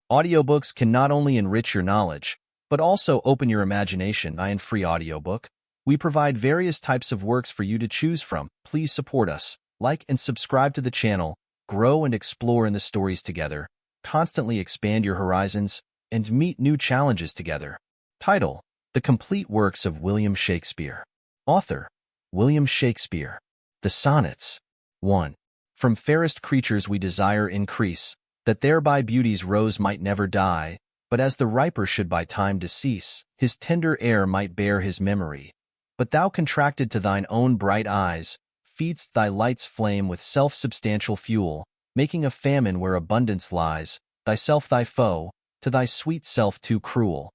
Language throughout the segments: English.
Audiobooks can not only enrich your knowledge, but also open your imagination. In free audiobook, we provide various types of works for you to choose from. Please support us, like and subscribe to the channel, grow and explore in the stories together, constantly expand your horizons, and meet new challenges together. Title: The Complete Works of William Shakespeare. Author: William Shakespeare. The Sonnets. 1. From fairest creatures we desire increase, that thereby beauty's rose might never die, but as the riper should by time decease, his tender air might bear his memory. But thou contracted to thine own bright eyes, feed'st thy light's flame with self-substantial fuel, making a famine where abundance lies, thyself thy foe, to thy sweet self too cruel.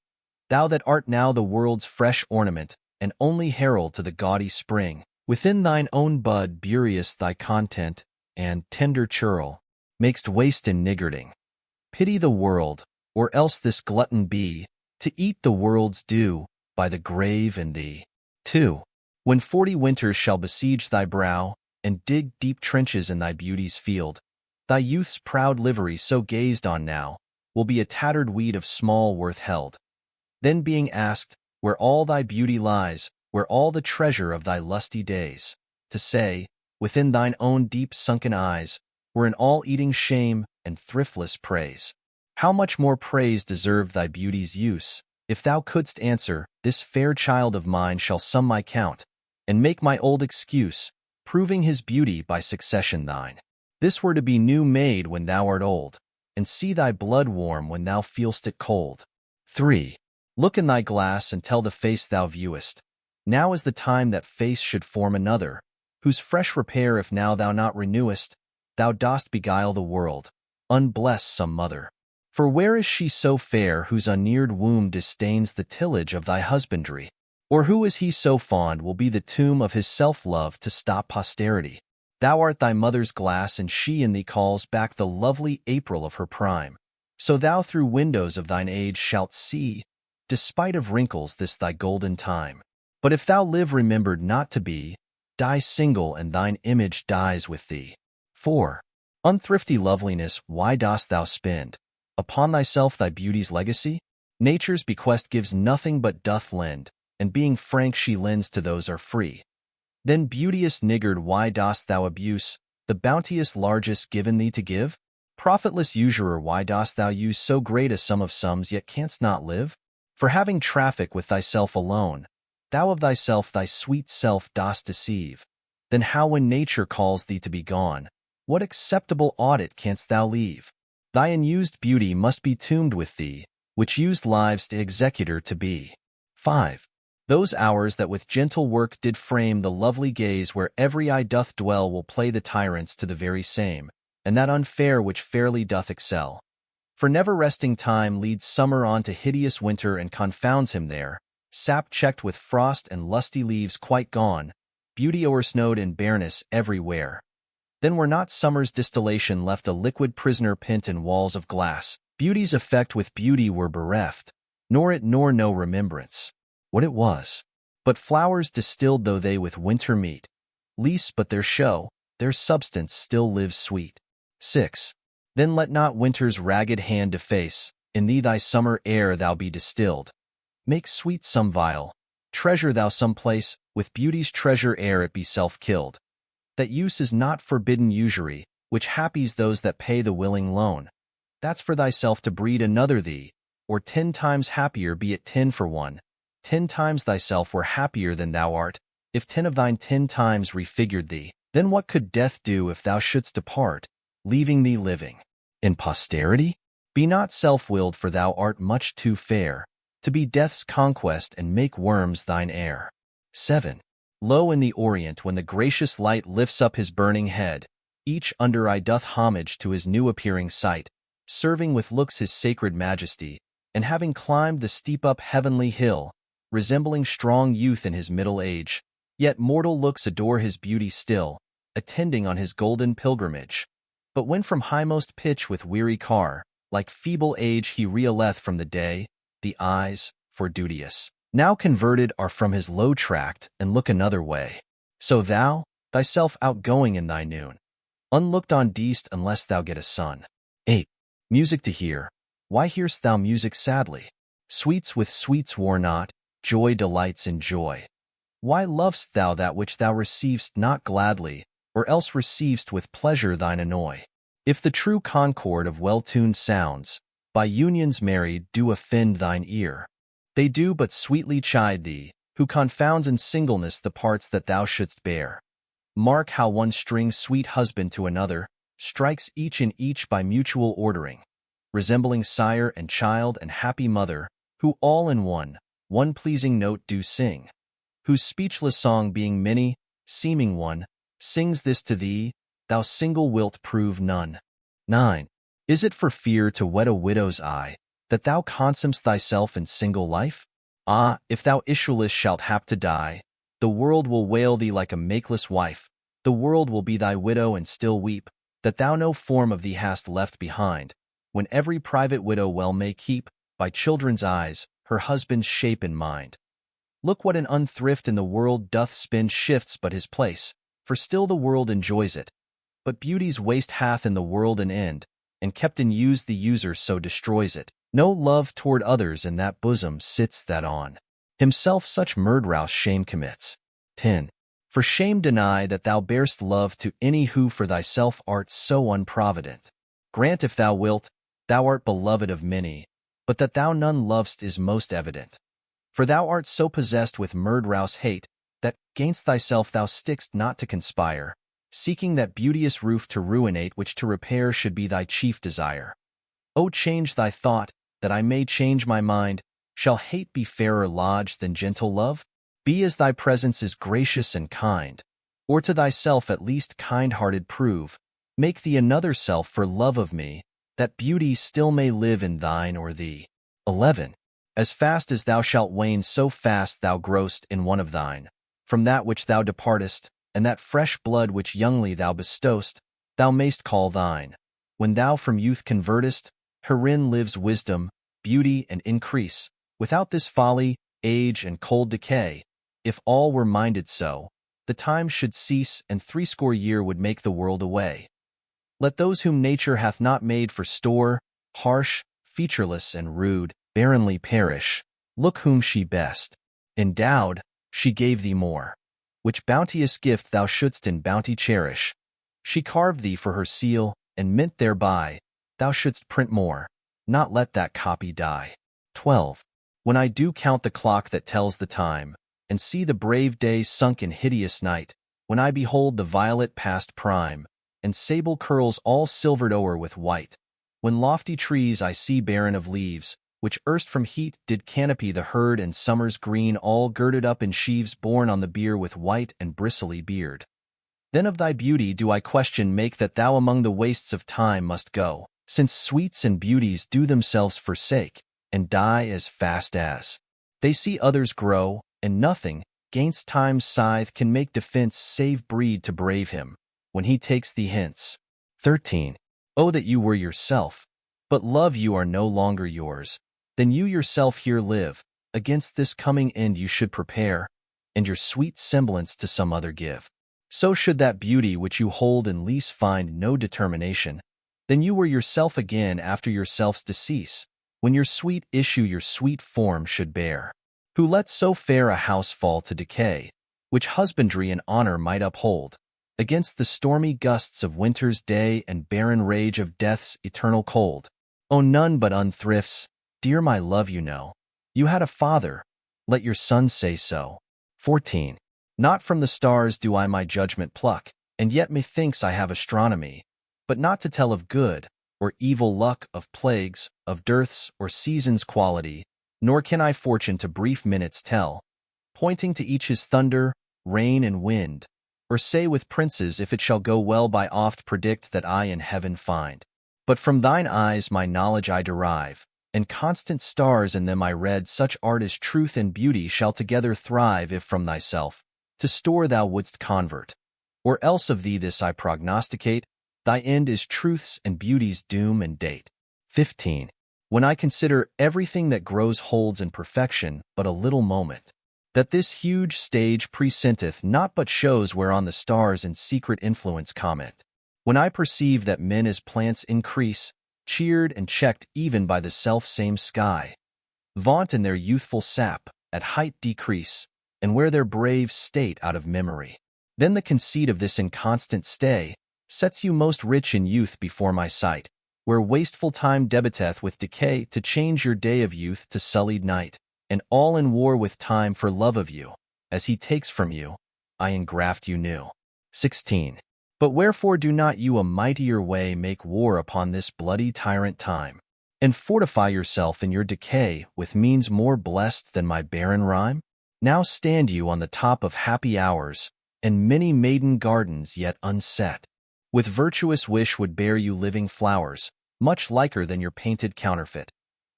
Thou that art now the world's fresh ornament, and only herald to the gaudy spring, within thine own bud buryest thy content, and, tender churl, makest waste and niggarding. Pity the world, or else this glutton be, to eat the world's due, by the grave and thee. 2. When 40 winters shall besiege thy brow, and dig deep trenches in thy beauty's field, thy youth's proud livery so gazed on now, will be a tattered weed of small worth held. Then being asked, where all thy beauty lies, where all the treasure of thy lusty days, to say, within thine own deep sunken eyes, were an all-eating shame and thriftless praise. How much more praise deserved thy beauty's use, if thou couldst answer, this fair child of mine shall sum my count, and make my old excuse, proving his beauty by succession thine. This were to be new made when thou art old, and see thy blood warm when thou feel'st it cold. 3. Look in thy glass and tell the face thou viewest. Now is the time that face should form another, whose fresh repair if now thou not renewest, thou dost beguile the world, unbless some mother. For where is she so fair whose unneared womb disdains the tillage of thy husbandry? Or who is he so fond will be the tomb of his self-love to stop posterity? Thou art thy mother's glass, and she in thee calls back the lovely April of her prime. So thou through windows of thine age shalt see, despite of wrinkles, this thy golden time. But if thou live remembered not to be, die single and thine image dies with thee. 4. Unthrifty loveliness, why dost thou spend upon thyself thy beauty's legacy? Nature's bequest gives nothing but doth lend, and being frank she lends to those are free. Then beauteous niggard, why dost thou abuse the bounteous largess given thee to give? Profitless usurer, why dost thou use so great a sum of sums yet canst not live? For having traffic with thyself alone, thou of thyself thy sweet self dost deceive. Then how when nature calls thee to be gone, what acceptable audit canst thou leave? Thy unused beauty must be tombed with thee, which used lives to executor to be. 5. Those hours that with gentle work did frame the lovely gaze where every eye doth dwell will play the tyrants to the very same, and that unfair which fairly doth excel. For never-resting time leads summer on to hideous winter and confounds him there, sap checked with frost and lusty leaves quite gone, beauty o'ersnowed and bareness everywhere. Then were not summer's distillation left a liquid prisoner pent in walls of glass, beauty's effect with beauty were bereft, nor it nor no remembrance, what it was. But flowers distilled though they with winter meet, least but their show, their substance still lives sweet. 6. Then let not winter's ragged hand deface, in thee thy summer air thou be distilled. Make sweet some vial, treasure thou some place, with beauty's treasure ere it be self-killed. That use is not forbidden usury, which happies those that pay the willing loan. That's for thyself to breed another thee, or 10 times happier be it 10 for 1. 10 times thyself were happier than thou art, if 10 of thine 10 times refigured thee. Then what could death do if thou shouldst depart, leaving thee living in posterity? Be not self-willed, for thou art much too fair to be death's conquest and make worms thine heir. 7. Lo, in the Orient, when the gracious light lifts up his burning head, each under eye doth homage to his new appearing sight, serving with looks his sacred majesty, and having climbed the steep up heavenly hill, resembling strong youth in his middle age, yet mortal looks adore his beauty still, attending on his golden pilgrimage. But when from highmost pitch with weary car, like feeble age he reeleth from the day, the eyes, for duteous, now converted are from his low tract, and look another way. So thou, thyself outgoing in thy noon, unlooked on deest unless thou get a sun. 8. Music to hear, Why hear'st thou music sadly? Sweets with sweets war not, joy delights in joy. Why lov'st thou that which thou receiv'st not gladly, or else receiv'st with pleasure thine annoy? If the true concord of well-tuned sounds, by unions married, do offend thine ear, they do but sweetly chide thee, who confounds in singleness the parts that thou shouldst bear. Mark how one string sweet husband to another strikes each in each by mutual ordering, resembling sire and child and happy mother, who all in one pleasing note do sing, whose speechless song being many, seeming one, sings this to thee, thou single wilt prove none. 9. Is it for fear to wed a widow's eye, that thou consum'st thyself in single life? Ah, if thou issueless shalt hap to die, the world will wail thee like a makeless wife, the world will be thy widow and still weep, that thou no form of thee hast left behind, when every private widow well may keep, by children's eyes, her husband's shape in mind. Look what an unthrift in the world doth spin shifts but his place, for still the world enjoys it. But beauty's waste hath in the world an end, and kept in use the user so destroys it. No love toward others in that bosom sits that on himself such murderous shame commits. 10. For shame deny that thou bear'st love to any who for thyself art so unprovident. Grant if thou wilt, thou art beloved of many, but that thou none lov'st is most evident. For thou art so possessed with murderous hate, that, gainst thyself thou stick'st not to conspire, seeking that beauteous roof to ruinate which to repair should be thy chief desire. O change thy thought, that I may change my mind. Shall hate be fairer lodged than gentle love? Be as thy presence is gracious and kind, or to thyself at least kind-hearted prove. Make thee another self for love of me, that beauty still may live in thine or thee. 11. As fast as thou shalt wane, so fast thou grow'st in one of thine. From that which thou departest, and that fresh blood which youngly thou bestow'st, thou mayst call thine. When thou from youth convertest, herein lives wisdom, beauty, and increase. Without this folly, age, and cold decay, if all were minded so, the time should cease, and 80 years would make the world away. Let those whom nature hath not made for store, harsh, featureless, and rude, barrenly perish. Look whom she best endowed, she gave thee more, which bounteous gift thou shouldst in bounty cherish. She carved thee for her seal, and mint thereby, thou shouldst print more, not let that copy die. 12. When I do count the clock that tells the time, and see the brave day sunk in hideous night, when I behold the violet past prime, and sable curls all silvered o'er with white, when lofty trees I see barren of leaves, which erst from heat did canopy the herd, and summer's green all girded up in sheaves borne on the bier with white and bristly beard. Then of thy beauty do I question make, that thou among the wastes of time must go, since sweets and beauties do themselves forsake, and die as fast as they see others grow, and nothing, gainst time's scythe, can make defense save breed to brave him, when he takes thee hence. 13. Oh, that you were yourself! But love, you are no longer yours. Then you yourself here live, against this coming end you should prepare, and your sweet semblance to some other give. So should that beauty which you hold in lease find no determination. Then you were yourself again after yourself's decease, when your sweet issue your sweet form should bear. Who let so fair a house fall to decay, which husbandry and honor might uphold, against the stormy gusts of winter's day and barren rage of death's eternal cold? Oh, none but unthrifts, dear my love, you know. You had a father, let your son say so. 14. Not from the stars do I my judgment pluck, and yet methinks I have astronomy, but not to tell of good or evil luck, of plagues, of dearths, or seasons' quality, nor can I fortune to brief minutes tell, pointing to each his thunder, rain, and wind, or say with princes if it shall go well by oft predict that I in heaven find. But from thine eyes my knowledge I derive, and constant stars in them I read, such art as truth and beauty shall together thrive, if from thyself to store thou wouldst convert. Or else of thee this I prognosticate, thy end is truth's and beauty's doom and date. 15. When I consider everything that grows holds in perfection but a little moment, that this huge stage presenteth not but shows whereon the stars in secret influence comment. When I perceive that men as plants increase, cheered and checked even by the self-same sky. Vaunt in their youthful sap, at height decrease, and wear their brave state out of memory. Then the conceit of this inconstant stay sets you most rich in youth before my sight, where wasteful time debiteth with decay to change your day of youth to sullied night, and all in war with time for love of you. As he takes from you, I engraft you new. 16. But wherefore do not you a mightier way make war upon this bloody tyrant time, and fortify yourself in your decay with means more blessed than my barren rhyme? Now stand you on the top of happy hours, and many maiden gardens yet unset. With virtuous wish would bear you living flowers, much liker than your painted counterfeit.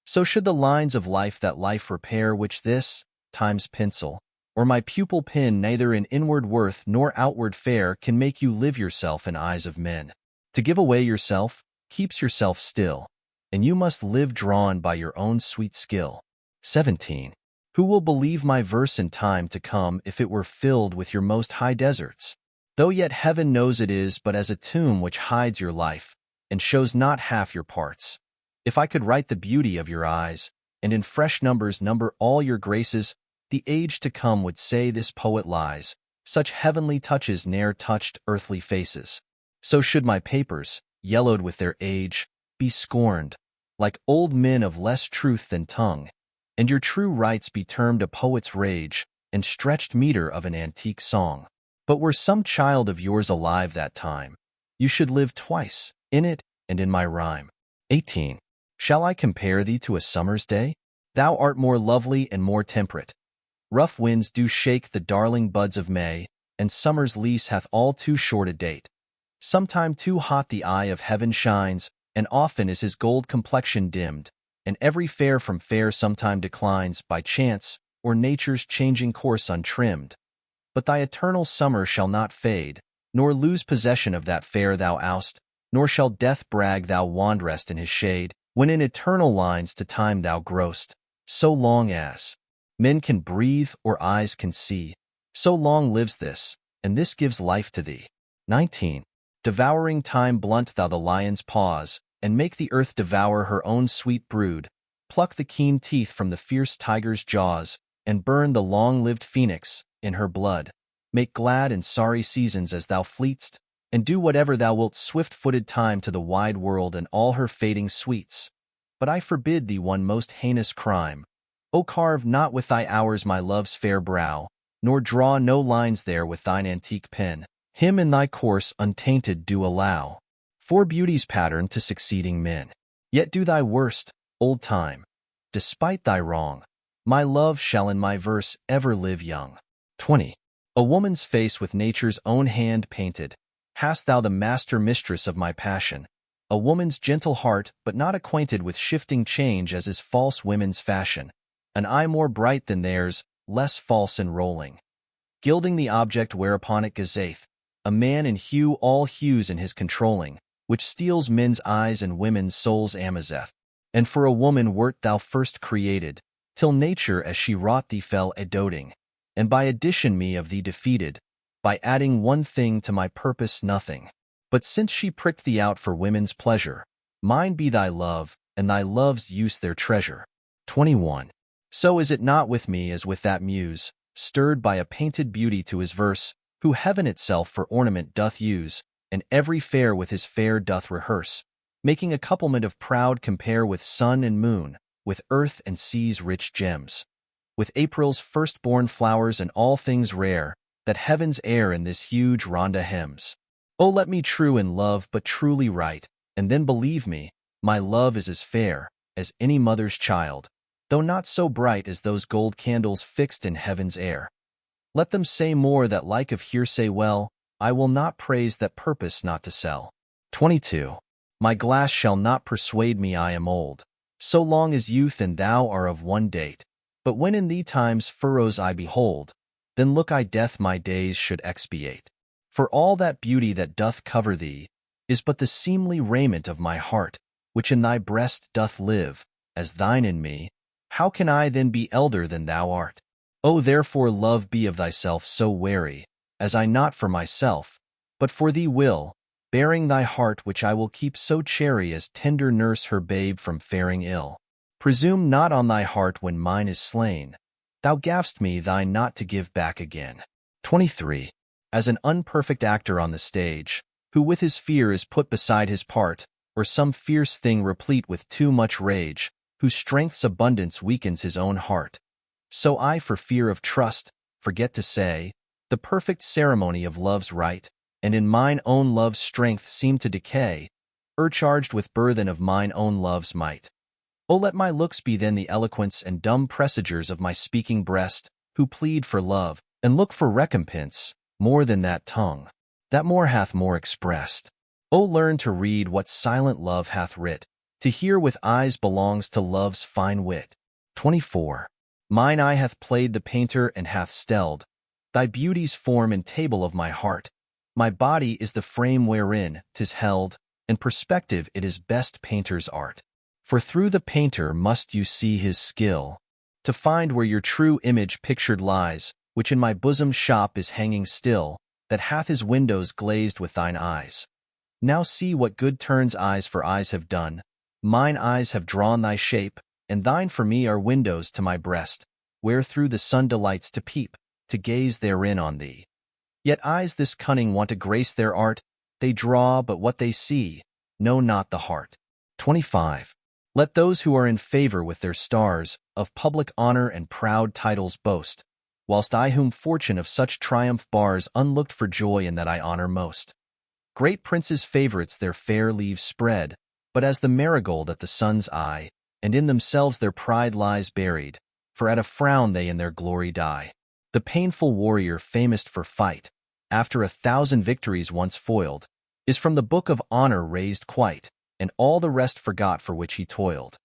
So should the lines of life that life repair which this, time's pencil, or my pupil pen neither in inward worth nor outward fair can make you live yourself in eyes of men. To give away yourself, keeps yourself still, and you must live drawn by your own sweet skill. 17. Who will believe my verse in time to come if it were filled with your most high deserts? Though yet heaven knows it is but as a tomb which hides your life, and shows not half your parts. If I could write the beauty of your eyes, and in fresh numbers number all your graces, the age to come would say this poet lies, such heavenly touches ne'er touched earthly faces. So should my papers, yellowed with their age, be scorned, like old men of less truth than tongue, and your true rights be termed a poet's rage, and stretched meter of an antique song. But were some child of yours alive that time, you should live twice, in it and in my rhyme. 18. Shall I compare thee to a summer's day? Thou art more lovely and more temperate. Rough winds do shake the darling buds of May, and summer's lease hath all too short a date. Sometime too hot the eye of heaven shines, and often is his gold complexion dimmed, and every fair from fair sometime declines by chance or nature's changing course untrimmed. But thy eternal summer shall not fade, nor lose possession of that fair thou oust, nor shall death brag thou wanderest in his shade, when in eternal lines to time thou growst, so long as men can breathe or eyes can see, so long lives this, and this gives life to thee. 19. Devouring time blunt thou the lion's paws, and make the earth devour her own sweet brood, pluck the keen teeth from the fierce tiger's jaws, and burn the long-lived phoenix in her blood. Make glad and sorry seasons as thou fleet'st, and do whatever thou wilt swift-footed time to the wide world and all her fading sweets. But I forbid thee one most heinous crime. O carve not with thy hours my love's fair brow, nor draw no lines there with thine antique pen. Him in thy course untainted do allow, for beauty's pattern to succeeding men. Yet do thy worst, old time. Despite thy wrong, my love shall in my verse ever live young. 20. A woman's face with nature's own hand painted, hast thou the master-mistress of my passion. A woman's gentle heart, but not acquainted with shifting change as is false women's fashion. An eye more bright than theirs, less false and rolling, gilding the object whereupon it gazeth, a man in hue all hues in his controlling, which steals men's eyes and women's souls amazeth. And for a woman wert thou first created, till nature as she wrought thee fell a-doting, and by addition me of thee defeated, by adding one thing to my purpose nothing. But since she pricked thee out for women's pleasure, mine be thy love, and thy love's use their treasure. 21. So is it not with me as with that muse, stirred by a painted beauty to his verse, who heaven itself for ornament doth use, and every fair with his fair doth rehearse, making a couplement of proud compare with sun and moon, with earth and sea's rich gems, with April's first-born flowers and all things rare, that heaven's air in this huge ronda hems. Oh, let me true in love but truly right, and then believe me, my love is as fair as any mother's child, though not so bright as those gold candles fixed in heaven's air. Let them say more that like of hearsay well, I will not praise that purpose not to sell. 22. My glass shall not persuade me I am old, so long as youth and thou are of one date. But when in thee time's furrows I behold, then look I death my days should expiate. For all that beauty that doth cover thee is but the seemly raiment of my heart, which in thy breast doth live, as thine in me. How can I then be elder than thou art? O therefore love be of thyself so wary, as I not for myself, but for thee will, bearing thy heart which I will keep so chary as tender nurse her babe from faring ill. Presume not on thy heart when mine is slain. Thou gav'st me thine not to give back again. 23. As an unperfect actor on the stage, who with his fear is put beside his part, or some fierce thing replete with too much rage, whose strength's abundance weakens his own heart, so I for fear of trust forget to say the perfect ceremony of love's rite, and in mine own love's strength seem to decay, o'ercharged with burthen of mine own love's might. O let my looks be then the eloquence and dumb presagers of my speaking breast, who plead for love, and look for recompense, more than that tongue, that more hath more expressed. O learn to read what silent love hath writ, to hear with eyes belongs to love's fine wit. 24. Mine eye hath played the painter and hath stelled thy beauty's form and table of my heart. My body is the frame wherein 'tis held, and perspective it is best painter's art. For through the painter must you see his skill, to find where your true image pictured lies, which in my bosom's shop is hanging still, that hath his windows glazed with thine eyes. Now see what good turns eyes for eyes have done. Mine eyes have drawn thy shape, and thine for me are windows to my breast, where through the sun delights to peep, to gaze therein on thee. Yet eyes this cunning want to grace their art, they draw but what they see, know not the heart. 25. Let those who are in favor with their stars, of public honor and proud titles boast, whilst I whom fortune of such triumph bars unlooked for joy in that I honor most. Great princes' favorites their fair leaves spread, but as the marigold at the sun's eye, and in themselves their pride lies buried, for at a frown they in their glory die. The painful warrior famous for fight, after 1,000 victories once foiled, is from the book of honor raised quite, and all the rest forgot for which he toiled.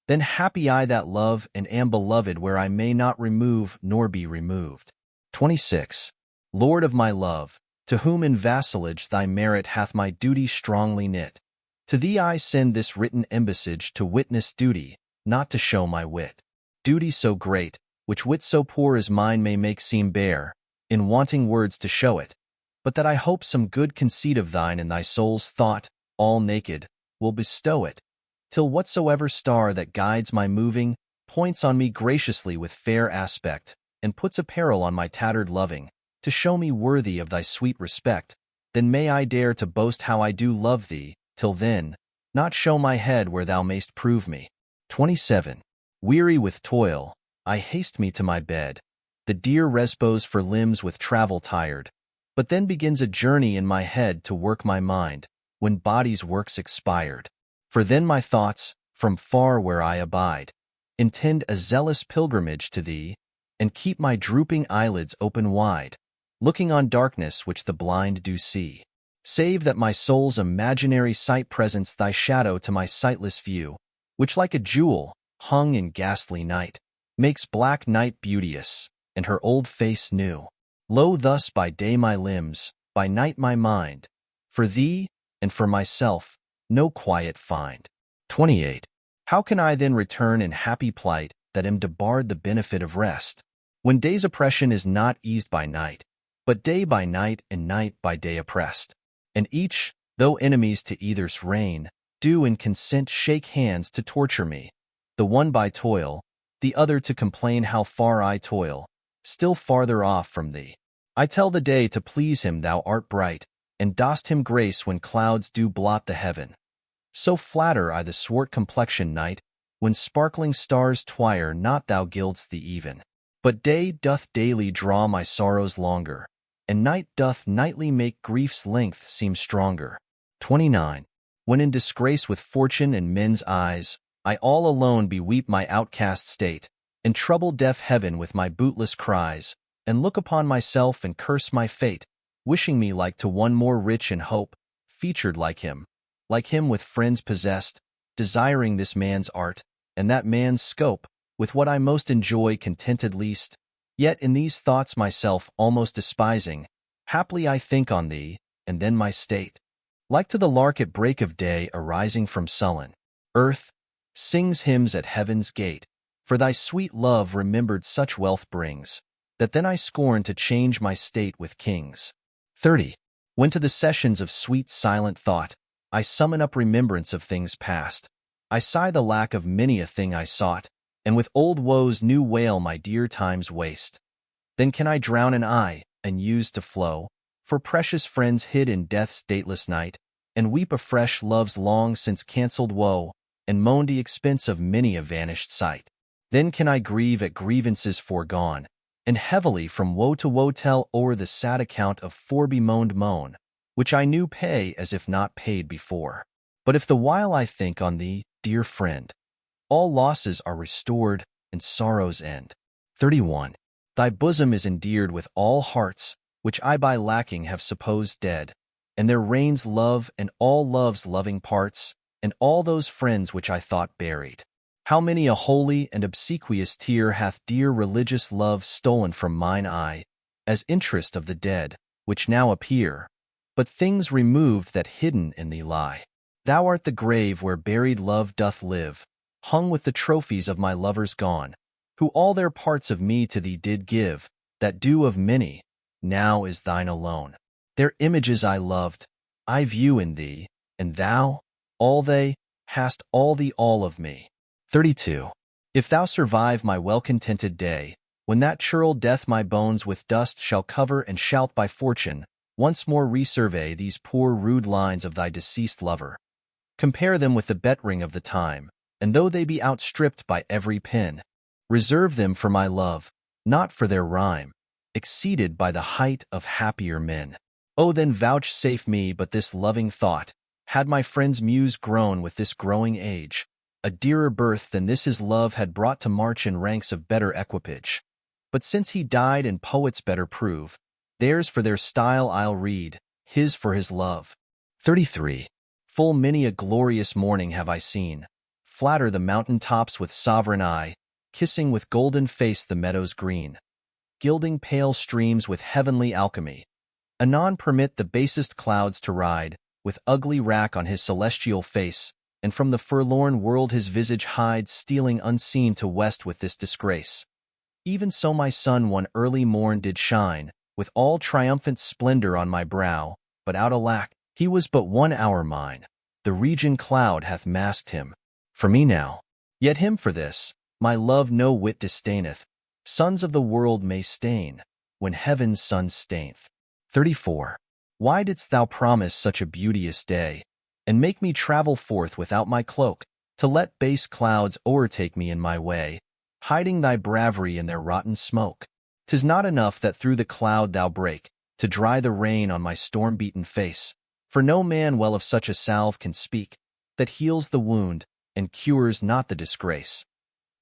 Then happy I that love and am beloved where I may not remove nor be removed. 26. Lord of my love, to whom in vassalage thy merit hath my duty strongly knit, to thee I send this written embassage to witness duty, not to show my wit. Duty so great, which wit so poor as mine may make seem bare, in wanting words to show it, but that I hope some good conceit of thine in thy soul's thought, all naked, will bestow it, till whatsoever star that guides my moving, points on me graciously with fair aspect, and puts apparel on my tattered loving, to show me worthy of thy sweet respect, then may I dare to boast how I do love thee, till then, not show my head where thou mayst prove me. 27. Weary with toil, I haste me to my bed, the dear repose for limbs with travel tired, but then begins a journey in my head to work my mind, when body's work's expired. For then my thoughts, from far where I abide, intend a zealous pilgrimage to thee, and keep my drooping eyelids open wide, looking on darkness which the blind do see. Save that my soul's imaginary sight presents thy shadow to my sightless view, which like a jewel, hung in ghastly night, makes black night beauteous, and her old face new. Lo, thus by day my limbs, by night my mind, for thee, and for myself, no quiet find. 28. How can I then return in happy plight, that am debarred the benefit of rest, when day's oppression is not eased by night, but day by night and night by day oppressed? And each, though enemies to either's reign, do in consent shake hands to torture me, the one by toil, the other to complain how far I toil, still farther off from thee. I tell the day to please him thou art bright, and dost him grace when clouds do blot the heaven. So flatter I the swart complexion night, when sparkling stars twire not thou gild'st the even. But day doth daily draw my sorrows longer, and night doth nightly make grief's length seem stronger. 29. When in disgrace with fortune and men's eyes, I all alone beweep my outcast state, and trouble deaf heaven with my bootless cries, and look upon myself and curse my fate, wishing me like to one more rich in hope, featured like him with friends possessed, desiring this man's art, and that man's scope, with what I most enjoy contented least, yet in these thoughts myself almost despising, haply I think on thee, and then my state, like to the lark at break of day arising from sullen earth, sings hymns at heaven's gate, for thy sweet love remembered such wealth brings, that then I scorn to change my state with kings. 30. When to the sessions of sweet silent thought, I summon up remembrance of things past, I sigh the lack of many a thing I sought, and with old woes new wail my dear time's waste. Then can I drown an eye, and use to flow, for precious friends hid in death's dateless night, and weep afresh love's long since cancelled woe, and moan the expense of many a vanished sight. Then can I grieve at grievances foregone, and heavily from woe to woe tell o'er the sad account of fore-bemoaned moan, which I knew pay as if not paid before. But if the while I think on thee, dear friend, all losses are restored, and sorrows end. 31. Thy bosom is endeared with all hearts, which I by lacking have supposed dead, and there reigns love and all love's loving parts, and all those friends which I thought buried. How many a holy and obsequious tear hath dear religious love stolen from mine eye, as interest of the dead, which now appear, but things removed that hidden in thee lie. Thou art the grave where buried love doth live, hung with the trophies of my lovers gone, who all their parts of me to thee did give, that due of many, now is thine alone. Their images I loved, I view in thee, and thou, all they, hast all the all of me. 32. If thou survive my well-contented day, when that churl death my bones with dust shall cover, and shalt by fortune once more resurvey these poor rude lines of thy deceased lover, compare them with the bettering of the time, and though they be outstripped by every pen, reserve them for my love, not for their rhyme, exceeded by the height of happier men. Oh, then vouchsafe me but this loving thought, had my friend's muse grown with this growing age, a dearer birth than this his love had brought to march in ranks of better equipage. But since he died and poets better prove, theirs for their style I'll read, his for his love. 33. Full many a glorious morning have I seen, flatter the mountain tops with sovereign eye, kissing with golden face the meadows green, gilding pale streams with heavenly alchemy, anon permit the basest clouds to ride, with ugly rack on his celestial face, and from the forlorn world his visage hide, stealing unseen to west with this disgrace. Even so my sun one early morn did shine, with all triumphant splendor on my brow, but out alack, he was but 1 hour mine. The region cloud hath masked him. For me now. Yet him for this, my love no whit disdaineth. Sons of the world may stain, when heaven's sun staineth. 34. Why didst thou promise such a beauteous day, and make me travel forth without my cloak, to let base clouds o'ertake me in my way, hiding thy bravery in their rotten smoke? 'Tis not enough that through the cloud thou break, to dry the rain on my storm-beaten face, for no man well of such a salve can speak, that heals the wound, and cures not the disgrace.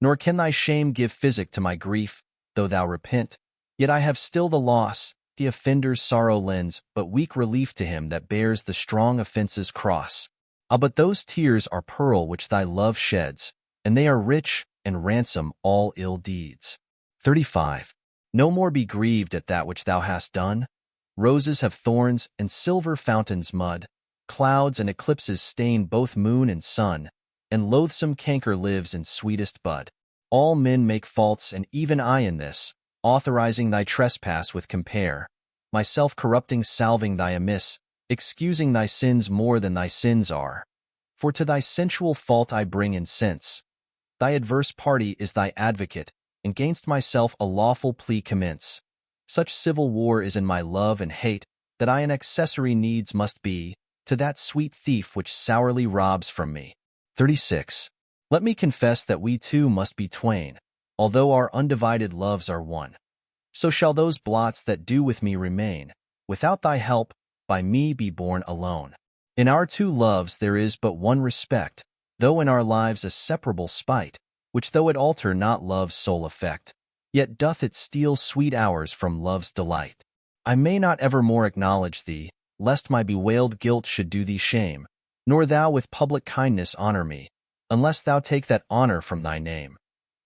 Nor can thy shame give physic to my grief, though thou repent, yet I have still the loss, the offender's sorrow lends but weak relief to him that bears the strong offence's cross. Ah, but those tears are pearl which thy love sheds, and they are rich, and ransom all ill deeds. 35. No more be grieved at that which thou hast done. Roses have thorns, and silver fountains mud. Clouds and eclipses stain both moon and sun, and loathsome canker lives in sweetest bud. All men make faults, and even I in this, authorizing thy trespass with compare, myself corrupting salving thy amiss, excusing thy sins more than thy sins are. For to thy sensual fault I bring incense. Thy adverse party is thy advocate, and gainst myself a lawful plea commence. Such civil war is in my love and hate, that I an accessory needs must be, to that sweet thief which sourly robs from me. 36. Let me confess that we two must be twain, although our undivided loves are one. So shall those blots that do with me remain, without thy help, by me be borne alone. In our two loves there is but one respect, though in our lives a separable spite, which though it alter not love's sole effect, yet doth it steal sweet hours from love's delight. I may not evermore acknowledge thee, lest my bewailed guilt should do thee shame, nor thou with public kindness honor me, unless thou take that honor from thy name.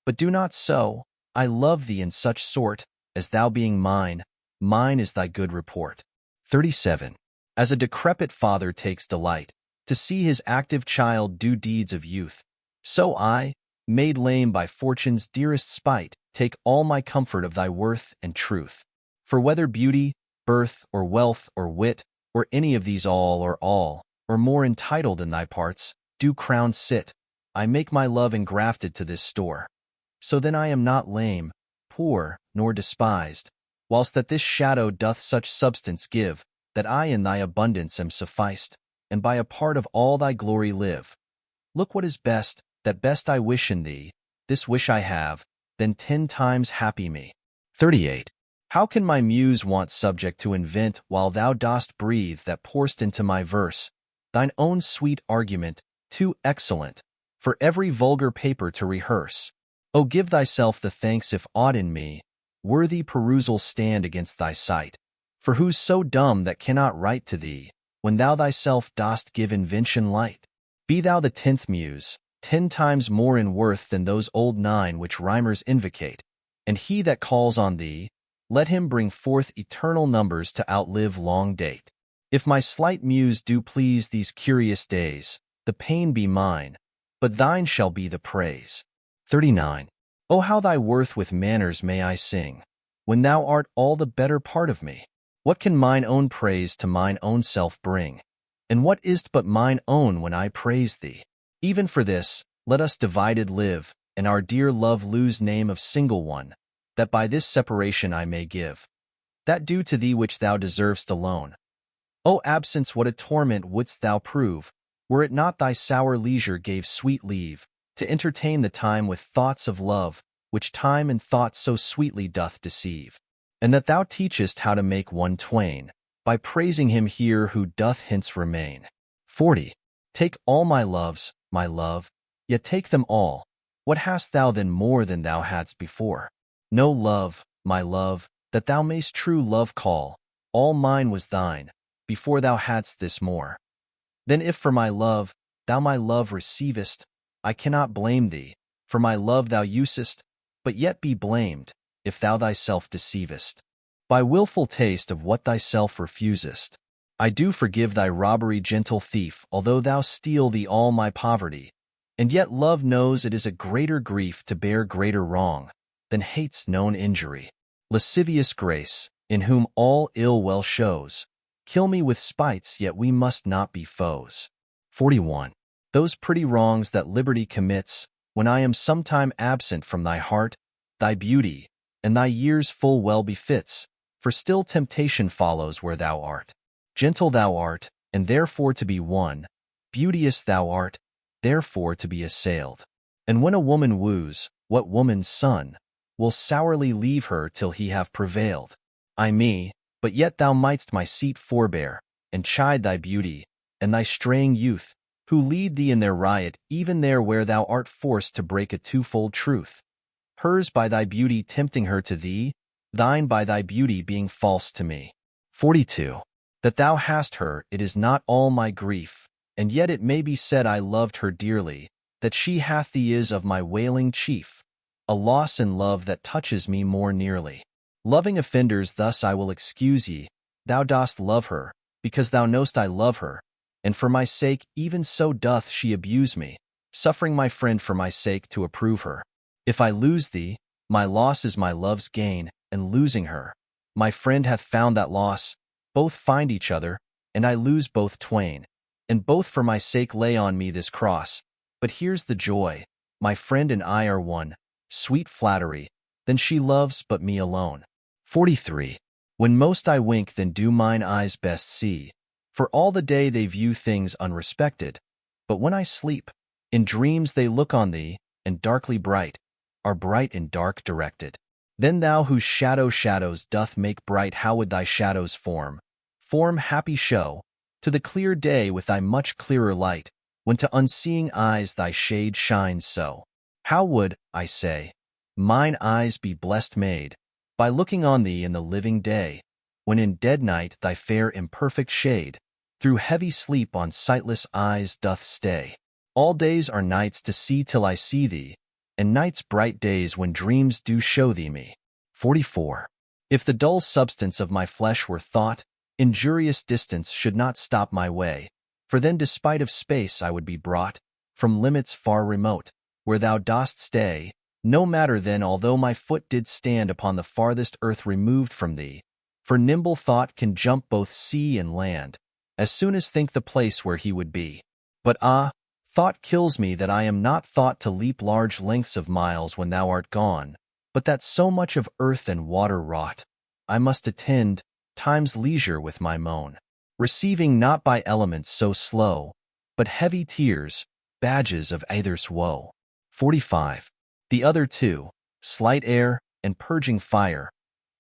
But do not so, I love thee in such sort, as thou being mine, mine is thy good report. 37. As a decrepit father takes delight to see his active child do deeds of youth, so I, made lame by fortune's dearest spite, take all my comfort of thy worth and truth. For whether beauty, birth, or wealth, or wit, or any of these all, or more entitled in thy parts, do crowns sit. I make my love engrafted to this store. So then I am not lame, poor, nor despised, whilst that this shadow doth such substance give, that I in thy abundance am sufficed, and by a part of all thy glory live. Look what is best, that best I wish in thee, this wish I have, then 10 times happy me. 38. How can my muse want subject to invent while thou dost breathe that pour'st into my verse, thine own sweet argument, too excellent, for every vulgar paper to rehearse? O give thyself the thanks if aught in me, worthy perusal stand against thy sight, for who's so dumb that cannot write to thee, when thou thyself dost give invention light? Be thou the 10th muse, 10 times more in worth than those old 9 which rhymers invocate, and he that calls on thee, let him bring forth eternal numbers to outlive long date. If my slight muse do please these curious days, the pain be mine, but thine shall be the praise. 39. O how thy worth with manners may I sing, when thou art all the better part of me? What can mine own praise to mine own self bring? And what is't but mine own when I praise thee? Even for this, let us divided live, and our dear love lose name of single one, that by this separation I may give that due to thee which thou deservest alone. O absence, what a torment wouldst thou prove, were it not thy sour leisure gave sweet leave to entertain the time with thoughts of love, which time and thought so sweetly doth deceive, and that thou teachest how to make one twain, by praising him here who doth hence remain. 40. Take all my loves, my love, yet take them all. What hast thou then more than thou hadst before? No love, my love, that thou mayst true love call. All mine was thine, before thou hadst this more. Then if for my love, thou my love receivest, I cannot blame thee, for my love thou usest, but yet be blamed, if thou thyself deceivest, by wilful taste of what thyself refusest. I do forgive thy robbery, gentle thief, although thou steal thee all my poverty, and yet love knows it is a greater grief to bear greater wrong, than hate's known injury. Lascivious grace, in whom all ill well shows, kill me with spites, yet we must not be foes. 41. Those pretty wrongs that liberty commits, when I am sometime absent from thy heart, thy beauty, and thy years full well befits, for still temptation follows where thou art. Gentle thou art, and therefore to be won, beauteous thou art, therefore to be assailed. And when a woman woos, what woman's son will sourly leave her till he have prevailed? I me, but yet thou mightst my seat forbear, and chide thy beauty, and thy straying youth, who lead thee in their riot, even there where thou art forced to break a twofold truth. Hers by thy beauty tempting her to thee, thine by thy beauty being false to me. 42. That thou hast her, it is not all my grief, and yet it may be said I loved her dearly, that she hath thee is of my wailing chief, a loss in love that touches me more nearly. Loving offenders thus I will excuse ye, thou dost love her, because thou know'st I love her, and for my sake even so doth she abuse me, suffering my friend for my sake to approve her. If I lose thee, my loss is my love's gain, and losing her, my friend hath found that loss, both find each other, and I lose both twain, and both for my sake lay on me this cross. But here's the joy, my friend and I are one, sweet flattery, then she loves but me alone. 43. When most I wink, then do mine eyes best see, for all the day they view things unrespected, but when I sleep, in dreams they look on thee, and darkly bright, are bright in dark directed. Then thou whose shadows doth make bright, how would thy shadows form happy show, to the clear day with thy much clearer light, when to unseeing eyes thy shade shines so? How would, I say, mine eyes be blessed made, by looking on thee in the living day, when in dead night thy fair imperfect shade, through heavy sleep on sightless eyes doth stay. All days are nights to see till I see thee, and nights bright days when dreams do show thee me. 44. If the dull substance of my flesh were thought, injurious distance should not stop my way, for then despite of space I would be brought, from limits far remote, where thou dost stay. No matter then, although my foot did stand upon the farthest earth removed from thee, for nimble thought can jump both sea and land, as soon as think the place where he would be. But thought kills me that I am not thought to leap large lengths of miles when thou art gone, but that so much of earth and water wrought, I must attend time's leisure with my moan, receiving not by elements so slow, but heavy tears, badges of either's woe. 45. The other two, slight air and purging fire,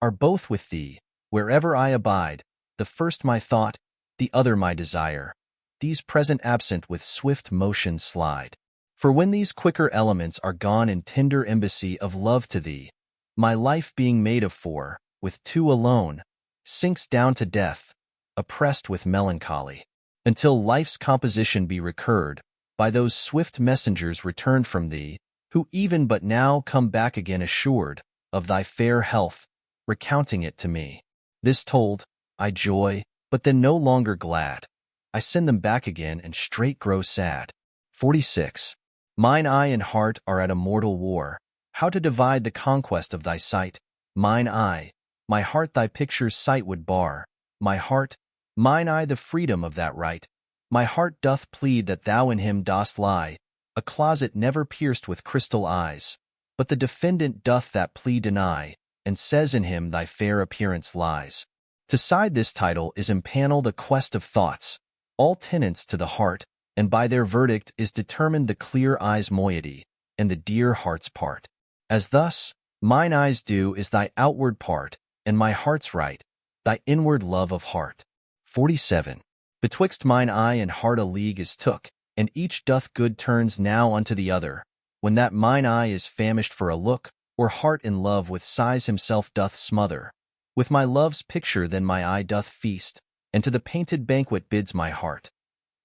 are both with thee, wherever I abide, the first my thought, the other my desire. These present absent with swift motion slide. For when these quicker elements are gone in tender embassy of love to thee, my life being made of four, with two alone, sinks down to death, oppressed with melancholy, until life's composition be recurred, by those swift messengers returned from thee, who even but now come back again assured of thy fair health, recounting it to me. This told, I joy, but then no longer glad. I send them back again and straight grow sad. 46. Mine eye and heart are at a mortal war. How to divide the conquest of thy sight? Mine eye, my heart thy picture's sight would bar. My heart, mine eye the freedom of that right. My heart doth plead that thou in him dost lie, a closet never pierced with crystal eyes. But the defendant doth that plea deny, and says in him thy fair appearance lies. To side this title is impaneled a quest of thoughts, all tenants to the heart, and by their verdict is determined the clear eye's moiety, and the dear heart's part. As thus, mine eyes do is thy outward part, and my heart's right, thy inward love of heart. 47. Betwixt mine eye and heart a league is took, and each doth good turns now unto the other, when that mine eye is famished for a look, or heart in love with sighs himself doth smother. With my love's picture then my eye doth feast, and to the painted banquet bids my heart.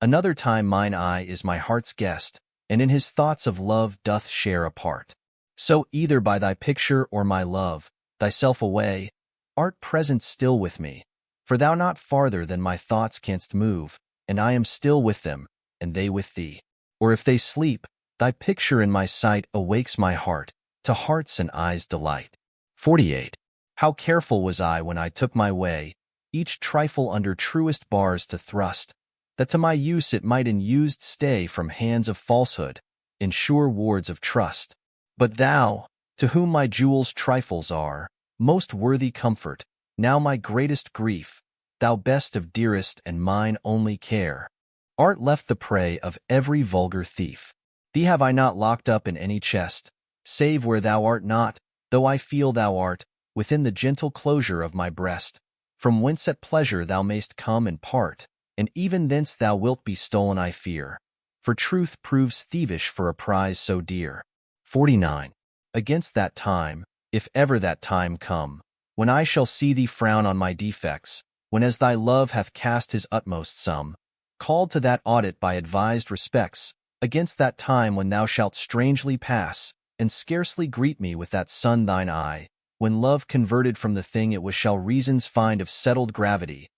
Another time mine eye is my heart's guest, and in his thoughts of love doth share a part. So either by thy picture or my love, thyself away, art present still with me, for thou not farther than my thoughts canst move, and I am still with them, and they with thee. Or if they sleep, thy picture in my sight awakes my heart, to heart's and eyes' delight. 48. How careful was I when I took my way, each trifle under truest bars to thrust, that to my use it might in used stay from hands of falsehood, in sure wards of trust. But thou, to whom my jewels trifles are, most worthy comfort, now my greatest grief, thou best of dearest and mine only care, art left the prey of every vulgar thief. Thee have I not locked up in any chest, save where thou art not, though I feel thou art, within the gentle closure of my breast, from whence at pleasure thou mayst come and part, and even thence thou wilt be stolen I fear, for truth proves thievish for a prize so dear. 49. Against that time, if ever that time come, when I shall see thee frown on my defects, when as thy love hath cast his utmost sum, called to that audit by advised respects, against that time when thou shalt strangely pass, and scarcely greet me with that sun thine eye, when love converted from the thing it was shall reasons find of settled gravity,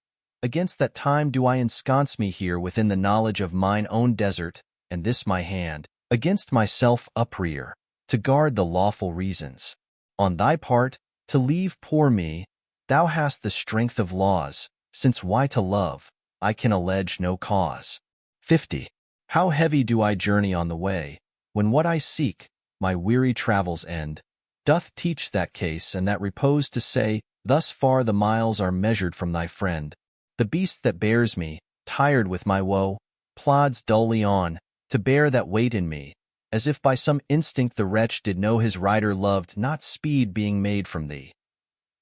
against that time do I ensconce me here within the knowledge of mine own desert, and this my hand, against myself uprear, to guard the lawful reasons. On thy part, to leave poor me, thou hast the strength of laws, since why to love, I can allege no cause. 50. How heavy do I journey on the way, when what I seek, my weary travels end, doth teach that case and that repose to say, thus far the miles are measured from thy friend. The beast that bears me, tired with my woe, plods dully on, to bear that weight in me, as if by some instinct the wretch did know his rider loved not speed being made from thee.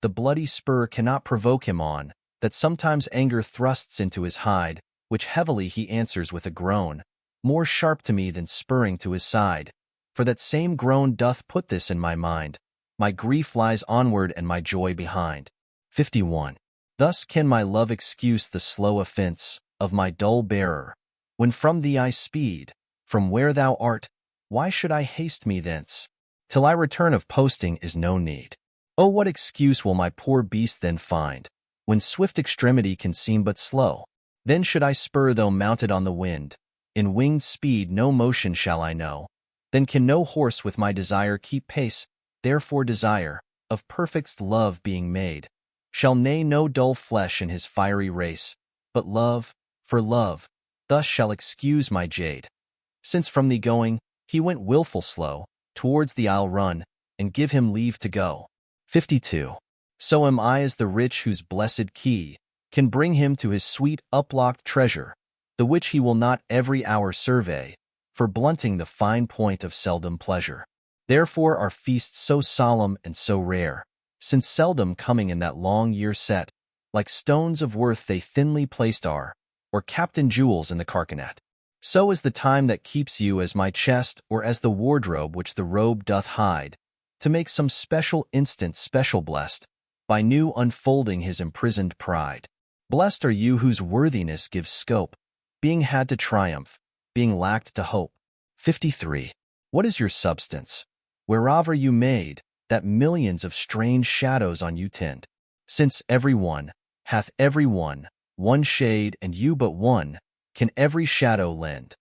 The bloody spur cannot provoke him on, that sometimes anger thrusts into his hide, which heavily he answers with a groan, more sharp to me than spurring to his side. For that same groan doth put this in my mind, my grief lies onward and my joy behind. 51. Thus can my love excuse the slow offense of my dull bearer, when from thee I speed, from where thou art, why should I haste me thence? Till I return of posting is no need. Oh, what excuse will my poor beast then find, when swift extremity can seem but slow? Then should I spur though mounted on the wind, in winged speed no motion shall I know. Then can no horse with my desire keep pace, therefore desire, of perfect love being made, shall neigh no dull flesh in his fiery race, but love, for love, thus shall excuse my jade. Since from thee going, he went wilful slow, towards thee I'll run, and give him leave to go. 52. So am I as the rich whose blessed key can bring him to his sweet uplocked treasure, the which he will not every hour survey, for blunting the fine point of seldom pleasure. Therefore are feasts so solemn and so rare, since seldom coming in that long year set, like stones of worth they thinly placed are, or captain jewels in the carcanet. So is the time that keeps you as my chest, or as the wardrobe which the robe doth hide, to make some special instant special blessed, by new unfolding his imprisoned pride. Blessed are you whose worthiness gives scope, being had to triumph, being lacked to hope. 53. What is your substance? Whereof are you made, that millions of strange shadows on you tend? Since every one hath every one shade, and you but one can every shadow lend.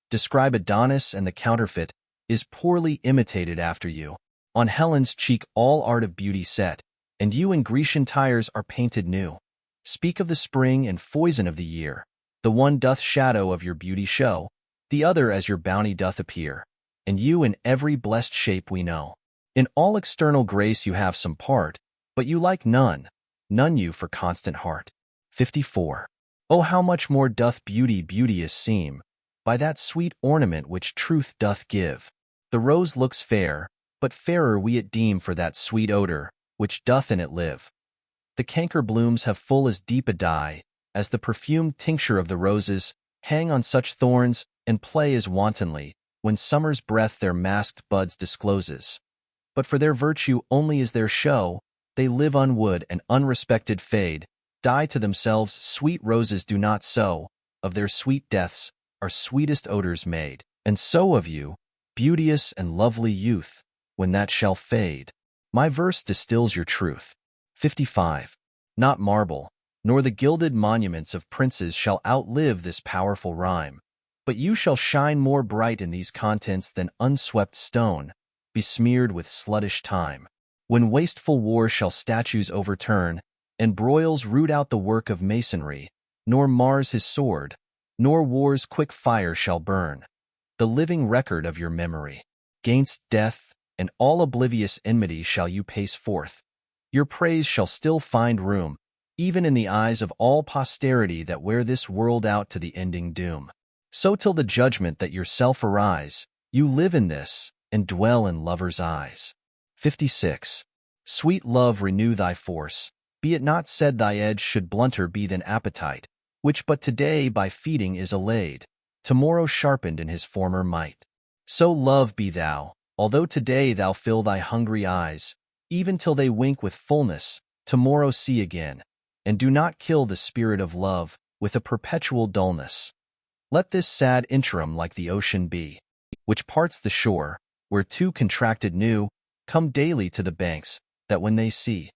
Describe Adonis, and the counterfeit is poorly imitated after you. On Helen's cheek all art of beauty set, and you in Grecian tires are painted new. Speak of the spring and foison of the year. The one doth shadow of your beauty show, the other as your bounty doth appear, and you in every blessed shape we know. In all external grace you have some part, but you like none you for constant heart. 54. Oh, how much more doth beauty beauteous seem, by that sweet ornament which truth doth give. The rose looks fair, but fairer we it deem for that sweet odor, which doth in it live. The canker blooms have full as deep a dye, as the perfumed tincture of the roses, hang on such thorns, and play as wantonly, when summer's breath their masked buds discloses. But for their virtue only is their show, they live unwood and unrespected fade, die to themselves, sweet roses do not sow, of their sweet deaths are sweetest odors made. And so of you, beauteous and lovely youth, when that shall fade, my verse distills your truth. 55. Not marble, nor the gilded monuments of princes shall outlive this powerful rhyme, but you shall shine more bright in these contents than unswept stone, besmeared with sluttish time. When wasteful war shall statues overturn, and broils root out the work of masonry, nor Mars his sword, nor war's quick fire shall burn the living record of your memory. Gainst death and all oblivious enmity shall you pace forth. Your praise shall still find room, even in the eyes of all posterity that wear this world out to the ending doom. So till the judgment that yourself arise, you live in this, and dwell in lovers' eyes. 56. Sweet love, renew thy force, be it not said thy edge should blunter be than appetite, which but today by feeding is allayed, tomorrow sharpened in his former might. So love be thou, although today thou fill thy hungry eyes, even till they wink with fullness, tomorrow see again, and do not kill the spirit of love with a perpetual dullness. Let this sad interim like the ocean be, which parts the shore, where two contracted new come daily to the banks, that when they see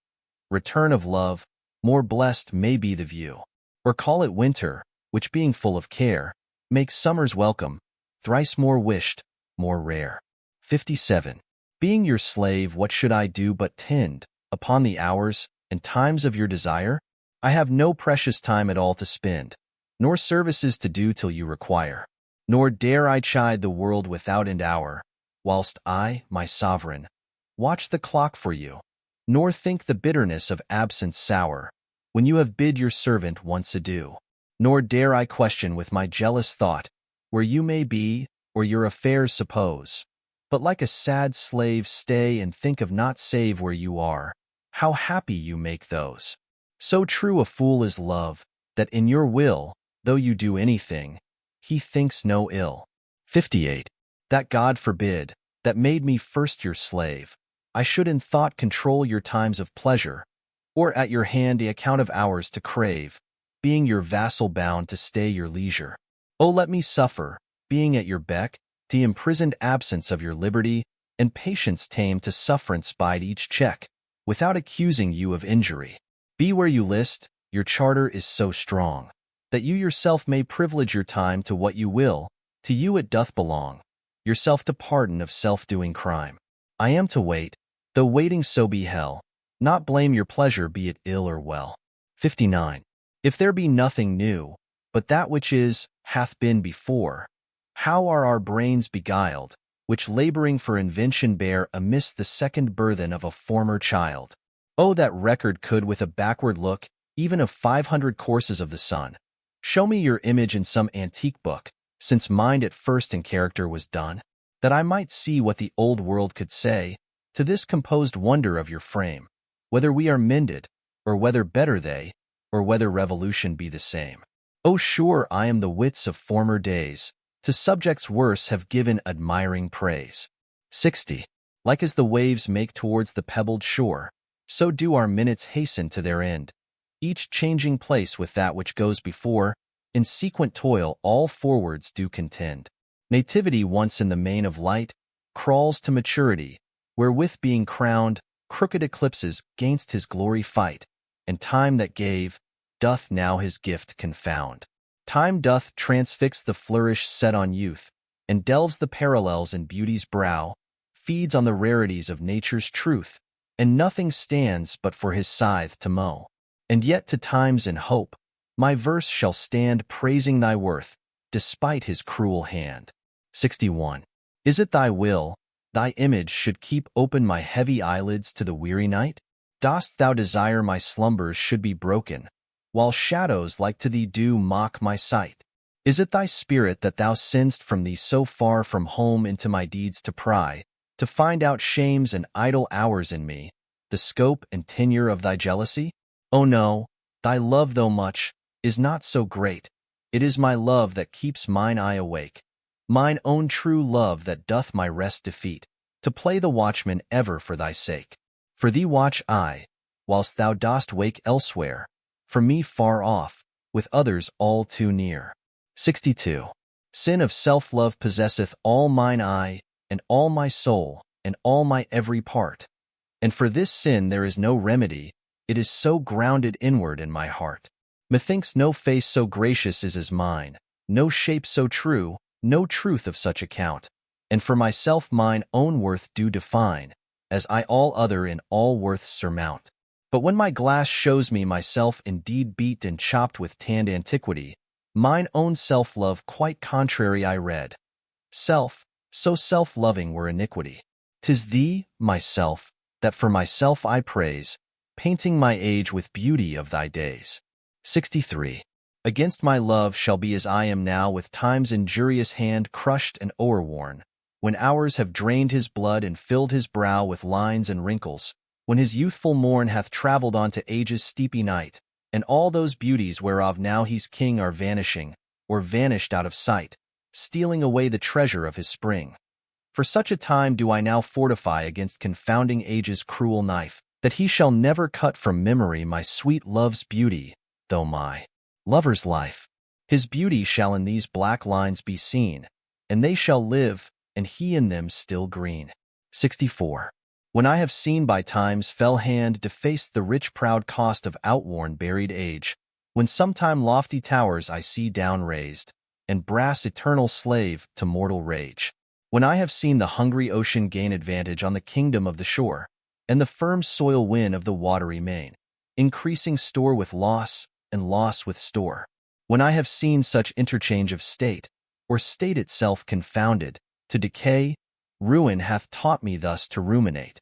return of love, more blessed may be the view. Or call it winter, which being full of care, makes summer's welcome, thrice more wished, more rare. 57. Being your slave, what should I do but tend upon the hours and times of your desire? I have no precious time at all to spend, nor services to do till you require. Nor dare I chide the world without end hour, whilst I, my sovereign, watch the clock for you, nor think the bitterness of absence sour, when you have bid your servant once adieu. Nor dare I question with my jealous thought where you may be, or your affairs suppose, but like a sad slave stay and think of not save where you are, how happy you make those. So true a fool is love, that in your will, though you do anything, he thinks no ill. 58. That God forbid, that made me first your slave, I should in thought control your times of pleasure, or at your hand the account of hours to crave, being your vassal bound to stay your leisure. Oh, let me suffer, being at your beck, the imprisoned absence of your liberty, and patience tame to sufferance bide each check, without accusing you of injury. Be where you list, your charter is so strong, that you yourself may privilege your time to what you will, to you it doth belong, yourself to pardon of self-doing crime. I am to wait, though waiting so be hell, not blame your pleasure be it ill or well. 59. If there be nothing new, but that which is, hath been before. How are our brains beguiled, which laboring for invention bear amiss the second burthen of a former child. Oh, that record could with a backward look, even of 500 courses of the sun, show me your image in some antique book, since mind at first in character was done, that I might see what the old world could say to this composed wonder of your frame, whether we are mended, or whether better they, or whether revolution be the same. Oh, sure I am the wits of former days, to subjects worse have given admiring praise. 60. Like as the waves make towards the pebbled shore, so do our minutes hasten to their end, each changing place with that which goes before, in sequent toil all forwards do contend. Nativity once in the main of light, crawls to maturity, wherewith being crowned, crooked eclipses gainst his glory fight, and time that gave, doth now his gift confound. Time doth transfix the flourish set on youth, and delves the parallels in beauty's brow, feeds on the rarities of nature's truth, and nothing stands but for his scythe to mow. And yet to times in hope, my verse shall stand praising thy worth, despite his cruel hand. 61. Is it thy will, thy image should keep open my heavy eyelids to the weary night? Dost thou desire my slumbers should be broken, while shadows like to thee do mock my sight? Is it thy spirit that thou send'st from thee so far from home into my deeds to pry, to find out shames and idle hours in me, the scope and tenure of thy jealousy? Oh no, thy love though much, is not so great, it is my love that keeps mine eye awake, mine own true love that doth my rest defeat, to play the watchman ever for thy sake. For thee watch I, whilst thou dost wake elsewhere, for me far off, with others all too near. 62. Sin of self-love possesseth all mine eye, and all my soul, and all my every part. And for this sin there is no remedy, it is so grounded inward in my heart. Methinks no face so gracious is as mine, no shape so true, no truth of such account. And for myself mine own worth do define, as I all other in all worths surmount. But when my glass shows me myself indeed beat and chopped with tanned antiquity, mine own self-love quite contrary I read. Self, so self-loving were iniquity. 'Tis thee, myself, that for myself I praise, painting my age with beauty of thy days. 63. Against my love shall be as I am now with time's injurious hand crushed and o'erworn, when hours have drained his blood and filled his brow with lines and wrinkles, when his youthful morn hath travelled on to age's steepy night, and all those beauties whereof now he's king are vanishing, or vanished out of sight, stealing away the treasure of his spring. For such a time do I now fortify against confounding age's cruel knife, that he shall never cut from memory my sweet love's beauty, though my lover's life. His beauty shall in these black lines be seen, and they shall live, and he in them still green. 64. When I have seen by time's fell hand defaced the rich proud cost of outworn buried age, when sometime lofty towers I see down raised, and brass eternal slave to mortal rage. When I have seen the hungry ocean gain advantage on the kingdom of the shore, and the firm soil win of the watery main, increasing store with loss, and loss with store. When I have seen such interchange of state, or state itself confounded, to decay, ruin hath taught me thus to ruminate,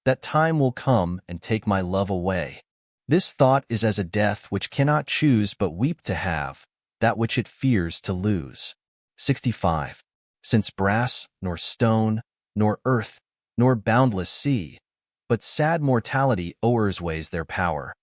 that time will come and take my love away. This thought is as a death which cannot choose but weep to have, that which it fears to lose. 65. Since brass, nor stone, nor earth, nor boundless sea, but sad mortality o'ersweighs their power,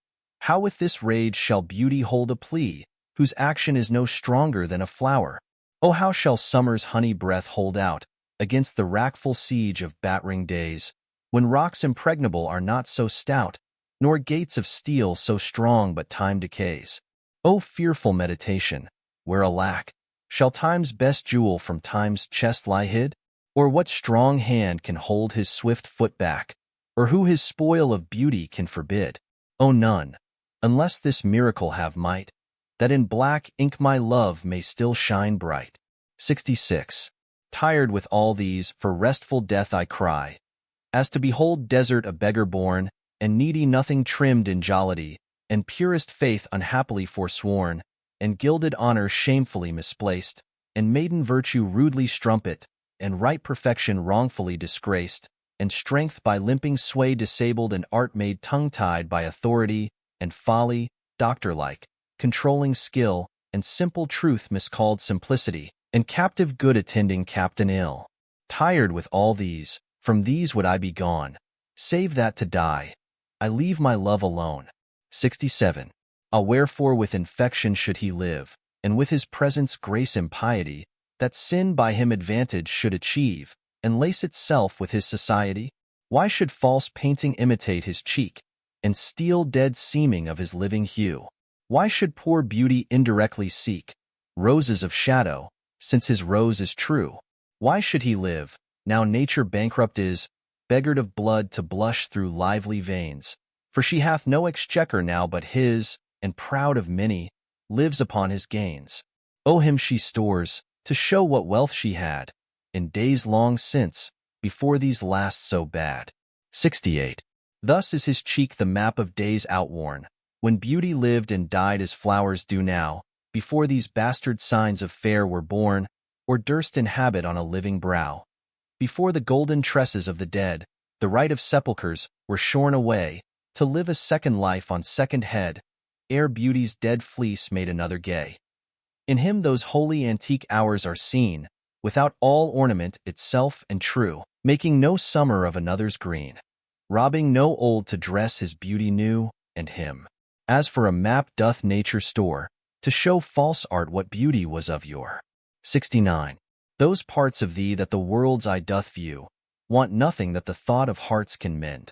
how with this rage shall beauty hold a plea, whose action is no stronger than a flower? Oh, how shall summer's honey breath hold out against the wrackful siege of battering days, when rocks impregnable are not so stout, nor gates of steel so strong but time decays? Oh, fearful meditation, where alack, shall time's best jewel from time's chest lie hid? Or what strong hand can hold his swift foot back, or who his spoil of beauty can forbid? Oh, none, unless this miracle have might, that in black ink my love may still shine bright. 66. Tired with all these, for restful death I cry, as to behold desert a beggar born, and needy nothing trimmed in jollity, and purest faith unhappily forsworn, and gilded honor shamefully misplaced, and maiden virtue rudely strumpet, and right perfection wrongfully disgraced, and strength by limping sway disabled, and art made tongue-tied by authority, and folly, doctor-like, controlling skill, and simple truth miscalled simplicity, and captive good attending captain ill. Tired with all these, from these would I be gone, save that to die, I leave my love alone. 67. Ah, wherefore with infection should he live, and with his presence grace impiety, that sin by him advantage should achieve, and lace itself with his society? Why should false painting imitate his cheek, and steal dead seeming of his living hue? Why should poor beauty indirectly seek roses of shadow, since his rose is true? Why should he live, now nature bankrupt is, beggared of blood to blush through lively veins? For she hath no exchequer now but his, and proud of many, lives upon his gains. O him she stores, to show what wealth she had, in days long since, before these last so bad. 68. Thus is his cheek the map of days outworn, when beauty lived and died as flowers do now, before these bastard signs of fair were born, or durst inhabit on a living brow. Before the golden tresses of the dead, the right of sepulchres, were shorn away, to live a second life on second head, ere beauty's dead fleece made another gay. In him those holy antique hours are seen, without all ornament itself and true, making no summer of another's green, robbing no old to dress his beauty new, and him. As for a map doth nature store, to show false art what beauty was of yore. 69. Those parts of thee that the world's eye doth view, want nothing that the thought of hearts can mend.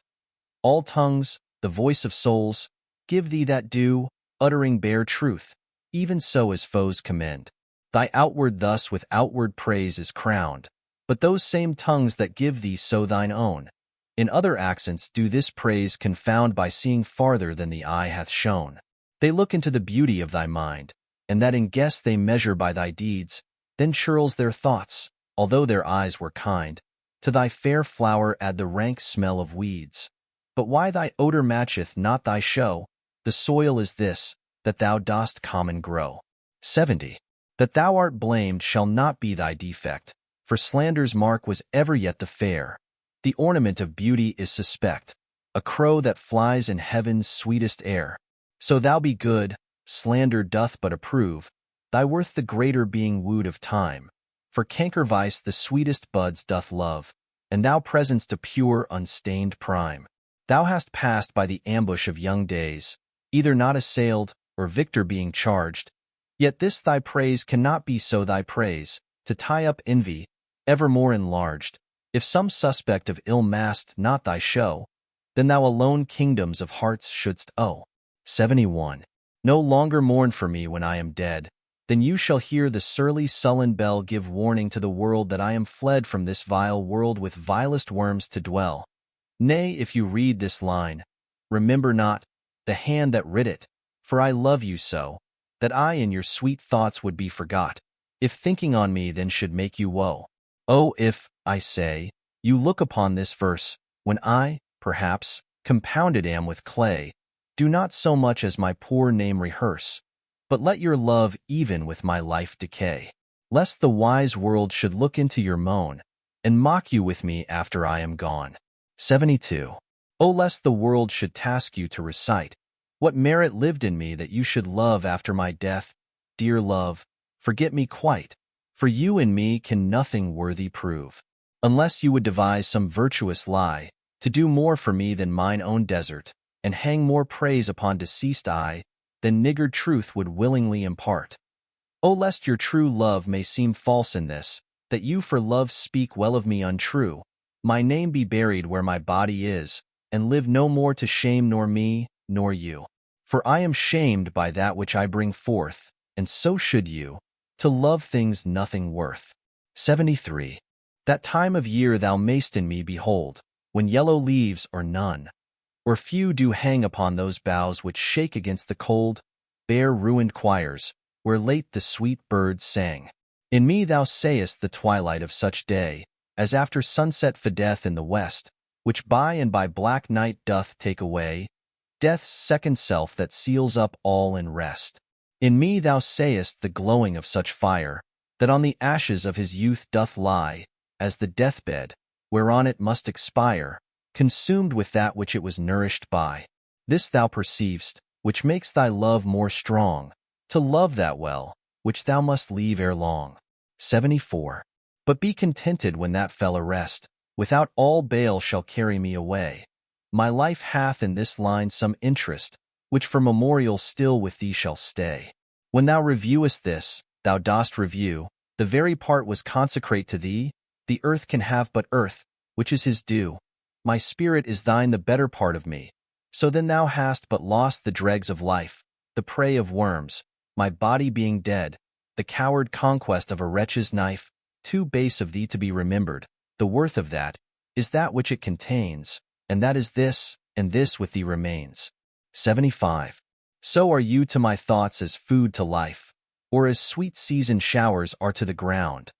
All tongues, the voice of souls, give thee that due, uttering bare truth, even so as foes commend. Thy outward thus with outward praise is crowned, but those same tongues that give thee so thine own, in other accents do this praise confound by seeing farther than the eye hath shown. They look into the beauty of thy mind, and that in guess they measure by thy deeds, then churls their thoughts, although their eyes were kind, to thy fair flower add the rank smell of weeds. But why thy odor matcheth not thy show, the soil is this, that thou dost common grow. 70. That thou art blamed shall not be thy defect, for slander's mark was ever yet the fair. The ornament of beauty is suspect, a crow that flies in heaven's sweetest air. So thou be good, slander doth but approve, thy worth the greater being wooed of time. For canker vice the sweetest buds doth love, and thou presents to pure unstained prime. Thou hast passed by the ambush of young days, either not assailed, or victor being charged. Yet this thy praise cannot be so thy praise, to tie up envy, evermore enlarged. If some suspect of ill masked not thy show, then thou alone kingdoms of hearts shouldst owe. 71. No longer mourn for me when I am dead, then you shall hear the surly sullen bell give warning to the world that I am fled from this vile world with vilest worms to dwell. Nay, if you read this line, remember not the hand that writ it, for I love you so, that I in your sweet thoughts would be forgot, if thinking on me then should make you woe. Oh, if, I say, you look upon this verse, when I, perhaps, compounded am with clay, do not so much as my poor name rehearse, but let your love even with my life decay, lest the wise world should look into your moan, and mock you with me after I am gone. 72. Oh, lest the world should task you to recite what merit lived in me that you should love after my death, dear love, forget me quite, for you and me can nothing worthy prove, unless you would devise some virtuous lie, to do more for me than mine own desert, and hang more praise upon deceased I, than niggard truth would willingly impart. Oh, lest your true love may seem false in this, that you for love speak well of me untrue, my name be buried where my body is, and live no more to shame nor me, nor you. For I am shamed by that which I bring forth, and so should you, to love things nothing worth. 73. That time of year thou mayst in me behold, when yellow leaves or none, or few do hang upon those boughs which shake against the cold, bare ruined choirs, where late the sweet birds sang. In me thou sayest the twilight of such day, as after sunset fadeth in the west, which by and by black night doth take away, death's second self that seals up all in rest. In me thou sayest the glowing of such fire, that on the ashes of his youth doth lie, as the deathbed, whereon it must expire, consumed with that which it was nourished by. This thou perceiv'st, which makes thy love more strong, to love that well, which thou must leave ere long. 74. But be contented when that fell arrest, without all bale shall carry me away. My life hath in this line some interest, which for memorial still with thee shall stay. When thou reviewest this, thou dost review, the very part was consecrate to thee, the earth can have but earth, which is his due. My spirit is thine the better part of me. So then thou hast but lost the dregs of life, the prey of worms, my body being dead, the coward conquest of a wretch's knife, too base of thee to be remembered. The worth of that is that which it contains, and that is this, and this with thee remains. 75. So are you to my thoughts as food to life, or as sweet seasoned showers are to the ground.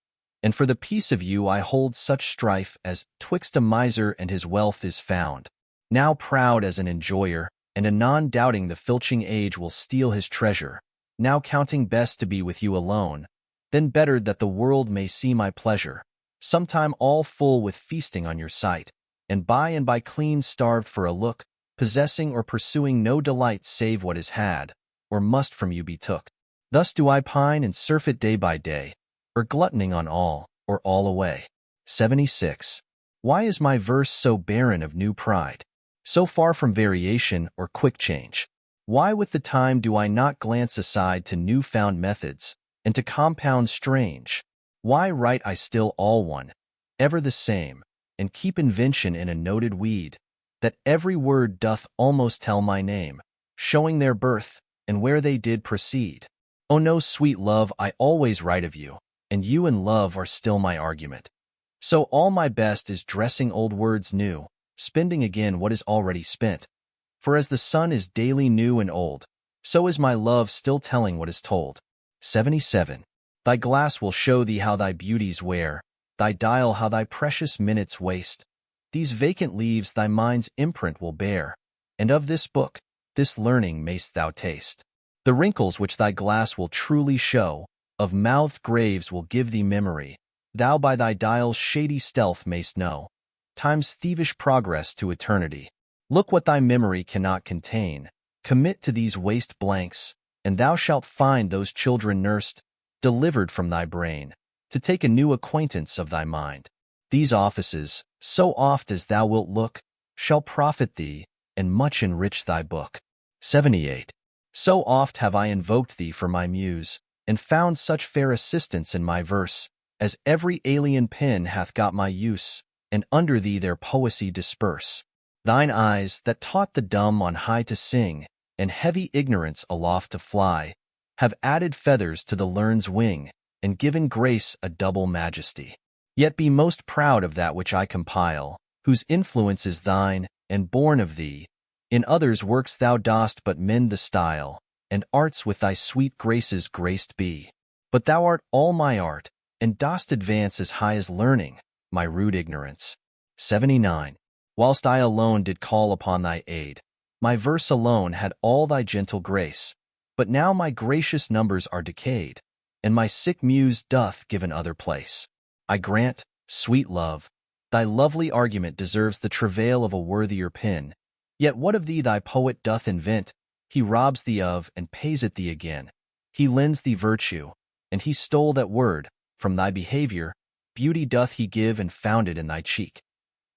And for the peace of you I hold such strife as twixt a miser and his wealth is found. Now proud as an enjoyer, and anon doubting the filching age will steal his treasure, now counting best to be with you alone, then bettered that the world may see my pleasure, sometime all full with feasting on your sight, and by clean starved for a look, possessing or pursuing no delight save what is had, or must from you be took. Thus do I pine and surfeit day by day, or gluttoning on all, or all away. 76. Why is my verse so barren of new pride, so far from variation or quick change? Why with the time do I not glance aside to new-found methods, and to compounds strange? Why write I still all one, ever the same, and keep invention in a noted weed, that every word doth almost tell my name, showing their birth, and where they did proceed? Oh no, sweet love, I always write of you, and you and love are still my argument. So all my best is dressing old words new, spending again what is already spent. For as the sun is daily new and old, so is my love still telling what is told. 77. Thy glass will show thee how thy beauties wear, thy dial how thy precious minutes waste. These vacant leaves thy mind's imprint will bear, and of this book, this learning mayst thou taste. The wrinkles which thy glass will truly show, of mouthed graves will give thee memory. Thou by thy dial's shady stealth mayst know time's thievish progress to eternity. Look what thy memory cannot contain, commit to these waste blanks, and thou shalt find those children nursed, delivered from thy brain, to take a new acquaintance of thy mind. These offices, so oft as thou wilt look, shall profit thee, and much enrich thy book. 78. So oft have I invoked thee for my muse, and found such fair assistance in my verse, as every alien pen hath got my use, and under thee their poesy disperse. Thine eyes, that taught the dumb on high to sing, and heavy ignorance aloft to fly, have added feathers to the learned's wing, and given grace a double majesty. Yet be most proud of that which I compile, whose influence is thine, and born of thee. In others' works thou dost but mend the style, and arts with thy sweet graces graced be. But thou art all my art, and dost advance as high as learning, my rude ignorance. 79. Whilst I alone did call upon thy aid, my verse alone had all thy gentle grace. But now my gracious numbers are decayed, and my sick muse doth give another place. I grant, sweet love, thy lovely argument deserves the travail of a worthier pen. Yet what of thee thy poet doth invent? He robs thee of, and pays it thee again. He lends thee virtue, and he stole that word from thy behavior. Beauty doth he give and found it in thy cheek.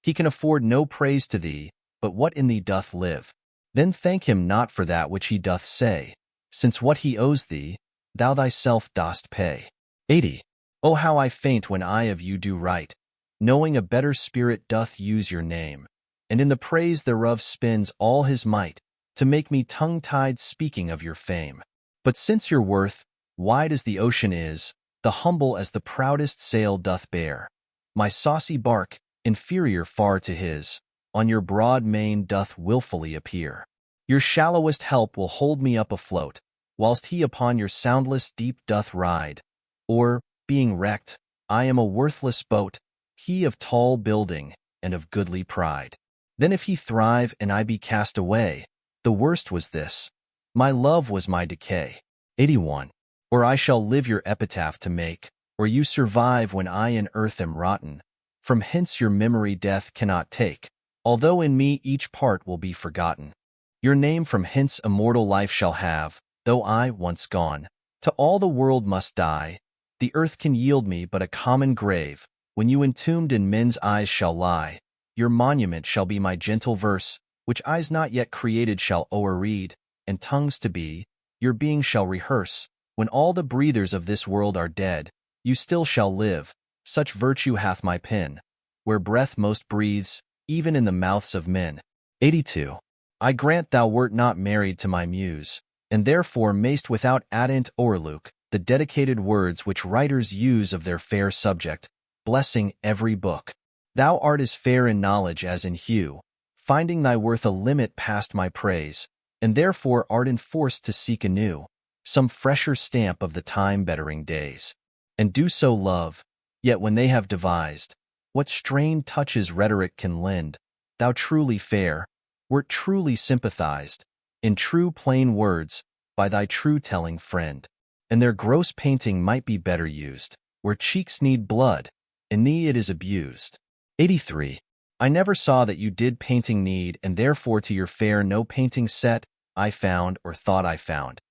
He can afford no praise to thee, but what in thee doth live. Then thank him not for that which he doth say, since what he owes thee, thou thyself dost pay. 80. Oh, how I faint when I of you do write, knowing a better spirit doth use your name, and in the praise thereof spends all his might, to make me tongue-tied speaking of your fame. But since your worth, wide as the ocean is, the humble as the proudest sail doth bear, my saucy bark, inferior far to his, on your broad main doth wilfully appear. Your shallowest help will hold me up afloat, whilst he upon your soundless deep doth ride. Or, being wrecked, I am a worthless boat, he of tall building, and of goodly pride. Then if he thrive and I be cast away, the worst was this, my love was my decay. 81. Or I shall live your epitaph to make, or you survive when I in earth am rotten. From hence your memory death cannot take, although in me each part will be forgotten. Your name from hence immortal life shall have, though I, once gone, to all the world must die. The earth can yield me but a common grave, when you entombed in men's eyes shall lie. Your monument shall be my gentle verse, which eyes not yet created shall o'erread, and tongues to be, your being shall rehearse. When all the breathers of this world are dead, you still shall live, such virtue hath my pen, where breath most breathes, even in the mouths of men. 82. I grant thou wert not married to my muse, and therefore mayst without addent o'erlook the dedicated words which writers use of their fair subject, blessing every book. Thou art as fair in knowledge as in hue, finding thy worth a limit past my praise, and therefore art enforced to seek anew some fresher stamp of the time-bettering days. And do so love, yet when they have devised what strained touches rhetoric can lend, thou truly fair, wert truly sympathized, in true plain words, by thy true-telling friend. And their gross painting might be better used, where cheeks need blood, in thee it is abused. 83. I never saw that you did painting need, and therefore to your fair no painting set I found or thought I found.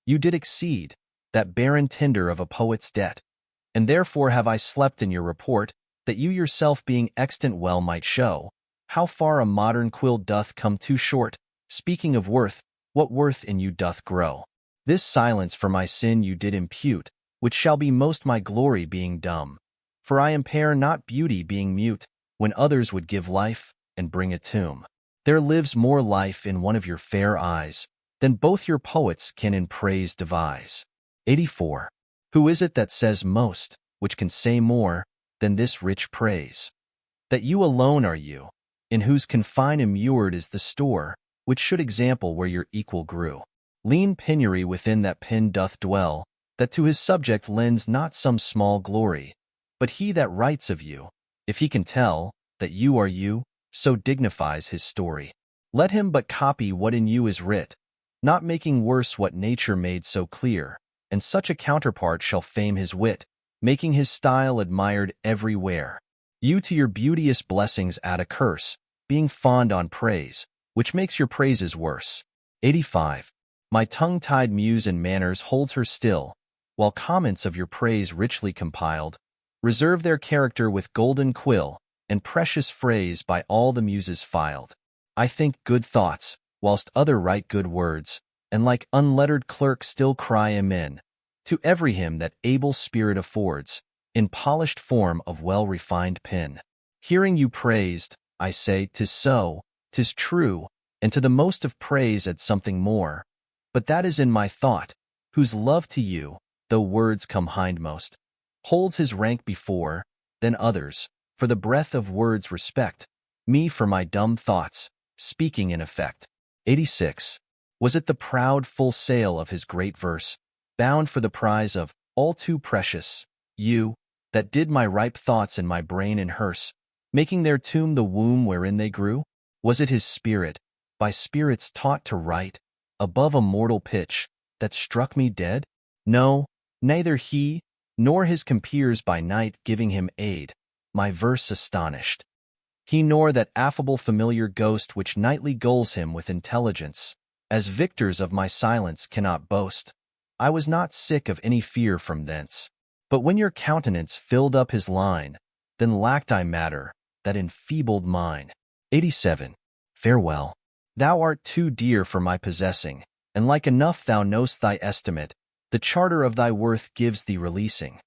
You did exceed that barren tinder of a poet's debt, and therefore have I slept in your report, that you yourself being extant well might show how far a modern quill doth come too short. Speaking of worth, what worth in you doth grow? This silence for my sin you did impute, which shall be most my glory being dumb. For I impair not beauty being mute, when others would give life and bring a tomb. There lives more life in one of your fair eyes than both your poets can in praise devise. 84. Who is it that says most, which can say more than this rich praise? That you alone are you, in whose confine immured is the store, which should example where your equal grew. Lean penury within that pen doth dwell, that to his subject lends not some small glory, but he that writes of you, if he can tell that you are you, so dignifies his story. Let him but copy what in you is writ, not making worse what nature made so clear, and such a counterpart shall fame his wit, making his style admired everywhere. You to your beauteous blessings add a curse, being fond on praise, which makes your praises worse. 85. My tongue-tied muse in manners holds her still, while comments of your praise richly compiled reserve their character with golden quill, and precious phrase by all the muses filed. I think good thoughts, whilst other write good words, and like unlettered clerk still cry amen to every hymn that able spirit affords, in polished form of well-refined pen. Hearing you praised, I say, 'tis so, 'tis true, and to the most of praise add something more. But that is in my thought, whose love to you, though words come hindmost, holds his rank before, then others, for the breath of words respect, me for my dumb thoughts, speaking in effect. 86. Was it the proud full sail of his great verse, bound for the prize of all too precious, you, that did my ripe thoughts in my brain inhearse, making their tomb the womb wherein they grew? Was it his spirit, by spirits taught to write, above a mortal pitch, that struck me dead? No, neither he, nor his compeers by night giving him aid, my verse astonished. He nor that affable familiar ghost which nightly gulls him with intelligence, as victors of my silence cannot boast. I was not sick of any fear from thence. But when your countenance filled up his line, then lacked I matter, that enfeebled mine. 87. Farewell. Thou art too dear for my possessing, and like enough thou know'st thy estimate, the charter of thy worth gives thee releasing.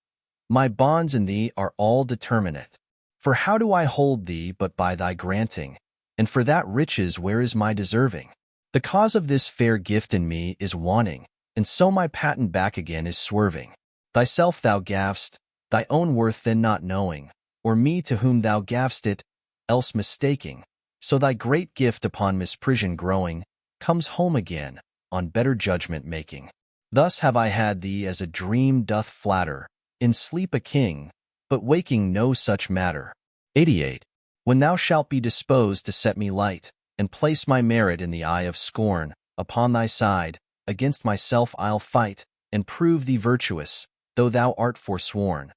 My bonds in thee are all determinate. For how do I hold thee but by thy granting? And for that riches where is my deserving? The cause of this fair gift in me is wanting, and so my patent back again is swerving. Thyself thou gav'st, thy own worth then not knowing, or me to whom thou gav'st it, else mistaking. So thy great gift upon misprision growing, comes home again, on better judgment making. Thus have I had thee as a dream doth flatter, in sleep a king, but waking no such matter. 88. When thou shalt be disposed to set me light, and place my merit in the eye of scorn, upon thy side, against myself I'll fight, and prove thee virtuous, though thou art forsworn.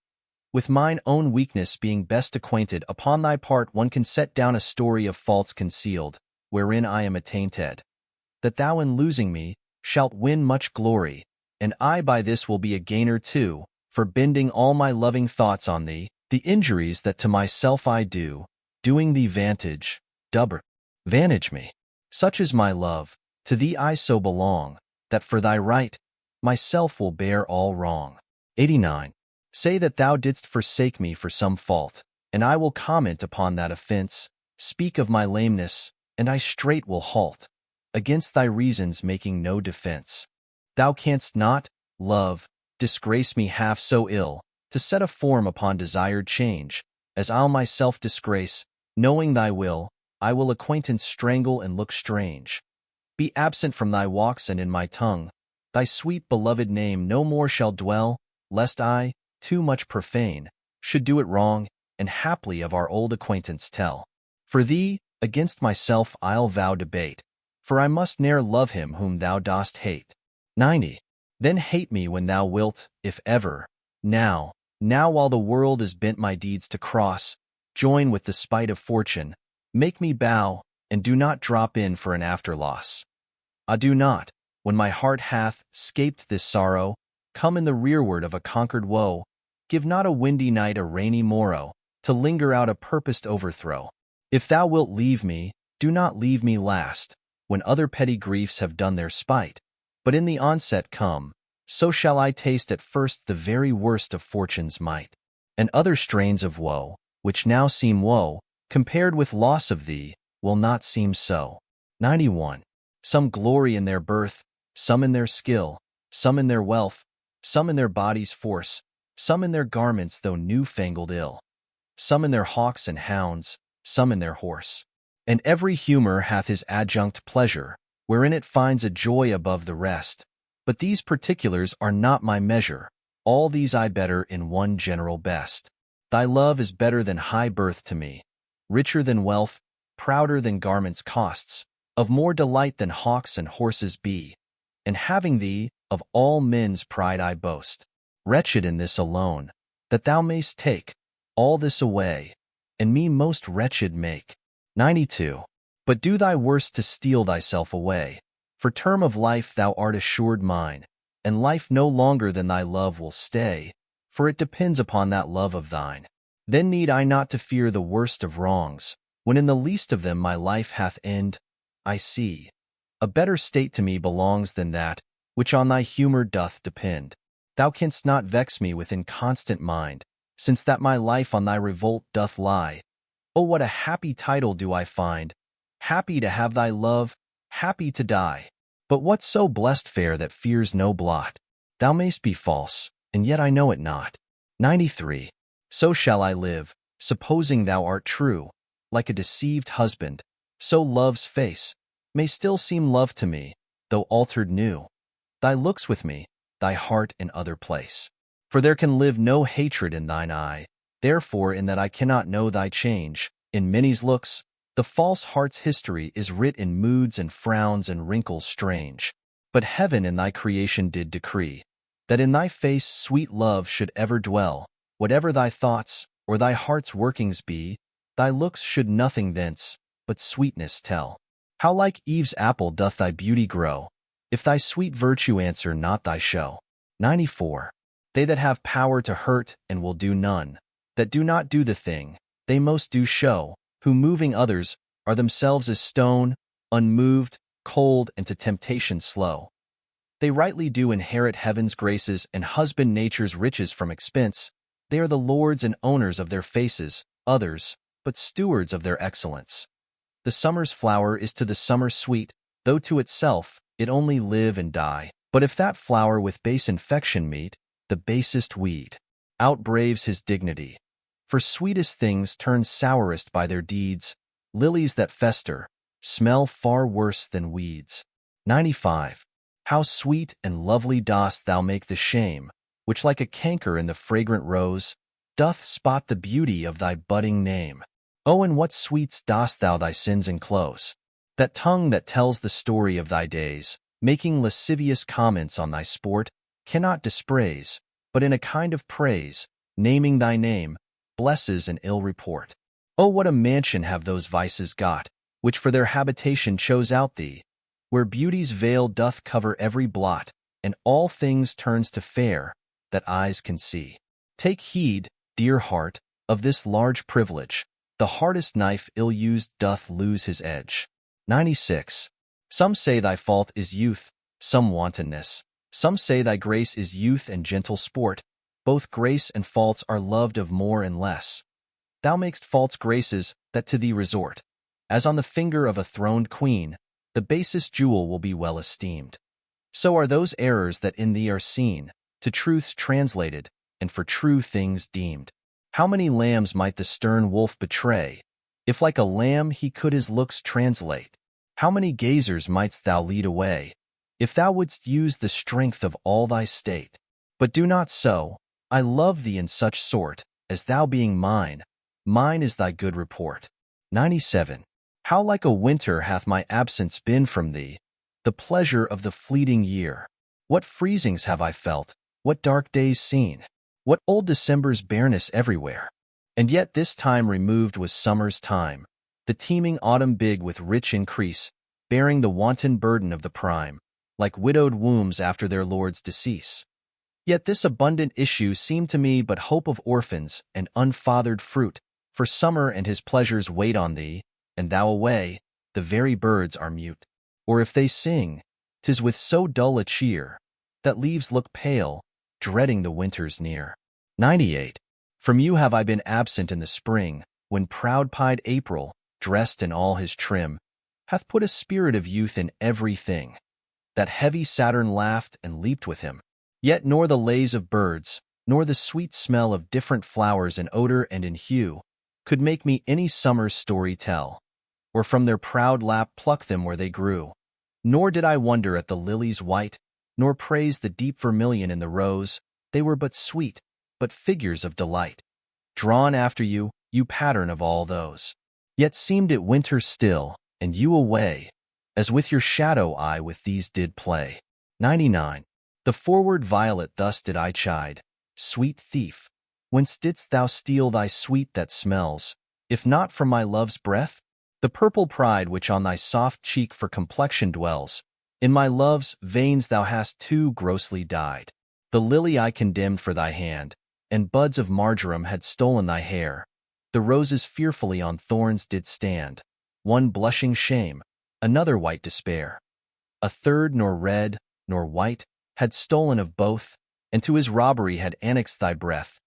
With mine own weakness being best acquainted, upon thy part one can set down a story of faults concealed, wherein I am attainted. That thou in losing me shalt win much glory, and I by this will be a gainer too, for bending all my loving thoughts on thee, the injuries that to myself I do, doing thee vantage, vantage me. Such is my love, to thee I so belong, that for thy right, myself will bear all wrong. 89. Say that thou didst forsake me for some fault, and I will comment upon that offense, speak of my lameness, and I straight will halt, against thy reasons making no defense. Thou canst not, love, disgrace me half so ill, to set a form upon desired change, as I'll myself disgrace, knowing thy will, I will acquaintance strangle and look strange. Be absent from thy walks and in my tongue, thy sweet beloved name no more shall dwell, lest I, too much profane, should do it wrong, and haply of our old acquaintance tell. For thee, against myself I'll vow debate, for I must ne'er love him whom thou dost hate. 90. Then hate me when thou wilt, if ever. Now while the world is bent my deeds to cross, join with the spite of fortune, make me bow, and do not drop in for an after-loss. Do not, when my heart hath 'scaped this sorrow, come in the rearward of a conquered woe, give not a windy night a rainy morrow, to linger out a purposed overthrow. If thou wilt leave me, do not leave me last, when other petty griefs have done their spite, but in the onset come, so shall I taste at first the very worst of fortune's might. And other strains of woe, which now seem woe, compared with loss of thee, will not seem so. 91. Some glory in their birth, some in their skill, some in their wealth, some in their body's force, some in their garments though new-fangled ill, some in their hawks and hounds, some in their horse. And every humor hath his adjunct pleasure, wherein it finds a joy above the rest. But these particulars are not my measure, all these I better in one general best. Thy love is better than high birth to me, richer than wealth, prouder than garments' costs, of more delight than hawks and horses be. And having thee, of all men's pride I boast, wretched in this alone, that thou mayst take all this away, and me most wretched make. 92. But do thy worst to steal thyself away, for term of life thou art assured mine, and life no longer than thy love will stay, for it depends upon that love of thine. Then need I not to fear the worst of wrongs, when in the least of them my life hath end. I see. A better state to me belongs than that, which on thy humour doth depend. Thou canst not vex me with inconstant mind, since that my life on thy revolt doth lie. Oh, what a happy title do I find, happy to have thy love, happy to die. But what so blessed fair that fears no blot? Thou mayst be false, and yet I know it not. 93. So shall I live, supposing thou art true, like a deceived husband, so love's face may still seem love to me, though altered new. Thy looks with me, thy heart in other place. For there can live no hatred in thine eye, therefore in that I cannot know thy change. In many's looks, the false heart's history is writ in moods and frowns and wrinkles strange. But heaven in thy creation did decree, that in thy face sweet love should ever dwell. Whatever thy thoughts, or thy heart's workings be, thy looks should nothing thence, but sweetness tell. How like Eve's apple doth thy beauty grow, if thy sweet virtue answer not thy show. 94. They that have power to hurt and will do none, that do not do the thing, they most do show, who moving others, are themselves as stone, unmoved, cold, and to temptation slow. They rightly do inherit heaven's graces and husband nature's riches from expense. They are the lords and owners of their faces, others, but stewards of their excellence. The summer's flower is to the summer sweet, though to itself it only live and die. But if that flower with base infection meet, the basest weed outbraves his dignity. For sweetest things turn sourest by their deeds, lilies that fester smell far worse than weeds. 95. How sweet and lovely dost thou make the shame, which like a canker in the fragrant rose, doth spot the beauty of thy budding name. Oh, in what sweets dost thou thy sins enclose, that tongue that tells the story of thy days, making lascivious comments on thy sport, cannot dispraise, but in a kind of praise, naming thy name, blesses an ill report. Oh, what a mansion have those vices got, which for their habitation chose out thee, where beauty's veil doth cover every blot, and all things turns to fair, that eyes can see. Take heed, dear heart, of this large privilege. The hardest knife ill-used doth lose his edge. 96. Some say thy fault is youth, some wantonness. Some say thy grace is youth and gentle sport. Both grace and faults are loved of more and less. Thou makest false graces that to thee resort. As on the finger of a throned queen, the basest jewel will be well esteemed. So are those errors that in thee are seen, to truths translated, and for true things deemed. How many lambs might the stern wolf betray, if like a lamb he could his looks translate? How many gazers mightst thou lead away, if thou wouldst use the strength of all thy state? But do not so. I love thee in such sort, as thou being mine, mine is thy good report. 97. How like a winter hath my absence been from thee, the pleasure of the fleeting year! What freezings have I felt, what dark days seen, what old December's bareness everywhere! And yet this time removed was summer's time, the teeming autumn big with rich increase, bearing the wanton burden of the prime, like widowed wombs after their lord's decease. Yet this abundant issue seemed to me but hope of orphans and unfathered fruit, for summer and his pleasures wait on thee, and thou away, the very birds are mute. Or if they sing, 'tis with so dull a cheer, that leaves look pale, dreading the winter's near. 98. From you have I been absent in the spring, when proud-pied April, dressed in all his trim, hath put a spirit of youth in everything. That heavy Saturn laughed and leaped with him. Yet nor the lays of birds, nor the sweet smell of different flowers in odor and in hue, could make me any summer's story tell, or from their proud lap pluck them where they grew. Nor did I wonder at the lilies white, nor praise the deep vermilion in the rose. They were but sweet, but figures of delight, drawn after you, you pattern of all those. Yet seemed it winter still, and you away, as with your shadow I with these did play. 99. The forward violet thus did I chide, sweet thief, whence didst thou steal thy sweet that smells, if not from my love's breath? The purple pride which on thy soft cheek for complexion dwells, in my love's veins thou hast too grossly dyed. The lily I condemned for thy hand, and buds of marjoram had stolen thy hair. The roses fearfully on thorns did stand, one blushing shame, another white despair. A third nor red, nor white, had stolen of both, and to his robbery had annexed thy breath.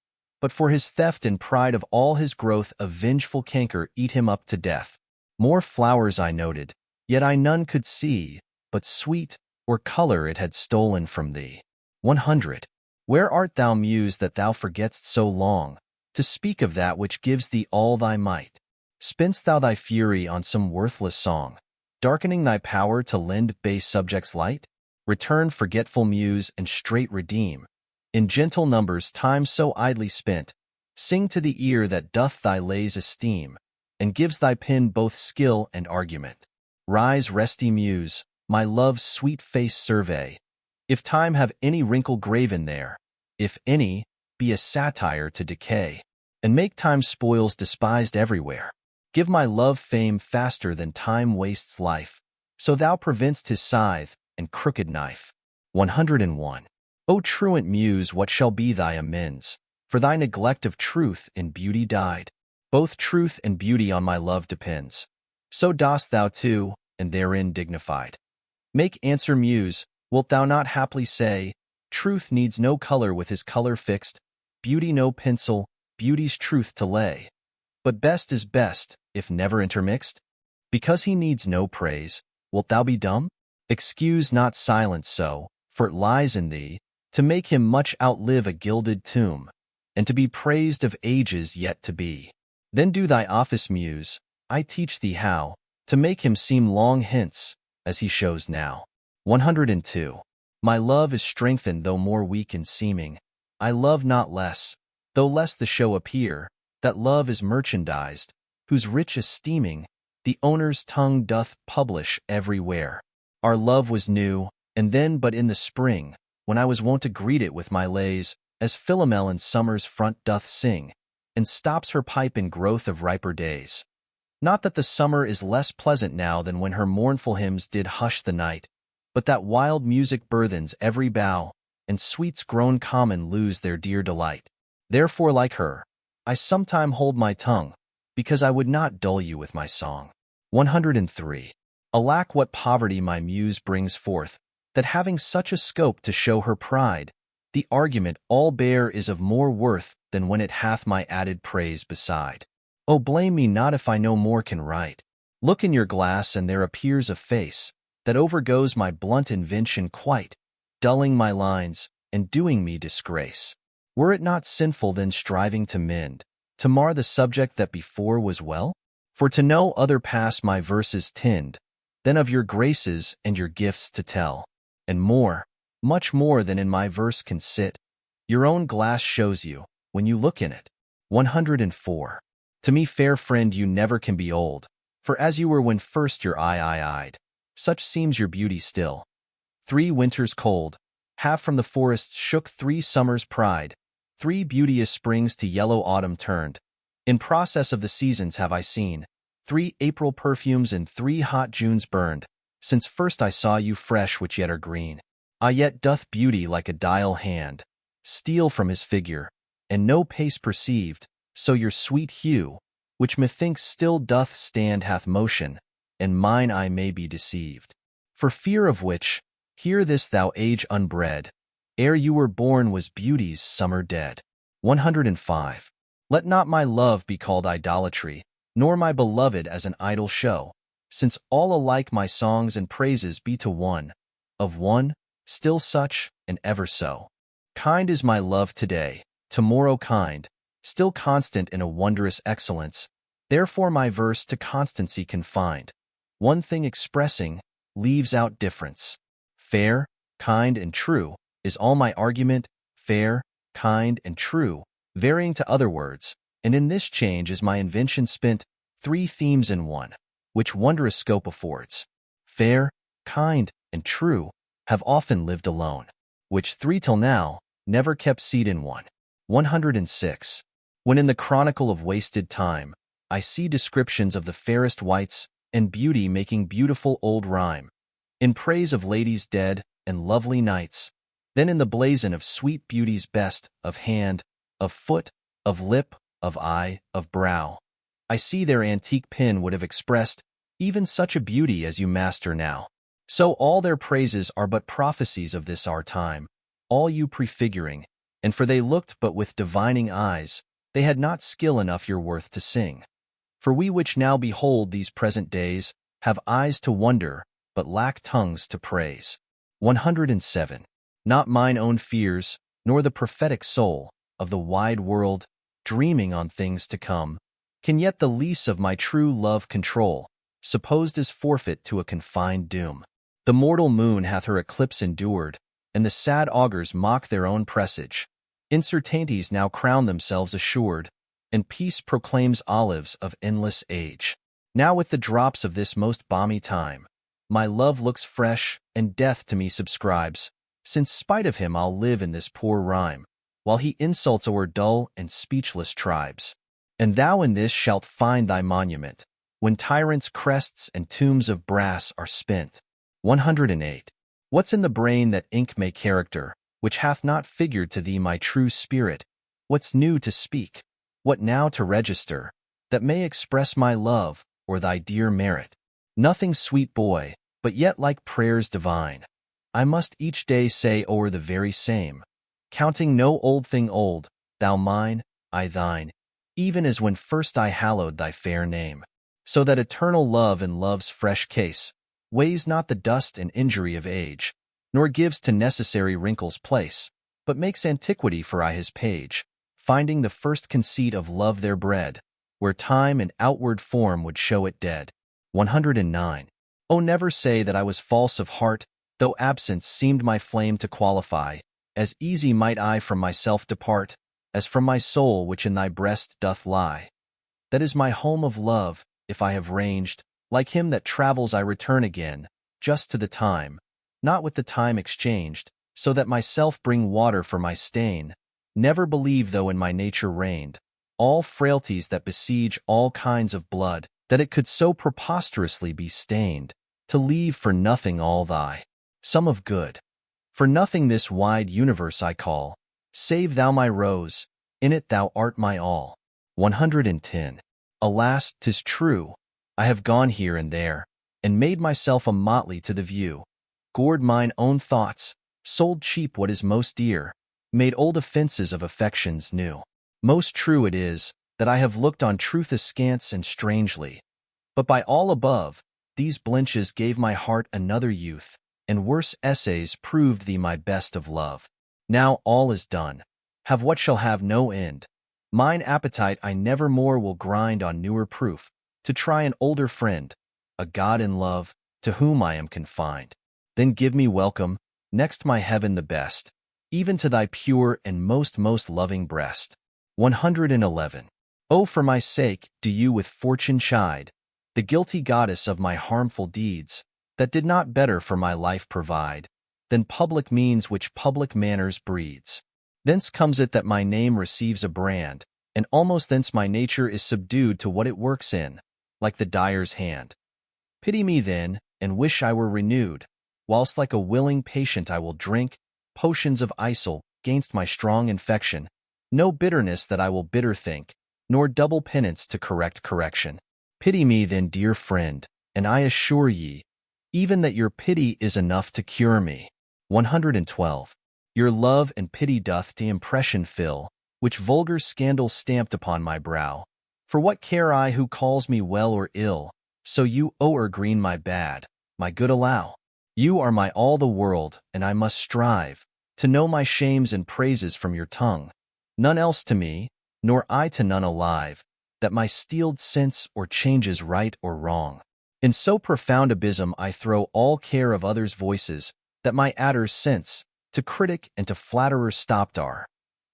But for his theft and pride of all his growth a vengeful canker eat him up to death. More flowers I noted, yet I none could see, but sweet, or color it had stolen from thee. 100. Where art thou, muse, that thou forget'st so long, to speak of that which gives thee all thy might? Spend'st thou thy fury on some worthless song, darkening thy power to lend base subjects light? Return, forgetful muse, and straight redeem, in gentle numbers time so idly spent. Sing to the ear that doth thy lays esteem, and gives thy pen both skill and argument. Rise, resty muse, my love's sweet face survey. If time have any wrinkle graven there, if any, be a satire to decay, and make time's spoils despised everywhere. Give my love fame faster than time wastes life, so thou prevent'st his scythe and crooked knife. 101. O truant muse, what shall be thy amends, for thy neglect of truth in beauty died? Both truth and beauty on my love depends. So dost thou too, and therein dignified. Make answer, muse, wilt thou not haply say, truth needs no color with his color fixed, beauty no pencil, beauty's truth to lay. But best is best, if never intermixed? Because he needs no praise, wilt thou be dumb? Excuse not silence so, for it lies in thee, to make him much outlive a gilded tomb, and to be praised of ages yet to be. Then do thy office, muse, I teach thee how, to make him seem long hence, as he shows now. 102. My love is strengthened though more weak in seeming. I love not less, though less the show appear, that love is merchandised, whose rich esteeming, the owner's tongue doth publish everywhere. Our love was new, and then but in the spring, when I was wont to greet it with my lays, as Philomel in summer's front doth sing, and stops her pipe in growth of riper days. Not that the summer is less pleasant now than when her mournful hymns did hush the night, but that wild music burthens every bough, and sweets grown common lose their dear delight. Therefore, like her, I sometime hold my tongue, because I would not dull you with my song. 103. Alack, what poverty my muse brings forth, that having such a scope to show her pride, the argument all bare is of more worth than when it hath my added praise beside. Oh, blame me not if I no more can write. Look in your glass, and there appears a face that overgoes my blunt invention quite, dulling my lines, and doing me disgrace. Were it not sinful then striving to mend, to mar the subject that before was well? For to no other pass my verses tend, than of your graces and your gifts to tell. And more, much more than in my verse can sit, your own glass shows you, when you look in it. 104. To me, fair friend, you never can be old, for as you were when first your eye eyed, such seems your beauty still. 3 winters cold have from the forests shook 3 summers' pride, 3 beauteous springs to yellow autumn turned. In process of the seasons have I seen 3 April perfumes and 3 hot Junes burned, since first I saw you fresh which yet are green. Ah, yet doth beauty like a dial hand steal from his figure, and no pace perceived, so your sweet hue, which methinks still doth stand, hath motion, and mine eye may be deceived. For fear of which, hear this, thou age unbred, ere you were born was beauty's summer dead. 105. Let not my love be called idolatry, nor my beloved as an idle show, since all alike my songs and praises be to one, of one, still such, and ever so. Kind is my love today, tomorrow kind, still constant in a wondrous excellence, therefore my verse to constancy confined. One thing expressing, leaves out difference. Fair, kind, and true, is all my argument, fair, kind, and true, varying to other words, and in this change is my invention spent, 3 themes in one, which wondrous scope affords. Fair, kind, and true, have often lived alone, which 3 till now, never kept seat in one. 106. When in the chronicle of wasted time, I see descriptions of the fairest wights, and beauty making beautiful old rhyme, in praise of ladies dead, and lovely knights, then in the blazon of sweet beauty's best, of hand, of foot, of lip, of eye, of brow, I see their antique pen would have expressed even such a beauty as you master now. So all their praises are but prophecies of this our time, all you prefiguring, and for they looked but with divining eyes, they had not skill enough your worth to sing. For we which now behold these present days have eyes to wonder, but lack tongues to praise. 107. Not mine own fears, nor the prophetic soul of the wide world, dreaming on things to come, can yet the lease of my true love control, supposed as forfeit to a confined doom. The mortal moon hath her eclipse endured, and the sad augurs mock their own presage. Incertainties now crown themselves assured, and peace proclaims olives of endless age. Now with the drops of this most balmy time, my love looks fresh, and death to me subscribes, since spite of him I'll live in this poor rhyme, while he insults o'er dull and speechless tribes. And thou in this shalt find thy monument, when tyrants' crests and tombs of brass are spent. 108. What's in the brain that ink may character, which hath not figured to thee my true spirit? What's new to speak? What now to register, that may express my love, or thy dear merit? Nothing, sweet boy, but yet like prayers divine, I must each day say o'er the very same, counting no old thing old, thou mine, I thine, even as when first I hallowed thy fair name. So that eternal love in love's fresh case weighs not the dust and injury of age, nor gives to necessary wrinkles place, but makes antiquity for aye his page, finding the first conceit of love there bred, where time and outward form would show it dead. 109. Oh, never say that I was false of heart, though absence seemed my flame to qualify, as easy might I from myself depart, as from my soul which in thy breast doth lie. That is my home of love, if I have ranged, like him that travels I return again, just to the time, not with the time exchanged, so that myself bring water for my stain. Never believe, though in my nature reigned all frailties that besiege all kinds of blood, that it could so preposterously be stained, to leave for nothing all thy sum of good. For nothing this wide universe I call, save thou my rose, in it thou art my all. 110. Alas, 'tis true, I have gone here and there, and made myself a motley to the view, gored mine own thoughts, sold cheap what is most dear, made old offences of affections new. Most true it is, that I have looked on truth askance and strangely, but by all above, these blenches gave my heart another youth, and worse essays proved thee my best of love. Now all is done, have what shall have no end. Mine appetite I never more will grind on newer proof, to try an older friend, a god in love, to whom I am confined. Then give me welcome, next my heaven the best, even to thy pure and most loving breast. 111. Oh, for my sake, do you with fortune chide, the guilty goddess of my harmful deeds, that did not better for my life provide, than public means which public manners breeds. Thence comes it that my name receives a brand, and almost thence my nature is subdued to what it works in, like the dyer's hand. Pity me then, and wish I were renewed, whilst like a willing patient I will drink potions of isle gainst my strong infection, no bitterness that I will bitter think, nor double penance to correct correction. Pity me then, dear friend, and I assure ye, even that your pity is enough to cure me. 112. Your love and pity doth the impression fill, which vulgar scandal stamped upon my brow. For what care I who calls me well or ill, so you o'er green my bad, my good allow. You are my all the world, and I must strive to know my shames and praises from your tongue. None else to me, nor I to none alive, that my steeled sense or changes right or wrong. In so profound abysm I throw all care of others' voices, that my adder's sense, to critic and to flatterer stopped are.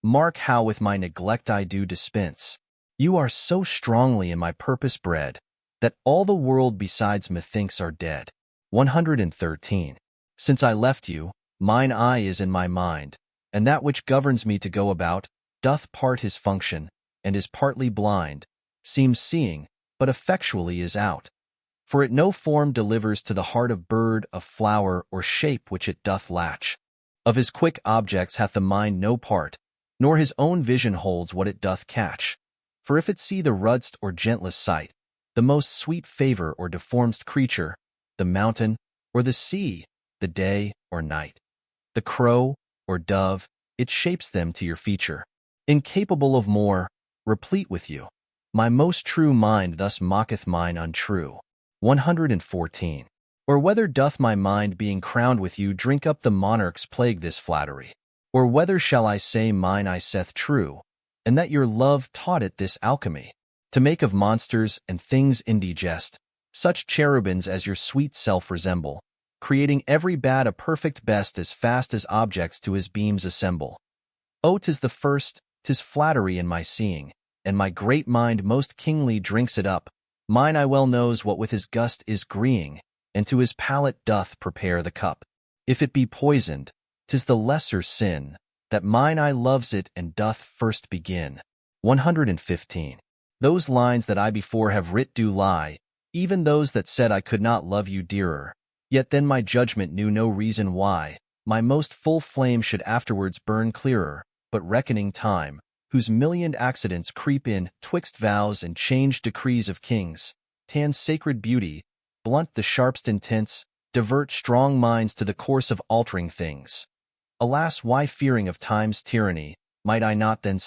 Mark how with my neglect I do dispense. You are so strongly in my purpose bred, that all the world besides methinks are dead. 113. Since I left you, mine eye is in my mind, and that which governs me to go about, doth part his function, and is partly blind, seems seeing, but effectually is out. For it no form delivers to the heart of bird, of flower, or shape which it doth latch. Of his quick objects hath the mind no part, nor his own vision holds what it doth catch. For if it see the rudest or gentlest sight, the most sweet favor or deformedst creature, the mountain, or the sea, the day, or night, the crow, or dove, it shapes them to your feature. Incapable of more, replete with you, my most true mind thus mocketh mine untrue. 114. Or whether doth my mind being crowned with you drink up the monarch's plague this flattery? Or whether shall I say mine eye saith true, and that your love taught it this alchemy, to make of monsters and things indigest, such cherubins as your sweet self resemble, creating every bad a perfect best as fast as objects to his beams assemble. Oh, 'tis the first, 'tis flattery in my seeing, and my great mind most kingly drinks it up. Mine eye well knows what with his gust is greeing, and to his palate doth prepare the cup. If it be poisoned, 'tis the lesser sin, that mine eye loves it and doth first begin. 115. Those lines that I before have writ do lie, even those that said I could not love you dearer. Yet then my judgment knew no reason why my most full flame should afterwards burn clearer, but reckoning time, whose millioned accidents creep in twixt vows and change decrees of kings, tan sacred beauty, blunt the sharpest intents, divert strong minds to the course of altering things. Alas, why fearing of time's tyranny, might I not then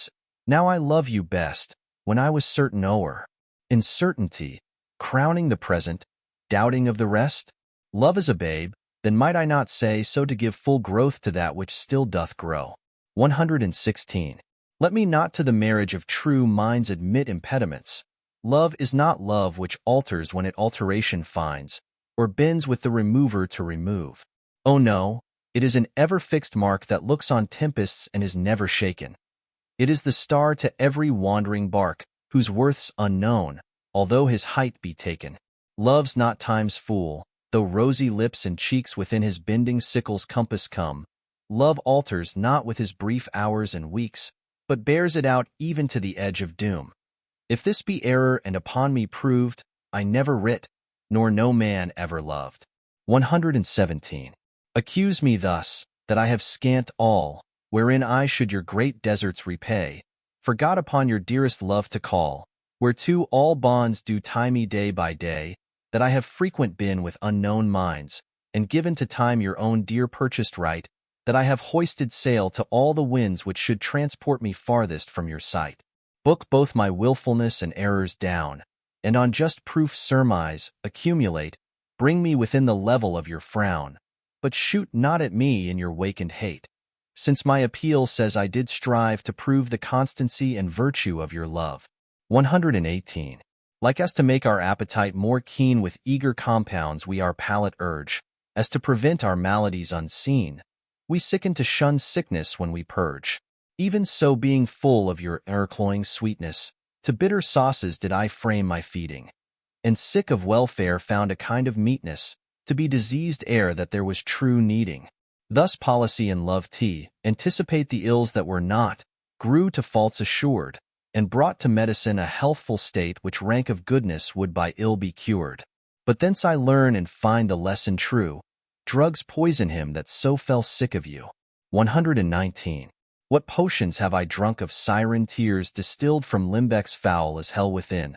now I love you best, when I was certain o'er uncertainty, crowning the present, doubting of the rest? Love is a babe, then might I not say so to give full growth to that which still doth grow. 116. Let me not to the marriage of true minds admit impediments. Love is not love which alters when it alteration finds, or bends with the remover to remove. Oh no, it is an ever-fixed mark that looks on tempests and is never shaken. It is the star to every wandering bark, whose worth's unknown, although his height be taken. Love's not time's fool, though rosy lips and cheeks within his bending sickle's compass come. Love alters not with his brief hours and weeks, but bears it out even to the edge of doom. If this be error and upon me proved, I never writ, nor no man ever loved. 117. Accuse me thus, that I have scant all, wherein I should your great deserts repay, forgot upon your dearest love to call, whereto all bonds do tie me day by day, that I have frequent been with unknown minds, and given to time your own dear purchased right, that I have hoisted sail to all the winds which should transport me farthest from your sight. Book both my willfulness and errors down, and on just proof surmise, accumulate, bring me within the level of your frown, but shoot not at me in your wakened hate, since my appeal says I did strive to prove the constancy and virtue of your love. 118. Like as to make our appetite more keen with eager compounds we our palate urge, as to prevent our maladies unseen, we sicken to shun sickness when we purge. Even so, being full of your ear-cloying sweetness, to bitter sauces did I frame my feeding, and sick of welfare found a kind of meetness, to be diseased ere that there was true needing. Thus policy and love tea, anticipate the ills that were not, grew to faults assured, and brought to medicine a healthful state which rank of goodness would by ill be cured. But thence I learn and find the lesson true, drugs poison him that so fell sick of you. 119. What potions have I drunk of siren tears distilled from limbecks foul as hell within,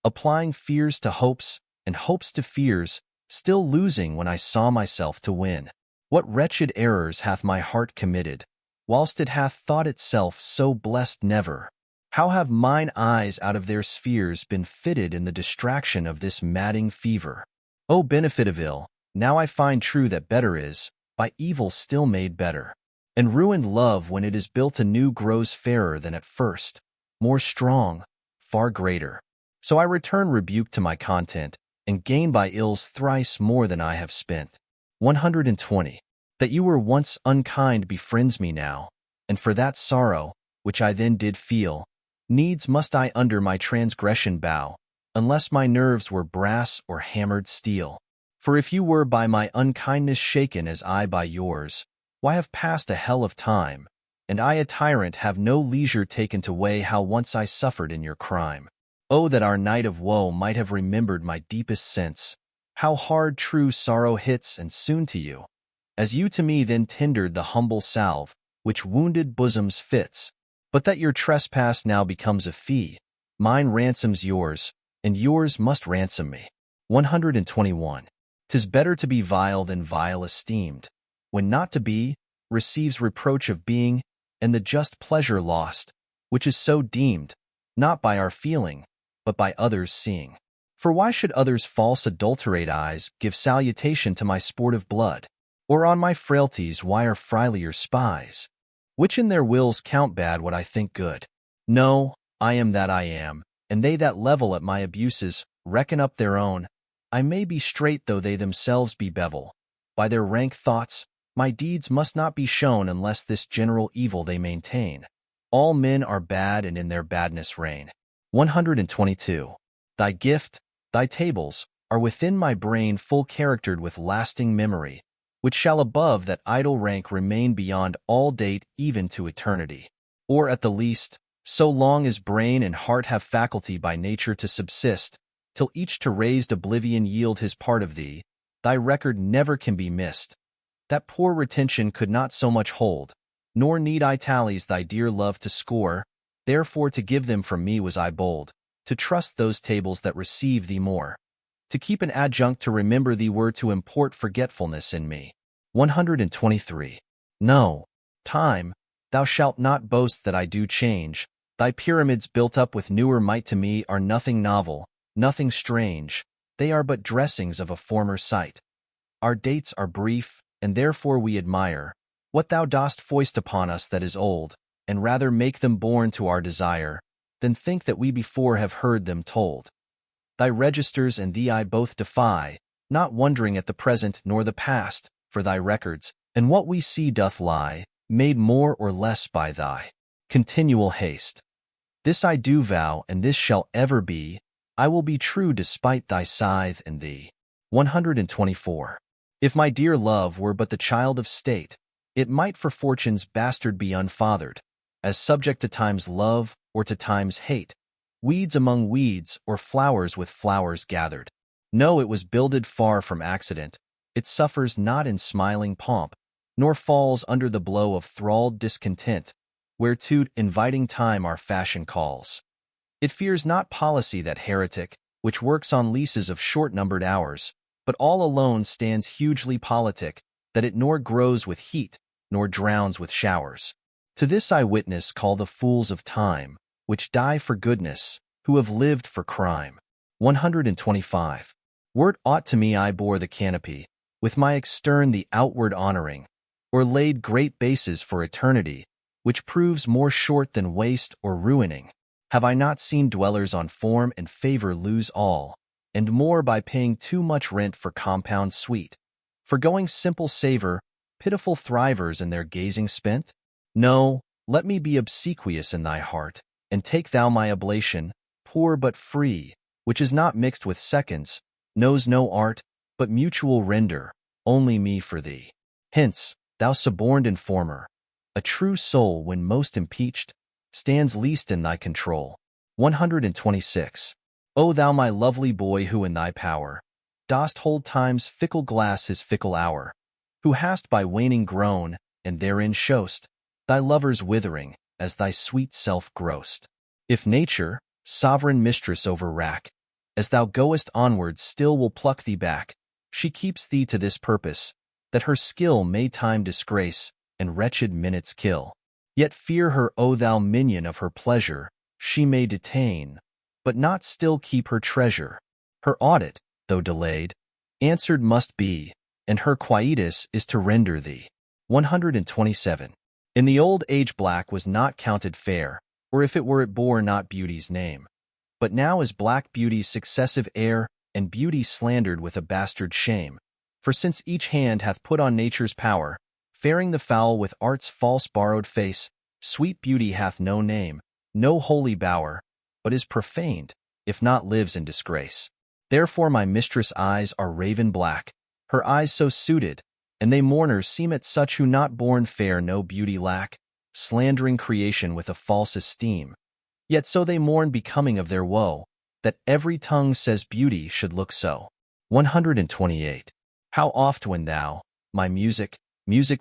applying fears to hopes, and hopes to fears, still losing when I saw myself to win. What wretched errors hath my heart committed, whilst it hath thought itself so blessed never? How have mine eyes out of their spheres been fitted in the distraction of this madding fever? O benefit of ill, now I find true that better is, by evil still made better. And ruined love when it is built anew grows fairer than at first, more strong, far greater. So I return rebuke to my content, and gain by ills thrice more than I have spent. 120. That you were once unkind befriends me now, and for that sorrow, which I then did feel, needs must I under my transgression bow, unless my nerves were brass or hammered steel. For if you were by my unkindness shaken as I by yours, why have passed a hell of time, and I a tyrant have no leisure taken to weigh how once I suffered in your crime. Oh, that our night of woe might have remembered my deepest sense, how hard true sorrow hits and soon to you, as you to me then tendered the humble salve, which wounded bosoms fits, but that your trespass now becomes a fee, mine ransoms yours, and yours must ransom me. 121. 'Tis better to be vile than vile esteemed, when not to be, receives reproach of being, and the just pleasure lost, which is so deemed, not by our feeling, but by others' seeing. For why should others' false adulterate eyes give salutation to my sportive blood? Or on my frailties why are frilier spies, which in their wills count bad what I think good? No, I am that I am, and they that level at my abuses reckon up their own. I may be straight though they themselves be bevel. By their rank thoughts, my deeds must not be shown unless this general evil they maintain. All men are bad and in their badness reign. 122. Thy gift, thy tables, are within my brain full charactered with lasting memory, which shall above that idle rank remain beyond all date even to eternity. Or at the least, so long as brain and heart have faculty by nature to subsist, till each to raised oblivion yield his part of thee, thy record never can be missed. That poor retention could not so much hold, nor need I tallies thy dear love to score, therefore to give them from me was I bold, to trust those tables that receive thee more. To keep an adjunct to remember thee were to import forgetfulness in me. 123. No, time, thou shalt not boast that I do change. Thy pyramids built up with newer might to me are nothing novel, nothing strange. They are but dressings of a former sight. Our dates are brief, and therefore we admire what thou dost foist upon us that is old, and rather make them born to our desire, than think that we before have heard them told. Thy registers and thee I both defy, not wondering at the present nor the past, for thy records, and what we see doth lie, made more or less by thy continual haste. This I do vow, and this shall ever be, I will be true despite thy scythe and thee. 124. If my dear love were but the child of state, It might for fortune's bastard be unfathered, as subject to time's love or to time's hate, weeds among weeds or flowers with flowers gathered. No, it was builded far from accident. It suffers not in smiling pomp, nor falls under the blow of thralled discontent, whereto inviting time our fashion calls. It fears not policy that heretic, which works on leases of short-numbered hours, but all alone stands hugely politic, that it nor grows with heat, nor drowns with showers. To this I witness call the fools of time, which die for goodness, who have lived for crime. 125. Were't aught to me I bore the canopy, with my extern the outward honoring, or laid great bases for eternity, which proves more short than waste or ruining. Have I not seen dwellers on form and favor lose all, and more by paying too much rent for compound sweet, forgoing simple savor, pitiful thrivers in their gazing spent? No, let me be obsequious in thy heart, and take thou my oblation, poor but free, which is not mixed with seconds, knows no art, but mutual render, only me for thee. Hence, thou suborned informer, a true soul when most impeached, stands least in thy control. 126. O thou my lovely boy who in thy power dost hold time's fickle glass his fickle hour, who hast by waning grown, and therein show'st thy lover's withering, as thy sweet self grossed. If nature, sovereign mistress over wrack, as thou goest onward still will pluck thee back, she keeps thee to this purpose, that her skill may time disgrace, and wretched minutes kill. Yet fear her, O thou minion of her pleasure, she may detain, but not still keep her treasure. Her audit, though delayed, answered must be, and her quietus is to render thee. 127. In the old age black was not counted fair, or if it were it bore not beauty's name. But now is black beauty's successive heir, and beauty slandered with a bastard shame. For since each hand hath put on nature's power, faring the foul with art's false borrowed face, sweet beauty hath no name, no holy bower, but is profaned, if not lives in disgrace. Therefore my mistress' eyes are raven black, her eyes so suited, and they mourners seem at such who not born fair no beauty lack, slandering creation with a false esteem. Yet so they mourn becoming of their woe, that every tongue says beauty should look so. 128. How oft when thou, my music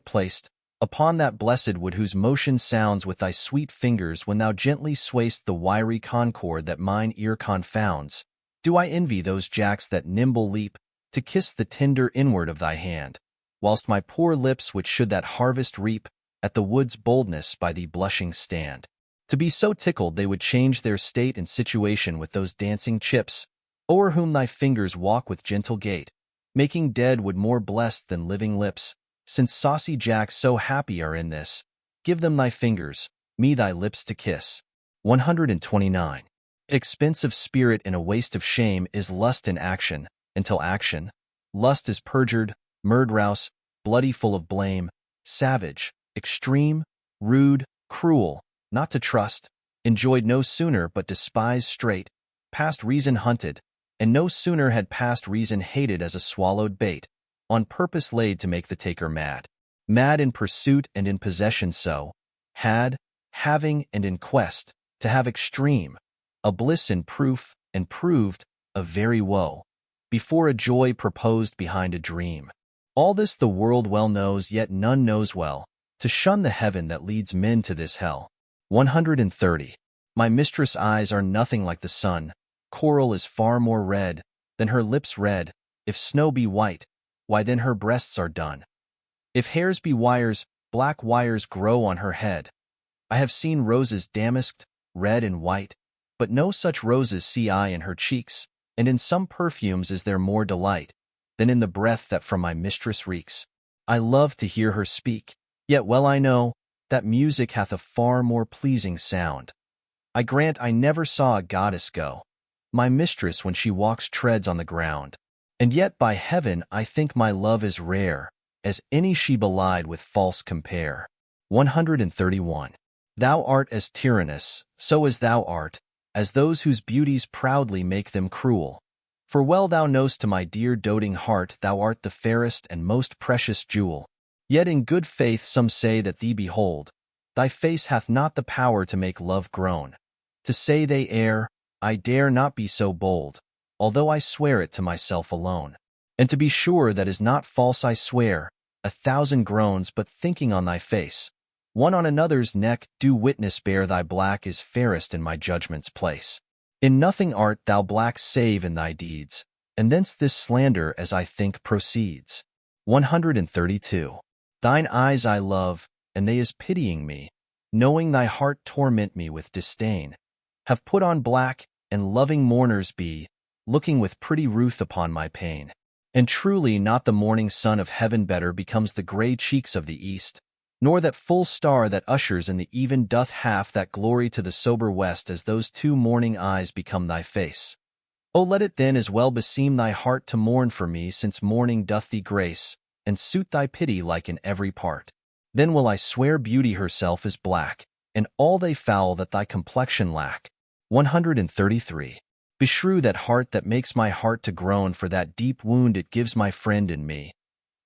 placed, upon that blessed wood whose motion sounds with thy sweet fingers when thou gently sway'st the wiry concord that mine ear confounds, do I envy those jacks that nimble leap, to kiss the tender inward of thy hand, whilst my poor lips which should that harvest reap, at the wood's boldness by thee blushing stand. To be so tickled they would change their state and situation with those dancing chips, o'er whom thy fingers walk with gentle gait, making dead wood more blessed than living lips. Since saucy jacks so happy are in this, give them thy fingers, me thy lips to kiss. 129. Expense of spirit in a waste of shame is lust in action, until action. Lust is perjured, murderous, bloody full of blame, savage, extreme, rude, cruel, not to trust, enjoyed no sooner but despised straight, past reason hunted, and no sooner had past reason hated as a swallowed bait, on purpose laid to make the taker mad. Mad in pursuit and in possession so, had, having and in quest, to have extreme, a bliss in proof and proved, a very woe, before a joy proposed behind a dream. All this the world well knows, yet none knows well, to shun the heaven that leads men to this hell. 130. My mistress' eyes are nothing like the sun, coral is far more red, than her lips red, if snow be white, why then her breasts are done. If hairs be wires, black wires grow on her head. I have seen roses damasked, red and white, but no such roses see I in her cheeks, and in some perfumes is there more delight, than in the breath that from my mistress reeks. I love to hear her speak, yet well I know, that music hath a far more pleasing sound. I grant I never saw a goddess go. My mistress when she walks treads on the ground. And yet by heaven I think my love is rare, as any she belied with false compare. 131. Thou art as tyrannous, so as thou art, as those whose beauties proudly make them cruel. For well thou know'st to my dear doting heart thou art the fairest and most precious jewel. Yet in good faith some say that thee behold, thy face hath not the power to make love groan. To say they err, I dare not be so bold, although I swear it to myself alone. And to be sure that is not false I swear, 1,000 groans but thinking on thy face, one on another's neck do witness bear thy black is fairest in my judgment's place. In nothing art thou black save in thy deeds, and thence this slander as I think proceeds. 132. Thine eyes I love, and they is pitying me, knowing thy heart torment me with disdain, have put on black, and loving mourners be, looking with pretty ruth upon my pain. And truly not the morning sun of heaven better becomes the grey cheeks of the east, nor that full star that ushers in the even doth half that glory to the sober west as those two morning eyes become thy face. O let it then as well beseem thy heart to mourn for me, since mourning doth thee grace, and suit thy pity like in every part. Then will I swear beauty herself is black, and all they foul that thy complexion lack. 133. Beshrew that heart that makes my heart to groan for that deep wound it gives my friend in me.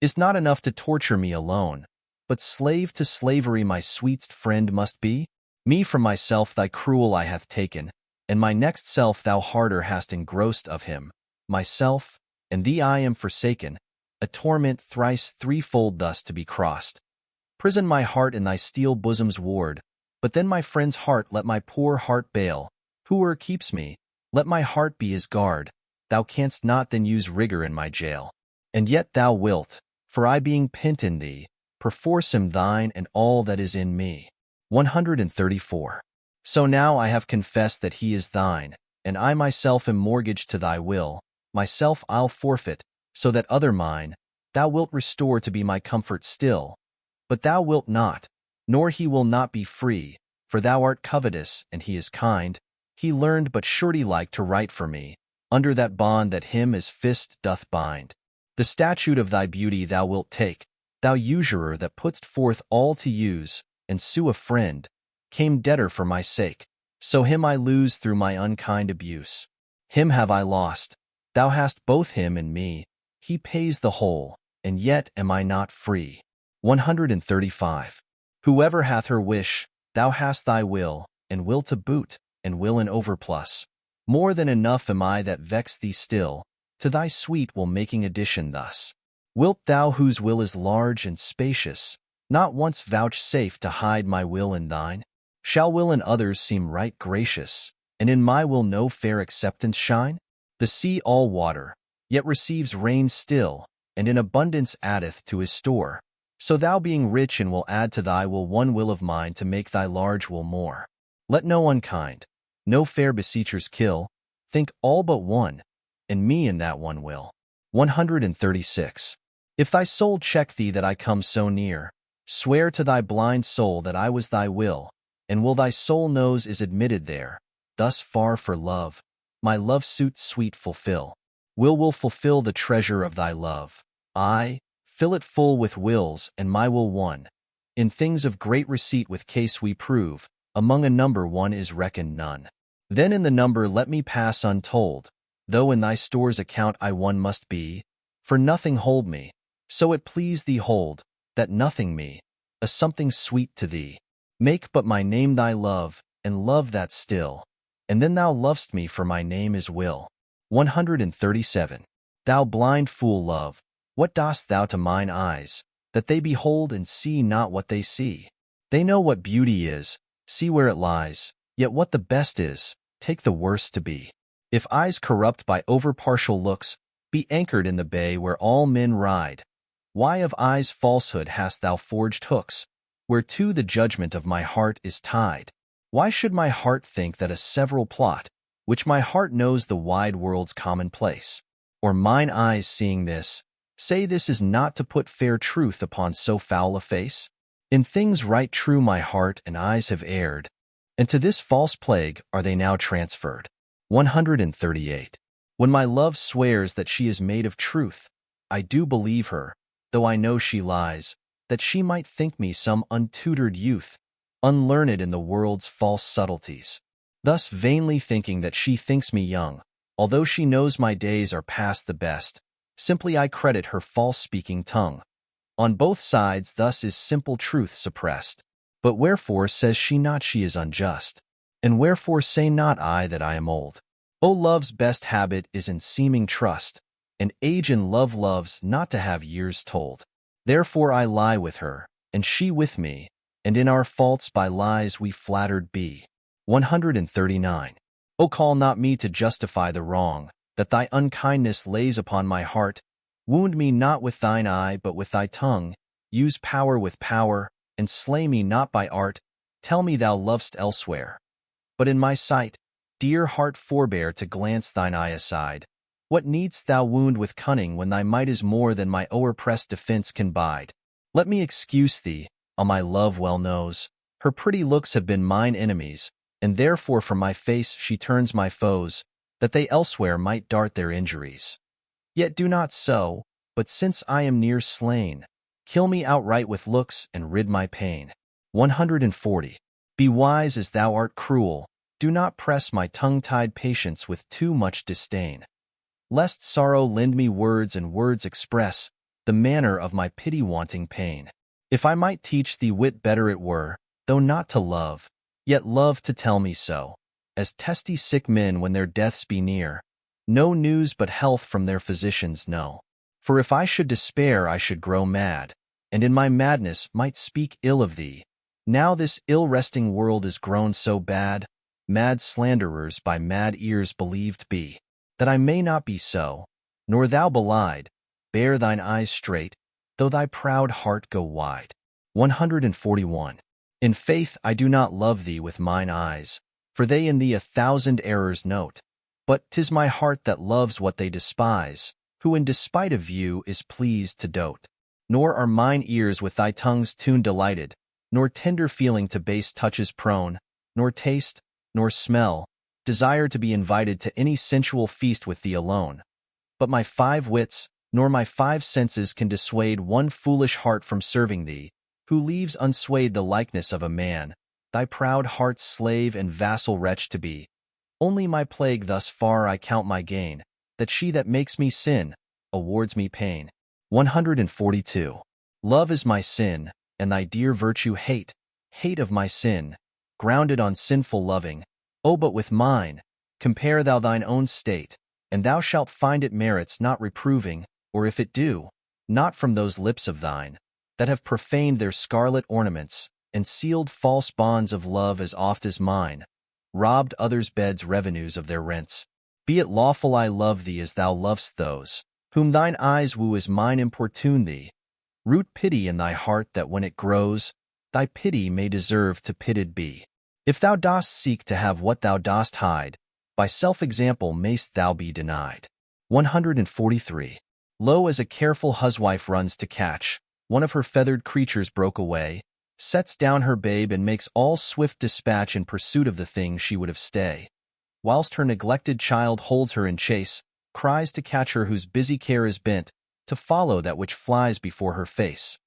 Is not enough to torture me alone, but slave to slavery my sweetest friend must be? Me from myself thy cruel eye hath taken, and my next self thou harder hast engrossed of him. Myself, and thee I am forsaken, a torment thrice threefold thus to be crossed. Prison my heart in thy steel bosom's ward, but then my friend's heart let my poor heart bail. Whoe'er keeps me, let my heart be his guard. Thou canst not then use rigor in my jail. And yet thou wilt, for I being pent in thee, perforce am thine and all that is in me. 134. So now I have confessed that he is thine, and I myself am mortgaged to thy will. Myself I'll forfeit, so that other mine, thou wilt restore to be my comfort still. But thou wilt not, nor he will not be free, for thou art covetous, and he is kind. He learned but surety like to write for me, under that bond that him as fist doth bind. The statute of thy beauty thou wilt take, thou usurer that put'st forth all to use, and sue a friend, came debtor for my sake, so him I lose through my unkind abuse. Him have I lost, thou hast both him and me, he pays the whole, and yet am I not free. 135. Whoever hath her wish, thou hast thy will, and will to boot, and will in overplus. More than enough am I that vex thee still, to thy sweet will making addition thus. Wilt thou whose will is large and spacious, not once vouchsafe to hide my will in thine? Shall will in others seem right gracious, and in my will no fair acceptance shine? The sea all water, yet receives rain still, and in abundance addeth to his store. So thou being rich and will add to thy will one will of mine to make thy large will more. Let no unkind, no fair beseechers kill, think all but one, and me in that one will. 136. If thy soul check thee that I come so near, swear to thy blind soul that I was thy will, and will thy soul knows is admitted there, thus far for love, my love suit sweet fulfill. Will fulfill the treasure of thy love. I, fill it full with wills, and my will one. In things of great receipt with case we prove, among a number one is reckoned none. Then in the number let me pass untold, though in thy store's account I one must be, for nothing hold me, so it please thee hold, that nothing me, a something sweet to thee. Make but my name thy love, and love that still, and then thou lovest me for my name is will. 137. Thou blind fool love, what dost thou to mine eyes, that they behold and see not what they see? They know what beauty is, see where it lies, yet what the best is, take the worst to be. If eyes corrupt by over-partial looks, be anchored in the bay where all men ride. Why of eyes falsehood hast thou forged hooks, whereto the judgment of my heart is tied? Why should my heart think that a several plot, which my heart knows the wide world's commonplace? Or mine eyes seeing this, say this is not to put fair truth upon so foul a face? In things right true my heart and eyes have erred, and to this false plague are they now transferred. 138. When my love swears that she is made of truth, I do believe her, though I know she lies, that she might think me some untutored youth, unlearned in the world's false subtleties. Thus vainly thinking that she thinks me young, although she knows my days are past the best, simply I credit her false-speaking tongue. On both sides thus is simple truth suppressed. But wherefore says she not she is unjust? And wherefore say not I that I am old? O love's best habit is in seeming trust, and age in love loves not to have years told. Therefore I lie with her, and she with me, and in our faults by lies we flattered be. 139. O call not me to justify the wrong that thy unkindness lays upon my heart. Wound me not with thine eye but with thy tongue. Use power with power, and slay me not by art. Tell me thou lov'st elsewhere, but in my sight, dear heart, forbear to glance thine eye aside. What needst thou wound with cunning when thy might is more than my o'erpressed defense can bide? Let me excuse thee, all my love well knows. Her pretty looks have been mine enemies, and therefore from my face she turns my foes, that they elsewhere might dart their injuries. Yet do not so, but since I am near slain, kill me outright with looks and rid my pain. 140. Be wise as thou art cruel. Do not press my tongue-tied patience with too much disdain, lest sorrow lend me words and words express the manner of my pity-wanting pain. If I might teach thee wit better it were, though not to love, yet love to tell me so, as testy sick men when their deaths be near, no news but health from their physicians know. For if I should despair I should grow mad, and in my madness might speak ill of thee. Now this ill-resting world is grown so bad, mad slanderers by mad ears believed be, that I may not be so, nor thou belied. Bear thine eyes straight, though thy proud heart go wide. 141. In faith I do not love thee with mine eyes, for they in thee 1,000 errors note. But 'tis my heart that loves what they despise, who in despite of view is pleased to dote. Nor are mine ears with thy tongue's tune delighted, nor tender feeling to base touches prone, nor taste, nor smell, desire to be invited to any sensual feast with thee alone. But my 5 wits, nor my 5 senses can dissuade one foolish heart from serving thee, who leaves unswayed the likeness of a man, thy proud heart's slave and vassal wretch to be. Only my plague thus far I count my gain, that she that makes me sin, awards me pain. 142. Love is my sin, and thy dear virtue hate, hate of my sin, grounded on sinful loving. O but with mine, compare thou thine own state, and thou shalt find it merits not reproving, or if it do, not from those lips of thine, that have profaned their scarlet ornaments, and sealed false bonds of love as oft as mine, robbed others' beds' revenues of their rents. Be it lawful I love thee as thou lov'st those, whom thine eyes woo as mine importune thee. Root pity in thy heart that when it grows, thy pity may deserve to pitied be. If thou dost seek to have what thou dost hide, by self-example mayst thou be denied. 143. Lo, as a careful huswife runs to catch, one of her feathered creatures broke away, sets down her babe and makes all swift dispatch in pursuit of the thing she would have stay, whilst her neglected child holds her in chase, cries to catch her whose busy care is bent, to follow that which flies before her face,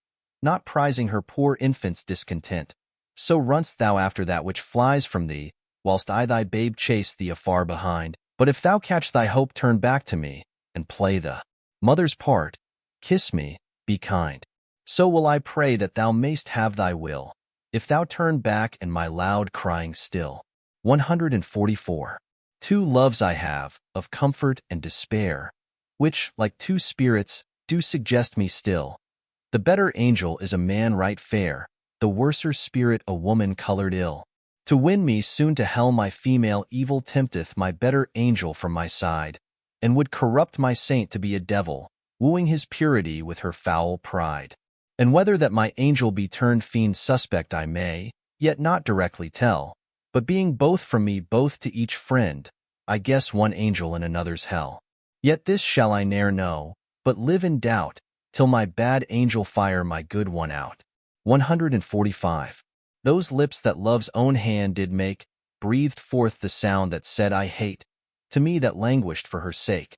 not prizing her poor infant's discontent. So run'st thou after that which flies from thee, whilst I thy babe chase thee afar behind. But if thou catch thy hope, turn back to me, and play the mother's part, kiss me, be kind. So will I pray that thou mayst have thy will, if thou turn back and my loud crying still. 144. 2 loves I have, of comfort and despair, which, like 2 spirits, do suggest me still. The better angel is a man right fair, the worser spirit a woman colored ill. To win me soon to hell my female evil tempteth my better angel from my side, and would corrupt my saint to be a devil, wooing his purity with her foul pride. And whether that my angel be turned fiend suspect I may, yet not directly tell, but being both from me both to each friend, I guess one angel in another's hell. Yet this shall I ne'er know, but live in doubt, till my bad angel fire my good one out. 145. Those lips that love's own hand did make, breathed forth the sound that said I hate, to me that languished for her sake.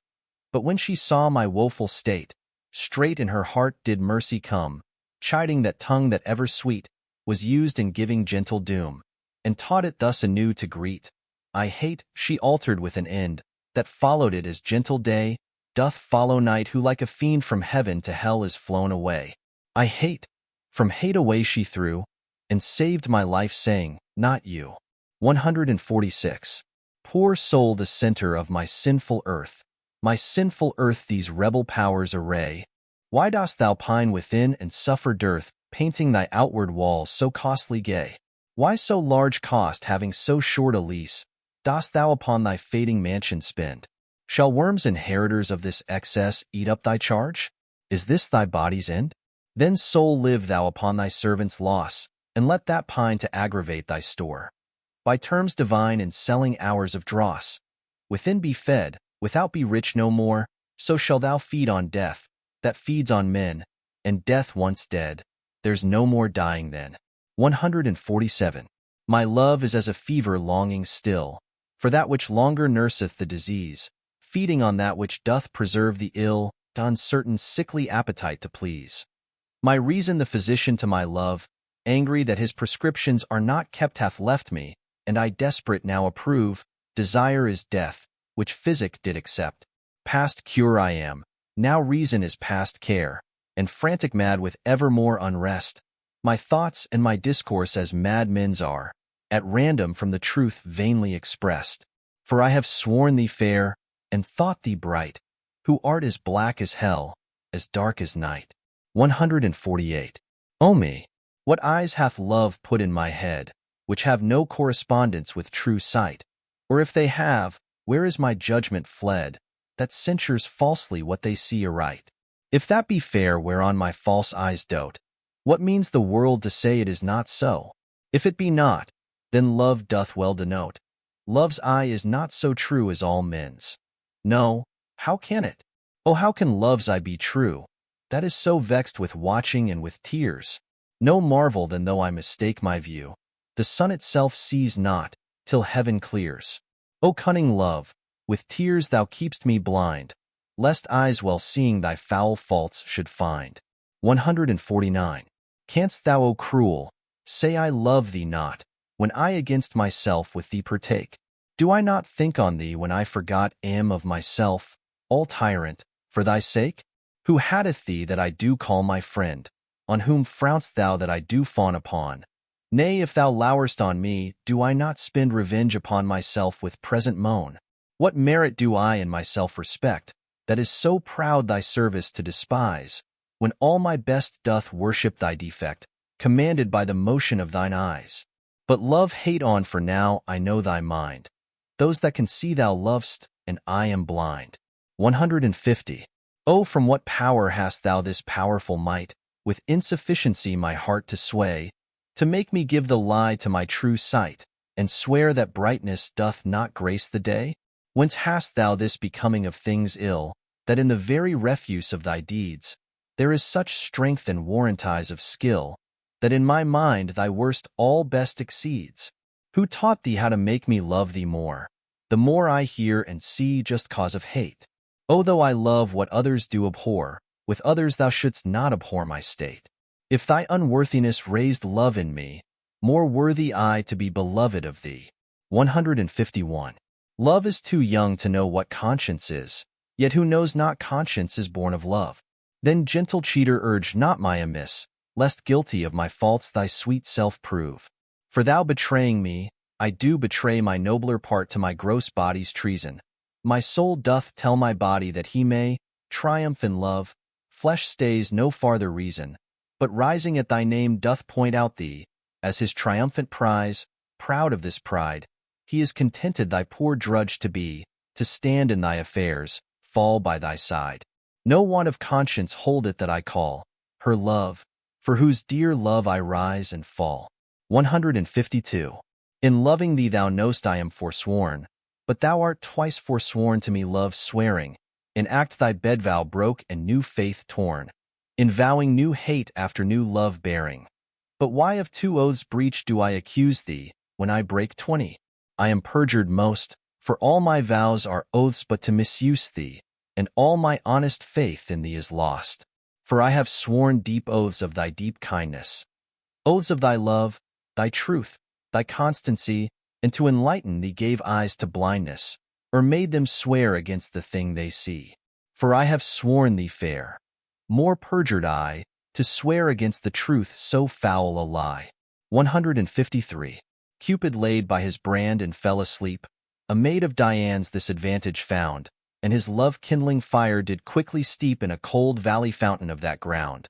But when she saw my woeful state, straight in her heart did mercy come, chiding that tongue that ever sweet was used in giving gentle doom, and taught it thus anew to greet. I hate, she altered with an end, that followed it as gentle day doth follow night, who like a fiend from heaven to hell is flown away. I hate. From hate away she threw, and saved my life saying, not you. 146. Poor soul, the center of my sinful earth. My sinful earth these rebel powers array. Why dost thou pine within and suffer dearth, painting thy outward walls so costly gay? Why so large cost, having so short a lease, dost thou upon thy fading mansion spend? Shall worms inheritors of this excess eat up thy charge? Is this thy body's end? Then, soul, live thou upon thy servant's loss, and let that pine to aggravate thy store. By terms divine and selling hours of dross, within be fed, without be rich no more, so shall thou feed on death, that feeds on men, and death once dead, there's no more dying then. 147. My love is as a fever longing still, for that which longer nurseth the disease, feeding on that which doth preserve the ill, uncertain sickly appetite to please. My reason the physician to my love, angry that his prescriptions are not kept, hath left me, and I desperate now approve, desire is death, which physic did accept. Past cure I am, now reason is past care, and frantic mad with evermore unrest. My thoughts and my discourse as mad men's are, at random from the truth vainly expressed. For I have sworn thee fair, and thought thee bright, who art as black as hell, as dark as night. 148. O me! What eyes hath love put in my head, which have no correspondence with true sight? Or if they have, where is my judgment fled, that censures falsely what they see aright? If that be fair whereon my false eyes dote, what means the world to say it is not so? If it be not, then love doth well denote. Love's eye is not so true as all men's. No, how can it? Oh, how can love's eye be true, that is so vexed with watching and with tears? No marvel then though I mistake my view, the sun itself sees not, till heaven clears. O cunning love, with tears thou keep'st me blind, lest eyes well seeing thy foul faults should find. 149. Canst thou, O cruel, say I love thee not, when I against myself with thee partake? Do I not think on thee when I forgot am of myself, all tyrant, for thy sake? Who haddeth thee that I do call my friend? On whom frown'st thou that I do fawn upon? Nay, if thou lourest on me, do I not spend revenge upon myself with present moan? What merit do I in myself respect, that is so proud thy service to despise, when all my best doth worship thy defect, commanded by the motion of thine eyes? But love hate on, for now I know thy mind, those that can see thou lovest, and I am blind. 150. Oh, from what power hast thou this powerful might, with insufficiency my heart to sway, to make me give the lie to my true sight, and swear that brightness doth not grace the day? Whence hast thou this becoming of things ill, that in the very refuse of thy deeds, there is such strength and warranties of skill, that in my mind thy worst all best exceeds? Who taught thee how to make me love thee more, the more I hear and see just cause of hate? O, though I love what others do abhor, with others thou shouldst not abhor my state. If thy unworthiness raised love in me, more worthy I to be beloved of thee. 151. Love is too young to know what conscience is, yet who knows not conscience is born of love. Then, gentle cheater, urge not my amiss, lest guilty of my faults thy sweet self prove. For thou betraying me, I do betray my nobler part to my gross body's treason. My soul doth tell my body that he may triumph in love, flesh stays no farther reason, but rising at thy name doth point out thee, as his triumphant prize. Proud of this pride, he is contented thy poor drudge to be, to stand in thy affairs, fall by thy side. No want of conscience hold it that I call her love, for whose dear love I rise and fall. 152. In loving thee thou know'st I am forsworn, but thou art twice forsworn to me, love swearing, in act thy bed vow broke and new faith torn, in vowing new hate after new love bearing. But why of 2 oaths breach do I accuse thee, when I break 20? I am perjured most, for all my vows are oaths but to misuse thee, and all my honest faith in thee is lost. For I have sworn deep oaths of thy deep kindness, oaths of thy love, thy truth, thy constancy, and to enlighten thee gave eyes to blindness, or made them swear against the thing they see. For I have sworn thee fair, more perjured I, to swear against the truth so foul a lie. 153. Cupid laid by his brand and fell asleep. A maid of Diane's this advantage found, and his love-kindling fire did quickly steep in a cold valley fountain of that ground,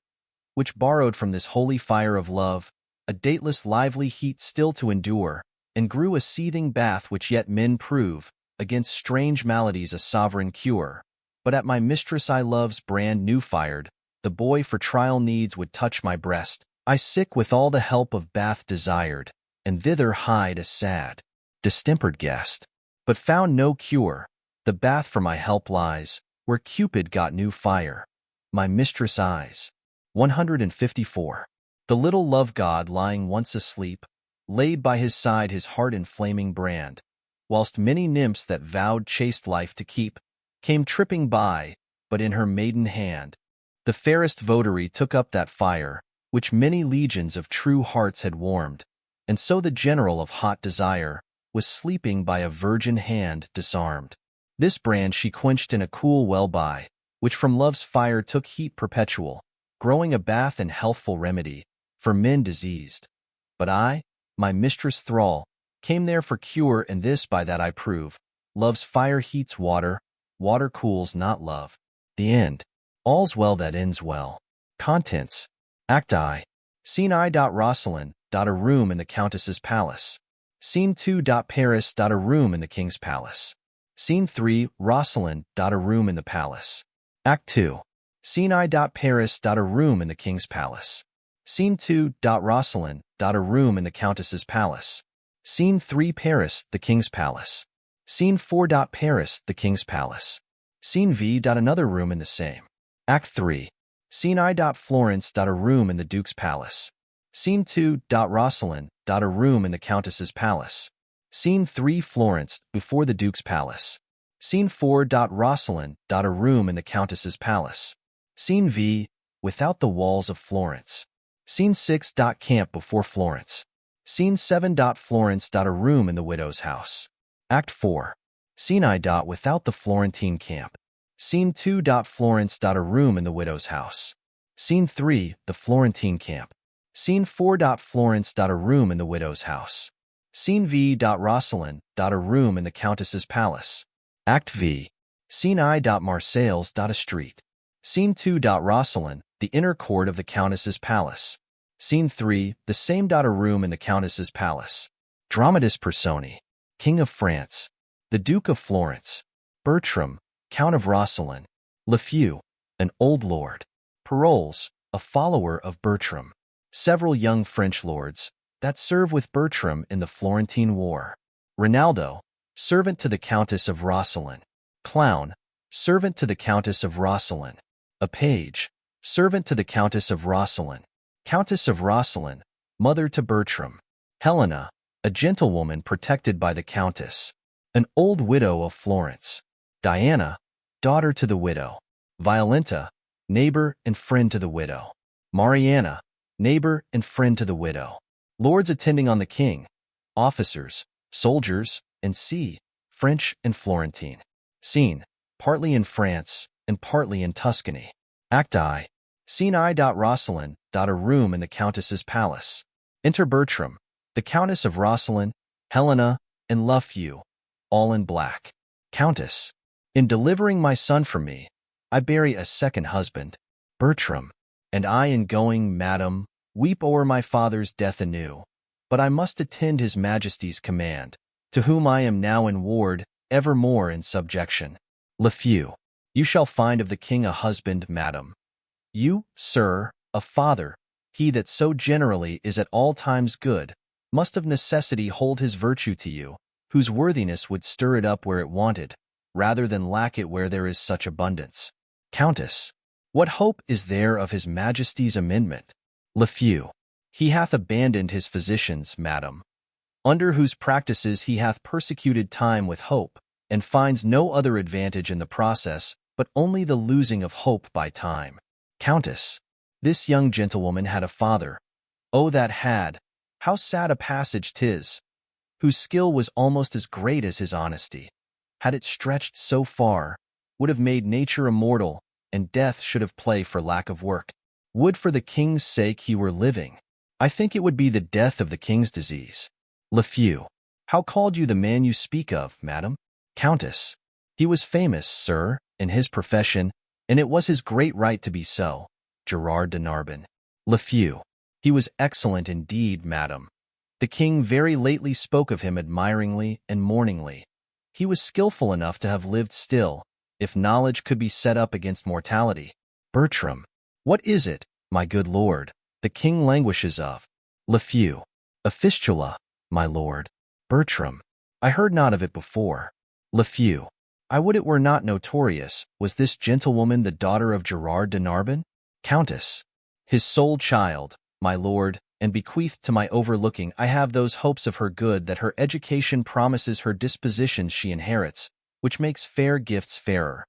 which borrowed from this holy fire of love a dateless lively heat still to endure, and grew a seething bath which yet men prove, against strange maladies a sovereign cure. But at my mistress I love's brand new fired, the boy for trial needs would touch my breast. I sick with all the help of bath desired, and thither hied a sad, distempered guest. But found no cure, the bath for my help lies, where Cupid got new fire. My mistress' eyes. 154. The little love-god lying once asleep, laid by his side his heart-inflaming brand, whilst many nymphs that vowed chaste life to keep, came tripping by, but in her maiden hand, the fairest votary took up that fire, which many legions of true hearts had warmed, and so the general of hot desire was sleeping by a virgin hand disarmed. This brand she quenched in a cool well by, which from love's fire took heat perpetual, growing a bath and healthful remedy for men diseased. But I, my mistress thrall, came there for cure, and this by that I prove, love's fire heats water, water cools not love. The end. All's well that ends well. Contents. Act I. Scene I. Rosalind. A room in the Countess's palace. Scene 2. Paris. A room in the King's palace. Scene 3. Rosalind. A room in the palace. Act 2. Scene I. Paris. A room in the King's palace. Scene 2. Rosalind. A room in the Countess's palace. Scene 3. Paris, the King's palace. Scene 4. Paris, the King's palace. Scene V. Another room in the same. Act 3. Scene I. Florence. A room in the Duke's palace. Scene 2. Rosalind. A room in the Countess's palace. Scene 3. Florence, before the Duke's palace. Scene 4. Rosalind. A room in the Countess's palace. Scene V. Without the walls of Florence. Scene 6. Camp before Florence. Scene 7. Florence. A room in the widow's house. Act 4. Scene I. Without the Florentine camp. Scene 2. Florence. A room in the widow's house. Scene 3. The Florentine camp. Scene 4. Florence. A room in the widow's house. Scene V. Rosalind. A room in the Countess's palace. Act V. Scene I. Marseilles. A street. Scene 2. Rosalind. The inner court of the Countess's palace. Scene 3. The same. A room in the Countess's palace. Dramatis Personae. King of France. The Duke of Florence. Bertram, Count of Rosalind. Lafeu, an old lord. Paroles, a follower of Bertram. Several young French lords that serve with Bertram in the Florentine War. Rinaldo, servant to the Countess of Rosalind. Clown, servant to the Countess of Rosalind. A page, servant to the Countess of Rosalind. Countess of Rosalind, mother to Bertram. Helena, a gentlewoman protected by the Countess. An old widow of Florence. Diana, daughter to the widow. Violenta, neighbor and friend to the widow. Mariana, neighbor and friend to the widow. Lords attending on the king. Officers, soldiers, and French and Florentine. Scene, partly in France and partly in Tuscany. Act I. Scene I. Rosalind. A room in the Countess's palace. Enter Bertram, the Countess of Rosalind, Helena, and Lafeu, all in black. Countess, in delivering my son from me, I bury a second husband, Bertram, and I in going, madam, weep o'er my father's death anew. But I must attend his majesty's command, to whom I am now in ward, evermore in subjection. Lafeu, you shall find of the king a husband, madam. You, sir, a father, he that so generally is at all times good, must of necessity hold his virtue to you, whose worthiness would stir it up where it wanted, rather than lack it where there is such abundance. Countess, what hope is there of his majesty's amendment? Lafeu, he hath abandoned his physicians, madam, under whose practices he hath persecuted time with hope, and finds no other advantage in the process, but only the losing of hope by time. Countess, this young gentlewoman had a father, oh that had, how sad a passage 'tis, whose skill was almost as great as his honesty. Had it stretched so far, would have made nature immortal, and death should have play for lack of work. Would for the king's sake he were living. I think it would be the death of the king's disease. Lafeu. How called you the man you speak of, madam? Countess. He was famous, sir, in his profession, and it was his great right to be so. Gerard de Narbon. Lafeu. He was excellent indeed, madam. The king very lately spoke of him admiringly and mourningly. He was skillful enough to have lived still, if knowledge could be set up against mortality. Bertram. What is it, my good lord, the king languishes of? Lafeu. A fistula, my lord. Bertram. I heard not of it before. Lafeu. I would it were not notorious. Was this gentlewoman the daughter of Gerard de Narbon? Countess. His sole child, my lord, and bequeathed to my overlooking. I have those hopes of her good that her education promises her dispositions she inherits, which makes fair gifts fairer.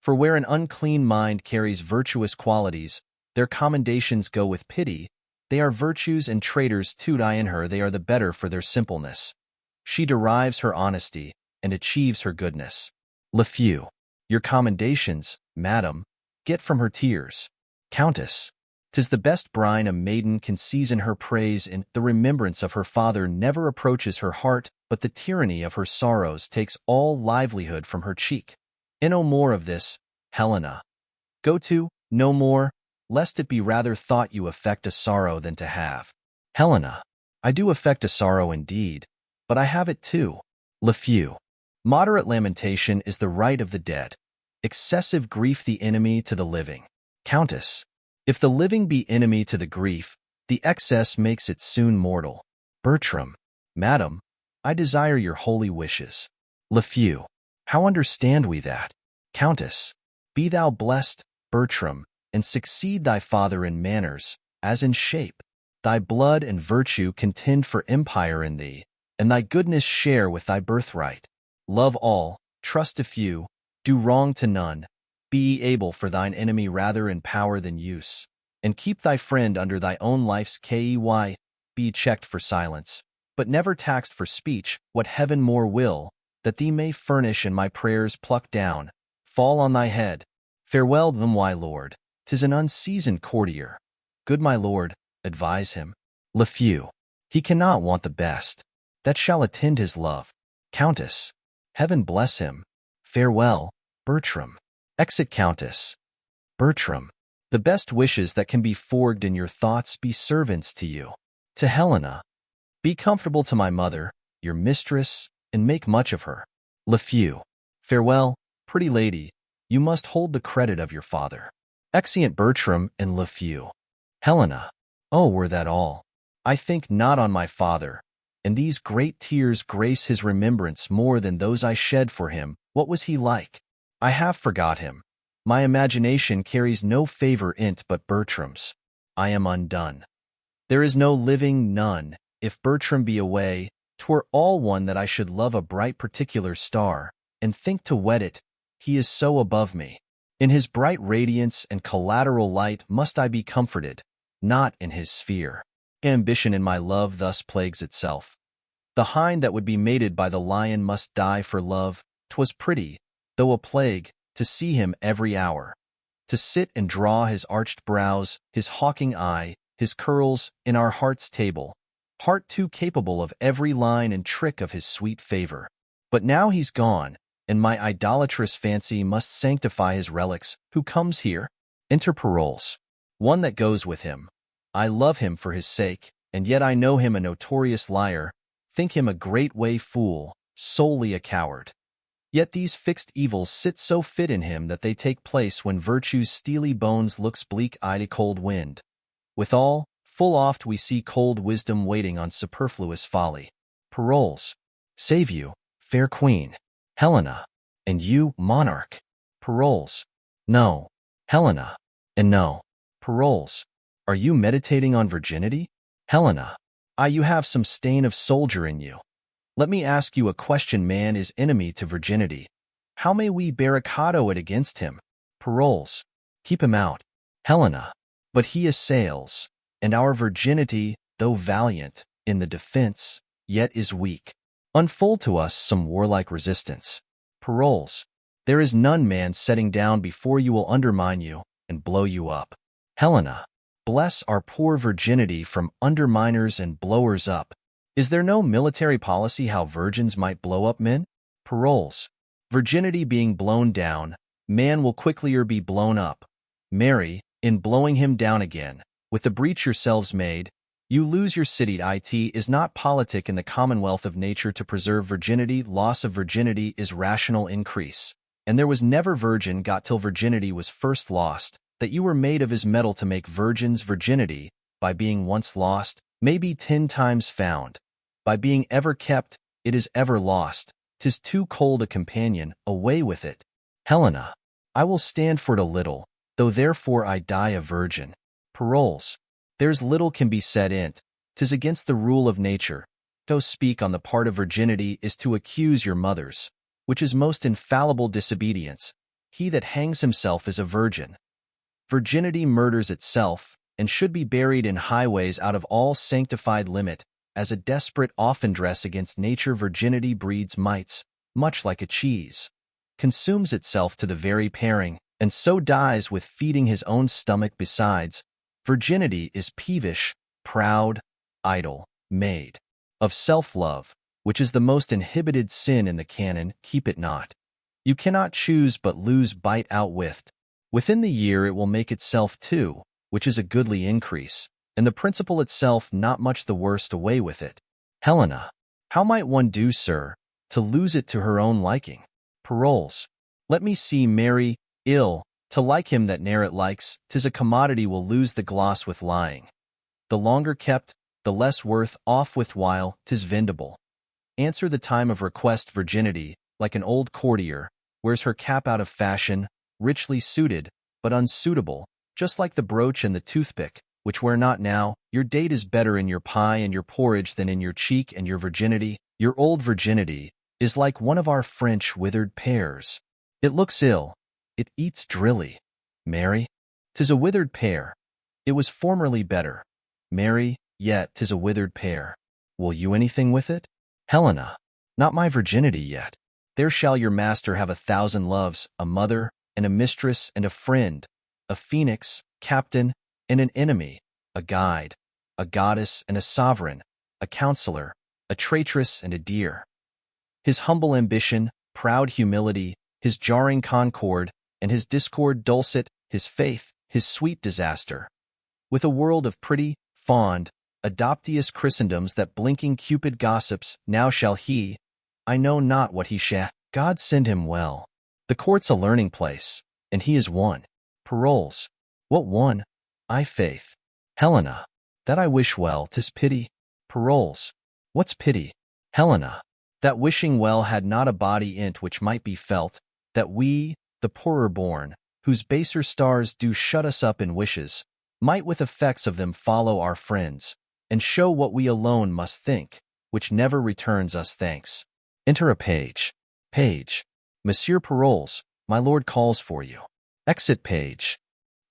For where an unclean mind carries virtuous qualities, their commendations go with pity. They are virtues and traitors too die in her, they are the better for their simpleness. She derives her honesty, and achieves her goodness. Lafeu. Your commendations, madam, get from her tears. Countess. 'Tis the best brine a maiden can season her praise in. The remembrance of her father never approaches her heart, but the tyranny of her sorrows takes all livelihood from her cheek. And no more of this, Helena. Go to, no more, lest it be rather thought you affect a sorrow than to have. Helena. I do affect a sorrow indeed, but I have it too. Lafeu. Moderate lamentation is the right of the dead. Excessive grief the enemy to the living. Countess. If the living be enemy to the grief, the excess makes it soon mortal. Bertram. Madam, I desire your holy wishes. Lafeu. How understand we that? Countess. Be thou blessed, Bertram, and succeed thy father in manners, as in shape. Thy blood and virtue contend for empire in thee, and thy goodness share with thy birthright. Love all, trust a few, do wrong to none. Be ye able for thine enemy rather in power than use, and keep thy friend under thy own life's key. Be checked for silence, but never taxed for speech. What heaven more will, that thee may furnish, and my prayers pluck down, fall on thy head. Farewell them, my lord, 'tis an unseasoned courtier. Good my lord, advise him. Lafeu. He cannot want the best, that shall attend his love. Countess. Heaven bless him. Farewell, Bertram. Exit Countess. Bertram. The best wishes that can be forged in your thoughts be servants to you. To Helena. Be comfortable to my mother, your mistress, and make much of her. Lafeu. Farewell, pretty lady, you must hold the credit of your father. Exeunt Bertram and Lafeu. Helena. Oh, were that all? I think not on my father, and these great tears grace his remembrance more than those I shed for him. What was he like? I have forgot him. My imagination carries no favor in't but Bertram's. I am undone. There is no living, none. If Bertram be away, 'twere all one that I should love a bright particular star, and think to wed it. He is so above me. In his bright radiance and collateral light must I be comforted, not in his sphere. Ambition in my love thus plagues itself. The hind that would be mated by the lion must die for love. 'Twas pretty, though a plague, to see him every hour, to sit and draw his arched brows, his hawking eye, his curls, in our heart's table, heart too capable of every line and trick of his sweet favor. But now he's gone, and my idolatrous fancy must sanctify his relics. Who comes here? Enter Paroles. One that goes with him. I love him for his sake, and yet I know him a notorious liar, think him a great way fool, solely a coward. Yet these fixed evils sit so fit in him that they take place when virtue's steely bones looks bleak-eyed a cold wind. Withal, full oft we see cold wisdom waiting on superfluous folly. Paroles. Save you, fair queen. Helena. And you, monarch. Paroles. No. Helena. And no. Paroles. Are you meditating on virginity? Helena. Ah, you have some stain of soldier in you. Let me ask you a question. Man is enemy to virginity. How may we barricado it against him? Paroles. Keep him out. Helena. But he assails, and our virginity, though valiant in the defense, yet is weak. Unfold to us some warlike resistance. Paroles. There is none, man, setting down before you will undermine you and blow you up. Helena. Bless our poor virginity from underminers and blowers up. Is there no military policy how virgins might blow up men? Paroles. Virginity being blown down, man will quicklier be blown up. Mary, in blowing him down again, with the breach yourselves made, you lose your city. It is not politic in the commonwealth of nature to preserve virginity. Loss of virginity is rational increase. And there was never virgin got till virginity was first lost, that you were made of his metal to make virgins. Virginity, by being once lost, may be 10 times found. By being ever kept, it is ever lost. 'Tis too cold a companion, away with it. Helena. I will stand for it a little, though therefore I die a virgin. Paroles. There's little can be said in't. 'Tis against the rule of nature. To speak on the part of virginity is to accuse your mothers, which is most infallible disobedience. He that hangs himself is a virgin. Virginity murders itself, and should be buried in highways out of all sanctified limit, as a desperate offendress against nature. Virginity breeds mites, much like a cheese, consumes itself to the very paring, and so dies with feeding his own stomach. Besides, virginity is peevish, proud, idle, made of self-love, which is the most inhibited sin in the canon. Keep it not. You cannot choose but lose. Bite out with. Within the year it will make itself too, which is a goodly increase, and the principle itself not much the worst. Away with it. Helena. How might one do, sir, to lose it to her own liking? Paroles. Let me see. Mary, ill, to like him that ne'er it likes. 'Tis a commodity will lose the gloss with lying. The longer kept, the less worth. Off with while, 'tis vendible. Answer the time of request. Virginity, like an old courtier, wears her cap out of fashion, richly suited, but unsuitable, just like the brooch and the toothpick, which wear not now. Your date is better in your pie and your porridge than in your cheek and your virginity. Your old virginity is like one of our French withered pears. It looks ill. It eats drilly. Mary, 'tis a withered pear. It was formerly better. Mary, yet 'tis a withered pear. Will you anything with it? Helena. Not my virginity yet. There shall your master have 1,000 loves, a mother, and a mistress, and a friend, a phoenix, captain, and an enemy, a guide, a goddess, and a sovereign, a counselor, a traitress, and a dear. His humble ambition, proud humility, his jarring concord, and his discord dulcet, his faith, his sweet disaster. With a world of pretty, fond, adoptious Christendoms that blinking Cupid gossips, now shall he, I know not what he shall. God send him well. The court's a learning place, and he is one. Paroles. What one? I faith. Helena. That I wish well. 'Tis pity. Paroles. What's pity? Helena. That wishing well had not a body in't which might be felt, that we, the poorer born, whose baser stars do shut us up in wishes, might with effects of them follow our friends, and show what we alone must think, which never returns us thanks. Enter a page. Page. Monsieur Paroles, my lord calls for you. Exit page.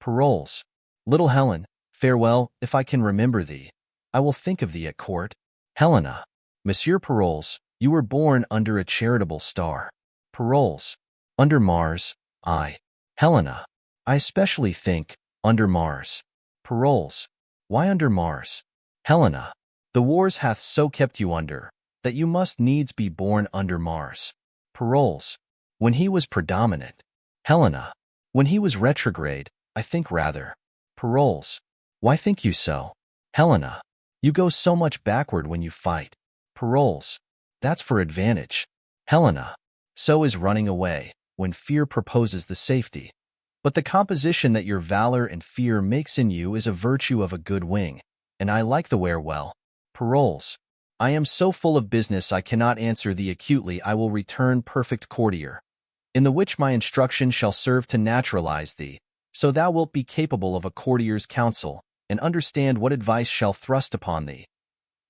Paroles. Little Helen, farewell. If I can remember thee, I will think of thee at court. Helena. Monsieur Paroles, you were born under a charitable star. Paroles. Under Mars, I. Helena. I especially think, under Mars. Paroles. Why under Mars? Helena. The wars hath so kept you under, that you must needs be born under Mars. Paroles. When he was predominant. Helena. When he was retrograde, I think rather. Paroles. Why think you so? Helena. You go so much backward when you fight. Paroles. That's for advantage. Helena. So is running away, when fear proposes the safety. But the composition that your valor and fear makes in you is a virtue of a good wing, and I like the wear well. Paroles. I am so full of business I cannot answer thee acutely. I will return perfect courtier, in the which my instruction shall serve to naturalize thee, so thou wilt be capable of a courtier's counsel, and understand what advice shall thrust upon thee.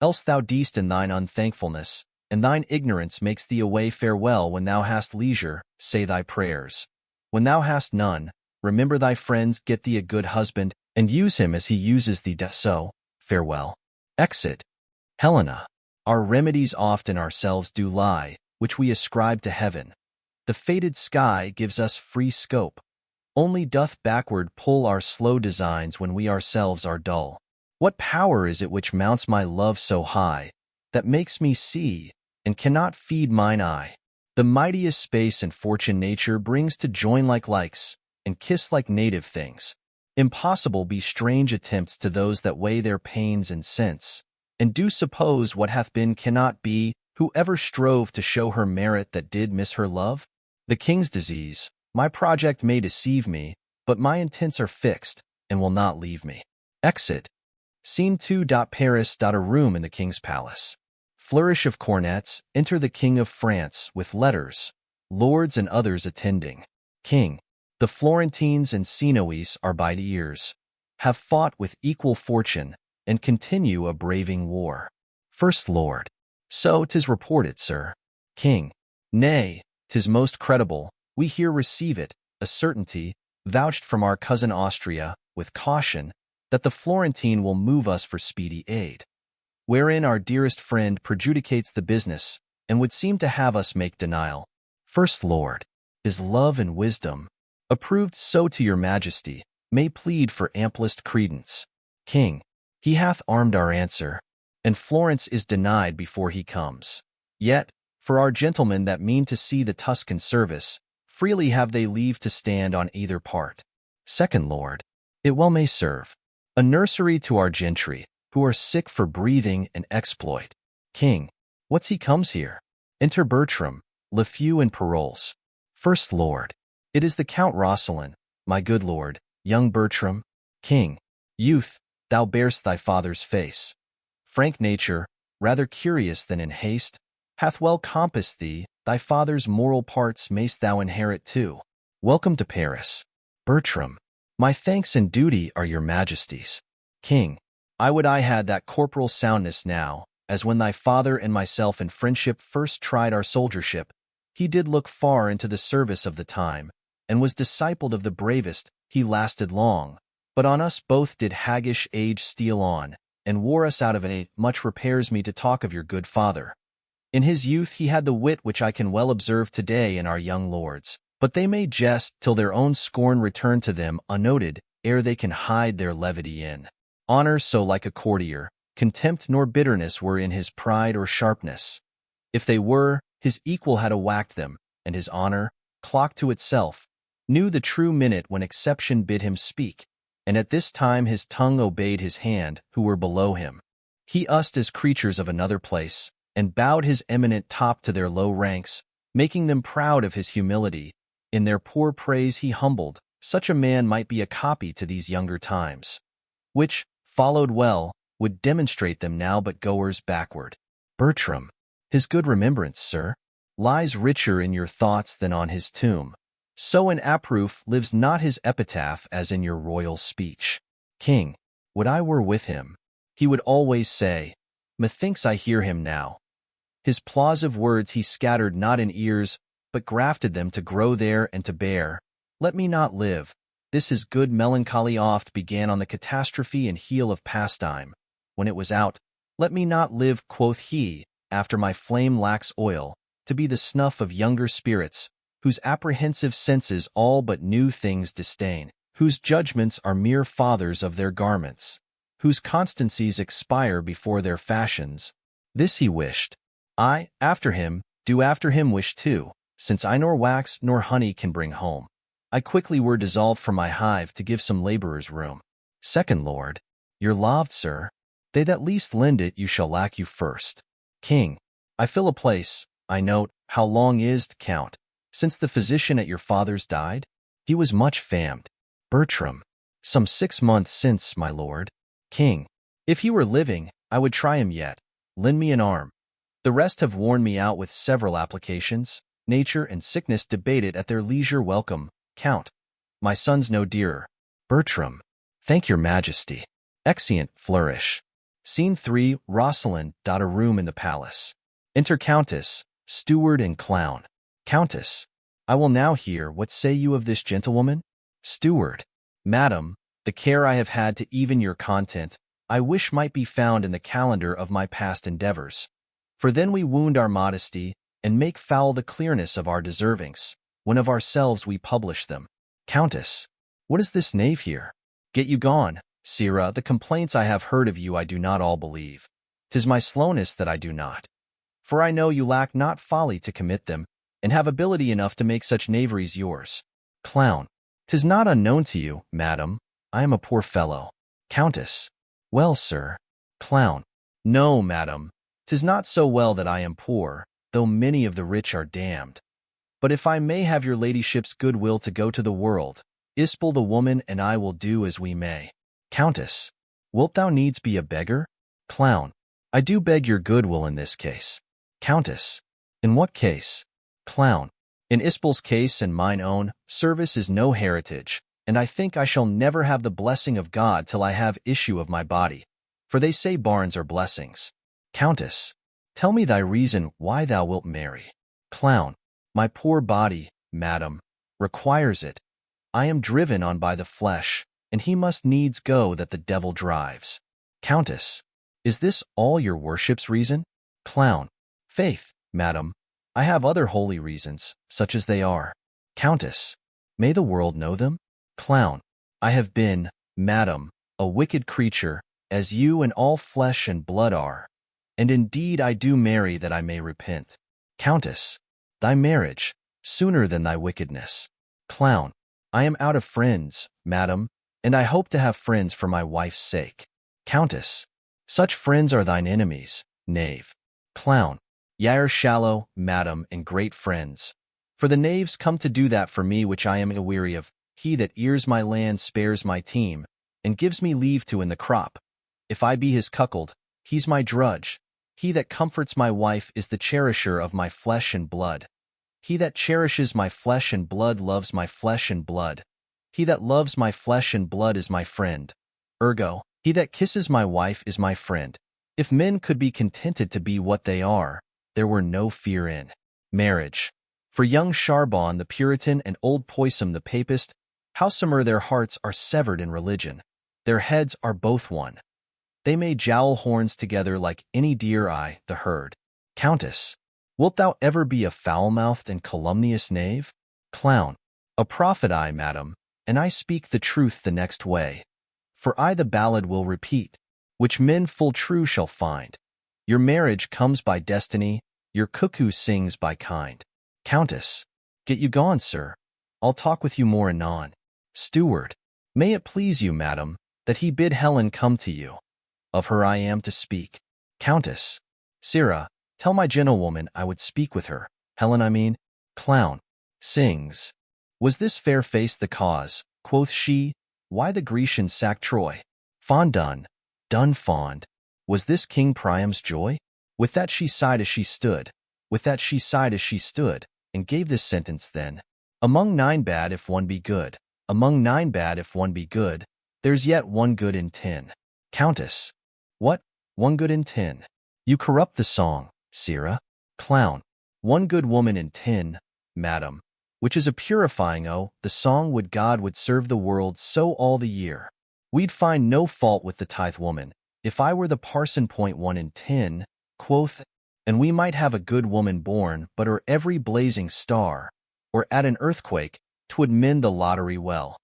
Else thou deest in thine unthankfulness, and thine ignorance makes thee away. Farewell. When thou hast leisure, say thy prayers. When thou hast none, remember thy friends. Get thee a good husband, and use him as he uses thee. So, farewell. Exit. Helena. Our remedies oft in ourselves do lie, which we ascribe to heaven. The fated sky gives us free scope. only doth backward pull our slow designs when we ourselves are dull. What power is it which mounts my love so high, that makes me see, and cannot feed mine eye? The mightiest space and fortune nature brings to join like likes, and kiss like native things. Impossible be strange attempts to those that weigh their pains and sense, and do suppose what hath been cannot be, who ever strove to show her merit that did miss her love? The king's disease, my project may deceive me, but my intents are fixed, and will not leave me. Exit. Scene 2. Paris. A room in the king's palace. Flourish of cornets. Enter the king of France, with letters, lords and others attending. King. The Florentines and Sinois are by the ears, have fought with equal fortune, and continue a braving war. First Lord. So 'tis reported, sir. King. Nay, 'tis most credible. We here receive it, a certainty, vouched from our cousin Austria, with caution, that the Florentine will move us for speedy aid. Wherein our dearest friend prejudicates the business, and would seem to have us make denial. First Lord. His love and wisdom, approved so to your majesty, may plead for amplest credence. King. He hath armed our answer, and Florence is denied before he comes. Yet, for our gentlemen that mean to see the Tuscan service, freely have they leave to stand on either part. Second Lord. It well may serve. A nursery to our gentry, who are sick for breathing and exploit. King. What's he comes here? Enter Bertram, Lafeu and Paroles. First Lord. It is the Count Roscelin, my good lord, young Bertram. King. Youth, thou bear'st thy father's face. Frank nature, rather curious than in haste, hath well compassed thee, thy father's moral parts mayst thou inherit too. Welcome to Paris. Bertram. My thanks and duty are your majesty's. King. I would I had that corporal soundness now, as when thy father and myself in friendship first tried our soldiership. He did look far into the service of the time, and was discipled of the bravest. He lasted long, but on us both did haggish age steal on, and wore us out of it. Much repairs me to talk of your good father. In his youth he had the wit which I can well observe today in our young lords, but they may jest till their own scorn return to them unnoted, ere they can hide their levity in honor. So like a courtier, contempt nor bitterness were in his pride or sharpness. If they were, his equal had whacked them, and his honor, clocked to itself, knew the true minute when exception bid him speak, and at this time his tongue obeyed his hand, who were below him. He used as creatures of another place, and bowed his eminent top to their low ranks, making them proud of his humility. In their poor praise he humbled. Such a man might be a copy to these younger times, which, followed well, would demonstrate them now but goers backward. Bertram. His good remembrance, sir, lies richer in your thoughts than on his tomb. So in approof lives not his epitaph as in your royal speech. King. Would I were with him, he would always say, methinks I hear him now. His plausive words he scattered not in ears, but grafted them to grow there and to bear. Let me not live. This his good melancholy oft began on the catastrophe and heel of pastime. When it was out, let me not live, quoth he, after my flame lacks oil, to be the snuff of younger spirits, whose apprehensive senses all but new things disdain, whose judgments are mere fathers of their garments, whose constancies expire before their fashions. This he wished. I, after him, do after him wish too, since I nor wax nor honey can bring home. I quickly were dissolved from my hive to give some laborers room. Second Lord. You're loved, sir. They that least lend it you shall lack you first. King. I fill a place, I note. How long is't, Count, since the physician at your father's died? He was much famed. Bertram. Some 6 months since, my lord. King. If he were living, I would try him yet. Lend me an arm. The rest have worn me out with several applications. Nature and sickness debate it at their leisure. Welcome, Count. My son's no dearer. Bertram. Thank your majesty. Exeunt. Flourish. Scene 3. Roscelin. A room in the palace. Enter Countess, steward and clown. Countess. I will now hear. What say you of this gentlewoman? Steward. Madam, the care I have had to even your content, I wish might be found in the calendar of my past endeavors. For then we wound our modesty, and make foul the clearness of our deservings, when of ourselves we publish them. Countess, what is this knave here? Get you gone, sirrah, the complaints I have heard of you I do not all believe. 'Tis my slowness that I do not. For I know you lack not folly to commit them, and have ability enough to make such knaveries yours. Clown, 'tis not unknown to you, madam, I am a poor fellow. Countess, well, sir. Clown, no, madam, 'tis not so well that I am poor, though many of the rich are damned. But if I may have your ladyship's good will to go to the world, Ispel the woman and I will do as we may. Countess, wilt thou needs be a beggar? Clown, I do beg your goodwill in this case. Countess, in what case? Clown, in Ispel's case and mine own, service is no heritage, and I think I shall never have the blessing of God till I have issue of my body, for they say barns are blessings. Countess, tell me thy reason why thou wilt marry. Clown, my poor body, madam, requires it. I am driven on by the flesh, and he must needs go that the devil drives. Countess, is this all your worship's reason? Clown, faith, madam, I have other holy reasons, such as they are. Countess, may the world know them? Clown, I have been, madam, a wicked creature, as you and all flesh and blood are, and indeed I do marry that I may repent. Countess, thy marriage, sooner than thy wickedness. Clown, I am out of friends, madam, and I hope to have friends for my wife's sake. Countess, such friends are thine enemies, knave. Clown, ye are shallow, madam, and great friends. For the knaves come to do that for me which I am aweary of. He that ears my land spares my team, and gives me leave to in the crop. If I be his cuckold, he's my drudge. He that comforts my wife is the cherisher of my flesh and blood. He that cherishes my flesh and blood loves my flesh and blood. He that loves my flesh and blood is my friend. Ergo, he that kisses my wife is my friend. If men could be contented to be what they are, there were no fear in marriage. For young Charbon the Puritan and old Poysum the Papist, howsoever their hearts are severed in religion, their heads are both one. They may jowl horns together like any deer I, the herd. Countess, wilt thou ever be a foul-mouthed and calumnious knave? Clown, a prophet I, madam, and I speak the truth the next way. For I the ballad will repeat, which men full true shall find. Your marriage comes by destiny, your cuckoo sings by kind. Countess, get you gone, sir. I'll talk with you more anon. Steward, may it please you, madam, that he bid Helen come to you. Of her I am to speak. Countess, sirrah, tell my gentlewoman I would speak with her. Helen, I mean. Clown, sings. Was this fair face the cause, quoth she, why the Grecians sacked Troy? Fond done fond. Was this King Priam's joy? With that she sighed as she stood, and gave this sentence then. Among 9 bad if one be good, among 9 bad if one be good, there's yet 1 good in 10. Countess, what, 1 good in 10? You corrupt the song, sirrah. Clown, 1 good woman in 10, madam, which is a purifying the song would God would serve the world so all the year. We'd find no fault with the tithe woman, if I were the parson. 1 in 10, quoth, and we might have a good woman born, but or every blazing star, or at an earthquake, 'twould mend the lottery well.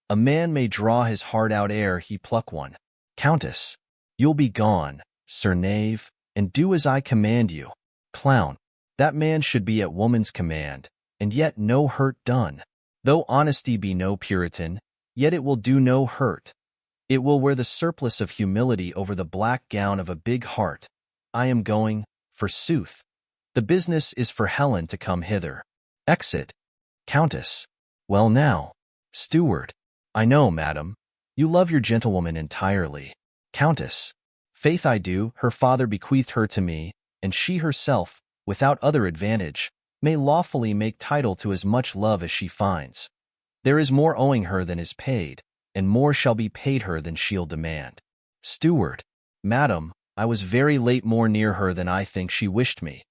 A man may draw his heart out ere he pluck one. Countess, you'll be gone, sir knave, and do as I command you. Clown, that man should be at woman's command, and yet no hurt done. Though honesty be no Puritan, yet it will do no hurt. It will wear the surplice of humility over the black gown of a big heart. I am going, forsooth. The business is for Helen to come hither. Exit. Countess, well now. Steward, I know, madam, you love your gentlewoman entirely. Countess, faith I do. Her father bequeathed her to me, and she herself, without other advantage, may lawfully make title to as much love as she finds. There is more owing her than is paid, and more shall be paid her than she'll demand. Steward, madam, I was very late more near her than I think she wished me.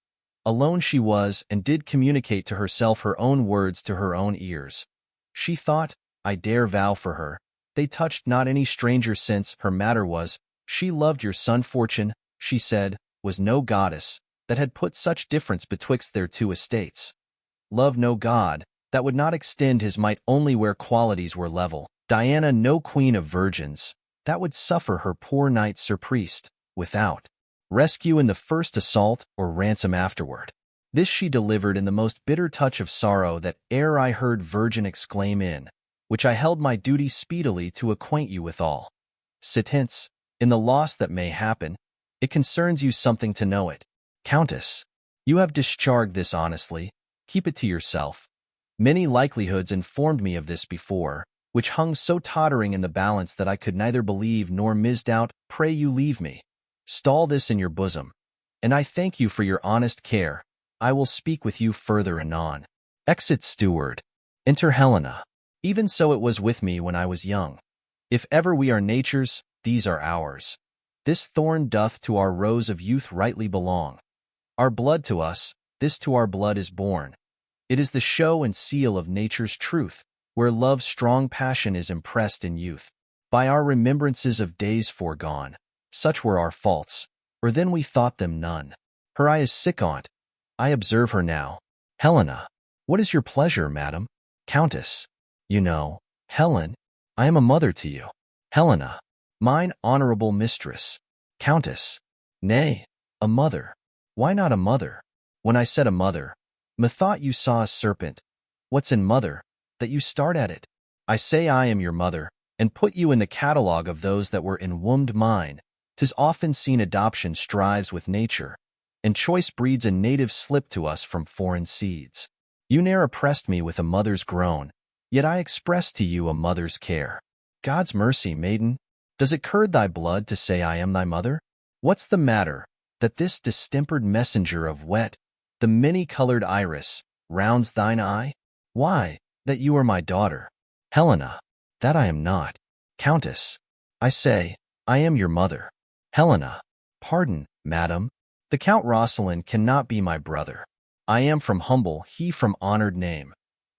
Alone she was, and did communicate to herself her own words to her own ears. She thought, I dare vow for her, they touched not any stranger since her matter was, she loved your son Fortune, she said, was no goddess, that had put such difference betwixt their 2 estates. Love no god, that would not extend his might only where qualities were level. Diana, no queen of virgins, that would suffer her poor knight Sir Priest, without rescue in the first assault or ransom afterward. This she delivered in the most bitter touch of sorrow that e'er I heard virgin exclaim in, which I held my duty speedily to acquaint you withal. Sit hence, in the loss that may happen, it concerns you something to know it. Countess, you have discharged this honestly, keep it to yourself. Many likelihoods informed me of this before, which hung so tottering in the balance that I could neither believe nor misdoubt. Pray you leave me. Stall this in your bosom, and I thank you for your honest care. I will speak with you further anon. Exit Steward. Enter Helena. Even so it was with me when I was young. If ever we are nature's, these are ours. This thorn doth to our rose of youth rightly belong. Our blood to us, this to our blood is born. It is the show and seal of nature's truth, where love's strong passion is impressed in youth. By our remembrances of days foregone, such were our faults, or then we thought them none. Her eye is sick on't. I observe her now. Helena. What is your pleasure, madam? Countess. You know, Helen, I am a mother to you. Helena. Mine honorable mistress. Countess. Nay, a mother. Why not a mother? When I said a mother, methought you saw a serpent. What's in mother, that you start at it? I say I am your mother, and put you in the catalogue of those that were enwombed mine. 'Tis often seen adoption strives with nature, and choice breeds a native slip to us from foreign seeds. You ne'er oppressed me with a mother's groan, yet I expressed to you a mother's care. God's mercy, maiden, does it curd thy blood to say I am thy mother? What's the matter, that this distempered messenger of wet, the many-colored iris, rounds thine eye? Why, that you are my daughter. Helena. That I am not. Countess. I say, I am your mother. Helena. Pardon, madam. The Count Rosalind cannot be my brother. I am from humble, he from honored name.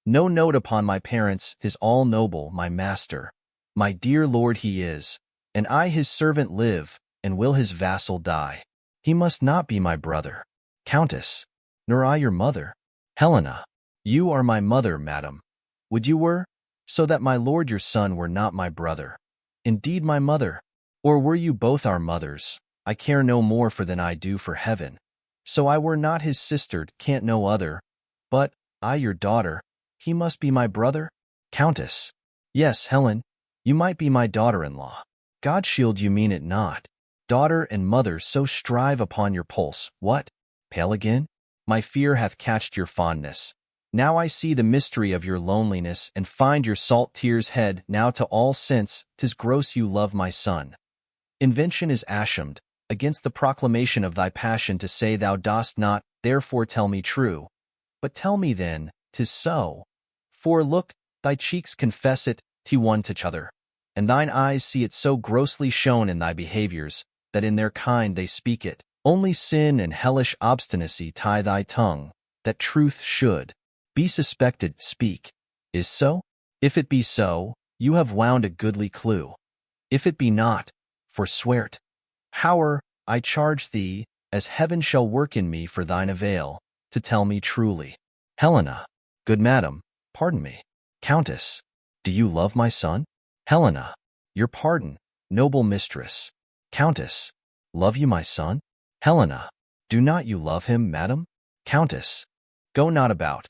No note upon my parents, his all noble, my master. My dear lord he is, and I his servant live, and will his vassal die. He must not be my brother. Countess. Nor I your mother. Helena. You are my mother, madam. Would you were, so that my lord your son were not my brother. Indeed my mother. Or were you both our mothers, I care no more for than I do for heaven. So I were not his sister, can't no other. But, I your daughter, he must be my brother? Countess. Yes, Helen, you might be my daughter-in-law. God shield you mean it not. Daughter and mother so strive upon your pulse. What? Pale again? My fear hath catched your fondness. Now I see the mystery of your loneliness, and find your salt tears head. Now to all sense, 'tis gross you love my son. Invention is ashamed, against the proclamation of thy passion to say thou dost not, therefore tell me true. But tell me then, 'tis so. For look, thy cheeks confess it, one to t'other, and thine eyes see it so grossly shown in thy behaviors, that in their kind they speak it. Only sin and hellish obstinacy tie thy tongue, that truth should be suspected. Speak. Is so? If it be so, you have wound a goodly clue. If it be not, forswear't. Howe'er, I charge thee, as heaven shall work in me for thine avail, to tell me truly. Helena. Good madam, pardon me. Countess. Do you love my son? Helena. Your pardon, noble mistress. Countess. Love you my son? Helena. Do not you love him, madam? Countess. Go not about.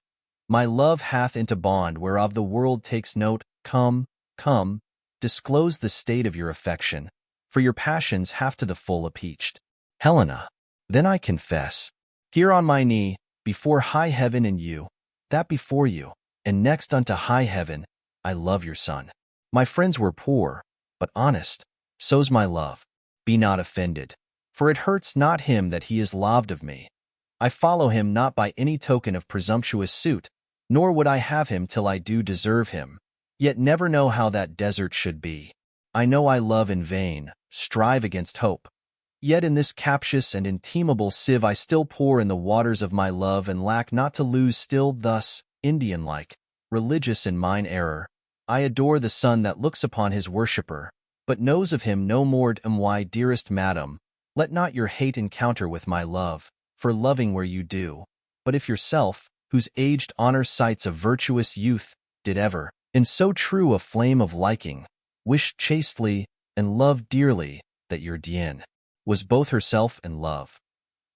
My love hath into bond whereof the world takes note. Come, come, disclose the state of your affection, for your passions have to the full appeached. Helena. Then I confess, here on my knee, before high heaven and you, that before you, and next unto high heaven, I love your son. My friends were poor, but honest, so's my love. Be not offended, for it hurts not him that he is loved of me. I follow him not by any token of presumptuous suit, nor would I have him till I do deserve him, yet never know how that desert should be. I know I love in vain, strive against hope. Yet in this captious and intimable sieve I still pour in the waters of my love, and lack not to lose still thus, Indian-like, religious in mine error. I adore the son that looks upon his worshipper, but knows of him no more. Why, dearest madam, let not your hate encounter with my love, for loving where you do. But if yourself, whose aged honor cites a virtuous youth, did ever, in so true a flame of liking, wish chastely and love dearly that your Dian was both herself and love.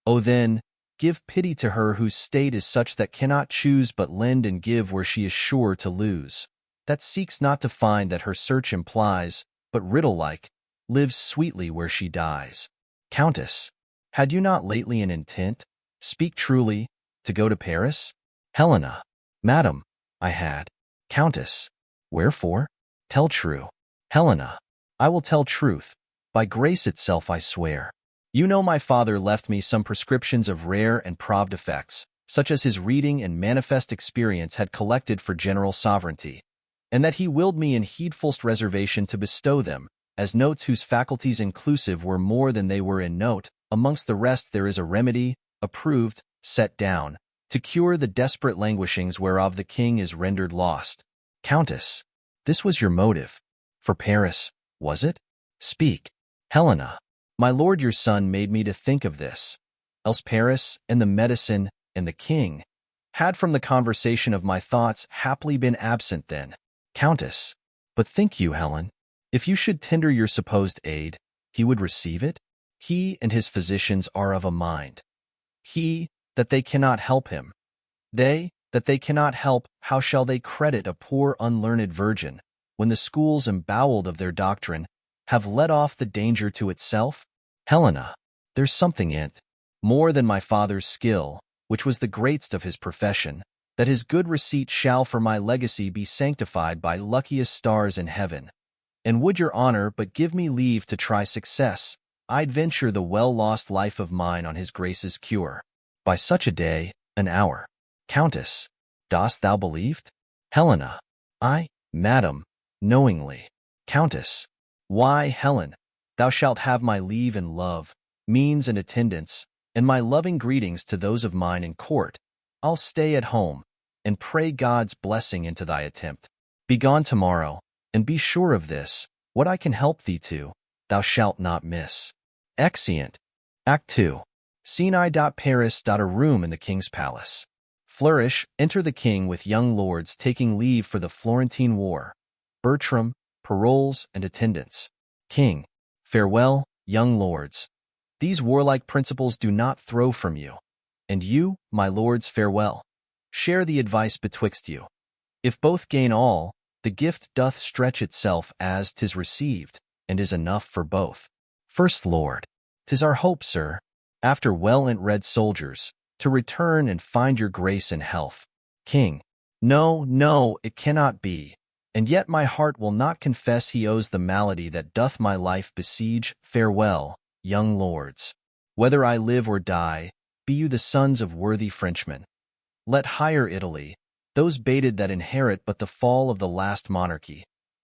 O then, give pity to her whose state is such that cannot choose but lend and give where she is sure to lose, that seeks not to find that her search implies, but riddle-like, lives sweetly where she dies. Countess, had you not lately an intent, speak truly, to go to Paris? Helena, Madam, I had. Countess, wherefore? Tell true. Helena, I will tell truth, by grace itself I swear. You know my father left me some prescriptions of rare and proved effects, such as his reading and manifest experience had collected for general sovereignty, and that he willed me in heedfulst reservation to bestow them, as notes whose faculties inclusive were more than they were in note. Amongst the rest there is a remedy, approved, set down, to cure the desperate languishings whereof the king is rendered lost. Countess, this was your motive. For Paris, was it? Speak. Helena, my lord your son made me to think of this. Else Paris, and the medicine, and the king, had from the conversation of my thoughts haply been absent then. Countess, but think you, Helen, if you should tender your supposed aid, he would receive it? He and his physicians are of a mind. He, that they cannot help him. They, that they cannot help, how shall they credit a poor unlearned virgin, when the schools emboweled of their doctrine have let off the danger to itself? Helena, there's something in't, more than my father's skill, which was the greatest of his profession, that his good receipt shall for my legacy be sanctified by luckiest stars in heaven. And would your honor but give me leave to try success, I'd venture the well-lost life of mine on his grace's cure. By such a day, an hour. Countess, dost thou believed? Helena, I, madam, knowingly. Countess, why, Helen, thou shalt have my leave and love, means and attendance, and my loving greetings to those of mine in court. I'll stay at home, and pray God's blessing into thy attempt. Be gone tomorrow, and be sure of this, what I can help thee to, thou shalt not miss. Exeunt. Act 2. Scene I. Paris. A room in the king's palace. Flourish. Enter the king with young lords taking leave for the Florentine war. Bertram, paroles, and attendants. King. Farewell, young lords. These warlike principles do not throw from you. And you, my lords, farewell. Share the advice betwixt you. If both gain all, the gift doth stretch itself as 'tis received, and is enough for both. First Lord, 'tis our hope, sir, after well-ent-read soldiers, to return and find your grace and health. King. No, no, it cannot be, and yet my heart will not confess he owes the malady that doth my life besiege. Farewell, young lords. Whether I live or die, be you the sons of worthy Frenchmen. Let higher Italy, those baited that inherit but the fall of the last monarchy,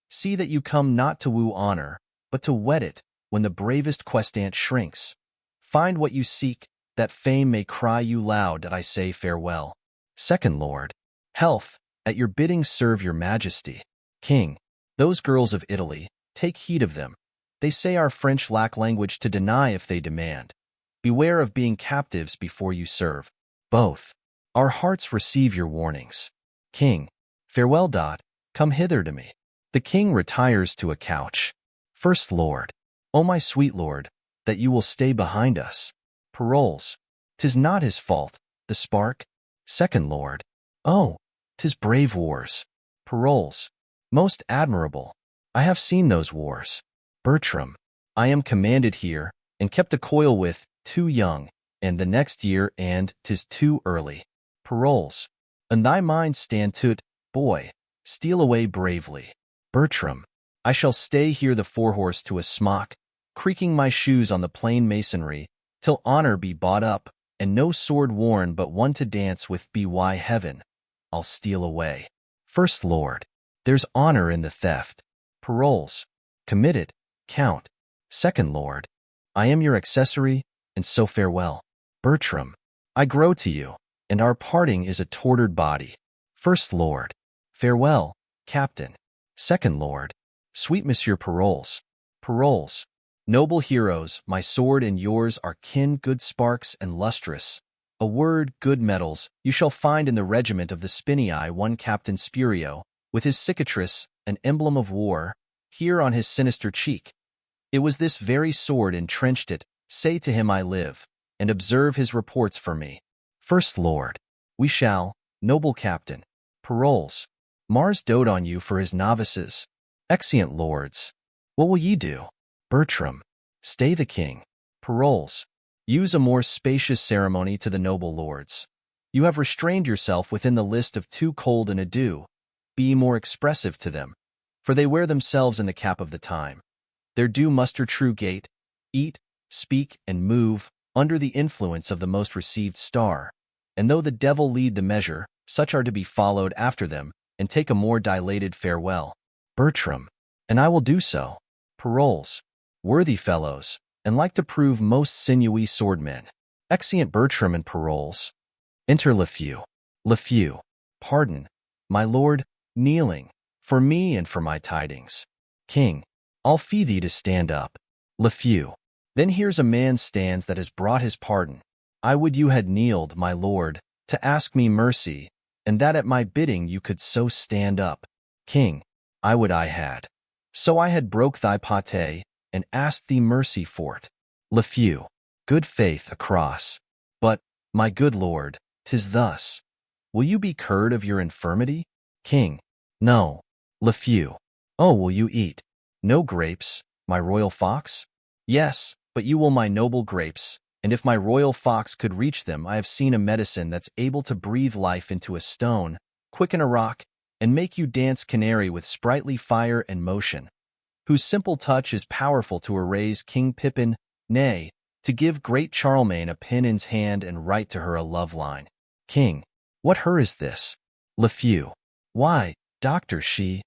see that you come not to woo honor, but to wed it, when the bravest questant shrinks. Find what you seek, that fame may cry you loud that I say farewell. Second Lord, health, at your bidding serve your majesty. King, those girls of Italy, take heed of them. They say our French lack language to deny if they demand. Beware of being captives before you serve. Both. Our hearts receive your warnings. King, farewell. Come hither to me. The king retires to a couch. First Lord, O my sweet lord, that you will stay behind us. Paroles, 'tis not his fault, the spark. Second Lord, oh, 'tis brave wars. Paroles, most admirable. I have seen those wars. Bertram, I am commanded here, and kept a coil with, too young, and the next year, and 'tis too early. Paroles, and thy mind stand to't, boy, steal away bravely. Bertram, I shall stay here the forehorse to a smock, creaking my shoes on the plain masonry, till honor be bought up, and no sword worn but one to dance with. By heaven, I'll steal away. First Lord, there's honor in the theft. Paroles, commit it, Count. Second Lord, I am your accessory, and so farewell. Bertram, I grow to you, and our parting is a tortured body. First Lord, farewell, Captain. Second Lord, sweet Monsieur Paroles. Paroles, noble heroes, my sword and yours are kin, good sparks and lustrous. A word, good medals, you shall find in the regiment of the Spinii one Captain Spurio, with his cicatrice, an emblem of war, here on his sinister cheek. It was this very sword entrenched it. Say to him I live, and observe his reports for me. First Lord, we shall, noble captain, paroles. Mars dote on you for his novices. Exeunt lords. What will ye do? Bertram, stay the king. Paroles. Use a more spacious ceremony to the noble lords. You have restrained yourself within the list of too cold an adieu. Be more expressive to them, for they wear themselves in the cap of the time. Their due muster true gait, eat, speak, and move under the influence of the most received star. And though the devil lead the measure, such are to be followed after them, and take a more dilated farewell. Bertram, and I will do so. Paroles. Worthy fellows, and like to prove most sinewy swordmen. Exeunt Bertram and Paroles. Enter Lafeu. Lafeu. Pardon, my lord, kneeling, for me and for my tidings. King, I'll fee thee to stand up. Lafeu. Then here's a man stands that has brought his pardon. I would you had kneeled, my lord, to ask me mercy, and that at my bidding you could so stand up. King, I would I had. So I had broke thy pate, and asked thee mercy for't. Lafeu. Good faith across. But, my good lord, 'tis thus. Will you be cured of your infirmity? King. No. Lafeu. Oh, will you eat? No grapes, my royal fox? Yes, but you will my noble grapes, and if my royal fox could reach them, I have seen a medicine that's able to breathe life into a stone, quicken a rock, and make you dance canary with sprightly fire and motion, whose simple touch is powerful to erase King Pippin, nay, to give great Charlemagne a pin in's hand and write to her a love line. King, what her is this? Lafeu. Why, doctor, she.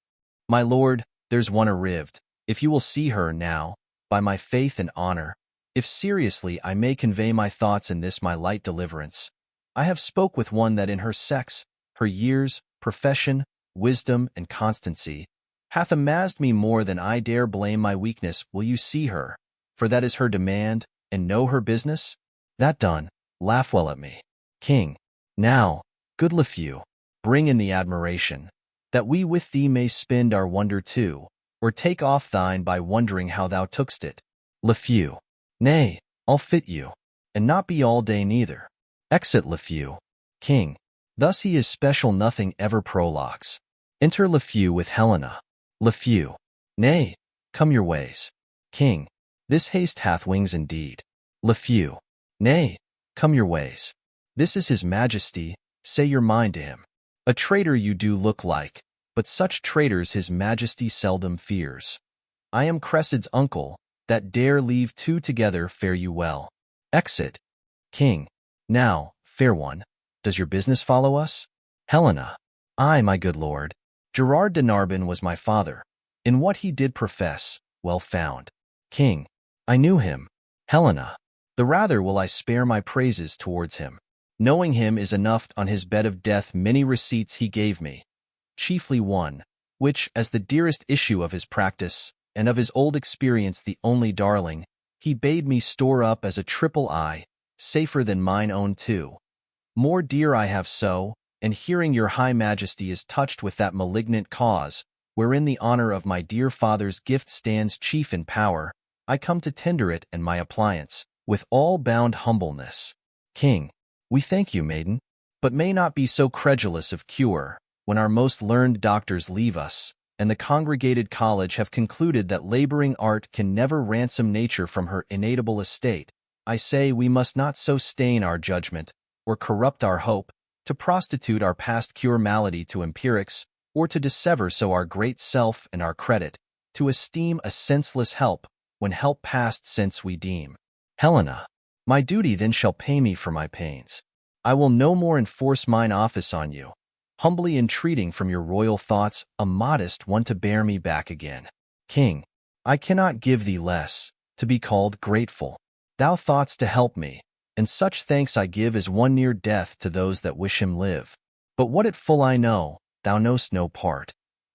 My lord, there's one arrived. If you will see her now, by my faith and honor, if seriously I may convey my thoughts in this my light deliverance, I have spoke with one that in her sex, her years, profession, wisdom, and constancy, hath amassed me more than I dare blame my weakness. Will you see her? For that is her demand, and know her business? That done, laugh well at me. King, now, good Lafeu, bring in the admiration, that we with thee may spend our wonder too, or take off thine by wondering how thou took'st it. Lafeu. Nay, I'll fit you, and not be all day neither. Exit Lafeu. King. Thus he is special nothing ever prologues. Enter Lafeu with Helena. Lafeu. Nay, come your ways. King. This haste hath wings indeed. Lafeu. Nay, come your ways. This is his majesty, say your mind to him. A traitor you do look like, but such traitors his majesty seldom fears. I am Cressid's uncle, that dare leave two together. Fare you well. Exit. King. Now, fair one, does your business follow us? Helena. Ay, my good lord. Gerard de Narbon was my father. In what he did profess, well found. King. I knew him. Helena. The rather will I spare my praises towards him. Knowing him is enough. On his bed of death many receipts he gave me, chiefly one, which, as the dearest issue of his practice, and of his old experience the only darling, he bade me store up as a triple eye, safer than mine own too. More dear I have so, and hearing your high majesty is touched with that malignant cause, wherein the honor of my dear father's gift stands chief in power, I come to tender it and my appliance, with all bound humbleness. King. We thank you, maiden, but may not be so credulous of cure, when our most learned doctors leave us, and the congregated college have concluded that laboring art can never ransom nature from her innatable estate. I say we must not so stain our judgment, or corrupt our hope, to prostitute our past cure malady to empirics, or to dissever so our great self and our credit, to esteem a senseless help, when help past sense we deem. Helena. My duty then shall pay me for my pains. I will no more enforce mine office on you, humbly entreating from your royal thoughts a modest one to bear me back again. King. I cannot give thee less, to be called grateful. Thou thought'st to help me, and such thanks I give as one near death to those that wish him live. But what at full I know, thou know'st no part.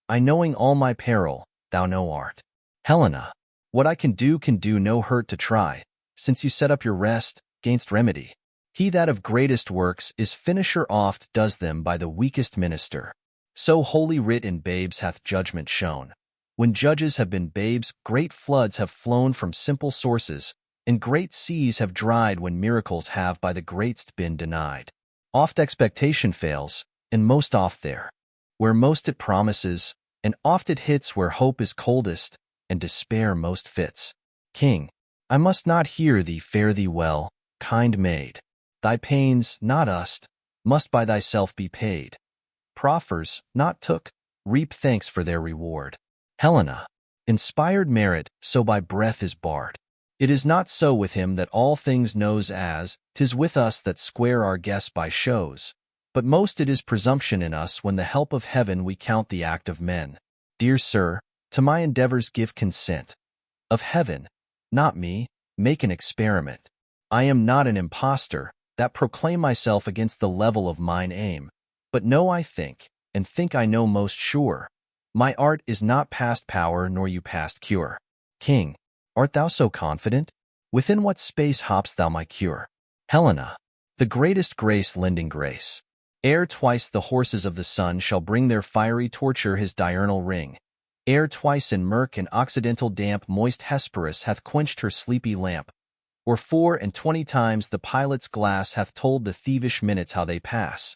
I knowing all my peril, thou know art. Helena. What I can do no hurt to try, since you set up your rest, gainst remedy. He that of greatest works is finisher oft does them by the weakest minister. So Holy Writ in babes hath judgment shown. When judges have been babes, great floods have flown from simple sources, and great seas have dried when miracles have by the greatest been denied. Oft expectation fails, and most oft there, where most it promises, and oft it hits where hope is coldest, and despair most fits. King, I must not hear thee fare thee well, kind maid. Thy pains, not us, must by thyself be paid. Proffers, not took, reap thanks for their reward. Helena, inspired merit, so by breath is barred. It is not so with him that all things knows as, 'tis with us that square our guess by shows. But most it is presumption in us when the help of heaven we count the act of men. Dear sir, to my endeavors give consent. Of heaven, not me, make an experiment. I am not an impostor, that proclaim myself against the level of mine aim, but know I think, and think I know most sure. My art is not past power, nor you past cure. King, art thou so confident? Within what space hops thou my cure? Helena, the greatest grace lending grace. Ere twice the horses of the sun shall bring their fiery torture his diurnal ring. Ere twice in murk and occidental damp moist Hesperus hath quenched her sleepy lamp. Or 24 times the pilot's glass hath told the thievish minutes how they pass.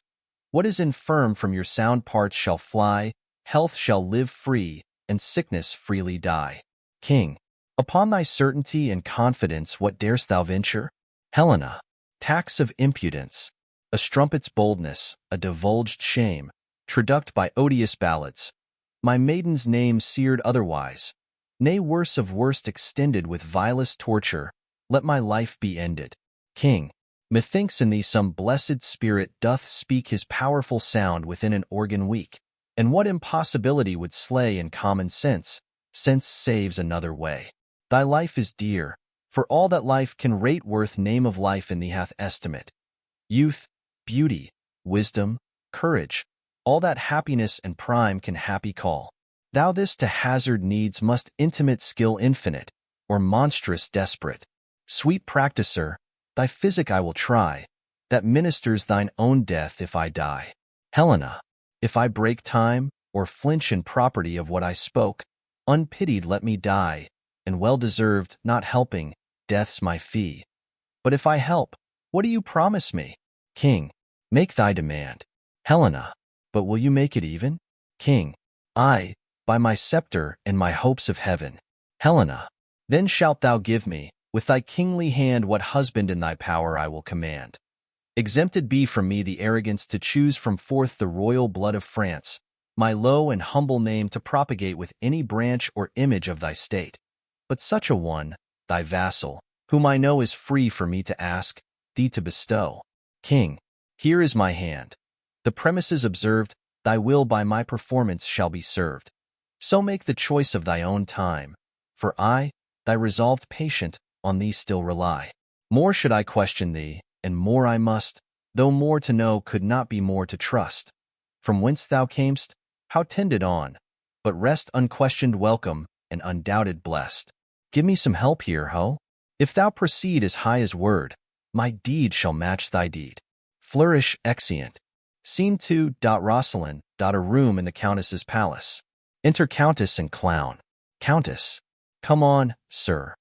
What is infirm from your sound parts shall fly, health shall live free, and sickness freely die. King, upon thy certainty and confidence what darest thou venture? Helena, tax of impudence, a strumpet's boldness, a divulged shame, traduced by odious ballads. My maiden's name seared otherwise, nay worse of worst extended with vilest torture, let my life be ended. King, methinks in thee some blessed spirit doth speak his powerful sound within an organ weak, and what impossibility would slay in common sense saves another way. Thy life is dear, for all that life can rate worth name of life in thee hath estimate. Youth, beauty, wisdom, courage, all that happiness and prime can happy call. Thou this to hazard needs must intimate skill infinite, or monstrous desperate. Sweet practicer, thy physic I will try, that ministers thine own death if I die. Helena, if I break time, or flinch in property of what I spoke, unpitied let me die, and well-deserved, not helping, death's my fee. But if I help, what do you promise me? King, make thy demand. Helena, but will you make it even? King, I, by my scepter and my hopes of heaven. Helena, then shalt thou give me, with thy kingly hand what husband in thy power I will command. Exempted be from me the arrogance to choose from forth the royal blood of France, my low and humble name to propagate with any branch or image of thy state. But such a one, thy vassal, whom I know is free for me to ask, thee to bestow. King, here is my hand. The premises observed, thy will by my performance shall be served. So make the choice of thy own time, for I, thy resolved patient, on thee still rely. More should I question thee, and more I must, though more to know could not be more to trust. From whence thou camest, how tended on, but rest unquestioned welcome, and undoubted blessed. Give me some help here, ho? If thou proceed as high as word, my deed shall match thy deed. Flourish exeunt. Scene 2. Rosalind. A room in the Countess's palace. Enter Countess and Clown. Countess. Come on, sir.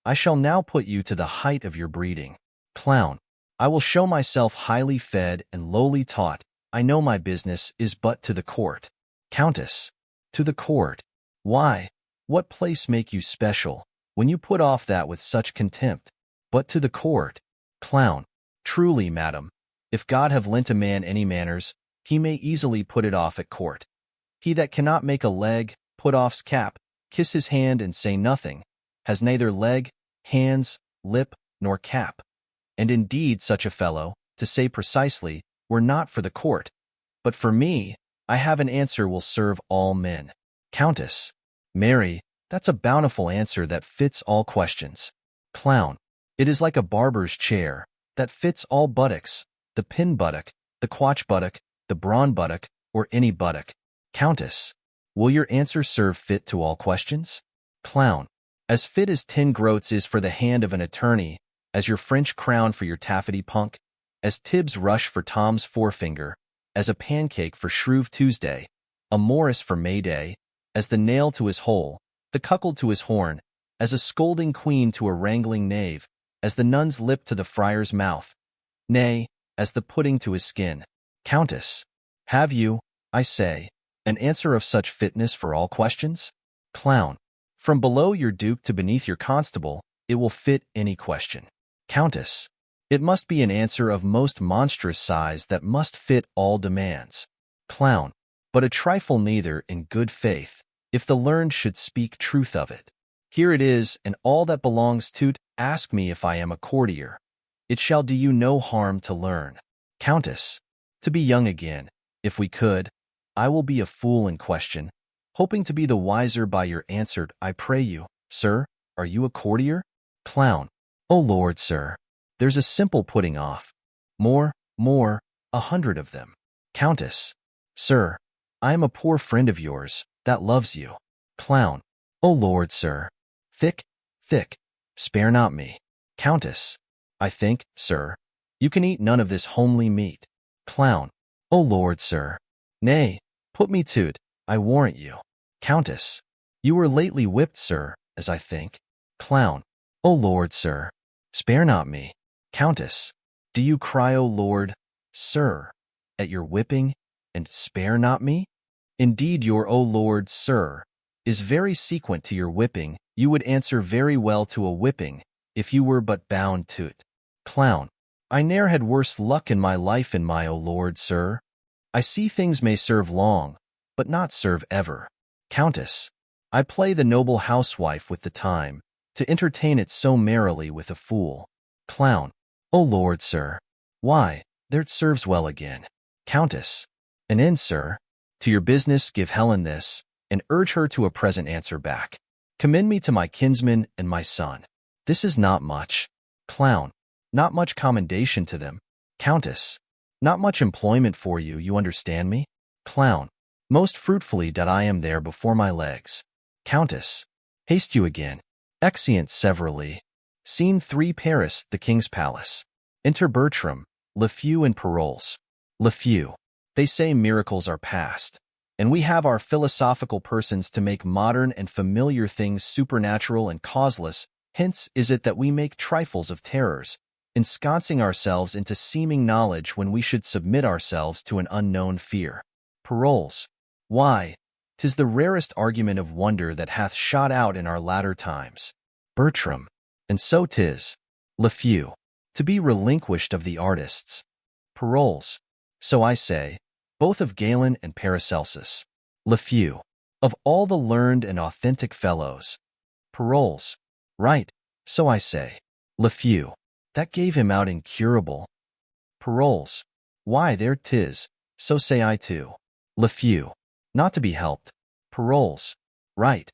I shall now put you to the height of your breeding. Clown. I will show myself highly fed and lowly taught. I know my business is but to the court. Countess. To the court. Why, what place make you special, when you put off that with such contempt? But to the court. Clown. Truly, madam, if God have lent a man any manners, he may easily put it off at court. He that cannot make a leg, put off's cap, kiss his hand and say nothing, has neither leg, hands, lip, nor cap. And indeed such a fellow, to say precisely, were not for the court. But for me, I have an answer will serve all men. Countess. Mary, that's a bountiful answer that fits all questions. Clown. It is like a barber's chair, that fits all buttocks, the pin buttock, the quatch buttock, the brawn buttock, or any buttock. Countess. Will your answer serve fit to all questions? Clown. As fit as 10 groats is for the hand of an attorney, as your French crown for your taffety punk. as Tibbs rush for Tom's forefinger, as a pancake for Shrove Tuesday, a Morris for May Day, as the nail to his hole, the cuckold to his horn, as a scolding queen to a wrangling knave, as the nun's lip to the friar's mouth, nay, as the pudding to his skin. Countess, have you, I say, an answer of such fitness for all questions? Clown, from below your duke to beneath your constable, it will fit any question. Countess, it must be an answer of most monstrous size that must fit all demands. Clown, but a trifle neither in good faith, if the learned should speak truth of it. Here it is, and all that belongs to't. Ask me if I am a courtier. It shall do you no harm to learn. Countess, to be young again, if we could, I will be a fool in question, hoping to be the wiser by your answer. I pray you, sir, are you a courtier? Clown, O Lord, sir, there's a simple putting off. More, 100 of them. Countess, sir, I am a poor friend of yours, that loves you. Clown, O Lord, sir, thick, spare not me. Countess, I think, sir, you can eat none of this homely meat. Clown, O Lord, sir, nay, put me to't, I warrant you. Countess, you were lately whipped, sir, as I think. Clown, O Lord, sir, spare not me. Countess, do you cry, O Lord, sir, at your whipping, and spare not me? Indeed, your O Lord, sir, is very sequent to your whipping. You would answer very well to a whipping, if you were but bound to't. Clown, I ne'er had worse luck in my life in my O Lord, sir. I see things may serve long, but not serve ever. Countess, I play the noble housewife with the time, to entertain it so merrily with a fool. Clown, O Lord, sir, why, there't serves well again. Countess, an end, sir. To your business give Helen this, and urge her to a present answer back. Commend me to my kinsman and my son. This is not much. Clown, not much commendation to them. Countess, not much employment for you, you understand me? Clown, most fruitfully that I am there before my legs. Countess, haste you again. Exeunt severally. Scene 3, Paris, the King's Palace. Enter Bertram, Lafeu and Paroles. Lafeu, they say miracles are past, and we have our philosophical persons to make modern and familiar things supernatural and causeless. Hence is it that we make trifles of terrors, ensconcing ourselves into seeming knowledge when we should submit ourselves to an unknown fear. Paroles, why, 'tis the rarest argument of wonder that hath shot out in our latter times. Bertram, and so 'tis. Lafeu, to be relinquished of the artists. Paroles, so I say, both of Galen and Paracelsus. Lafeu, of all the learned and authentic fellows. Paroles, right, so I say. Lafeu, that gave him out incurable. Paroles, why, there 'tis, so say I too. Lafeu, not to be helped. Paroles, right,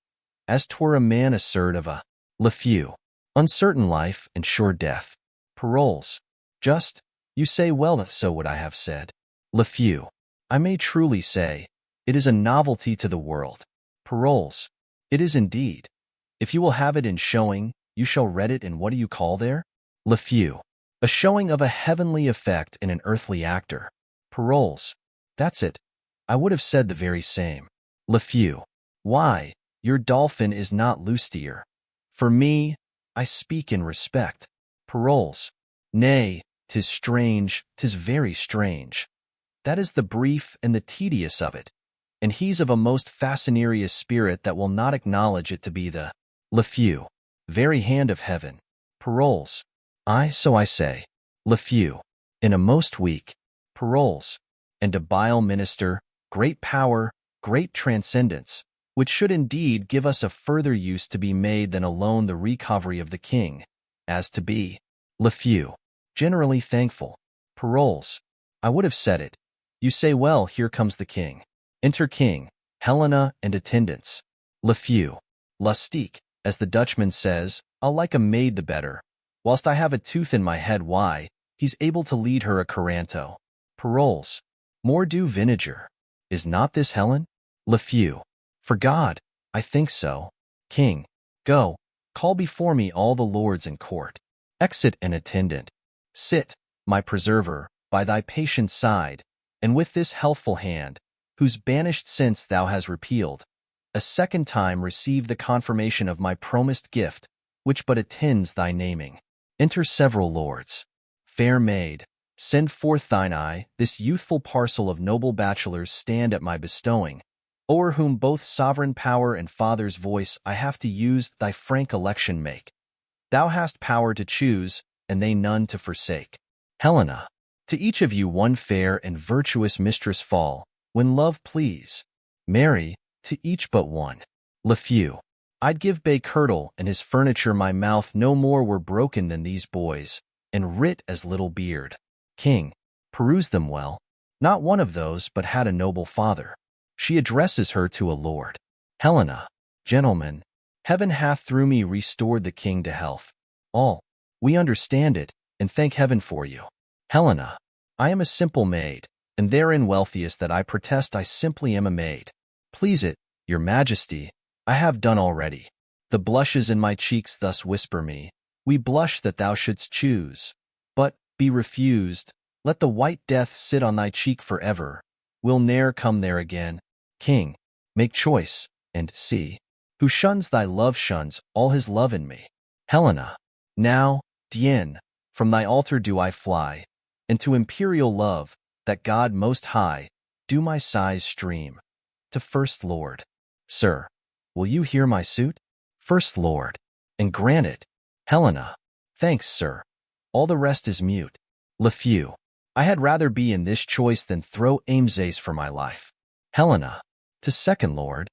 as 'twere a man assured of a. Lafeu, uncertain life and sure death. Paroles, just, you say well, so would I have said. Lafeu, I may truly say, it is a novelty to the world. Paroles, it is indeed. If you will have it in showing, you shall read it in what do you call there? Lafeu, a showing of a heavenly effect in an earthly actor. Paroles, that's it. I would have said the very same. Lafeu, why, your dolphin is not Lustier. For me, I speak in respect. Paroles, nay, 'tis strange, 'tis very strange. That is the brief and the tedious of it, and he's of a most fascinarious spirit that will not acknowledge it to be the. Lafeu, very hand of heaven. Paroles, so I say. Lafeu, in a most weak. Paroles, and a bile minister, great power, great transcendence, which should indeed give us a further use to be made than alone the recovery of the king, as to be. Lafeu, generally thankful. Paroles, I would have said it. You say well, here comes the king. Enter king, Helena, and attendants. Lafeu, lustique, as the Dutchman says, I'll like a maid the better. Whilst I have a tooth in my head, why, he's able to lead her a coranto. Paroles, more do vinegar. Is not this Helen? Lafeu, for God, I think so. King, go, call before me all the lords in court. Exit an attendant. Sit, my preserver, by thy patient side, and with this healthful hand, whose banished since thou hast repealed, a second time receive the confirmation of my promised gift, which but attends thy naming. Enter several lords. Fair maid, send forth thine eye, this youthful parcel of noble bachelors stand at my bestowing, o'er whom both sovereign power and father's voice I have to use, thy frank election make. Thou hast power to choose, and they none to forsake. Helena, to each of you one fair and virtuous mistress fall, when love please. Mary, to each but one. Lafew, I'd give Bay Curdle and his furniture my mouth no more were broken than these boys, and writ as little beard. King, peruse them well. Not one of those but had a noble father. She addresses her to a lord. Helena, gentlemen, heaven hath through me restored the king to health. All, we understand it, and thank heaven for you. Helena, I am a simple maid, and therein wealthiest that I protest I simply am a maid. Please it, your majesty, I have done already. The blushes in my cheeks thus whisper me, we blush that thou shouldst choose. But, be refused, let the white death sit on thy cheek forever, will ne'er come there again. King, make choice, and see, who shuns thy love shuns all his love in me. Helena, now, Dian, from thy altar do I fly, and to imperial love, that God most high, do my sighs stream. To First Lord, Sir, will you hear my suit? First Lord, and grant it. Helena, thanks, sir. All the rest is mute. Lafew, I had rather be in this choice than throw Amesace for my life. Helena, to Second Lord,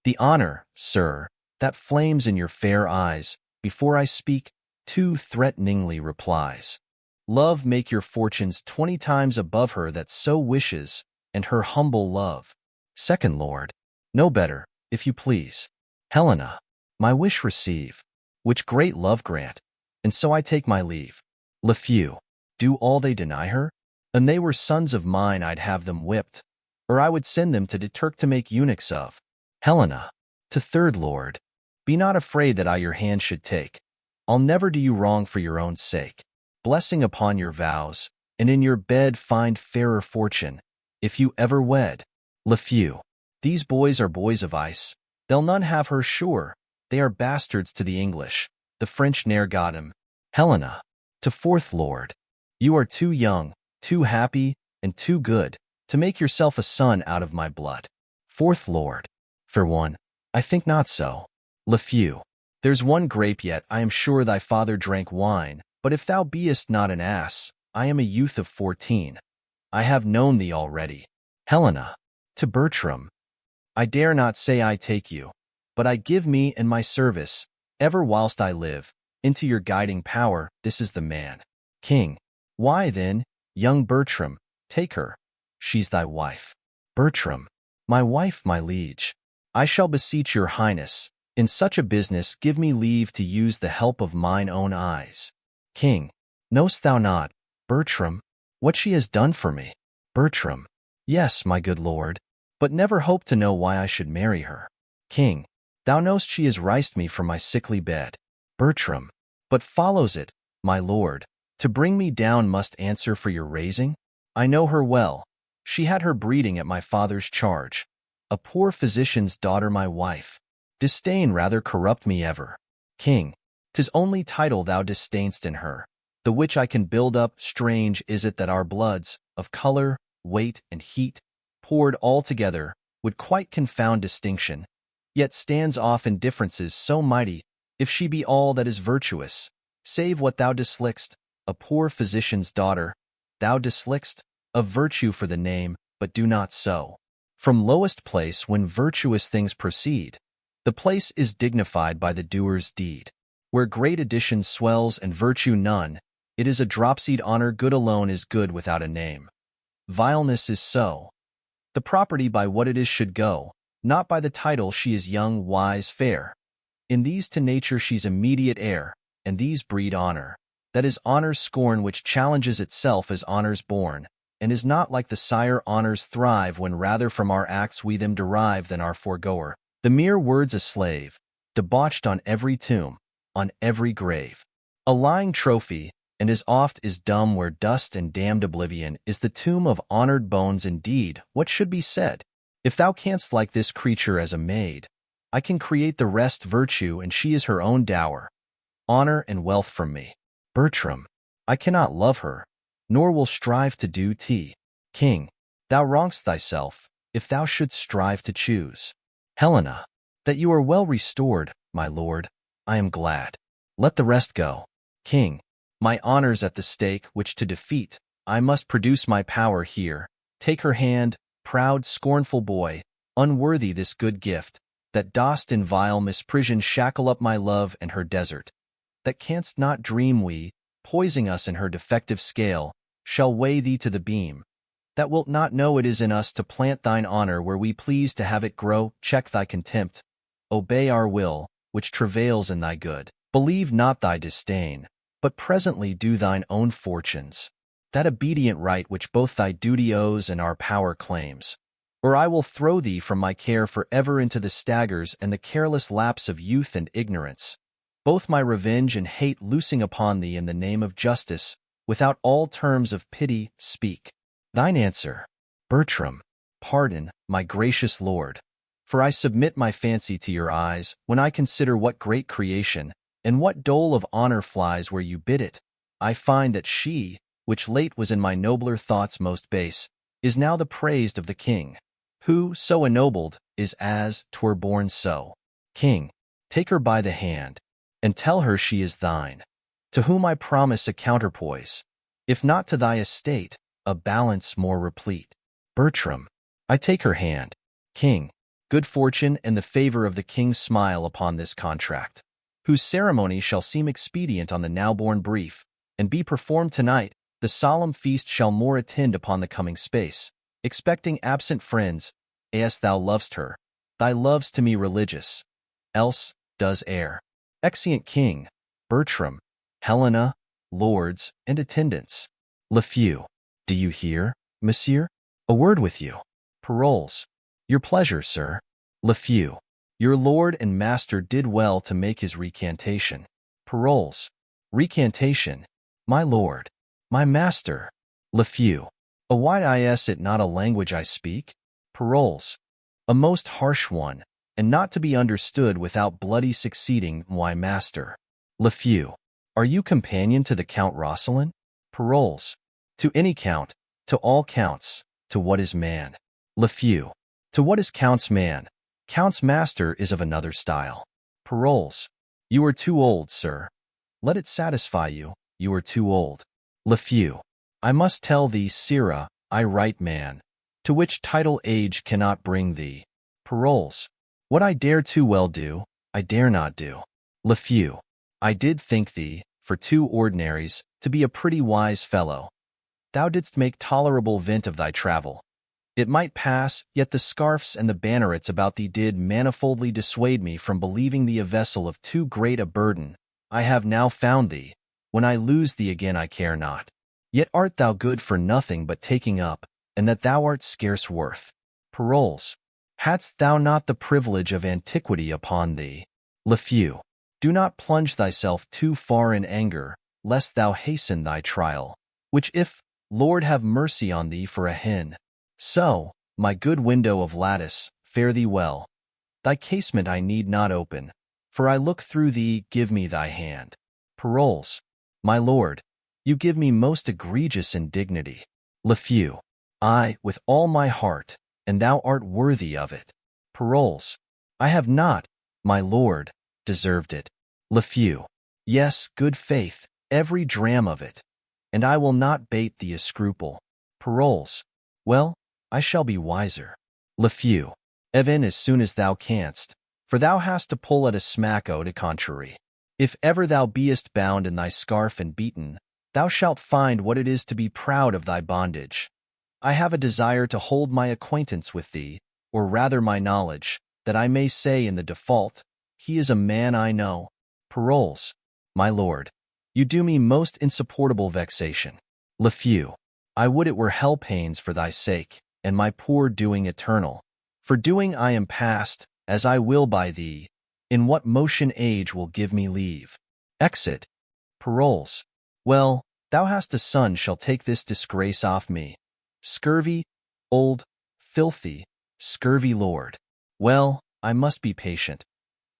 the honor, sir, that flames in your fair eyes, before I speak, too threateningly replies. Love make your fortunes 20 times above her that so wishes, and her humble love. Second Lord, no better, if you please. Helena, my wish receive, which great love grant, and so I take my leave. Lafew, do all they deny her? And they were sons of mine I'd have them whipped, or I would send them to Turk to make eunuchs of. Helena, to Third Lord, be not afraid that I your hand should take. I'll never do you wrong for your own sake. Blessing upon your vows, and in your bed find fairer fortune, if you ever wed. Lafew, these boys are boys of ice, they'll none have her sure, they are bastards to the English, the French ne'er got 'em. Helena, to Fourth Lord, you are too young, too happy, and too good, to make yourself a son out of my blood. Fourth Lord, for one, I think not so. Lafew, there's one grape yet, I am sure thy father drank wine, but if thou beest not an ass, I am a youth of 14. I have known thee already. Helena, to Bertram, I dare not say I take you, but I give me and my service, ever whilst I live, into your guiding power, this is the man. King, why then, young Bertram, take her, she's thy wife. Bertram, my wife, my liege, I shall beseech your highness, in such a business give me leave to use the help of mine own eyes. King, know'st thou not, Bertram, what she has done for me? Bertram, yes, my good lord, but never hope to know why I should marry her. King, thou know'st she has riced me from my sickly bed. Bertram, but follows it, my lord, to bring me down must answer for your raising? I know her well, she had her breeding at my father's charge. A poor physician's daughter my wife. Disdain rather corrupt me ever. King, 'tis only title thou disdain'st in her, the which I can build up. Strange is it that our bloods, of color, weight, and heat, poured all together, would quite confound distinction, yet stands off in differences so mighty, if she be all that is virtuous, save what thou dislick'st, a poor physician's daughter, thou dislick'st, of virtue for the name, but do not so. From lowest place when virtuous things proceed, the place is dignified by the doer's deed. Where great addition swells and virtue none, it is a dropsied honor. Good alone is good without a name. Vileness is so. The property by what it is should go, not by the title. She is young, wise, fair. In these to nature she's immediate heir, and these breed honor. That is honor's scorn which challenges itself as honor's born, and is not like the sire. Honors thrive when rather from our acts we them derive than our foregoer. The mere word's a slave, debauched on every tomb, on every grave. A lying trophy, and as oft is dumb where dust and damned oblivion is the tomb of honored bones indeed. What should be said? If thou canst like this creature as a maid, I can create the rest virtue, and she is her own dower, honor and wealth from me. Bertram, I cannot love her, nor will strive to do t. King, thou wrong'st thyself, if thou shouldst strive to choose. Helena, that you are well restored, my lord, I am glad. Let the rest go. King, my honor's at the stake, which to defeat, I must produce my power here. Take her hand, proud, scornful boy, unworthy this good gift, that dost in vile misprision shackle up my love and her desert, that canst not dream we, poising us in her defective scale, shall weigh thee to the beam, that wilt not know it is in us to plant thine honor where we please to have it grow. Check thy contempt, obey our will, which travails in thy good. Believe not thy disdain, but presently do thine own fortunes, that obedient right which both thy duty owes and our power claims. Or I will throw thee from my care forever into the staggers and the careless lapse of youth and ignorance, both my revenge and hate loosing upon thee in the name of justice, without all terms of pity. Speak thine answer. Bertram, pardon, my gracious lord, for I submit my fancy to your eyes, when I consider what great creation, and what dole of honor flies where you bid it. I find that she, which late was in my nobler thoughts most base, is now the praised of the king, who, so ennobled, is as 'twere born so. King, take her by the hand, and tell her she is thine, to whom I promise a counterpoise, if not to thy estate, a balance more replete. Bertram, I take her hand. King, good fortune and the favor of the king smile upon this contract, whose ceremony shall seem expedient on the now-born brief, and be performed tonight. The solemn feast shall more attend upon the coming space, expecting absent friends, as thou lovest her, thy love's to me religious, else does err. Exeunt King, Bertram, Helena, lords, and attendants. Lafeu, do you hear, monsieur? A word with you. Paroles. Your pleasure, sir. Lafeu, your lord and master did well to make his recantation. Paroles. Recantation, my lord, my master. Lafeu, a wide is it not a language I speak? Paroles. A most harsh one, and not to be understood without bloody succeeding. Why, master. Lafeu, are you companion to the Count Roscelin? Paroles. To any count, to all counts, to what is man. Lafeu, to what is count's man? Count's master is of another style. Paroles. You are too old, sir. Let it satisfy you, you are too old. Lafeu, I must tell thee, sirrah, I right man, to which title age cannot bring thee. Paroles. What I dare too well do, I dare not do. Lafeu, I did think thee, for two ordinaries, to be a pretty wise fellow. Thou didst make tolerable vent of thy travel. It might pass, yet the scarfs and the bannerets about thee did manifoldly dissuade me from believing thee a vessel of too great a burden. I have now found thee. When I lose thee again I care not. Yet art thou good for nothing but taking up, and that thou art scarce worth. Paroles. Hadst thou not the privilege of antiquity upon thee? Lafeu, do not plunge thyself too far in anger, lest thou hasten thy trial, which if, Lord have mercy on thee for a hen. So, my good window of lattice, fare thee well. Thy casement I need not open, for I look through thee. Give me thy hand. Paroles. My lord, you give me most egregious indignity. Lafeu, I, with all my heart, and thou art worthy of it. Paroles. I have not, my lord, deserved it. Lafeu. Yes, good faith, every dram of it, and I will not bate thee a scruple. Paroles. Well, I shall be wiser. Lafeu. Even as soon as thou canst, for thou hast to pull at a smack o' the contrary. If ever thou beest bound in thy scarf and beaten, thou shalt find what it is to be proud of thy bondage. I have a desire to hold my acquaintance with thee, or rather my knowledge, that I may say in the default, he is a man I know. Paroles. My lord, you do me most insupportable vexation. Lafeu. I would it were hell pains for thy sake, and my poor doing eternal. For doing I am past, as I will by thee, in what motion age will give me leave. Exit. Paroles. Well, Thou hast a son shall take this disgrace off me. Scurvy, old, filthy, scurvy lord. Well, I must be patient.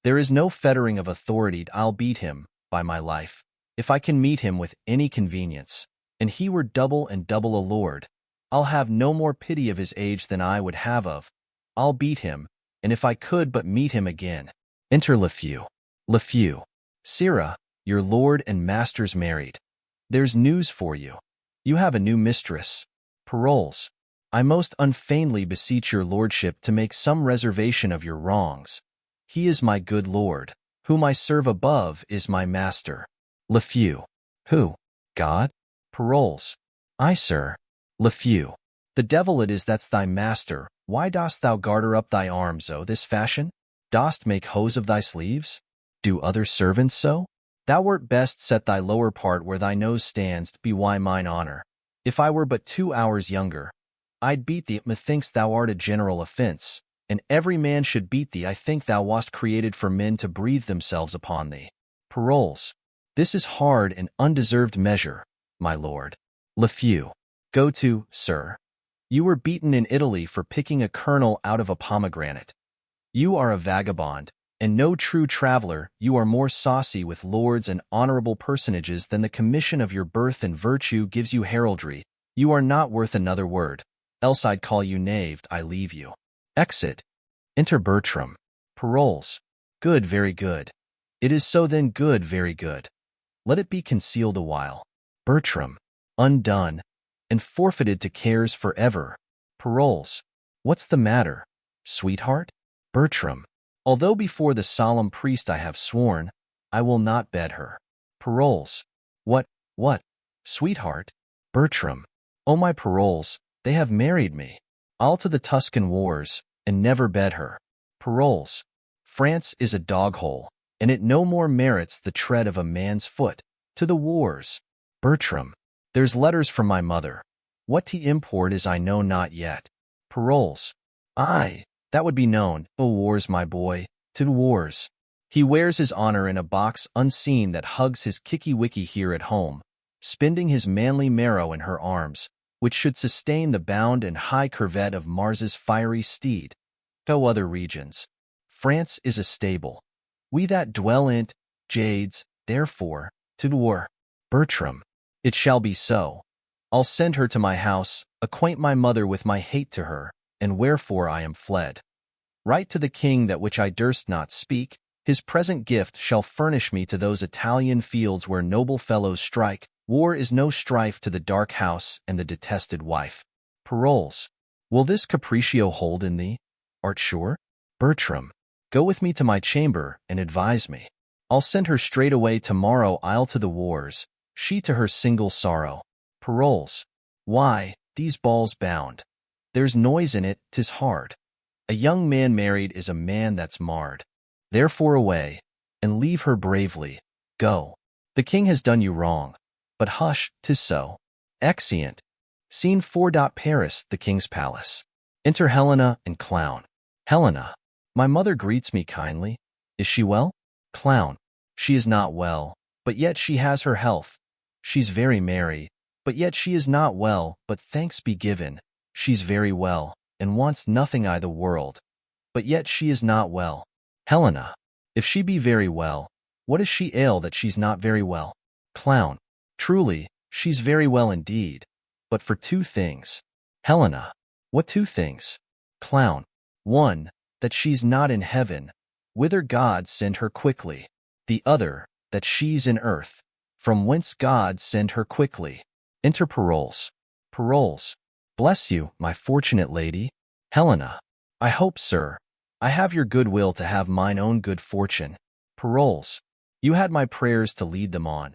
There is no fettering of authority. I'll beat him, by my life, if I can meet him with any convenience. And he were double and double a lord. I'll have no more pity of his age than I would have of. I'll beat him, and if I could but meet him again. Enter Lafeu. Lafeu. Sirrah, your lord and master's married. There's news for you. You have a new mistress. Paroles. I most unfeignedly beseech your lordship to make some reservation of your wrongs. He is my good lord, whom I serve above is my master. Lafeu. Who? God? Paroles. Aye, sir. Lafeu. The devil it is that's thy master. Why dost thou garter up thy arms, O this fashion? Dost make hose of thy sleeves? Do other servants so? Thou wert best set thy lower part where thy nose stands, be why mine honor. If I were but 2 hours younger, I'd beat thee. Methinks thou art a general offense, and every man should beat thee. I think thou wast created for men to breathe themselves upon thee. Paroles. This is hard and undeserved measure, my lord. Lafeu. Go to, sir. You were beaten in Italy for picking a kernel out of a pomegranate. You are a vagabond, and no true traveler. You are more saucy with lords and honorable personages than the commission of your birth and virtue gives you heraldry. You are not worth another word, else I'd call you knaved. I leave you. Exit. Enter Bertram. Paroles. Good, very good. It is so then, good, very good. Let it be concealed a while. Bertram. Undone, and forfeited to cares forever. Paroles. What's the matter, sweetheart? Bertram. Although before the solemn priest I have sworn, I will not bed her. Paroles. What, sweetheart? Bertram. Oh, my Paroles, they have married me. I'll to the Tuscan wars, and never bed her. Paroles. France is a dog-hole, and it no more merits the tread of a man's foot. To the wars. Bertram. There's letters from my mother. What to import is I know not yet. Paroles. Aye, that would be known. O wars, my boy, to wars. He wears his honor in a box unseen that hugs his kicky-wicky here at home, spending his manly marrow in her arms, which should sustain the bound and high curvet of Mars's fiery steed. Though other regions. France is a stable. We that dwell in't, jades, therefore, to war. Bertram. It shall be so. I'll send her to my house, acquaint my mother with my hate to her, and wherefore I am fled. Write to the king that which I durst not speak, his present gift shall furnish me to those Italian fields where noble fellows strike. War is no strife to the dark house and the detested wife. Paroles. Will this capriccio hold in thee? Art sure? Bertram. Go with me to my chamber and advise me. I'll send her straight away tomorrow. I'll to the wars, she to her single sorrow. Paroles. Why, these balls bound. There's noise in it, 'tis hard. A young man married is a man that's marred. Therefore away, and leave her bravely. Go. The king has done you wrong. But hush, 'tis so. Exeunt. Scene 4. Paris, the king's palace. Enter Helena and Clown. Helena. My mother greets me kindly. Is she well? Clown. She is not well, but yet she has her health. She's very merry, but yet she is not well, but thanks be given, she's very well, and wants nothing I the world. But yet she is not well. Helena. If she be very well, what is she ail that she's not very well? Clown. Truly, she's very well indeed, but for 2 things. Helena. What 2 things? Clown. 1, that she's not in heaven, whither God send her quickly. The other, that she's in earth, from whence God send her quickly. Enter Paroles. Paroles. Bless you, my fortunate lady. Helena. I hope, sir, I have your good will to have mine own good fortune. Paroles. You had my prayers to lead them on,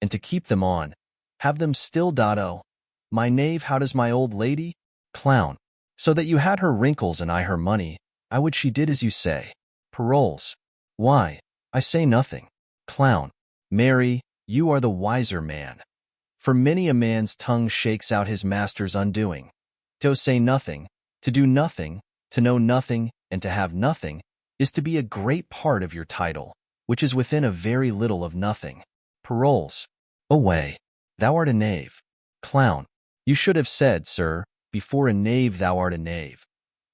and to keep them on. Have them still. Dotto. My knave, how does my old lady? Clown. So that you had her wrinkles and I her money, I would she did as you say. Paroles. Why, I say nothing. Clown. Marry, you are the wiser man. For many a man's tongue shakes out his master's undoing. To say nothing, to do nothing, to know nothing, and to have nothing, is to be a great part of your title, which is within a very little of nothing. Paroles. Away. Thou art a knave. Clown. You should have said, sir, before a knave thou art a knave.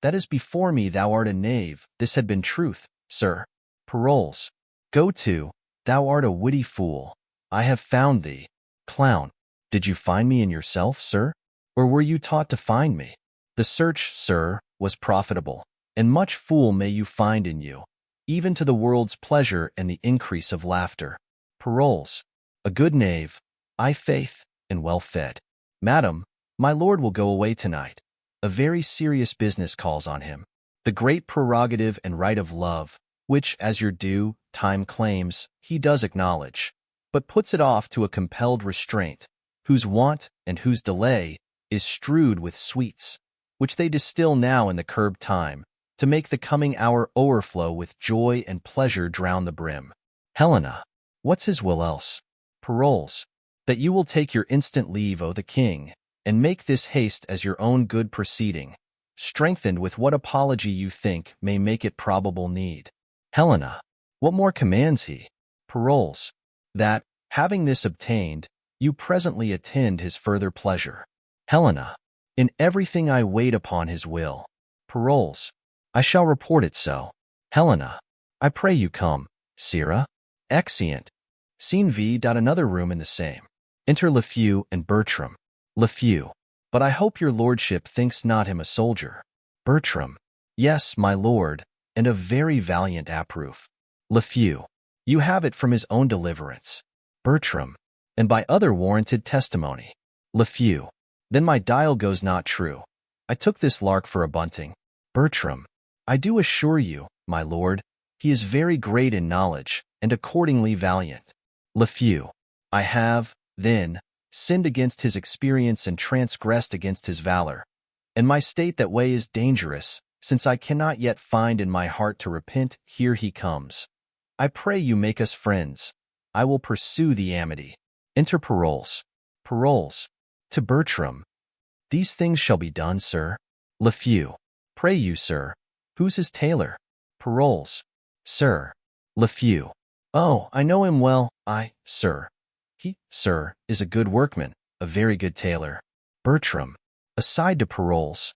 That is before me thou art a knave. This had been truth, sir. Paroles. Go to. Thou art a witty fool. I have found thee. Clown. Did you find me in yourself, sir? Or were you taught to find me? The search, sir, was profitable, and much fool may you find in you, even to the world's pleasure and the increase of laughter. Paroles. A good knave, I faith, and well fed. Madam, my lord will go away tonight. A very serious business calls on him. The great prerogative and right of love, which, as your due time claims, he does acknowledge, but puts it off to a compelled restraint, whose want and whose delay is strewed with sweets, which they distill now in the curbed time, to make the coming hour o'erflow with joy and pleasure drown the brim. Helena. What's his will else? Paroles. That you will take your instant leave, O the king, and make this haste as your own good proceeding, strengthened with what apology you think may make it probable need. Helena. What more commands he? Paroles. That, having this obtained, you presently attend his further pleasure. Helena. In everything I wait upon his will. Paroles. I shall report it so. Helena. I pray you come, Sirrah. Exeunt. Scene V. Another room in the same. Enter Lafeu and Bertram. Lafeu. But I hope your lordship thinks not him a soldier. Bertram. Yes, my lord, and a very valiant approof. Lafeu. You have it from his own deliverance. Bertram. And by other warranted testimony. Lafeu. Then my dial goes not true. I took this lark for a bunting. Bertram. I do assure you, my lord, he is very great in knowledge, and accordingly valiant. Lafeu. I have, then, sinned against his experience and transgressed against his valor. And my state that way is dangerous, since I cannot yet find in my heart to repent. Here he comes. I pray you make us friends. I will pursue the amity. Enter Paroles. Paroles. To Bertram. These things shall be done, sir. Lafeu. Pray you, sir. Who's his tailor? Paroles. Sir. Lafeu. Oh, I know him well. Sir. He, sir, is a good workman, a very good tailor. Bertram. Aside to Paroles.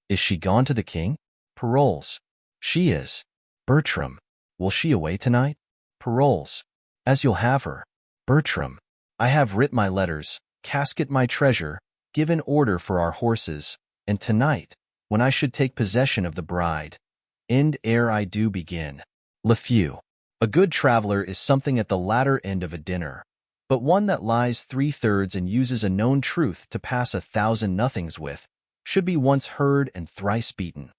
Is she gone to the king? Paroles. She is. Bertram. Will she away tonight? Paroles. As you'll have her. Bertram. I have writ my letters, casket my treasure, given order for our horses, and tonight, when I should take possession of the bride, end ere I do begin. Lafeu. A good traveler is something at the latter end of a dinner, but one that lies 3/3 and uses a known truth to pass 1,000 nothings with, should be once heard and thrice beaten.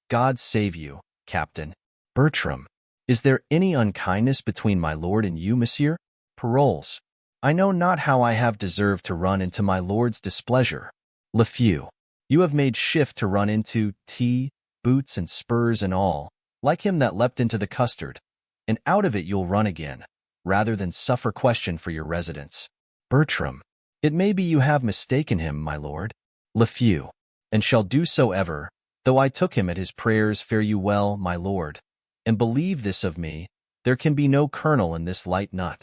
God save you, Captain. Bertram. Is there any unkindness between my lord and you, monsieur? Paroles. I know not how I have deserved to run into my lord's displeasure. Lafeu. You have made shift to run into tea, boots and spurs and all, like him that leapt into the custard, and out of it you'll run again, rather than suffer question for your residence. Bertram. It may be you have mistaken him, my lord. Lafeu. And shall do so ever, though I took him at his prayers. Fare you well, my lord. And believe this of me, there can be no kernel in this light nut.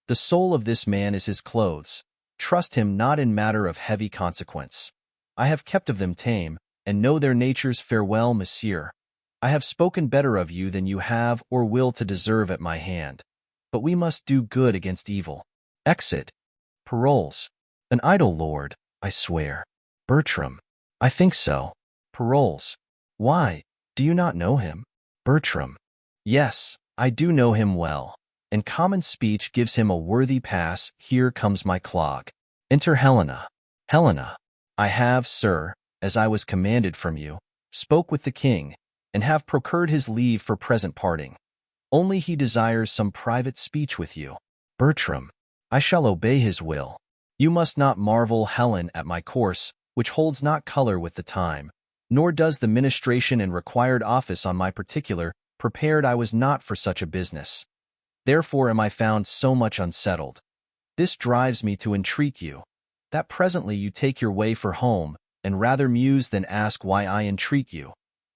The soul of this man is his clothes. Trust him not in matter of heavy consequence. I have kept of them tame, and know their natures. Farewell, monsieur. I have spoken better of you than you have or will to deserve at my hand. But we must do good against evil. Exit. Paroles. An idle lord, I swear. Bertram. I think so. Paroles. Why, do you not know him? Bertram. Yes, I do know him well, and common speech gives him a worthy pass. Here comes my clog. Enter Helena. Helena. I have, sir, as I was commanded from you, spoke with the king, and have procured his leave for present parting. Only he desires some private speech with you. Bertram. I shall obey his will. You must not marvel, Helen, at my course, which holds not color with the time, nor does the ministration and required office on my particular. Prepared I was not for such a business. Therefore am I found so much unsettled. This drives me to entreat you, that presently you take your way for home, and rather muse than ask why I entreat you.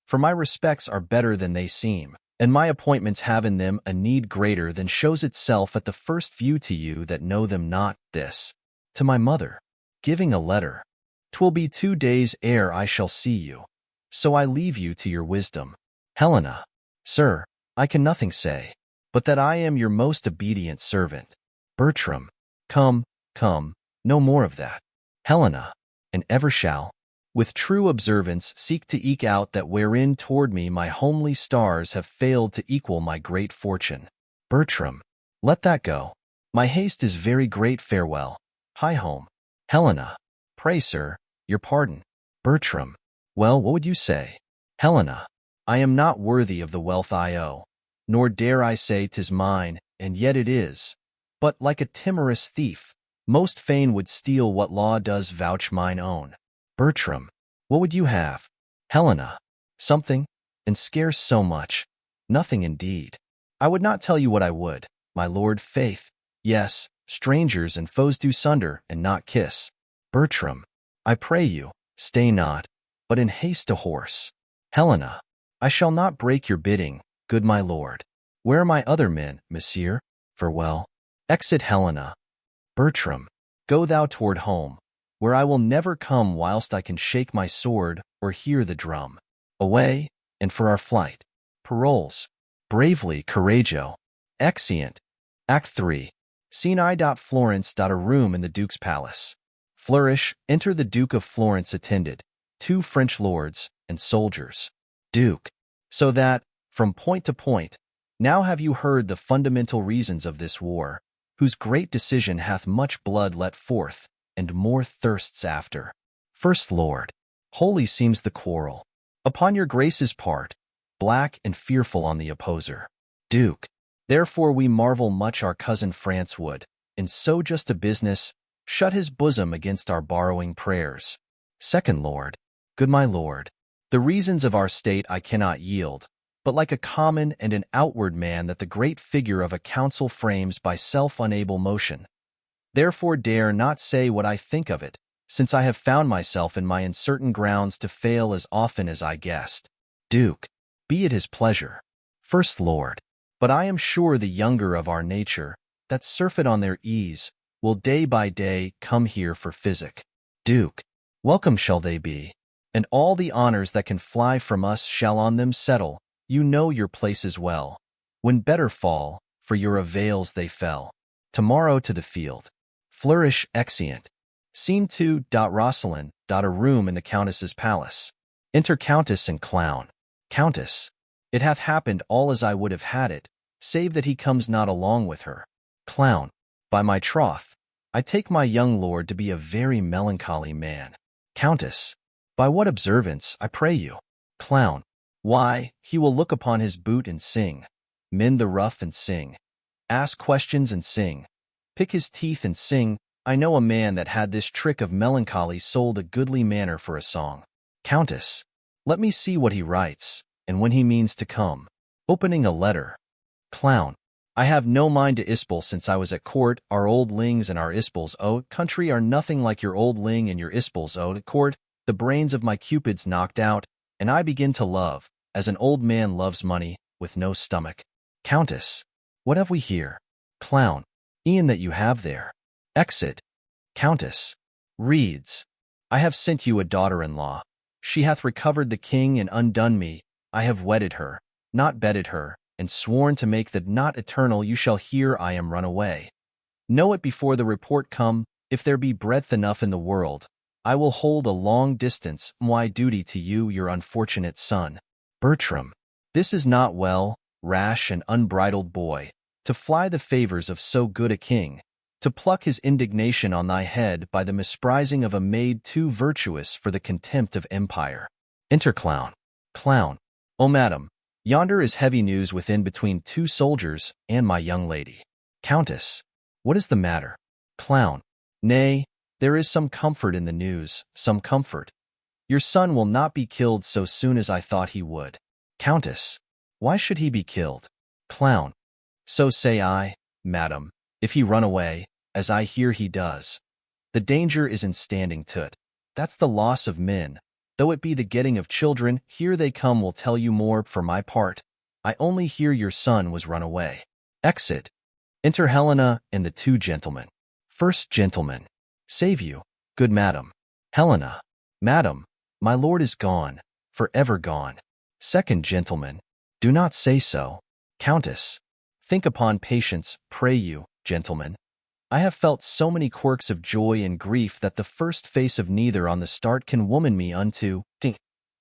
For my respects are better than they seem, and my appointments have in them a need greater than shows itself at the first view to you that know them not. This To my mother, giving a letter. 'Twill be 2 days ere I shall see you. So I leave you to your wisdom. Helena. Sir, I can nothing say, but that I am your most obedient servant. Bertram. Come, come, no more of that. Helena. And ever shall, with true observance, seek to eke out that wherein toward me my homely stars have failed to equal my great fortune. Bertram. Let that go. My haste is very great. Farewell. Hie home. Helena. Pray, sir, your pardon. Bertram. Well, what would you say? Helena. I am not worthy of the wealth I owe, nor dare I say 'tis mine, and yet it is. But like a timorous thief, most fain would steal what law does vouch mine own. Bertram. What would you have? Helena. Something, and scarce so much. Nothing indeed. I would not tell you what I would, my lord. Faith, yes, strangers and foes do sunder and not kiss. Bertram. I pray you, stay not, but in haste to horse. Helena. I shall not break your bidding, good my lord. Where are my other men, monsieur? Farewell. Exit Helena. Bertram. Go thou toward home, where I will never come whilst I can shake my sword or hear the drum. Away, and for our flight. Paroles. Bravely, courageous. Exeunt. Act 3. Scene I. Florence. A room in the Duke's palace. Flourish. Enter the Duke of Florence attended, 2 French lords, and soldiers. Duke. So that, from point to point, now have you heard the fundamental reasons of this war, whose great decision hath much blood let forth, and more thirsts after. First Lord. Holy seems the quarrel, upon your grace's part, black and fearful on the opposer. Duke. Therefore we marvel much our cousin France would, in so just a business, shut his bosom against our borrowing prayers. Second Lord. Good my lord, the reasons of our state I cannot yield, but like a common and an outward man that the great figure of a council frames by self-unable motion. Therefore dare not say what I think of it, since I have found myself in my uncertain grounds to fail as often as I guessed. Duke. Be it his pleasure. First Lord. But I am sure the younger of our nature, that surfeit on their ease, will day by day come here for physic. Duke. Welcome shall they be, and all the honors that can fly from us shall on them settle. You know your places well. When better fall, for your avails they fell. Tomorrow to the field. Flourish. Exeunt. Scene 2. Rosalind. A room in the Countess's palace. Enter Countess and Clown. Countess. It hath happened all as I would have had it, save that he comes not along with her. Clown. By my troth, I take my young lord to be a very melancholy man. Countess. By what observance, I pray you? Clown. Why, he will look upon his boot and sing, mend the ruff and sing, ask questions and sing, pick his teeth and sing. I know a man that had this trick of melancholy sold a goodly manor for a song. Countess. Let me see what he writes, and when he means to come. Opening a letter. Clown. I have no mind to ispel since I was at court. Our old lings and our ispels country are nothing like your old ling and your ispels at court. The brains of my cupids knocked out, and I begin to love, as an old man loves money, with no stomach. Countess. What have we here? Clown. E'en that you have there. Exit. Countess. Reads. I have sent you a daughter-in-law. She hath recovered the king and undone me. I have wedded her, not bedded her, and sworn to make the not eternal. You shall hear I am run away. Know it before the report come. If there be breadth enough in the world, I will hold a long distance my duty to you, your unfortunate son. Bertram. This is not well, rash and unbridled boy, to fly the favors of so good a king, to pluck his indignation on thy head by the misprizing of a maid too virtuous for the contempt of empire. Enter Clown. Clown. O madam, yonder is heavy news within between 2 soldiers and my young lady. Countess. What is the matter? Clown. Nay, there is some comfort in the news, some comfort. Your son will not be killed so soon as I thought he would. Countess. Why should he be killed? Clown. So say I, madam, if he run away, as I hear he does. The danger is in standing to't. That's the loss of men, though it be the getting of children. Here they come will tell you more. For my part, I only hear your son was run away. Exit. Enter Helena and the 2 gentlemen. First Gentleman. Save you, good madam. Helena. Madam, my lord is gone, forever gone. Second gentleman. Do not say so. Countess. Think upon patience, pray you, gentlemen. I have felt so many quirks of joy and grief that the first face of neither on the start can woman me unto.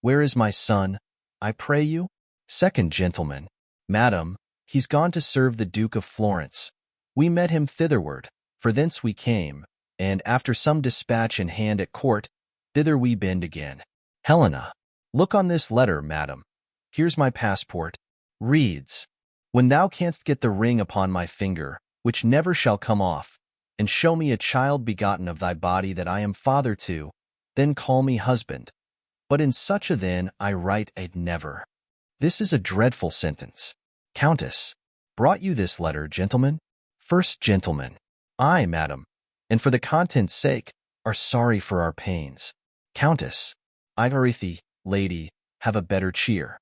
Where is my son, I pray you? Second gentleman. Madam, he's gone to serve the Duke of Florence. We met him thitherward, for thence we came, and after some dispatch in hand at court, thither we bend again. Helena. Look on this letter, madam. Here's my passport. Reads, when thou canst get the ring upon my finger, which never shall come off, and show me a child begotten of thy body that I am father to, then call me husband. But in such a then I write a never. This is a dreadful sentence. Countess. Brought you this letter, gentlemen? First gentleman. I, madam, and for the contents' sake, are sorry for our pains. Countess. I pray thee, lady, have a better cheer.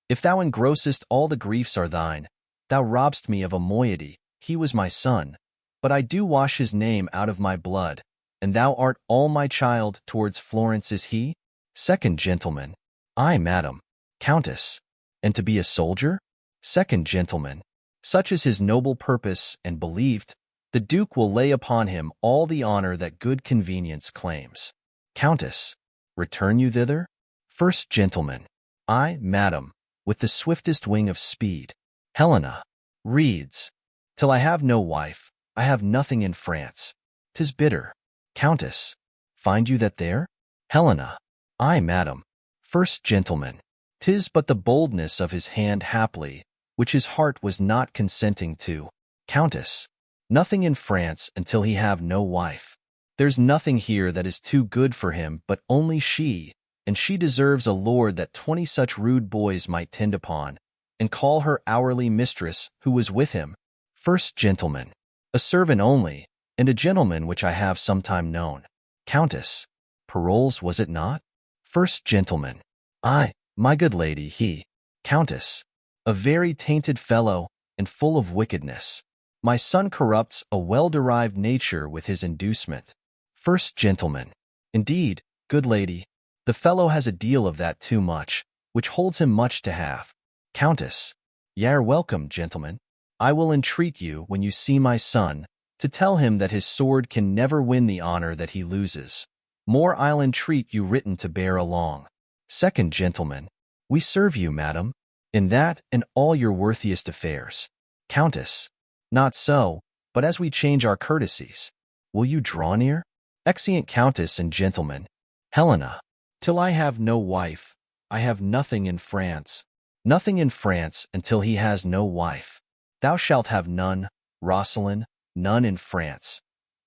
If thou engrossest all the griefs are thine, thou robb'st me of a moiety, he was my son, but I do wash his name out of my blood, and thou art all my child, towards Florence is he? Second gentleman. I, madam. Countess. And to be a soldier? Second gentleman. Such is his noble purpose and believed, the Duke will lay upon him all the honor that good convenience claims. Countess. Return you thither? First gentleman. I, madam, with the swiftest wing of speed. Helena. Reads, till I have no wife, I have nothing in France. 'Tis bitter. Countess. Find you that there? Helena. I, madam. First gentleman. 'Tis but the boldness of his hand haply, which his heart was not consenting to. Countess. Nothing in France until he have no wife. There's nothing here that is too good for him but only she, and she deserves a lord that 20 such rude boys might tend upon, and call her hourly mistress who was with him. First gentleman. A servant only, and a gentleman which I have sometime known. Countess. Paroles was it not? First gentleman. I, my good lady, he. Countess. A very tainted fellow, and full of wickedness. My son corrupts a well-derived nature with his inducement. First gentleman. Indeed, good lady, the fellow has a deal of that too much, which holds him much to have. Countess. Y'are welcome, gentlemen. I will entreat you, when you see my son, to tell him that his sword can never win the honor that he loses. More I'll entreat you written to bear along. Second gentleman. We serve you, madam, in that and all your worthiest affairs. Countess. Not so, but as we change our courtesies. Will you draw near? Exeunt Countess and gentlemen. Helena. Till I have no wife, I have nothing in France. Nothing in France until he has no wife. Thou shalt have none, Rosalyn, none in France.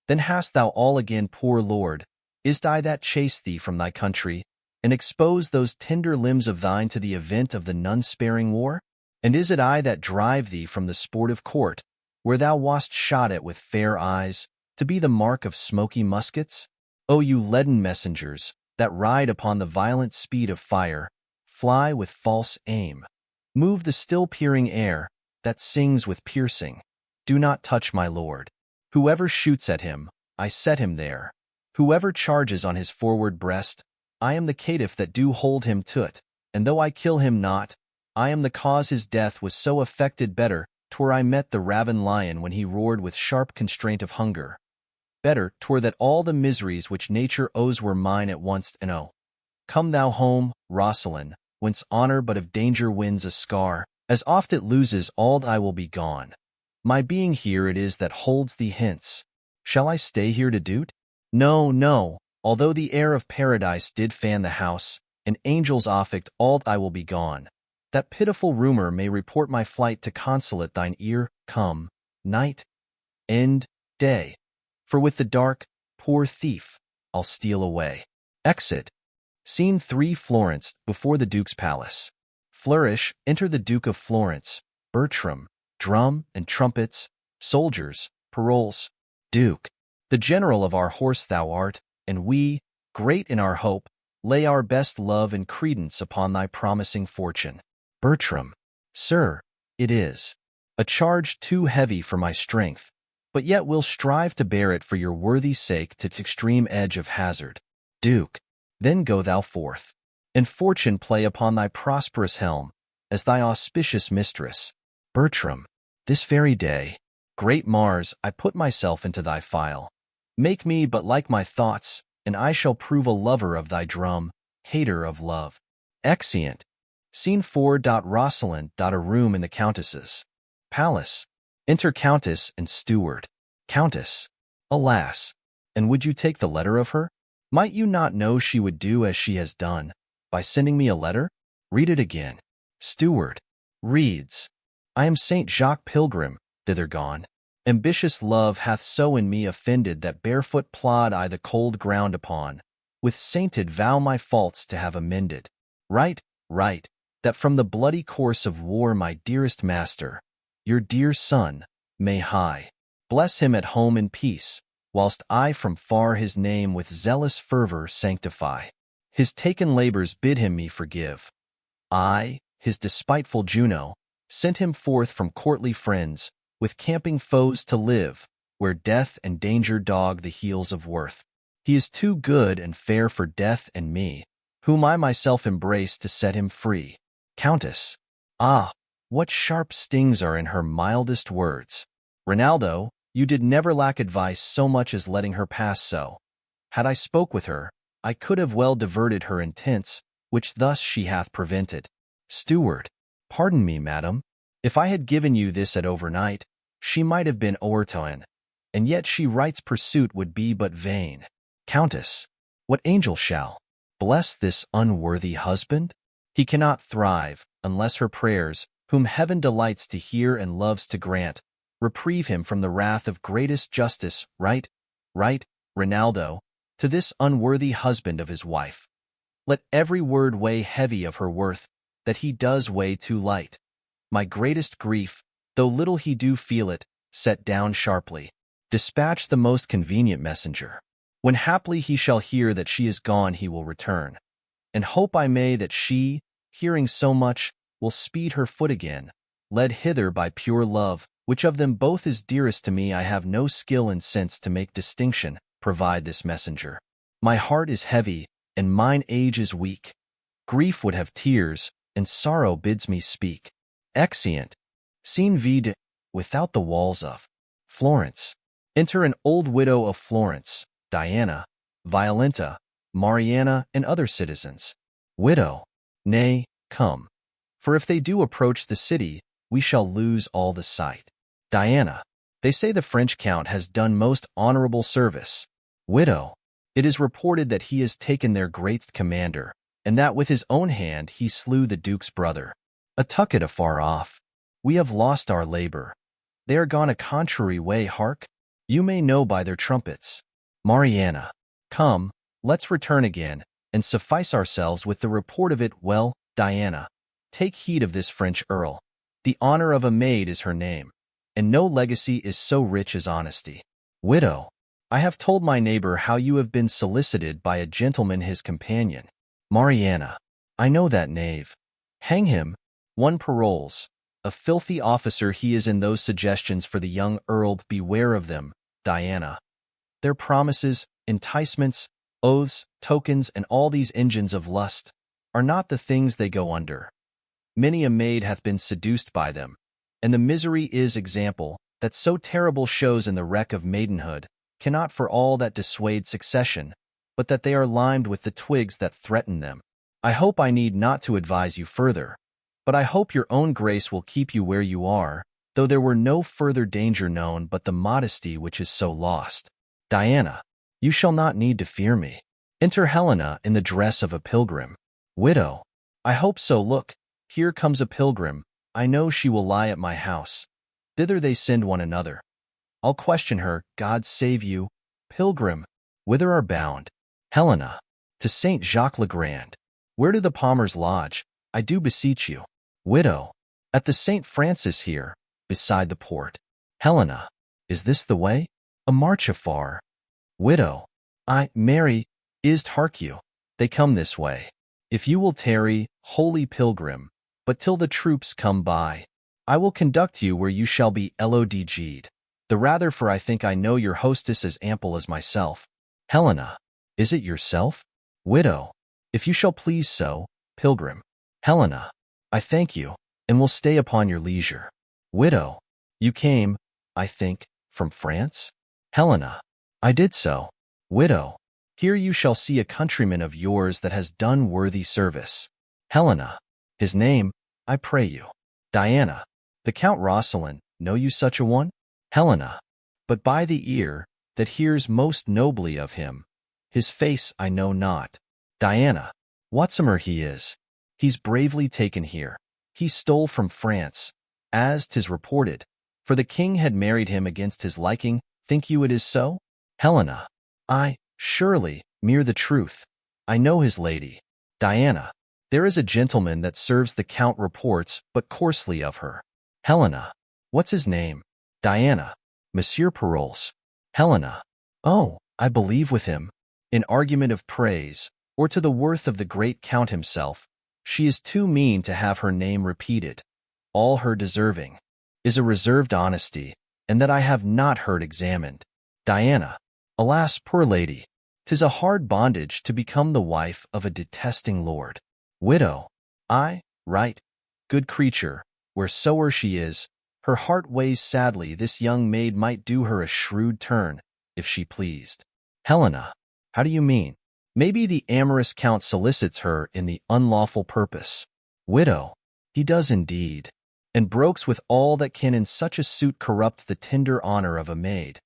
Then hast thou all again, poor lord. Is't I that chase thee from thy country, and expose those tender limbs of thine to the event of the none-sparing war? And is it I that drive thee from the sportive court, where thou wast shot at with fair eyes, to be the mark of smoky muskets? O you leaden messengers, that ride upon the violent speed of fire, fly with false aim. Move the still peering air, that sings with piercing. Do not touch my lord. Whoever shoots at him, I set him there. Whoever charges on his forward breast, I am the caitiff that do hold him to't, and though I kill him not, I am the cause his death was so affected better, 'twere I met the raven lion when he roared with sharp constraint of hunger. Better 'twere that all the miseries which nature owes were mine at once, and oh, come thou home, Rosalyn, whence honor but of danger wins a scar, as oft it loses all I will be gone. My being here it is that holds thee hence. Shall I stay here to do't? No, no, although the air of paradise did fan the house, and angels affect all I will be gone. That pitiful rumor may report my flight to consolate thine ear, come, night, end, day. For with the dark, poor thief, I'll steal away. Exit. Scene 3 Florence, before the Duke's palace. Flourish, enter the Duke of Florence, Bertram, drum and trumpets, soldiers, paroles. Duke. The general of our horse thou art, and we, great in our hope, lay our best love and credence upon thy promising fortune. Bertram. Sir, it is a charge too heavy for my strength, but yet will strive to bear it for your worthy sake to extreme edge of hazard. Duke, then go thou forth, and fortune play upon thy prosperous helm, as thy auspicious mistress. Bertram, this very day, great Mars, I put myself into thy file. Make me but like my thoughts, and I shall prove a lover of thy drum, hater of love. Exeunt. Scene 4. Rosalind. A room in the Countess's palace. Enter Countess and Steward. Countess. Alas, and would you take the letter of her? Might you not know she would do as she has done, by sending me a letter? Read it again. Steward. Reads. I am Saint Jacques Pilgrim, thither gone. Ambitious love hath so in me offended that barefoot plod I the cold ground upon, with sainted vow my faults to have amended. Right, that from the bloody course of war my dearest master, your dear son, may high bless him at home in peace, whilst I from far his name with zealous fervor sanctify. His taken labors bid him me forgive. I, his despiteful Juno, sent him forth from courtly friends, with camping foes to live, where death and danger dog the heels of worth. He is too good and fair for death and me, whom I myself embrace to set him free. Countess. Ah, what sharp stings are in her mildest words. Rinaldo, you did never lack advice so much as letting her pass so. Had I spoke with her, I could have well diverted her intents, which thus she hath prevented. Steward. Pardon me, madam. If I had given you this at overnight, she might have been o'ertoen, and yet she writes pursuit would be but vain. Countess. What angel shall bless this unworthy husband? He cannot thrive, unless her prayers, whom heaven delights to hear and loves to grant, reprieve him from the wrath of greatest justice. Right, Rinaldo, to this unworthy husband of his wife. Let every word weigh heavy of her worth, that he does weigh too light. My greatest grief, though little he do feel it, set down sharply. Dispatch the most convenient messenger. When haply he shall hear that she is gone, he will return. And hope I may that she, hearing so much, will speed her foot again, led hither by pure love, which of them both is dearest to me I have no skill and sense to make distinction, provide this messenger. My heart is heavy, and mine age is weak. Grief would have tears, and sorrow bids me speak. Exeunt. Scene vide, without the walls of Florence. Enter an old widow of Florence, Diana, Violenta, Mariana, and other citizens. Widow. Nay, come. For if they do approach the city, we shall lose all the sight. Diana. They say the French count has done most honorable service. Widow. It is reported that he has taken their great commander, and that with his own hand he slew the duke's brother. A tucket afar off. We have lost our labor. They are gone a contrary way, hark. You may know by their trumpets. Mariana. Come, let's return again, and suffice ourselves with the report of it. Well, Diana, take heed of this French earl. The honor of a maid is her name, and no legacy is so rich as honesty. Widow. I have told my neighbor how you have been solicited by a gentleman his companion. Mariana. I know that knave. Hang him. One paroles. A filthy officer he is in. Those suggestions for the young earl, beware of them, Diana. Their promises, enticements, oaths, tokens, and all these engines of lust, are not the things they go under. Many a maid hath been seduced by them, and the misery is example, that so terrible shows in the wreck of maidenhood, cannot for all that dissuade succession, but that they are limed with the twigs that threaten them. I hope I need not to advise you further, but I hope your own grace will keep you where you are, though there were no further danger known but the modesty which is so lost. Diana. You shall not need to fear me. Enter Helena in the dress of a pilgrim. Widow. I hope so. Look, here comes a pilgrim. I know she will lie at my house. Thither they send one another. I'll question her. God save you. Pilgrim. Whither are bound? Helena. To Saint Jacques le Grand. Where do the Palmers lodge? I do beseech you. Widow. At the Saint Francis here, beside the port. Helena. Is this the way? A march afar. Widow. Mary, is't hark you? They come this way. If you will tarry, holy pilgrim, but till the troops come by, I will conduct you where you shall be lodged. The rather for I think I know your hostess as ample as myself. Helena. Is it yourself? Widow. If you shall please so, pilgrim. Helena. I thank you, and will stay upon your leisure. Widow. You came, I think, from France? Helena. I did so. Widow. Here you shall see a countryman of yours that has done worthy service. Helena. His name, I pray you. Diana. The Count Rosalind, know you such a one? Helena. But by the ear, that hears most nobly of him. His face I know not. Diana. Whatsoever he is. He's bravely taken here. He stole from France, as 'tis reported, for the king had married him against his liking. Think you it is so? Helena. Aye, surely, mere the truth. I know his lady. Diana. There is a gentleman that serves the count reports but coarsely of her. Helena. What's his name? Diana. Monsieur Paroles. Helena. Oh, I believe with him. In argument of praise, or to the worth of the great count himself, she is too mean to have her name repeated. All her deserving is a reserved honesty, and that I have not heard examined. Diana. Alas, poor lady, 'tis a hard bondage to become the wife of a detesting lord. Widow. Aye, right. Good creature, wheresoe'er she is, her heart weighs sadly. This young maid might do her a shrewd turn, if she pleased. Helena. How do you mean? Maybe the amorous count solicits her in the unlawful purpose. Widow. He does indeed, and brokes with all that can in such a suit corrupt the tender honor of a maid.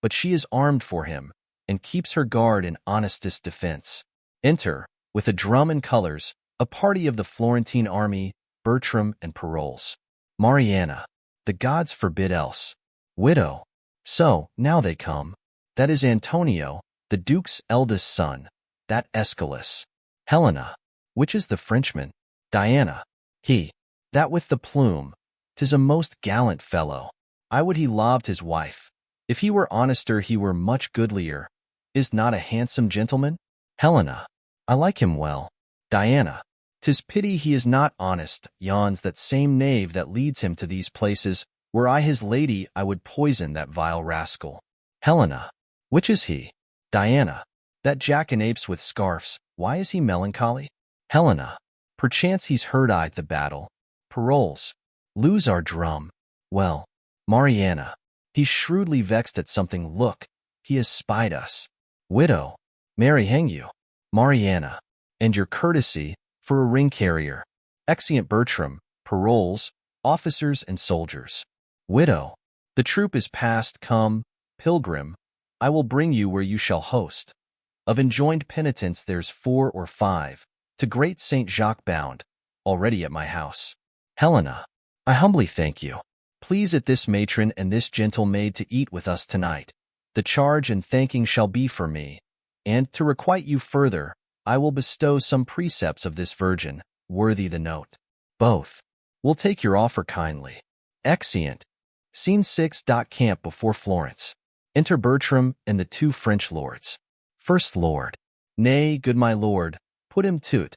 But she is armed for him, and keeps her guard in honestest defense. Enter, with a drum and colors, a party of the Florentine army, Bertram and Paroles. Mariana. The gods forbid else. Widow. So, now they come. That is Antonio, the Duke's eldest son. That Aeschylus. Helena. Which is the Frenchman? Diana. He. That with the plume. 'Tis a most gallant fellow. I would he loved his wife. If he were honester he were much goodlier. Is not a handsome gentleman? Helena. I like him well. Diana. 'Tis pity he is not honest. Yon's that same knave that leads him to these places. Were I his lady, I would poison that vile rascal. Helena. Which is he? Diana. That jackanapes with scarfs. Why is he melancholy? Helena. Perchance he's heard I the battle. Paroles. Lose our drum. Well. Mariana. He's shrewdly vexed at something. Look, he has spied us. Widow. Marry hang you. Mariana. And your courtesy, for a ring-carrier. Exeunt Bertram, Paroles, officers and soldiers. Widow. The troop is past. Come, pilgrim, I will bring you where you shall host. Of enjoined penitents there's 4 or 5, to great Saint Jacques bound, already at my house. Helena. I humbly thank you. Please at this matron and this gentle maid to eat with us tonight. The charge and thanking shall be for me, and, to requite you further, I will bestow some precepts of this virgin, worthy the note. Both will take your offer kindly. Exeunt. Scene 6. Camp before Florence. Enter Bertram and the 2 French lords. First Lord. Nay, good my lord, put him to't.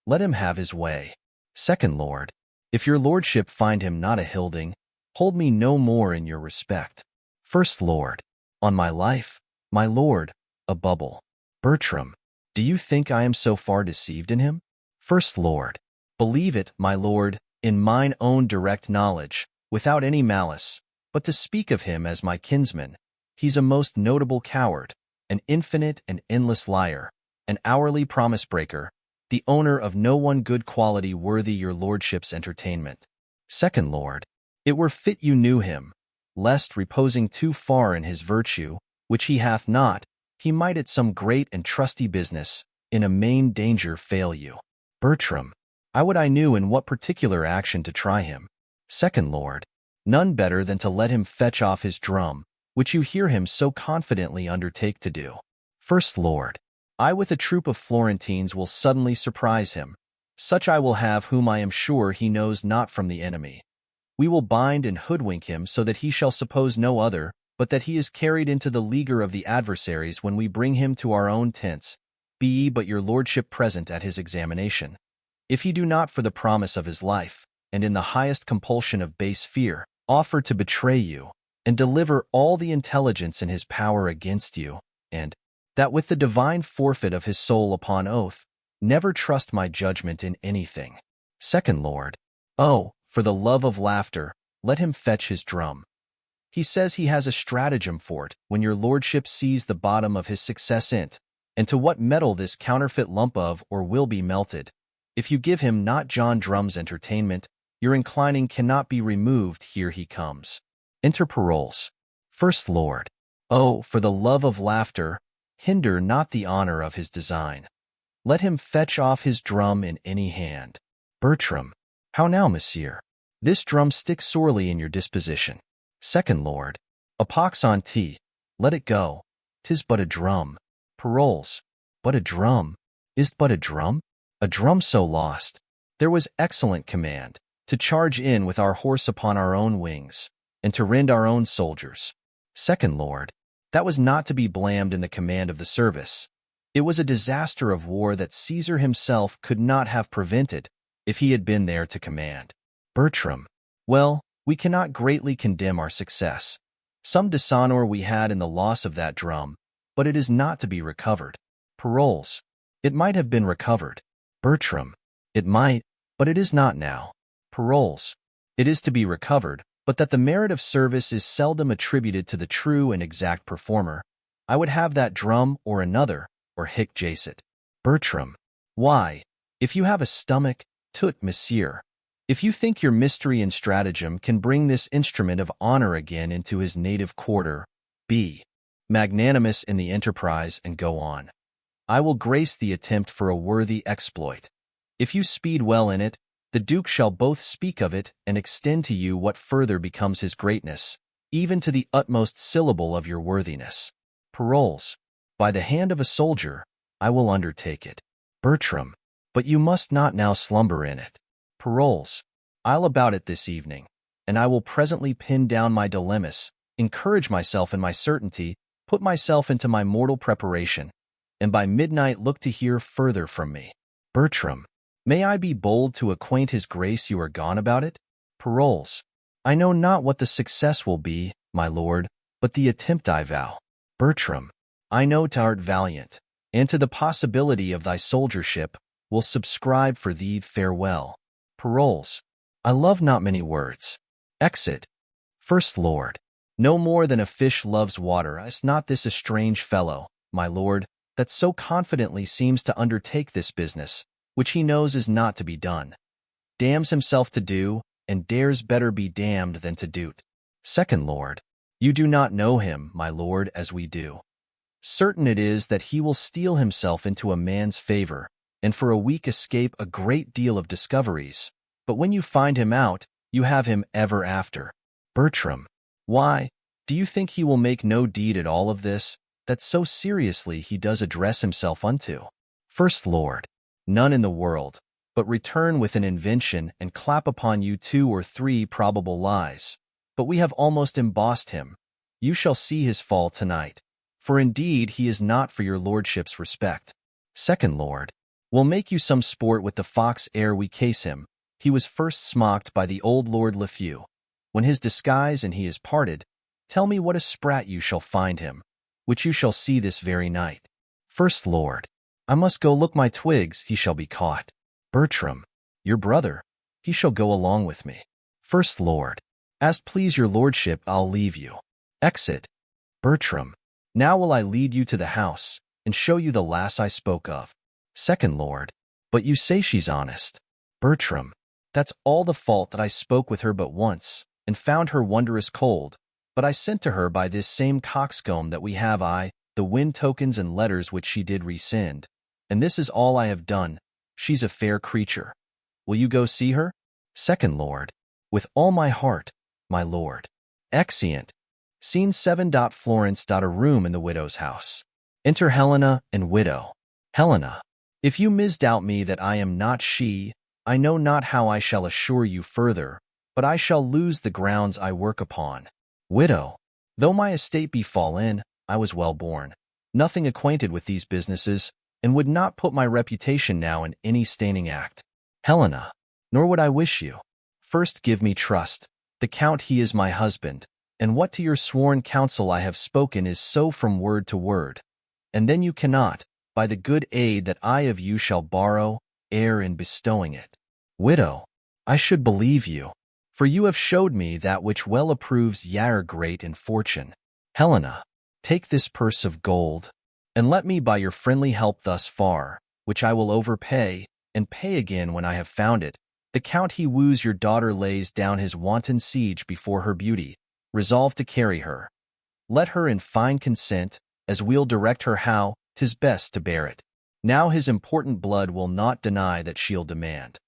Let him have his way. Second Lord. If your lordship find him not a hilding, hold me no more in your respect. First Lord. On my life, my lord, a bubble. Bertram. Do you think I am so far deceived in him? First Lord. Believe it, my lord, in mine own direct knowledge, without any malice, but to speak of him as my kinsman, he's a most notable coward, an infinite and endless liar, an hourly promise-breaker, the owner of no one good quality worthy your lordship's entertainment. Second Lord. It were fit you knew him, lest, reposing too far in his virtue, which he hath not, he might at some great and trusty business, in a main danger fail you. Bertram. I would I knew in what particular action to try him. Second Lord. None better than to let him fetch off his drum, which you hear him so confidently undertake to do. First Lord. I with a troop of Florentines will suddenly surprise him. Such I will have whom I am sure he knows not from the enemy. We will bind and hoodwink him so that he shall suppose no other, but that he is carried into the leaguer of the adversaries when we bring him to our own tents, be ye but your lordship present at his examination. If he do not for the promise of his life, and in the highest compulsion of base fear, offer to betray you, and deliver all the intelligence in his power against you, and that with the divine forfeit of his soul upon oath, never trust my judgment in anything. Second Lord, oh, for the love of laughter, let him fetch his drum. He says he has a stratagem for it when your lordship sees the bottom of his success in't, and to what metal this counterfeit lump of or will be melted. If you give him not John Drum's entertainment, your inclining cannot be removed. Here he comes. Enter Paroles. First Lord, oh, for the love of laughter, hinder not the honor of his design. Let him fetch off his drum in any hand. Bertram, how now, monsieur? This drum sticks sorely in your disposition. Second Lord, a pox on tea, let it go. 'Tis but a drum. Paroles, but a drum. Is't but a drum? A drum so lost. There was excellent command, to charge in with our horse upon our own wings, and to rend our own soldiers. Second Lord, that was not to be blamed in the command of the service. It was a disaster of war that Caesar himself could not have prevented if he had been there to command. Bertram, well, we cannot greatly condemn our success. Some dishonor we had in the loss of that drum, but it is not to be recovered. Paroles, it might have been recovered. Bertram, it might, but it is not now. Paroles, it is to be recovered, but that the merit of service is seldom attributed to the true and exact performer. I would have that drum or another, or hic jacet. Bertram, why, if you have a stomach, tout monsieur. If you think your mystery and stratagem can bring this instrument of honor again into his native quarter, be magnanimous in the enterprise and go on. I will grace the attempt for a worthy exploit. If you speed well in it, the Duke shall both speak of it and extend to you what further becomes his greatness, even to the utmost syllable of your worthiness. Paroles, by the hand of a soldier, I will undertake it. Bertram, but you must not now slumber in it. Paroles, I'll about it this evening, and I will presently pin down my dilemmas, encourage myself in my certainty, put myself into my mortal preparation, and by midnight look to hear further from me. Bertram, may I be bold to acquaint his grace you are gone about it? Paroles, I know not what the success will be, my lord, but the attempt I vow. Bertram, I know t'art valiant, and to the possibility of thy soldiership will subscribe for thee farewell. Paroles, I love not many words. Exit. First Lord, no more than a fish loves water, is not this a strange fellow, my lord, that so confidently seems to undertake this business, which he knows is not to be done, damns himself to do, and dares better be damned than to do't. Second Lord, you do not know him, my lord, as we do. Certain it is that he will steel himself into a man's favor, and for a week escape a great deal of discoveries, but when you find him out, you have him ever after. Bertram, why, do you think he will make no deed at all of this, that so seriously he does address himself unto? First Lord, none in the world, but return with an invention and clap upon you 2 or 3 probable lies. But we have almost embossed him. You shall see his fall tonight, for indeed he is not for your lordship's respect. Second Lord, we'll make you some sport with the fox ere we case him. He was first smocked by the old Lord Lefew. When his disguise and he is parted, tell me what a sprat you shall find him, which you shall see this very night. First Lord, I must go look my twigs, he shall be caught. Bertram, your brother, he shall go along with me. First Lord, as't please your lordship, I'll leave you. Exit. Bertram, now will I lead you to the house, and show you the lass I spoke of. Second Lord, but you say she's honest. Bertram, that's all the fault that I spoke with her but once, and found her wondrous cold, but I sent to her by this same coxcomb that we have the wind tokens and letters which she did resend, and this is all I have done. She's a fair creature. Will you go see her? Second Lord, with all my heart, my lord. Exeunt. Scene 7. Florence. A room in the widow's house. Enter Helena and widow. Helena, if you misdoubt me that I am not she, I know not how I shall assure you further, but I shall lose the grounds I work upon. Widow, though my estate be fallen, I was well born, nothing acquainted with these businesses, and would not put my reputation now in any staining act. Helena, nor would I wish you. First give me trust. The Count he is my husband, And what to your sworn counsel I have spoken is so from word to word. And then you cannot, by the good aid that I of you shall borrow, err in bestowing it. Widow, I should believe you, for you have showed me that which well approves y'are great in fortune. Helena, take this purse of gold, and let me by your friendly help thus far, which I will overpay, and pay again when I have found it. The count he woos your daughter lays down his wanton siege before her beauty, resolved to carry her. Let her in fine consent, as we'll direct her how, 'tis best to bear it. Now his important blood will not deny that she'll demand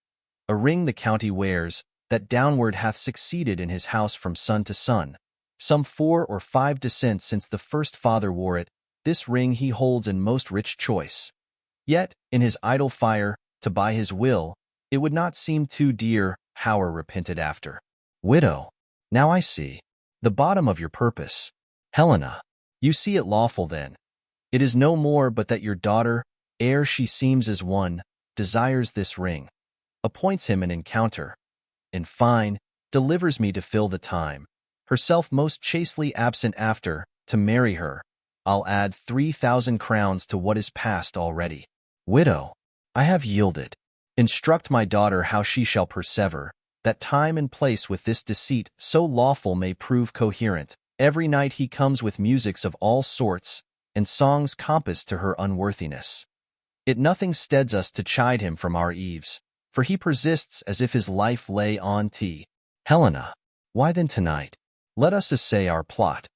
a ring the county wears, that downward hath succeeded in his house from son to son. Some 4 or 5 descents since the first father wore it, this ring he holds in most rich choice. Yet, in his idle fire, to buy his will, it would not seem too dear, howe'er repented after. Widow, now I see the bottom of your purpose. Helena, you see it lawful then. It is no more but that your daughter, ere she seems as one, desires this ring, appoints him an encounter, in fine, delivers me to fill the time, herself most chastely absent after, to marry her. I'll add 3,000 crowns to what is past already. Widow, I have yielded. Instruct my daughter how she shall persever, that time and place with this deceit so lawful may prove coherent. Every night he comes with musics of all sorts, and songs compassed to her unworthiness. It nothing steads us to chide him from our eaves, for he persists as if his life lay on tea. Helena, why then tonight? Let us essay our plot,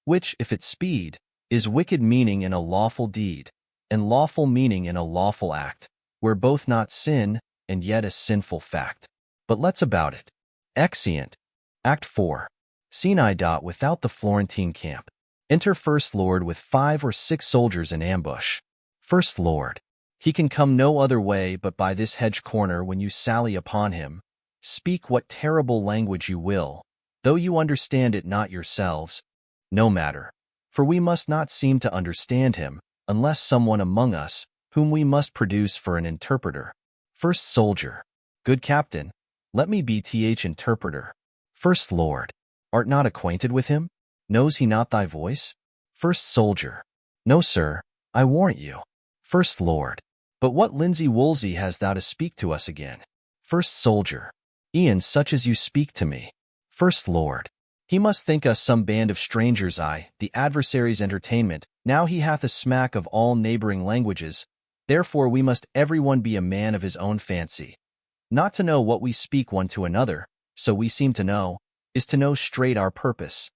which, if it speed, is wicked meaning in a lawful deed, and lawful meaning in a lawful act, where both not sin, and yet a sinful fact. But let's about it. Exeunt. Act 4. Scene I. Without the Florentine camp. Enter First Lord with 5 or 6 soldiers in ambush. First Lord. He can come no other way but by this hedge corner when you sally upon him. Speak what terrible language you will, though you understand it not yourselves. No matter, for we must not seem to understand him, unless someone among us, whom we must produce for an interpreter. First Soldier. Good captain, let me be interpreter. First Lord. Art not acquainted with him? Knows he not thy voice? First Soldier. No, sir, I warrant you. First Lord. But what linsey-woolsey hast thou to speak to us again? First Soldier. E'en such as you speak to me. First Lord. He must think us some band of strangers, the adversary's entertainment. Now he hath a smack of all neighboring languages, therefore we must every one be a man of his own fancy. Not to know what we speak one to another, so we seem to know, is to know straight our purpose.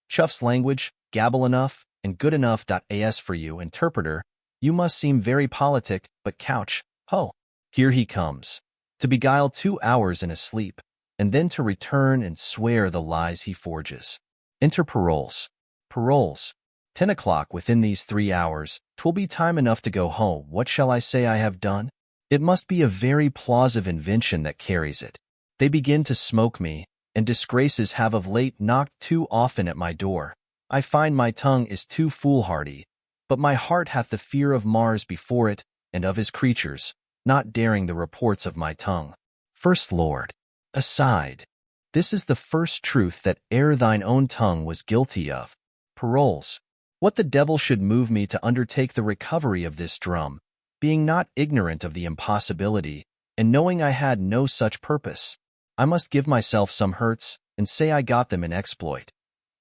Chuff's language, gabble enough, and good enough. As for you, interpreter, you must seem very politic, but couch, ho, here he comes, to beguile 2 hours in a sleep, and then to return and swear the lies he forges. Enter paroles. Paroles. 10 o'clock within these 3 hours, 'twill be time enough to go home. What shall I say I have done? It must be a very plausive invention that carries it. They begin to smoke me, and disgraces have of late knocked too often at my door. I find my tongue is too foolhardy, but my heart hath the fear of Mars before it, and of his creatures, not daring the reports of my tongue. First Lord. Aside. This is the first truth that e'er thine own tongue was guilty of. Paroles. What the devil should move me to undertake the recovery of this drum, being not ignorant of the impossibility, and knowing I had no such purpose? I must give myself some hurts, and say I got them in exploit.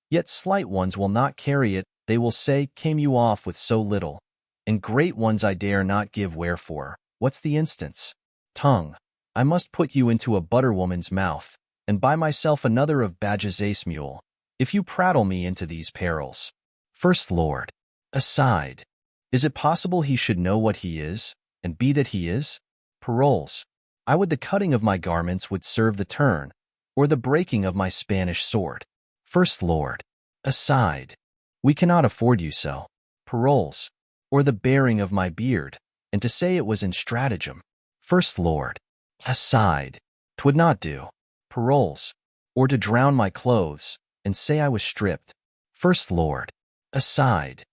Yet slight ones will not carry it, they will say, came you off with so little? And great ones I dare not give. Wherefore, what's the instance? Tongue. I must put you into a butterwoman's mouth, and buy myself another of Bajazet's mule, if you prattle me into these perils. First Lord. Aside. Is it possible he should know what he is, and be that he is? Paroles. I would the cutting of my garments would serve the turn, or the breaking of my Spanish sword. First Lord. Aside. We cannot afford you so. Paroles. Or the bearing of my beard, and to say it was in stratagem. First Lord. Aside. 'Twould not do. Paroles. Or to drown my clothes, and say I was stripped. First Lord. Aside.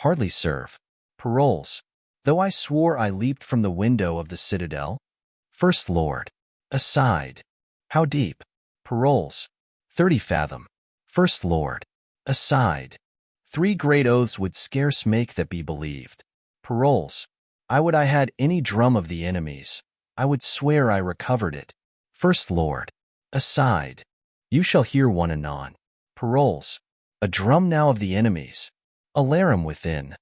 Hardly serve. Paroles. Though I swore I leaped from the window of the citadel. First Lord. Aside. How deep? Paroles. 30 fathom. First Lord. Aside. 3 great oaths would scarce make that be believed. Paroles. I would I had any drum of the enemies. I would swear I recovered it. First Lord. Aside. You shall hear one anon. Paroles. A drum now of the enemies. Alarum within.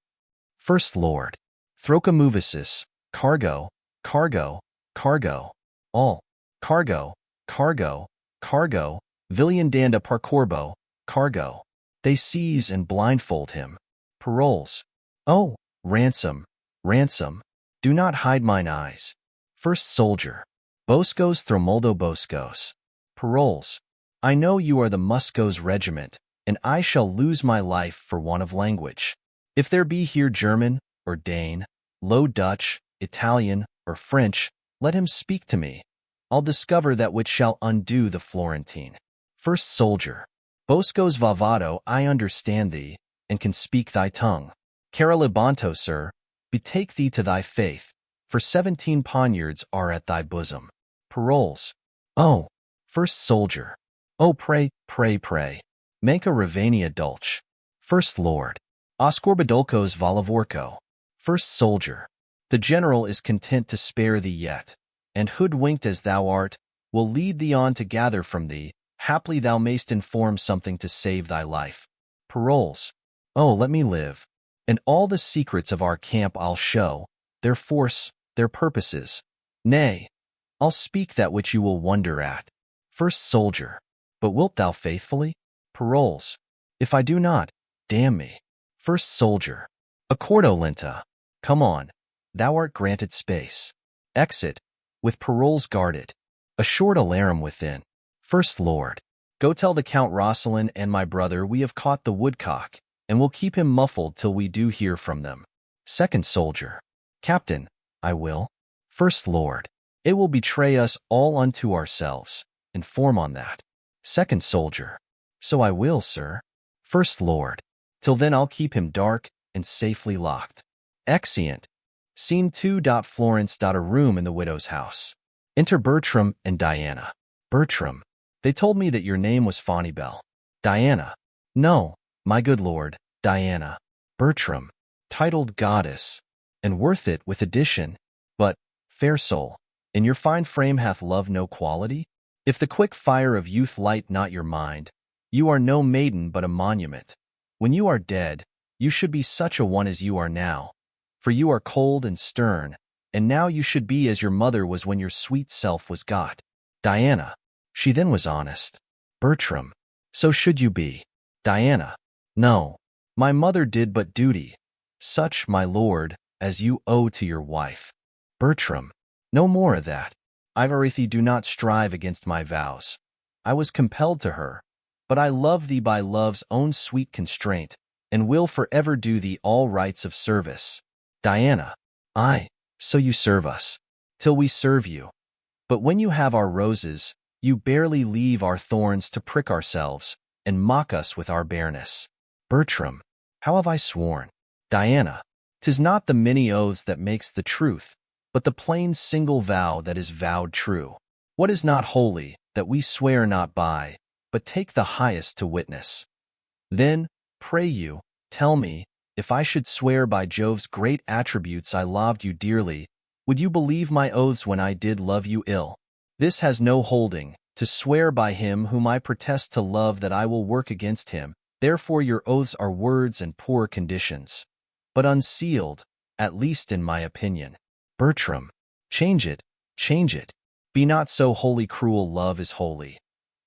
First Lord. Throcomovisis. Cargo. Cargo. Cargo. All. Cargo. Cargo. Cargo. Villiandanda parcorbo. Cargo. They seize and blindfold him. Paroles. Oh, ransom. Ransom. Do not hide mine eyes. First Soldier. Boscos Thromoldo Boscos. Paroles. I know you are the Muscos regiment, and I shall lose my life for want of language. If there be here German, or Dane, Low Dutch, Italian, or French, let him speak to me. I'll discover that which shall undo the Florentine. First Soldier. Boscos Vavado, I understand thee, and can speak thy tongue. Caralibanto, sir, betake thee to thy faith, for 17 poniards are at thy bosom. Paroles. Oh, First Soldier. Oh, pray, pray, pray. Manca Ravania Dulce. First Lord. Oscorbadolcos Valavorco. First Soldier. The general is content to spare thee yet, and hoodwinked as thou art, will lead thee on to gather from thee, haply thou mayst inform something to save thy life. Paroles. Oh, let me live, and all the secrets of our camp I'll show, their force, their purposes. Nay, I'll speak that which you will wonder at. First Soldier. But wilt thou faithfully? Paroles. If I do not, damn me. First Soldier. Accordo lenta. Come on. Thou art granted space. Exit. With paroles guarded. A short alarum within. First Lord. Go tell the Count Rosalind and my brother we have caught the woodcock, and will keep him muffled till we do hear from them. Second Soldier. Captain. I will. First Lord. It will betray us all unto ourselves. Inform on that. Second Soldier. So I will, sir. First Lord. Till then I'll keep him dark and safely locked. Exeunt. Scene 2. Florence. A room in the widow's house. Enter Bertram and Diana. Bertram. They told me that your name was Fonibel. Diana. No, my good lord, Diana. Bertram. Titled goddess. And worth it with addition. But, fair soul, in your fine frame hath love no quality? If the quick fire of youth light not your mind, you are no maiden but a monument. When you are dead, you should be such a one as you are now, for you are cold and stern, and now you should be as your mother was when your sweet self was got. Diana. She then was honest. Bertram. So should you be. Diana. No, my mother did but duty, such, my lord, as you owe to your wife. Bertram. No more of that. Ivarithi, do not strive against my vows. I was compelled to her, but I love thee by love's own sweet constraint, and will forever do thee all rights of service. Diana. Aye, so you serve us, till we serve you. But when you have our roses, you barely leave our thorns to prick ourselves, and mock us with our bareness. Bertram. How have I sworn? Diana. 'Tis not the many oaths that makes the truth, but the plain single vow that is vowed true. What is not holy, that we swear not by, but take the highest to witness? Then, pray you, tell me, if I should swear by Jove's great attributes I loved you dearly, would you believe my oaths when I did love you ill? This has no holding, to swear by him whom I protest to love that I will work against him, therefore your oaths are words and poor conditions. But unsealed, at least in my opinion. Bertram. Change it, change it. Be not so holy cruel, love is holy.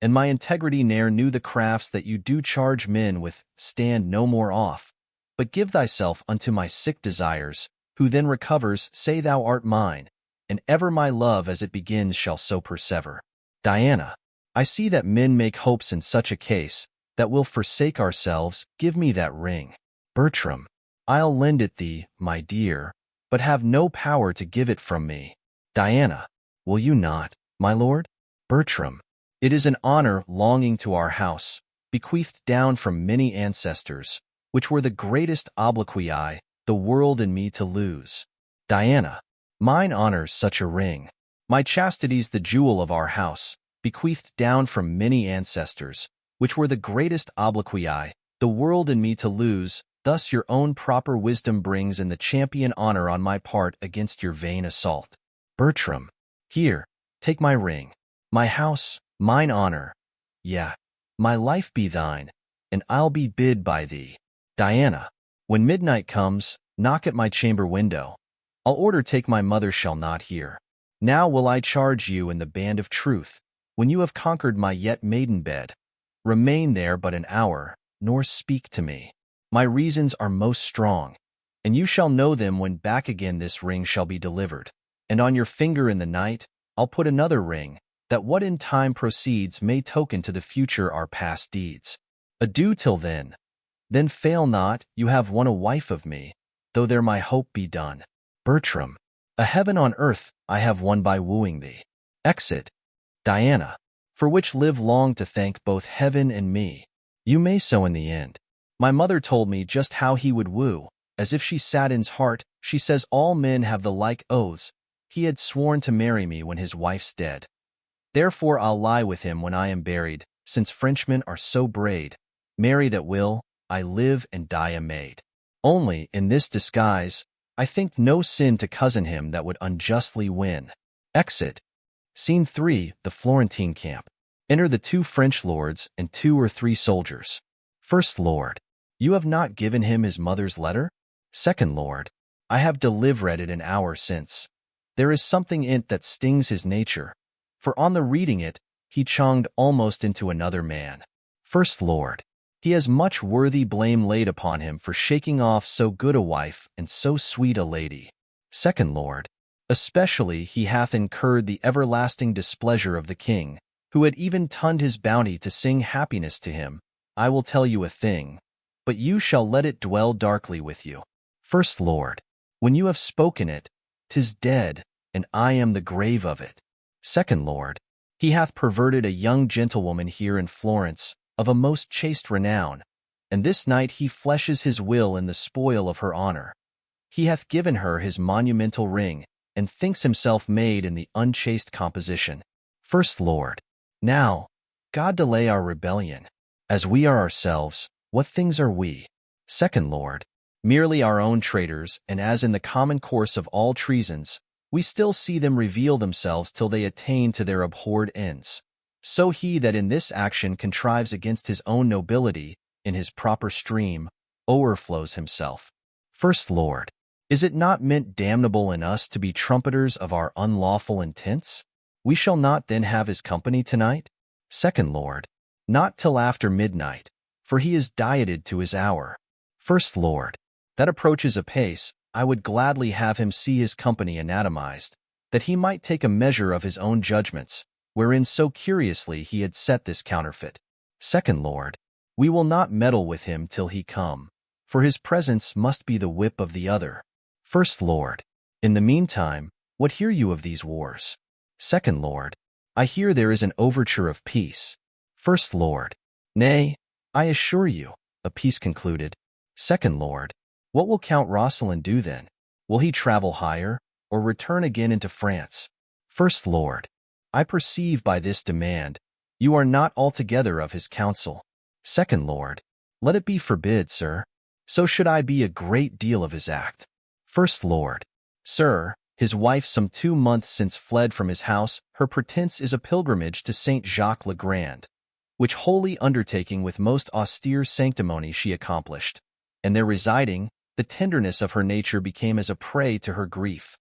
And my integrity ne'er knew the crafts that you do charge men with. Stand no more off, but give thyself unto my sick desires, who then recovers, say thou art mine, and ever my love as it begins shall so persever. Diana. I see that men make hopes in such a case, that will forsake ourselves. Give me that ring. Bertram. I'll lend it thee, my dear, but have no power to give it from me. Diana. Will you not, my lord? Bertram. It is an honor longing to our house, bequeathed down from many ancestors, which were the greatest obloquii the world and me to lose. Diana. Mine honors such a ring. My chastity's the jewel of our house, bequeathed down from many ancestors, which were the greatest obloquii the world and me to lose, thus your own proper wisdom brings in the champion honor on my part against your vain assault. Bertram, here, take my ring, my house, mine honor, yeah, my life be thine, and I'll be bid by thee. Diana, when midnight comes, knock at my chamber window. I'll order take my mother shall not hear. Now will I charge you in the band of truth, when you have conquered my yet maiden bed. Remain there but an hour, nor speak to me. My reasons are most strong, and you shall know them when back again this ring shall be delivered. And on your finger in the night I'll put another ring, that what in time proceeds may token to the future our past deeds. Adieu till then. Then fail not, you have won a wife of me, though there my hope be done. Bertram, a heaven on earth I have won by wooing thee. Exit. Diana, for which live long to thank both heaven and me. You may so in the end. My mother told me just how he would woo, as if she sat in's heart. She says all men have the like oaths. He had sworn to marry me when his wife's dead. Therefore I'll lie with him when I am buried, since Frenchmen are so braid. Marry that will, I live and die a maid. Only, in this disguise, I think no sin to cozen him that would unjustly win. Exit. Scene 3, the Florentine camp. Enter the 2 French lords and 2 or 3 soldiers. First Lord, you have not given him his mother's letter? Second Lord, I have delivered it an hour since. There is something in't that stings his nature, for on the reading it, he chonged almost into another man. First Lord, he has much worthy blame laid upon him for shaking off so good a wife and so sweet a lady. Second Lord, especially he hath incurred the everlasting displeasure of the king, who had even tunned his bounty to sing happiness to him. I will tell you a thing, but you shall let it dwell darkly with you. First Lord, when you have spoken it, 'tis dead, and I am the grave of it. Second Lord, he hath perverted a young gentlewoman here in Florence, of a most chaste renown, and this night he fleshes his will in the spoil of her honor. He hath given her his monumental ring, and thinks himself made in the unchaste composition. First Lord, now, God delay our rebellion. As we are ourselves, what things are we? Second Lord, merely our own traitors, and as in the common course of all treasons, we still see them reveal themselves till they attain to their abhorred ends. So he that in this action contrives against his own nobility, in his proper stream, o'erflows himself. First Lord, is it not meant damnable in us to be trumpeters of our unlawful intents? We shall not then have his company tonight? Second Lord, not till after midnight, for he is dieted to his hour. First Lord, that approaches apace. I would gladly have him see his company anatomized, that he might take a measure of his own judgments, wherein so curiously he had set this counterfeit. Second Lord, we will not meddle with him till he come, for his presence must be the whip of the other. First Lord, in the meantime, what hear you of these wars? Second Lord, I hear there is an overture of peace. First Lord, nay, I assure you, a peace concluded. Second Lord, what will Count Roscelin do then? Will he travel higher, or return again into France? First Lord, I perceive by this demand, you are not altogether of his counsel. Second Lord, let it be forbid, sir. So should I be a great deal of his act. First Lord, sir, his wife some 2 months since fled from his house. Her pretence is a pilgrimage to Saint Jacques le Grand, which holy undertaking with most austere sanctimony she accomplished, and there residing, the tenderness of her nature became as a prey to her grief.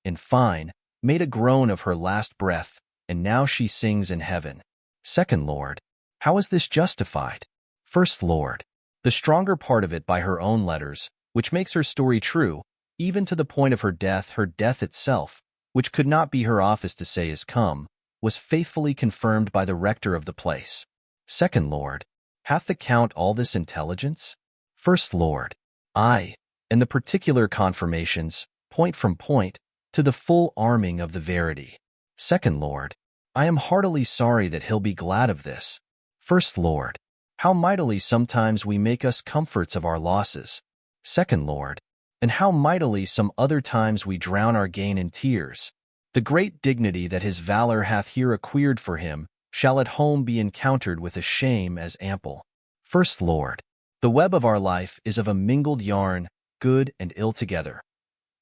In fine, made a groan of her last breath, and now she sings in heaven. Second Lord, how is this justified? First Lord, the stronger part of it by her own letters, which makes her story true, even to the point of her death itself, which could not be her office to say is come, was faithfully confirmed by the rector of the place. Second Lord, hath the Count all this intelligence? First Lord, aye, and the particular confirmations, point from point, to the full arming of the verity. Second Lord, I am heartily sorry that he'll be glad of this. First Lord, how mightily sometimes we make us comforts of our losses. Second Lord, and how mightily some other times we drown our gain in tears. The great dignity that his valor hath here acquired for him shall at home be encountered with a shame as ample. First Lord, The web of our life is of a mingled yarn, good and ill together.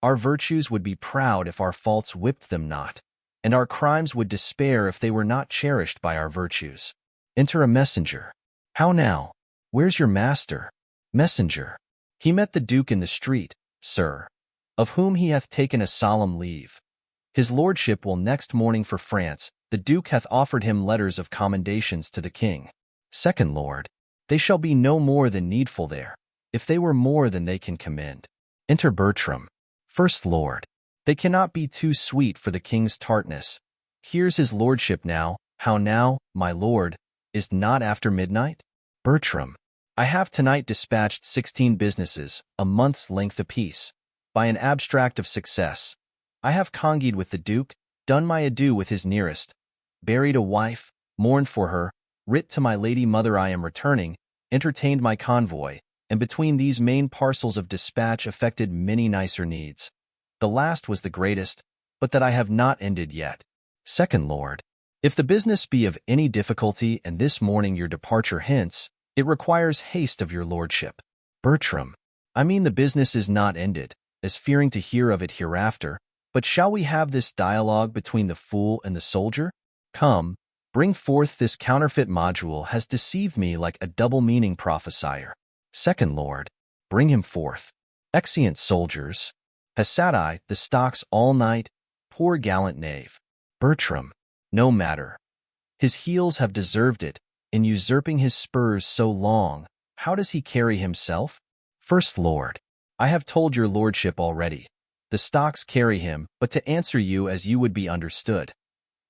Our virtues would be proud if our faults whipped them not, and our crimes would despair if they were not cherished by our virtues. Enter a messenger. How now? Where's your master? Messenger. He met the Duke in the street, sir, of whom he hath taken a solemn leave. His lordship will next morning for France. The Duke hath offered him letters of commendations to the king. Second Lord. They shall be no more than needful there, if they were more than they can commend. Enter Bertram. First Lord. They cannot be too sweet for the king's tartness. Here's his lordship now. How now, my lord? Is not after midnight? Bertram. I have tonight dispatched 16 businesses, a month's length apiece, by an abstract of success. I have congied with the Duke, done my adieu with his nearest, buried a wife, mourned for her, writ to my lady mother I am returning, entertained my convoy, and between these main parcels of dispatch effected many nicer needs. The last was the greatest, but that I have not ended yet. Second Lord. If the business be of any difficulty, and this morning your departure hence, it requires haste of your lordship. Bertram. I mean the business is not ended, as fearing to hear of it hereafter, but shall we have this dialogue between the fool and the soldier? Come, bring forth this counterfeit module has deceived me like a double-meaning prophesier. Second Lord. Bring him forth. Exeunt soldiers. Has sat I the stocks all night, poor gallant knave. Bertram. No matter. His heels have deserved it, in usurping his spurs so long. How does he carry himself? First Lord. I have told your lordship already. The stocks carry him, but to answer you as you would be understood.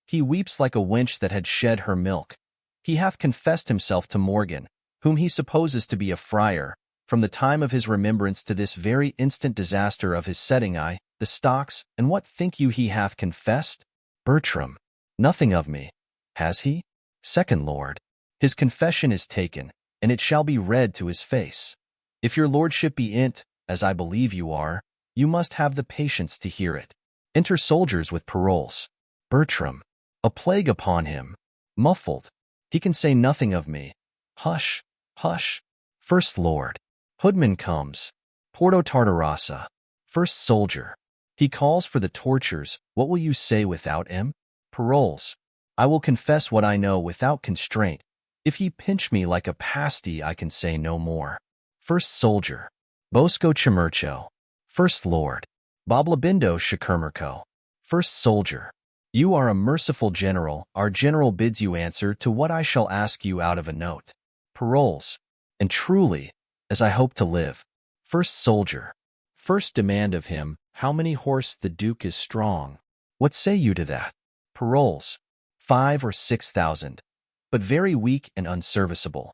He weeps like a wench that had shed her milk. He hath confessed himself to Morgan, whom he supposes to be a friar, from the time of his remembrance to this very instant disaster of his setting I, the stocks, and what think you he hath confessed? Bertram. Nothing of me. Has he? Second Lord. His confession is taken, and it shall be read to his face. If your lordship be in't, as I believe you are, you must have the patience to hear it. Enter soldiers with paroles. Bertram. A plague upon him. Muffled. He can say nothing of me. Hush, hush. First Lord. Hoodman comes. Porto Tartarassa. First Soldier. He calls for the tortures. What will you say without him? Paroles. I will confess what I know without constraint. If he pinch me like a pasty, I can say no more. First Soldier. Bosco Chimurcho. First Lord. Boblabindo Shakurmerco. First Soldier. You are a merciful general. Our general bids you answer to what I shall ask you out of a note. Paroles. And truly, as I hope to live. First Soldier. First demand of him, how many horse the Duke is strong. What say you to that? Paroles. 5 or 6,000, but very weak and unserviceable.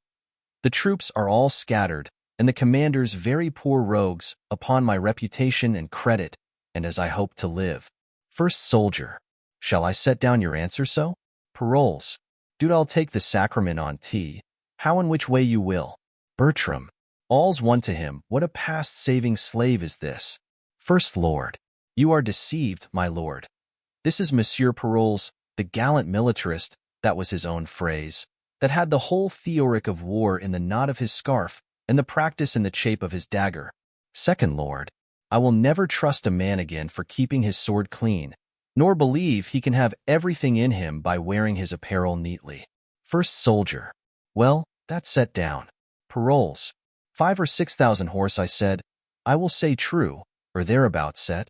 The troops are all scattered, and the commanders very poor rogues, upon my reputation and credit, and as I hope to live. First Soldier. Shall I set down your answer so? Paroles. Dude, I'll take the sacrament on tea, how and which way you will. Bertram. All's one to him. What a past-saving slave is this? First Lord. You are deceived, my lord. This is Monsieur Paroles, the gallant militarist, that was his own phrase, that had the whole theoric of war in the knot of his scarf, and the practice in the chape of his dagger. Second Lord. I will never trust a man again for keeping his sword clean, nor believe he can have everything in him by wearing his apparel neatly. First Soldier. Well, that's set down. Paroles. 5 or 6,000 horse, I said. I will say true, or thereabouts set.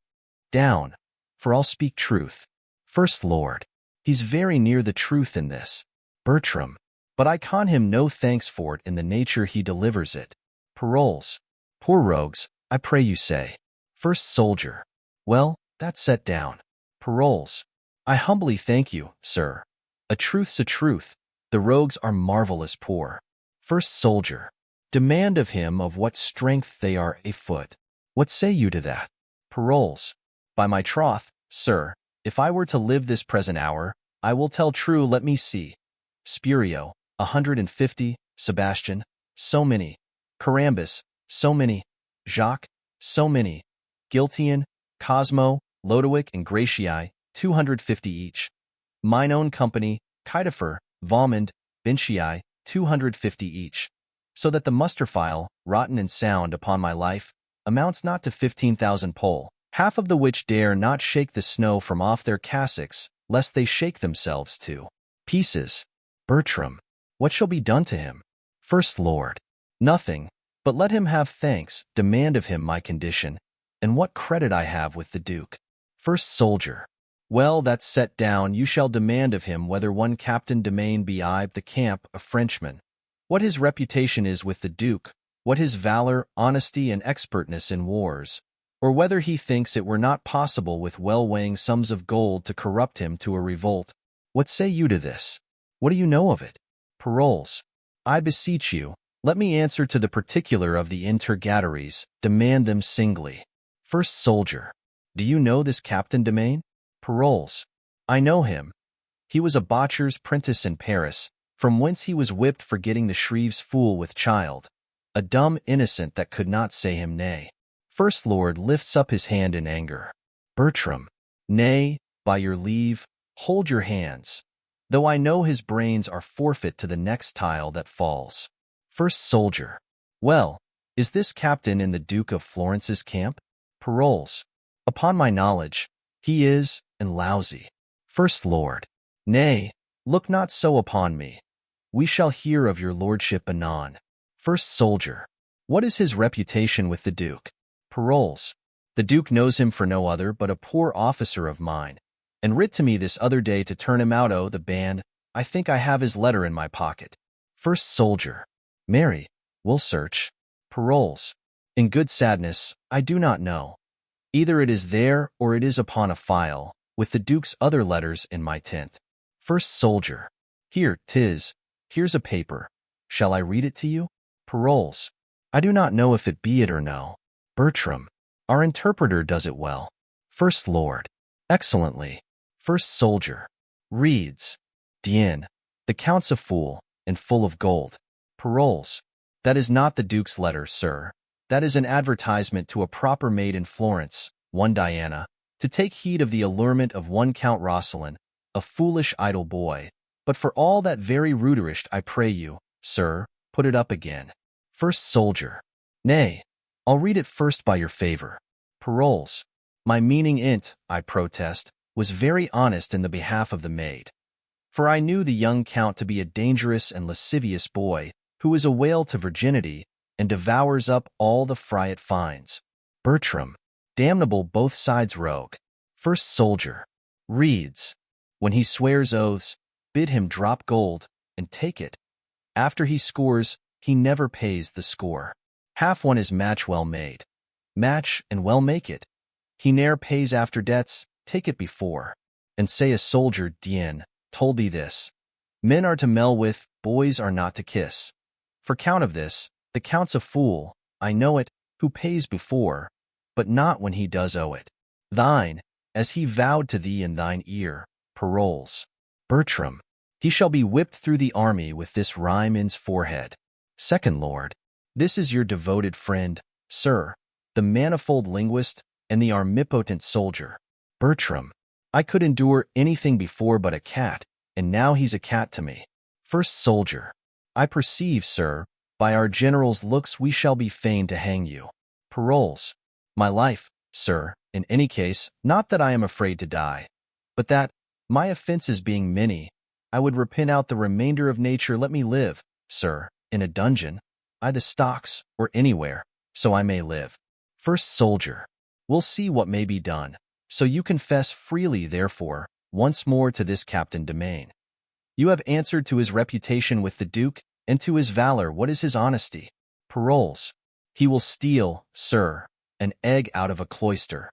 Down, for I'll speak truth. First Lord. He's very near the truth in this. Bertram. But I con him no thanks for it in the nature he delivers it. Paroles. Poor rogues, I pray you say. First Soldier. Well, that's set down. Paroles. I humbly thank you, sir. A truth's a truth. The rogues are marvelous poor. First Soldier. Demand of him of what strength they are afoot. What say you to that? Paroles. By my troth, sir, if I were to live this present hour, I will tell true. Let me see. Spurio, 150. Sebastian, so many. Carambus, so many. Jacques, so many. Giltian, Cosmo, Lodowick, and Gratii, 250 each. Mine own company, Kitefer, Valmond, Vincii, 250 each. so that the muster file, rotten and sound upon my life, amounts not to 15,000 poll, half of the which dare not shake the snow from off their cassocks, lest they shake themselves to pieces. Bertram, what shall be done to him? First Lord, nothing, but let him have thanks, demand of him my condition, and what credit I have with the Duke. First Soldier, well, that's set down, you shall demand of him whether one Captain Demain be the camp, a Frenchman, what his reputation is with the Duke, what his valor, honesty, and expertness in wars, or whether he thinks it were not possible with well-weighing sums of gold to corrupt him to a revolt. What say you to this? What do you know of it? Paroles, I beseech you, let me answer to the particular of the interrogatories, demand them singly. First Soldier, do you know this Captain Demain? Paroles, I know him. He was a botcher's prentice in Paris, from whence he was whipped for getting the Shreve's fool with child, a dumb innocent that could not say him nay. First Lord lifts up his hand in anger. Bertram, nay, by your leave, hold your hands, though I know his brains are forfeit to the next tile that falls. First Soldier, well, is this captain in the Duke of Florence's camp? Paroles, upon my knowledge, he is, and lousy. First Lord, nay, look not so upon me. We shall hear of your lordship anon. First Soldier, what is his reputation with the Duke? Paroles, the Duke knows him for no other but a poor officer of mine, and writ to me this other day to turn him out o' the band. I think I have his letter in my pocket. First Soldier, marry, we'll search. Paroles, in good sadness, I do not know. Either it is there or it is upon a file, with the Duke's other letters in my tent. First Soldier, here, 'tis, here's a paper. Shall I read it to you? Paroles, I do not know if it be it or no. Bertram, our interpreter does it well. First Lord, excellently. First Soldier, reads, Dien, the Count's a fool, and full of gold. Paroles, that is not the Duke's letter, sir. That is an advertisement to a proper maid in Florence, one Diana, to take heed of the allurement of one Count Roscelin, a foolish idle boy. But for all that very ruderish, I pray you, sir, put it up again. First Soldier, nay, I'll read it first by your favor. Paroles, my meaning in't, I protest, was very honest in the behalf of the maid. For I knew the young Count to be a dangerous and lascivious boy, who is a whale to virginity, and devours up all the fry it finds. Bertram, damnable both sides rogue. First Soldier, reads, when he swears oaths, bid him drop gold, and take it. After he scores, he never pays the score. Half one is match well made. Match and well make it. He ne'er pays after debts, take it before. And say a soldier, Dien, told thee this. Men are to mell with, boys are not to kiss. For count of this, the Count's a fool, I know it, who pays before, but not when he does owe it. Thine, as he vowed to thee in thine ear, Paroles. Bertram, he shall be whipped through the army with this rhyme in's forehead. Second Lord, this is your devoted friend, sir, the manifold linguist and the armipotent soldier. Bertram, I could endure anything before but a cat, and now he's a cat to me. First Soldier, I perceive, sir, by our general's looks we shall be fain to hang you. Paroles, my life, sir, in any case, not that I am afraid to die, but that, my offences being many, I would repent out the remainder of nature. Let me live, sir, in a dungeon, I the stocks, or anywhere, so I may live. First Soldier, we'll see what may be done. So you confess freely, therefore, once more to this Captain Demain. You have answered to his reputation with the Duke, and to his valor. What is his honesty? Paroles, he will steal, sir, an egg out of a cloister.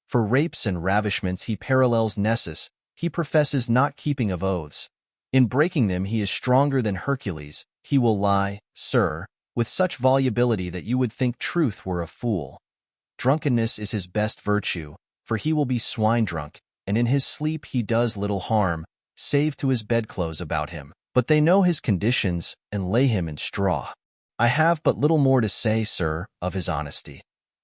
For rapes and ravishments he parallels Nessus. He professes not keeping of oaths. In breaking them he is stronger than Hercules. He will lie, sir, with such volubility that you would think truth were a fool. Drunkenness is his best virtue, for he will be swine drunk, and in his sleep he does little harm, save to his bedclothes about him. But they know his conditions, and lay him in straw. I have but little more to say, sir, of his honesty.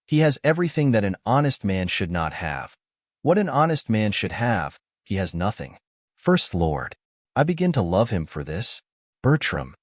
He has everything that an honest man should not have. What an honest man should have, he has nothing. First Lord, I begin to love him for this. Bertram,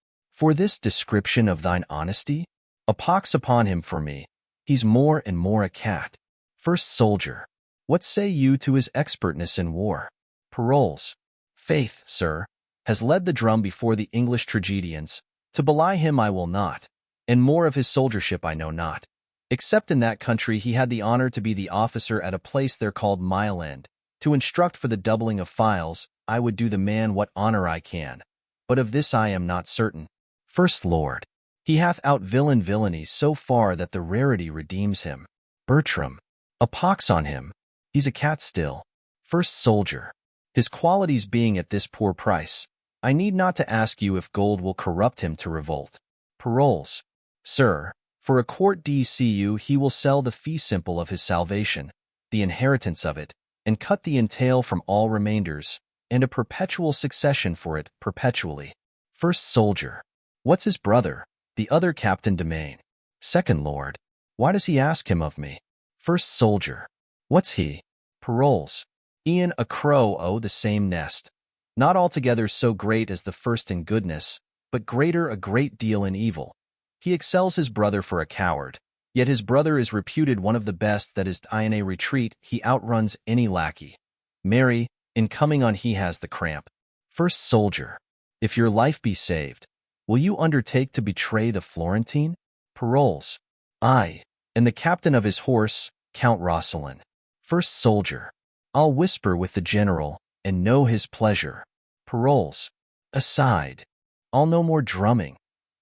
For this description of thine honesty? A pox upon him for me. He's more and more a cat. First Soldier. What say you to his expertness in war? Paroles. Faith, sir, has led the drum before the English tragedians. To belie him I will not, and more of his soldiership I know not. Except in that country he had the honor to be the officer at a place there called Mile End. To instruct for the doubling of files, I would do the man what honor I can. But of this I am not certain. First Lord. He hath out-villained villainy so far that the rarity redeems him. Bertram. A pox on him. He's a cat still. First Soldier. His qualities being at this poor price, I need not to ask you if gold will corrupt him to revolt. Paroles. Sir, for a court DCU he will sell the fee simple of his salvation, the inheritance of it, and cut the entail from all remainders, and a perpetual succession for it perpetually. First Soldier. What's his brother, the other Captain Domain? Second Lord. Why does he ask him of me? First Soldier. What's he? Paroles. Ian a crow o' the same nest. Not altogether so great as the first in goodness, but greater a great deal in evil. He excels his brother for a coward, yet his brother is reputed one of the best that is in a retreat he outruns any lackey. Marry, in coming on he has the cramp. First Soldier. If your life be saved, will you undertake to betray the Florentine? Paroles. Aye, and the captain of his horse, Count Roscelin. First Soldier. I'll whisper with the general, and know his pleasure. Paroles. Aside. I'll no more drumming.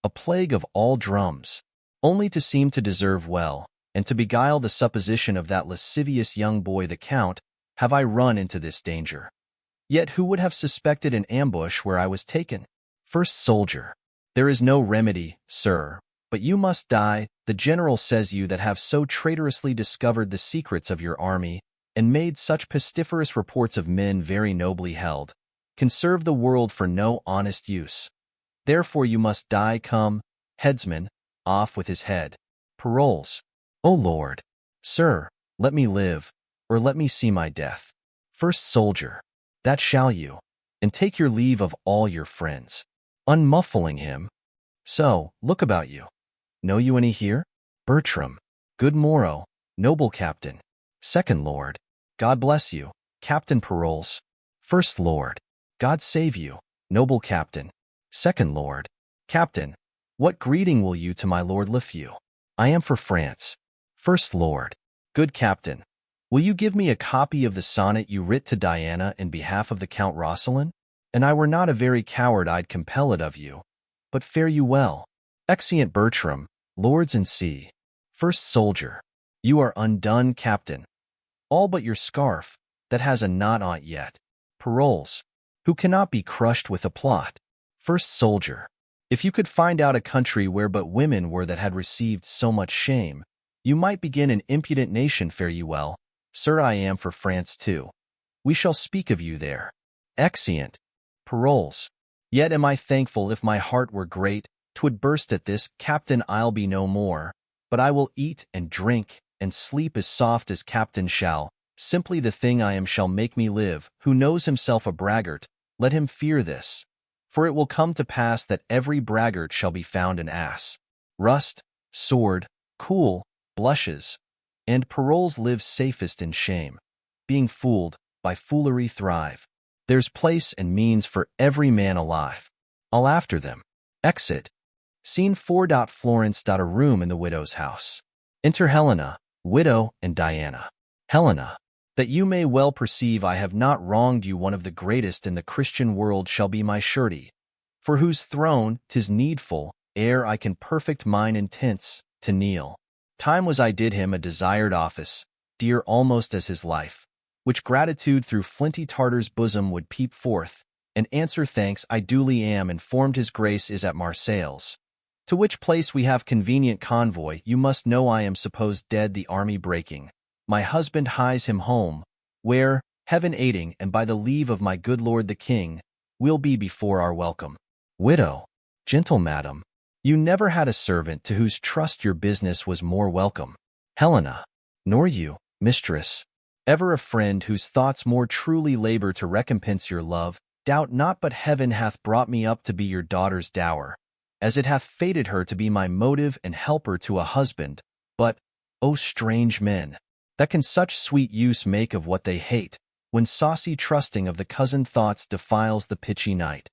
A plague of all drums. Only to seem to deserve well, and to beguile the supposition of that lascivious young boy the Count, have I run into this danger. Yet who would have suspected an ambush where I was taken? First Soldier. There is no remedy, sir, but you must die. The general says you that have so traitorously discovered the secrets of your army, and made such pestiferous reports of men very nobly held, can serve the world for no honest use. Therefore you must die. Come, headsman, off with his head. Paroles. O Lord. Sir, let me live, or let me see my death. First Soldier. That shall you, and take your leave of all your friends. Unmuffling him. So, look about you. Know you any here? Bertram. Good morrow, noble captain. Second Lord. God bless you, Captain Paroles. First Lord. God save you, noble captain. Second Lord. Captain, what greeting will you to my Lord Lifew? I am for France. First Lord. Good captain. Will you give me a copy of the sonnet you writ to Diana in behalf of the Count Roscelin? And I were not a very coward I'd compel it of you. But fare you well. Exeunt Bertram, Lords and Sea. First Soldier. You are undone, captain. All but your scarf, that has a knot on't yet. Paroles. Who cannot be crushed with a plot. First Soldier. If you could find out a country where but women were that had received so much shame, you might begin an impudent nation. Fare you well. Sir, I am for France too. We shall speak of you there. Exeunt. Paroles. Yet am I thankful. If my heart were great, 'twould burst at this. Captain, I'll be no more, but I will eat and drink and sleep as soft as captain shall. Simply the thing I am shall make me live. Who knows himself a braggart, let him fear this. For it will come to pass that every braggart shall be found an ass. Rust, sword, cool, blushes, and Paroles live safest in shame. Being fooled, by foolery thrive. There's place and means for every man alive. I'll after them. Exit. Scene 4. Florence. A room in the widow's house. Enter Helena, widow, and Diana. Helena. That you may well perceive I have not wronged you, one of the greatest in the Christian world shall be my surety, for whose throne 'tis needful, ere I can perfect mine intents, to kneel. Time was I did him a desired office, dear almost as his life, which gratitude through flinty Tartar's bosom would peep forth, and answer thanks I duly am informed his grace is at Marseilles, to which place we have convenient convoy. You must know I am supposed dead, the army breaking. My husband hies him home, where, heaven aiding, and by the leave of my good lord the king, we'll be before our welcome. Widow. Gentle madam, you never had a servant to whose trust your business was more welcome. Helena. Nor you, mistress, ever a friend whose thoughts more truly labor to recompense your love. Doubt not but heaven hath brought me up to be your daughter's dower. as it hath fated her to be my motive and helper to a husband. But, O strange men, that can such sweet use make of what they hate, when saucy trusting of the cousin thoughts defiles the pitchy night.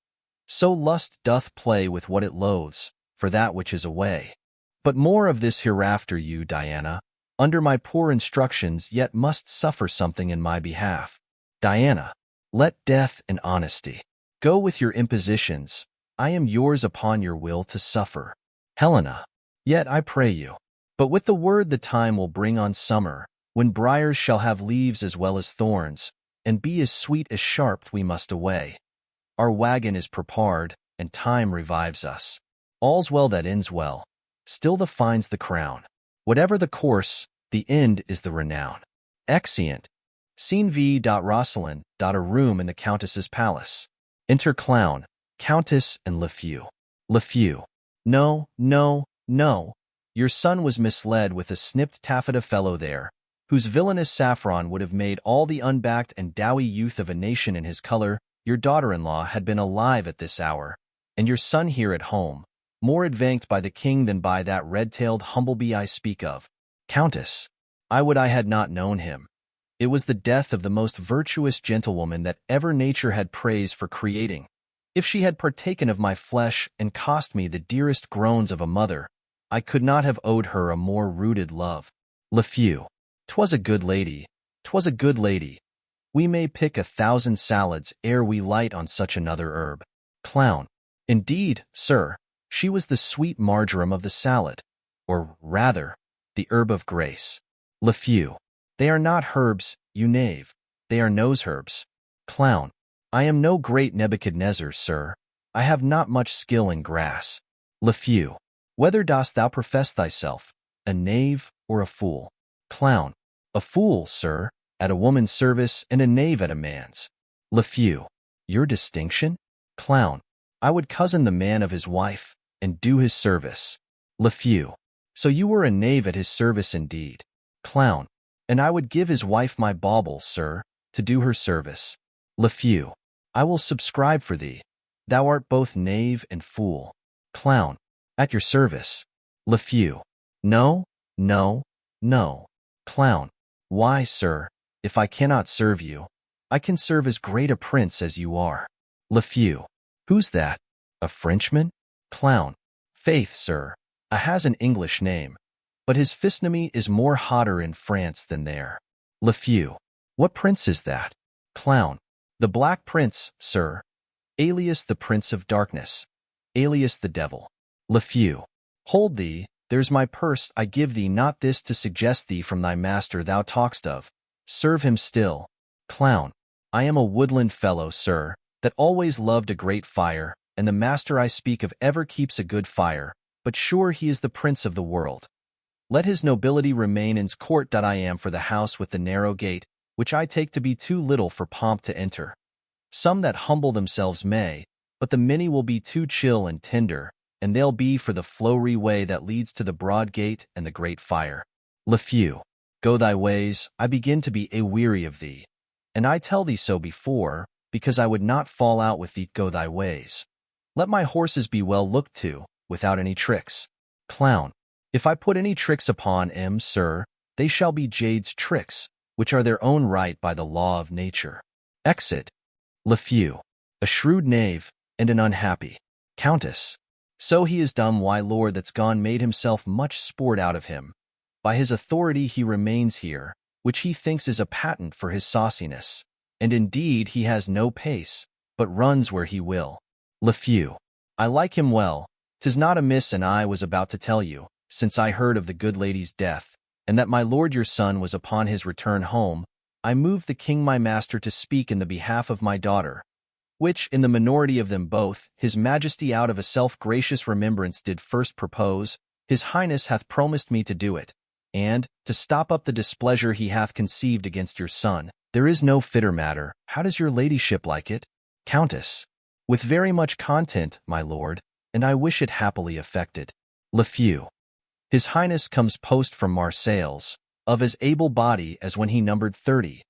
So lust doth play with what it loathes, for that which is away. But more of this hereafter you, Diana, under my poor instructions yet must suffer something in my behalf. Diana, let death and honesty go with your impositions. I am yours upon your will to suffer. Helena, yet I pray you, but with the word the time will bring on summer, when briars shall have leaves as well as thorns, and be as sweet as sharp, we must away. Our wagon is prepared, and time revives us. All's well that ends well, still the fine's the crown. Whatever the course, the end is the renown. Exeunt. Scene V. Rosalind. A room in the Countess's palace. Enter Clown, Countess, and Lafeu. Lafeu. No, no, no. Your son was misled with a snipped taffeta fellow there, whose villainous saffron would have made all the unbacked and doughy youth of a nation in his color. Your daughter-in-law had been alive at this hour, and your son here at home, more advanced by the king than by that red-tailed humblebee I speak of. Countess, I would I had not known him. It was the death of the most virtuous gentlewoman that ever nature had praised for creating. If she had partaken of my flesh and cost me the dearest groans of a mother, I could not have owed her a more rooted love. Lafeu, 'twas a good lady, 'twas a good lady. We may pick 1,000 salads ere we light on such another herb. Clown. Indeed, sir, she was the sweet marjoram of the salad, or rather, the herb of grace. Lafeu. They are not herbs, you knave, they are nose herbs. Clown. I am no great Nebuchadnezzar, sir. I have not much skill in grass. Lafeu. Whether dost thou profess thyself, a knave or a fool? Clown. A fool, sir, at a woman's service, and a knave at a man's. Lafeu. Your distinction? Clown. I would cozen the man of his wife, and do his service. Lafeu. So you were a knave at his service indeed. Clown. And I would give his wife my bauble, sir, to do her service. Lafeu. I will subscribe for thee. Thou art both knave and fool. Clown. At your service. Lafeu. No, no, no. Clown. Why, sir, if I cannot serve you, I can serve as great a prince as you are. Lafeu. Who's that? A Frenchman? Clown. Faith, sir, a has an English name, but his physiognomy is more hotter in France than there. Lafeu. What prince is that? Clown. The Black Prince, sir, alias the Prince of Darkness, alias the Devil. Lafeu. Hold thee, there's my purse, I give thee not this to suggest thee from thy master thou talk'st of. Serve him still. Clown. I am a woodland fellow, sir, that always loved a great fire, and the master I speak of ever keeps a good fire, but sure he is the prince of the world. Let his nobility remain in's court. I am for the house with the narrow gate, which I take to be too little for pomp to enter. Some that humble themselves may, but the many will be too chill and tender, and they'll be for the flowery way that leads to the broad gate and the great fire. Lafeu. Go thy ways, I begin to be a-weary of thee, and I tell thee so before, because I would not fall out with thee. Go thy ways. Let my horses be well looked to, without any tricks. Clown. If I put any tricks upon 'em, sir, they shall be jades' tricks, which are their own right by the law of nature. Exit. Lafeu. A shrewd knave, and an unhappy countess. So he is dumb. Why, lord that's gone made himself much sport out of him. By his authority he remains here, which he thinks is a patent for his sauciness. And indeed he has no pace, but runs where he will. Lafeu. I like him well. 'Tis not amiss, and I was about to tell you, since I heard of the good lady's death, and that my lord your son was upon his return home, I moved the king my master to speak in the behalf of my daughter, which, in the minority of them both, his majesty out of a self-gracious remembrance did first propose. His highness hath promised me to do it, and, to stop up the displeasure he hath conceived against your son, there is no fitter matter. How does your ladyship like it? Countess. With very much content, my lord, and I wish it happily effected. Lafeu. His highness comes post from Marseilles, of as able body as when he numbered 30.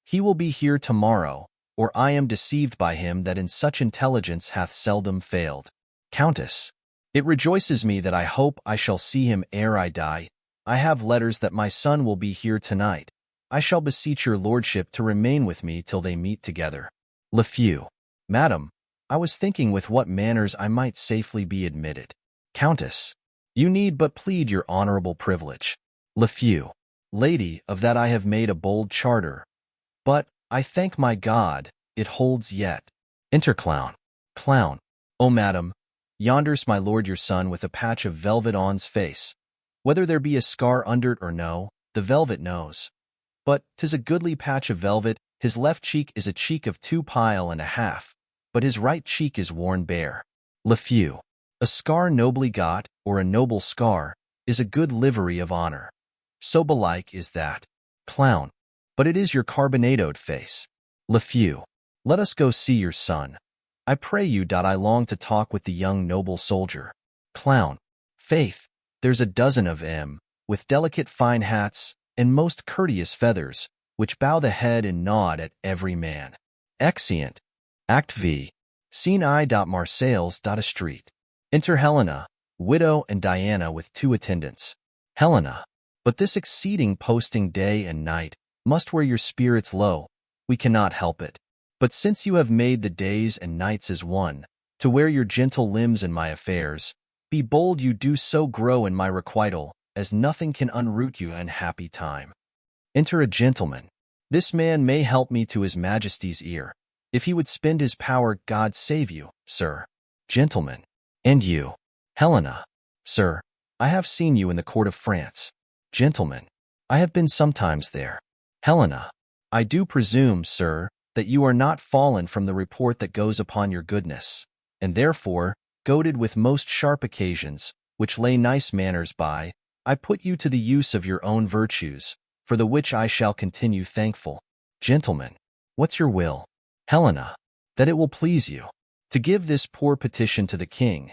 He will be here tomorrow, or I am deceived by him that in such intelligence hath seldom failed. Countess. It rejoices me that I hope I shall see him ere I die. I have letters that my son will be here tonight. I shall beseech your lordship to remain with me till they meet together. Lafeu. Madam, I was thinking with what manners I might safely be admitted. Countess. You need but plead your honorable privilege. Lafeu. Lady, of that I have made a bold charter. But, I thank my God, it holds yet. Enter Clown. Clown. O madam, yonder's my lord your son with a patch of velvet on's face. Whether there be a scar under't or no, the velvet knows. But 'tis a goodly patch of velvet. His left cheek is a cheek of 2.5 but his right cheek is worn bare. Lafeu. A scar nobly got, or a noble scar, is a good livery of honor. So belike is that. Clown. But it is your carbonadoed face. Lafeu. Let us go see your son. I pray you. I long to talk with the young noble soldier. Clown. Faith, there's a dozen of 'em, with delicate fine hats, and most courteous feathers, which bow the head and nod at every man. Exeunt. Act V. Scene I. Marseilles. A street. Enter Helena, widow, and Diana with 2 attendants. Helena. But this exceeding posting day and night must wear your spirits low. We cannot help it. But since you have made the days and nights as one, to wear your gentle limbs in my affairs, be bold you do so grow in my requital, as nothing can unroot you in happy time. Enter a gentleman. This man may help me to his majesty's ear. If he would spend his power, God save you, sir. Gentleman. And you. Helena. Sir, I have seen you in the court of France. Gentleman. I have been sometimes there. Helena. I do presume, sir, that you are not fallen from the report that goes upon your goodness, and therefore, goaded with most sharp occasions, which lay nice manners by, I put you to the use of your own virtues, for the which I shall continue thankful. Gentlemen. What's your will? Helena. That it will please you to give this poor petition to the king,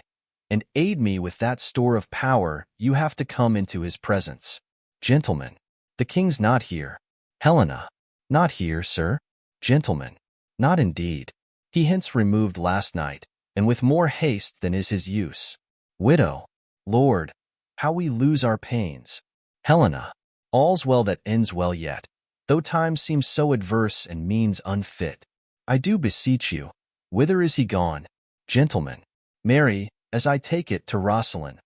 and aid me with that store of power you have to come into his presence. Gentlemen. The king's not here. Helena. Not here, sir. Gentlemen. Not indeed. He hence removed last night, and with more haste than is his use. Widow. Lord, how we lose our pains. Helena. All's well that ends well yet, though time seems so adverse and means unfit. I do beseech you, whither is he gone? Gentlemen. Marry, as I take it, to Rosalind.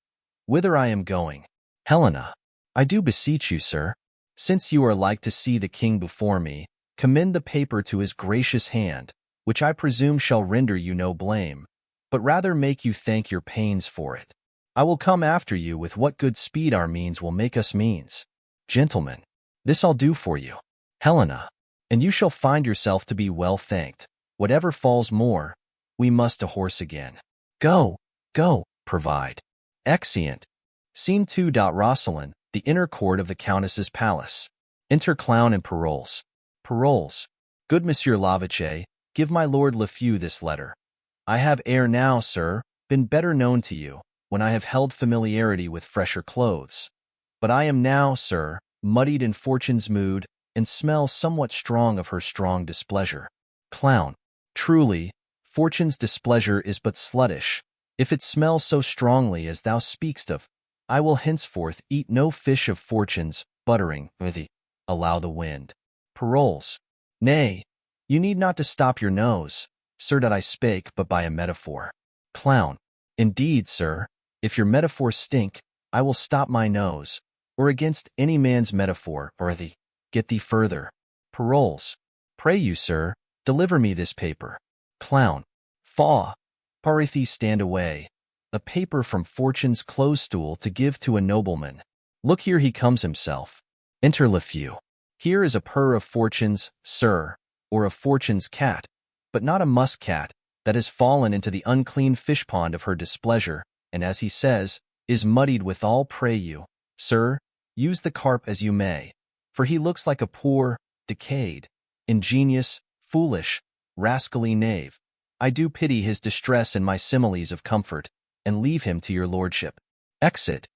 Whither I am going. Helena. I do beseech you, sir, since you are like to see the king before me, commend the paper to his gracious hand, which I presume shall render you no blame, but rather make you thank your pains for it. I will come after you with what good speed our means will make us means. Gentlemen. This I'll do for you. Helena. And you shall find yourself to be well thanked. Whatever falls more, we must to horse again. Go, go, provide. Exeunt. Scene 2. Rosalind, the inner court of the Countess's palace. Enter Clown and Paroles. Paroles. Good Monsieur Lavache, give my Lord Lafeu this letter. I have ere now, sir, been better known to you, when I have held familiarity with fresher clothes. But I am now, sir, muddied in fortune's mood, and smell somewhat strong of her strong displeasure. Clown. Truly, fortune's displeasure is but sluttish. If it smells so strongly as thou speak'st of, I will henceforth eat no fish of fortune's, buttering, thee. Allow the wind. Paroles. Nay, you need not to stop your nose, sir, that I spake but by a metaphor. Clown. Indeed, sir, if your metaphor stink, I will stop my nose, or against any man's metaphor, or thee. Get thee further. Paroles. Pray you, sir, deliver me this paper. Clown. Faugh. Parithee, stand away. A paper from Fortune's close-stool to give to a nobleman. Look, here he comes himself. Enter Lafeu. Here is a purr of Fortune's, sir, or of Fortune's cat, but not a musk-cat, that has fallen into the unclean fish-pond of her displeasure, and, as he says, is muddied withal. Pray you, sir, use the carp as you may, for he looks like a poor, decayed, ingenious, foolish, rascally knave. I do pity his distress in my similes of comfort, and leave him to your lordship. Exit.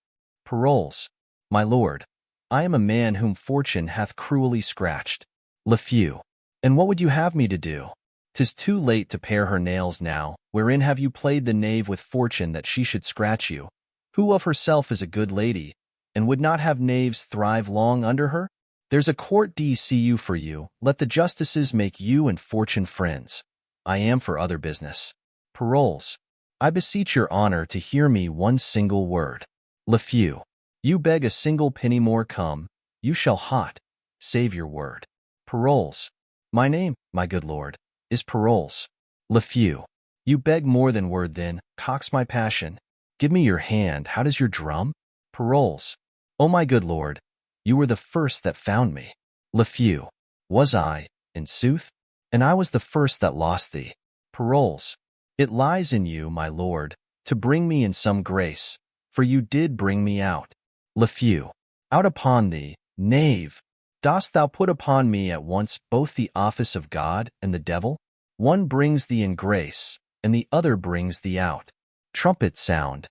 Paroles. My lord, I am a man whom fortune hath cruelly scratched. Lafeu. And what would you have me to do? 'Tis too late to pare her nails now. Wherein have you played the knave with fortune that she should scratch you? Who of herself is a good lady, and would not have knaves thrive long under her? There's a court DCU for you. Let the justices make you and fortune friends. I am for other business. Paroles. I beseech your honor to hear me one single word. Lefew. You beg a single penny more come, you shall hot. Save your word. Paroles. My name, my good lord, is Paroles. Lefew. You beg more than word then, cox my passion. Give me your hand, how does your drum? Paroles. O my good lord, you were the first that found me. Lefew. Was I, in sooth? And I was the first that lost thee. Paroles. It lies in you, my lord, to bring me in some grace, for you did bring me out. Lefew. Out upon thee, knave! Dost thou put upon me at once both the office of God and the devil? One brings thee in grace, and the other brings thee out. Trumpet sound.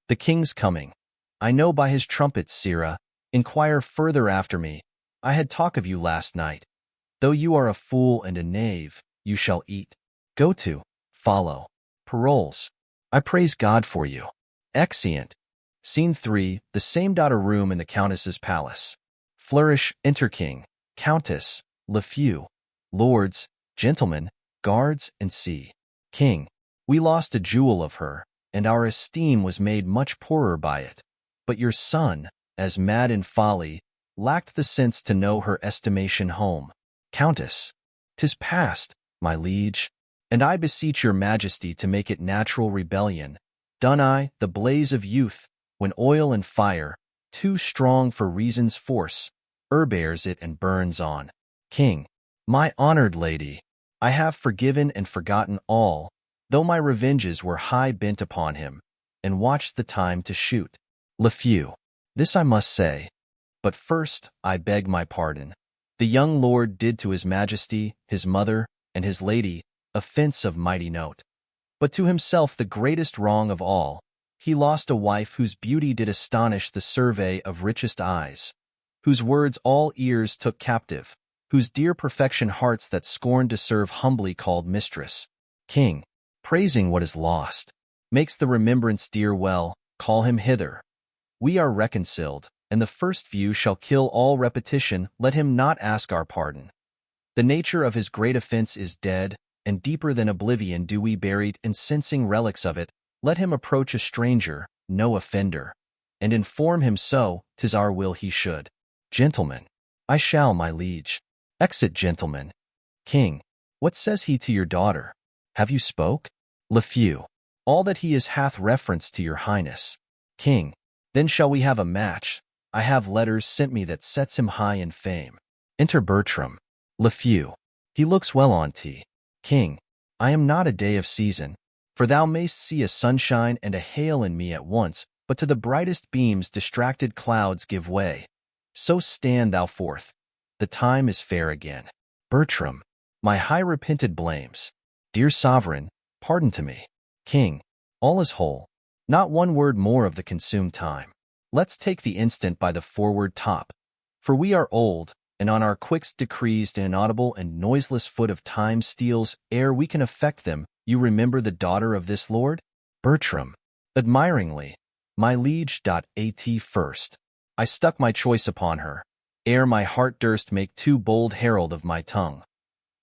The king's coming. I know by his trumpet, sirrah. Inquire further after me. I had talk of you last night. Though you are a fool and a knave, you shall eat. Go to. Follow. Paroles. I praise God for you. Exeunt. Scene 3, the same room in the Countess's palace. Flourish, enter King, Countess, Lefew, lords, gentlemen, guards, and see. King. We lost a jewel of her, and our esteem was made much poorer by it. But your son, as mad in folly, lacked the sense to know her estimation home. Countess. 'Tis past, my liege, and I beseech your majesty to make it natural rebellion. Done I, the blaze of youth, when oil and fire, too strong for reason's force, bears it and burns on. King. My honored lady, I have forgiven and forgotten all, though my revenges were high bent upon him, and watched the time to shoot. Lefew. This I must say, but first I beg my pardon. The young lord did to his majesty, his mother, and his lady, offense of mighty note. But to himself the greatest wrong of all, he lost a wife whose beauty did astonish the survey of richest eyes, whose words all ears took captive, whose dear perfection hearts that scorned to serve humbly called mistress. King. Praising what is lost, makes the remembrance dear well, call him hither. We are reconciled, and the first view shall kill all repetition, let him not ask our pardon. The nature of his great offense is dead, and deeper than oblivion do we bury incensing relics of it. Let him approach a stranger, no offender, and inform him so, 'tis our will he should. Gentlemen. I shall, my liege. Exit, gentlemen. King. What says he to your daughter? Have you spoke? Lefew. All that he is hath reference to your highness. King. Then shall we have a match. I have letters sent me that sets him high in fame. Enter Bertram. Lefew. He looks well on tea. King. I am not a day of season, for thou mayst see a sunshine and a hail in me at once, but to the brightest beams distracted clouds give way. So stand thou forth. The time is fair again. Bertram. My high repented blames. Dear sovereign, pardon to me. King. All is whole. Not one word more of the consumed time. Let's take the instant by the forward top. For we are old, and on our quickst decrees the inaudible and noiseless foot of time steals ere we can effect them. You remember the daughter of this lord? Bertram. Admiringly. My liege. At first. I stuck my choice upon her, ere my heart durst make too bold herald of my tongue.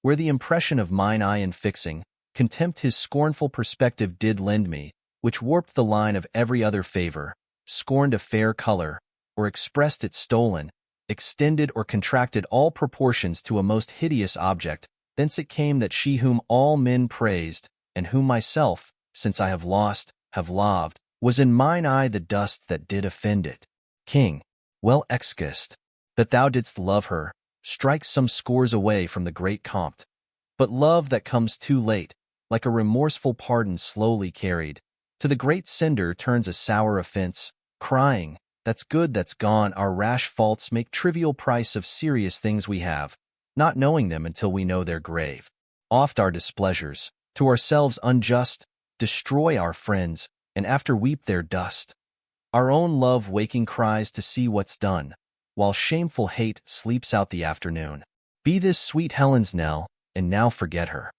Where the impression of mine eye in fixing, contempt his scornful perspective did lend me, which warped the line of every other favor, scorned a fair color, or expressed it stolen, extended or contracted all proportions to a most hideous object. Thence it came that she whom all men praised, and whom myself, since I have lost, have loved, was in mine eye the dust that did offend it. King. Well excused, that thou didst love her, strikes some scores away from the great Comte. But love that comes too late, like a remorseful pardon slowly carried, to the great sender turns a sour offense, crying, that's good that's gone. Our rash faults make trivial price of serious things we have, not knowing them until we know their grave. Oft our displeasures, to ourselves unjust, destroy our friends, and after weep their dust. Our own love waking cries to see what's done, while shameful hate sleeps out the afternoon. Be this sweet Helen's knell, and now forget her.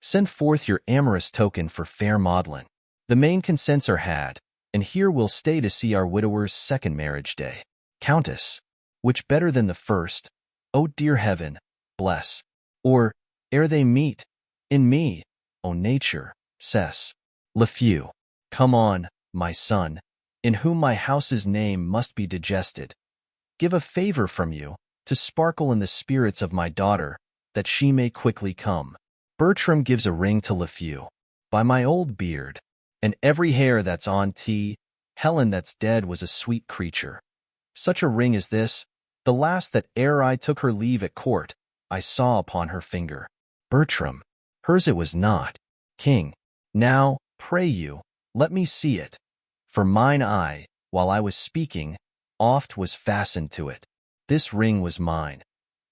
Send forth your amorous token for fair Maudlin. The main consents are had, and here we'll stay to see our widower's second marriage day. Countess, which better than the first, O dear heaven, bless, or, ere they meet, in me, O nature, cess. Lafeu, come on, my son, in whom my house's name must be digested. Give a favor from you, to sparkle in the spirits of my daughter, that she may quickly come. Bertram gives a ring to Lafeu. By my old beard, and every hair that's on t, Helen that's dead was a sweet creature. Such a ring as this, the last that ere I took her leave at court, I saw upon her finger. Bertram, hers it was not. King, now, pray you, let me see it. For mine eye, while I was speaking, oft was fastened to it. This ring was mine,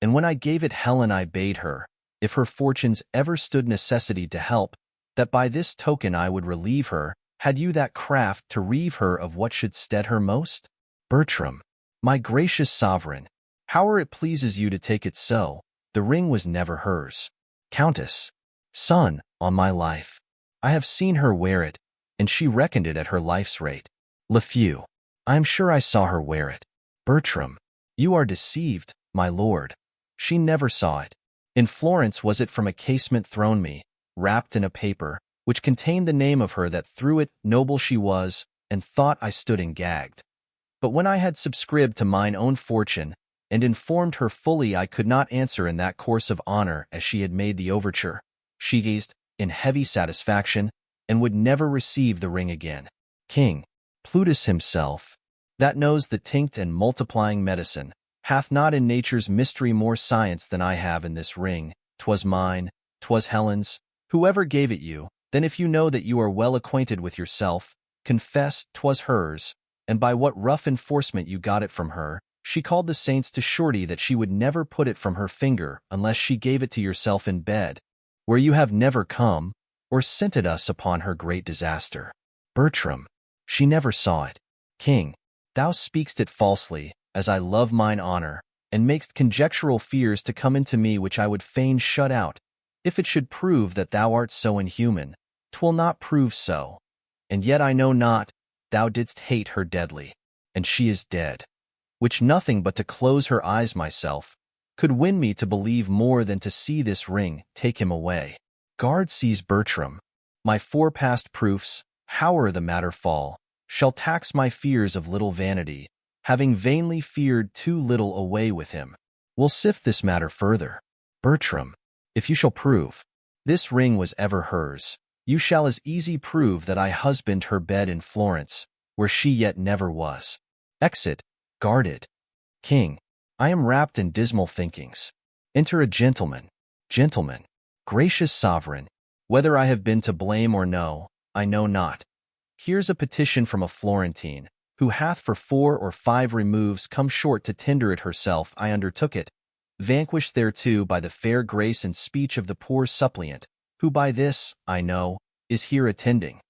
and when I gave it Helen I bade her, if her fortunes ever stood necessity to help, that by this token I would relieve her, had you that craft to reave her of what should stead her most? Bertram, my gracious sovereign, howe'er it pleases you to take it so, the ring was never hers. Countess, son, on my life, I have seen her wear it, and she reckoned it at her life's rate. Lafeu, I am sure I saw her wear it. Bertram, you are deceived, my lord. She never saw it. In Florence was it from a casement thrown me, wrapped in a paper, which contained the name of her that through it noble she was, and thought I stood gagged. But when I had subscribed to mine own fortune, and informed her fully I could not answer in that course of honor as she had made the overture, she gazed in heavy satisfaction, and would never receive the ring again. King, Plutus himself, that knows the tinct and multiplying medicine, hath not in nature's mystery more science than I have in this ring. 'Twas mine, 'twas Helen's, whoever gave it you, then if you know that you are well acquainted with yourself, confess 'twas hers, and by what rough enforcement you got it from her. She called the saints to surety that she would never put it from her finger unless she gave it to yourself in bed, where you have never come, or sent it us upon her great disaster. Bertram, she never saw it. King, thou speak'st it falsely, as I love mine honor, and mak'st conjectural fears to come into me which I would fain shut out. If it should prove that thou art so inhuman, 'twill not prove so. And yet I know not, thou didst hate her deadly, and she is dead, which nothing but to close her eyes myself could win me to believe more than to see this ring take him away. Guard seize Bertram. My forepast proofs, howe'er the matter fall, shall tax my fears of little vanity, having vainly feared too little away with him. We'll sift this matter further. Bertram, if you shall prove this ring was ever hers, you shall as easy prove that I husband her bed in Florence, where she yet never was. Exit, guarded. King, I am wrapped in dismal thinkings. Enter a gentleman. Gentleman, gracious sovereign, whether I have been to blame or no, I know not. Here's a petition from a Florentine, who hath for 4 or 5 removes come short to tender it herself. I undertook it, vanquished thereto by the fair grace and speech of the poor suppliant, who by this, I know, is here attending.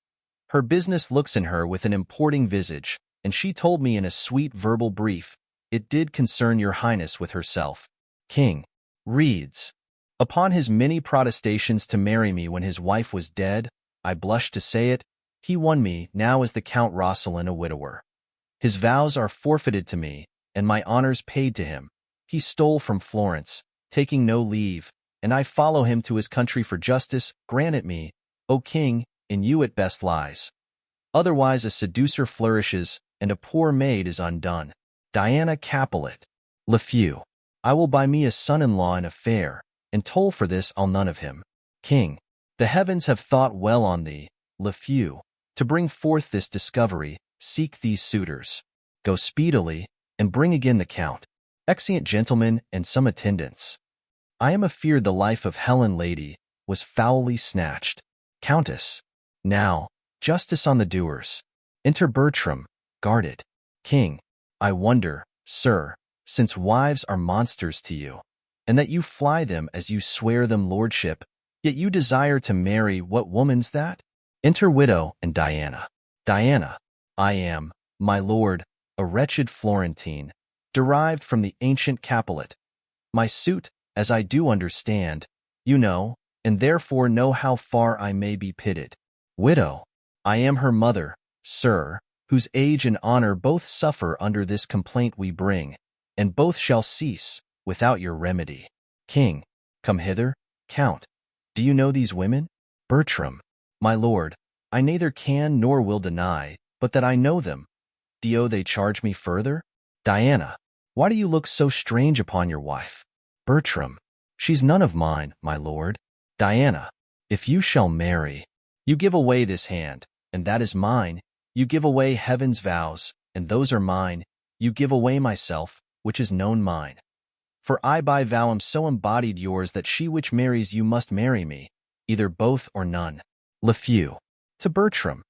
Her business looks in her with an importing visage, and she told me in a sweet verbal brief, it did concern your highness with herself. King, reads, upon his many protestations to marry me when his wife was dead, I blush to say it, he won me now as the Count Roscelin a widower. His vows are forfeited to me, and my honors paid to him. He stole from Florence, taking no leave, and I follow him to his country for justice. Grant it me, O king, in you it best lies. Otherwise a seducer flourishes, and a poor maid is undone. Diana Capulet. Lafeu, I will buy me a son-in-law in a fair, and toll for this I'll none of him. King, the heavens have thought well on thee, Lafeu, to bring forth this discovery. Seek these suitors. Go speedily, and bring again the count, exeunt gentlemen, and some attendants. I am afeard the life of Helen lady was foully snatched. Countess, now, justice on the doers. Enter Bertram, guarded. King, I wonder, sir, since wives are monsters to you, and that you fly them as you swear them lordship, yet you desire to marry what woman's that? Enter widow and Diana. Diana, I am, my lord, a wretched Florentine, derived from the ancient Capulet. My suit, as I do understand, you know, and therefore know how far I may be pitied. Widow, I am her mother, sir, whose age and honor both suffer under this complaint we bring, and both shall cease, without your remedy. King, come hither, Count. Do you know these women? Bertram, my lord, I neither can nor will deny, but that I know them. Do they charge me further? Diana, why do you look so strange upon your wife? Bertram, she's none of mine, my lord. Diana, if you shall marry, you give away this hand, and that is mine. You give away heaven's vows, and those are mine. You give away myself, which is known mine. For I by vow am so embodied yours that she which marries you must marry me, either both or none. Lafeu. To Bertram,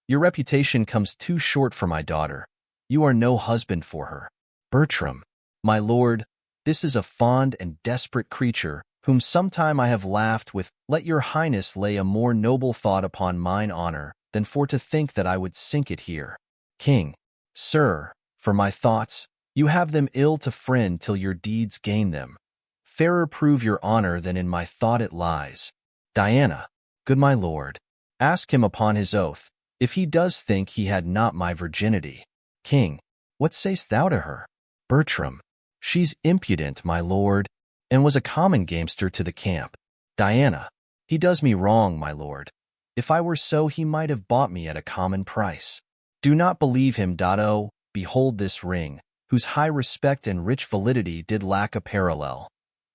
your reputation comes too short for my daughter. You are no husband for her. Bertram, my lord, this is a fond and desperate creature, whom sometime I have laughed with. Let your highness lay a more noble thought upon mine honor, than for to think that I would sink it here. King, sir, for my thoughts, you have them ill to friend till your deeds gain them. Fairer prove your honor than in my thought it lies. Diana, good my lord, ask him upon his oath, if he does think he had not my virginity. King, what say'st thou to her? Bertram, she's impudent, my lord, and was a common gamester to the camp. Diana, he does me wrong, my lord. If I were so, he might have bought me at a common price. Do not believe him. Oh, behold this ring, whose high respect and rich validity did lack a parallel.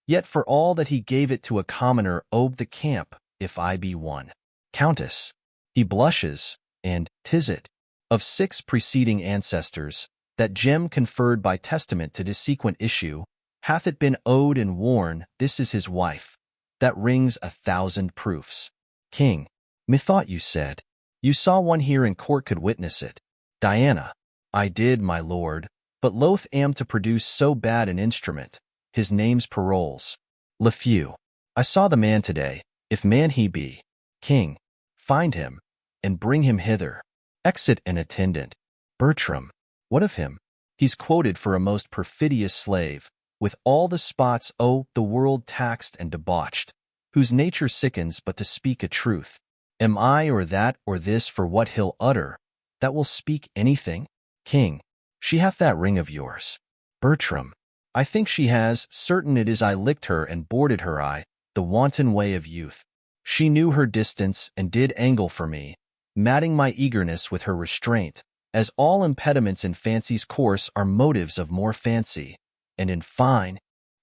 Yet for all that he gave it to a commoner, obe the camp, if I be one. Countess, he blushes, and 'tis it, of 6 preceding ancestors, that gem conferred by testament to dissequent issue, hath it been owed and worn, this is his wife. That rings 1,000 proofs. King, methought you said, you saw one here in court could witness it. Diana, I did, my lord, but loath am to produce so bad an instrument. His name's Paroles. Lafeu, I saw the man today, if man he be. King, find him, and bring him hither. Exit an attendant. Bertram, what of him? He's quoted for a most perfidious slave, with all the spots, the world taxed and debauched, whose nature sickens but to speak a truth. Am I or that or this for what he'll utter, that will speak anything? King, she hath that ring of yours. Bertram, I think she has, certain it is I licked her and boarded her eye, the wanton way of youth. She knew her distance and did angle for me, matting my eagerness with her restraint, as all impediments in fancy's course are motives of more fancy, and in fine,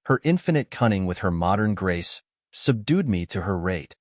her infinite cunning with her modern grace subdued me to her rate.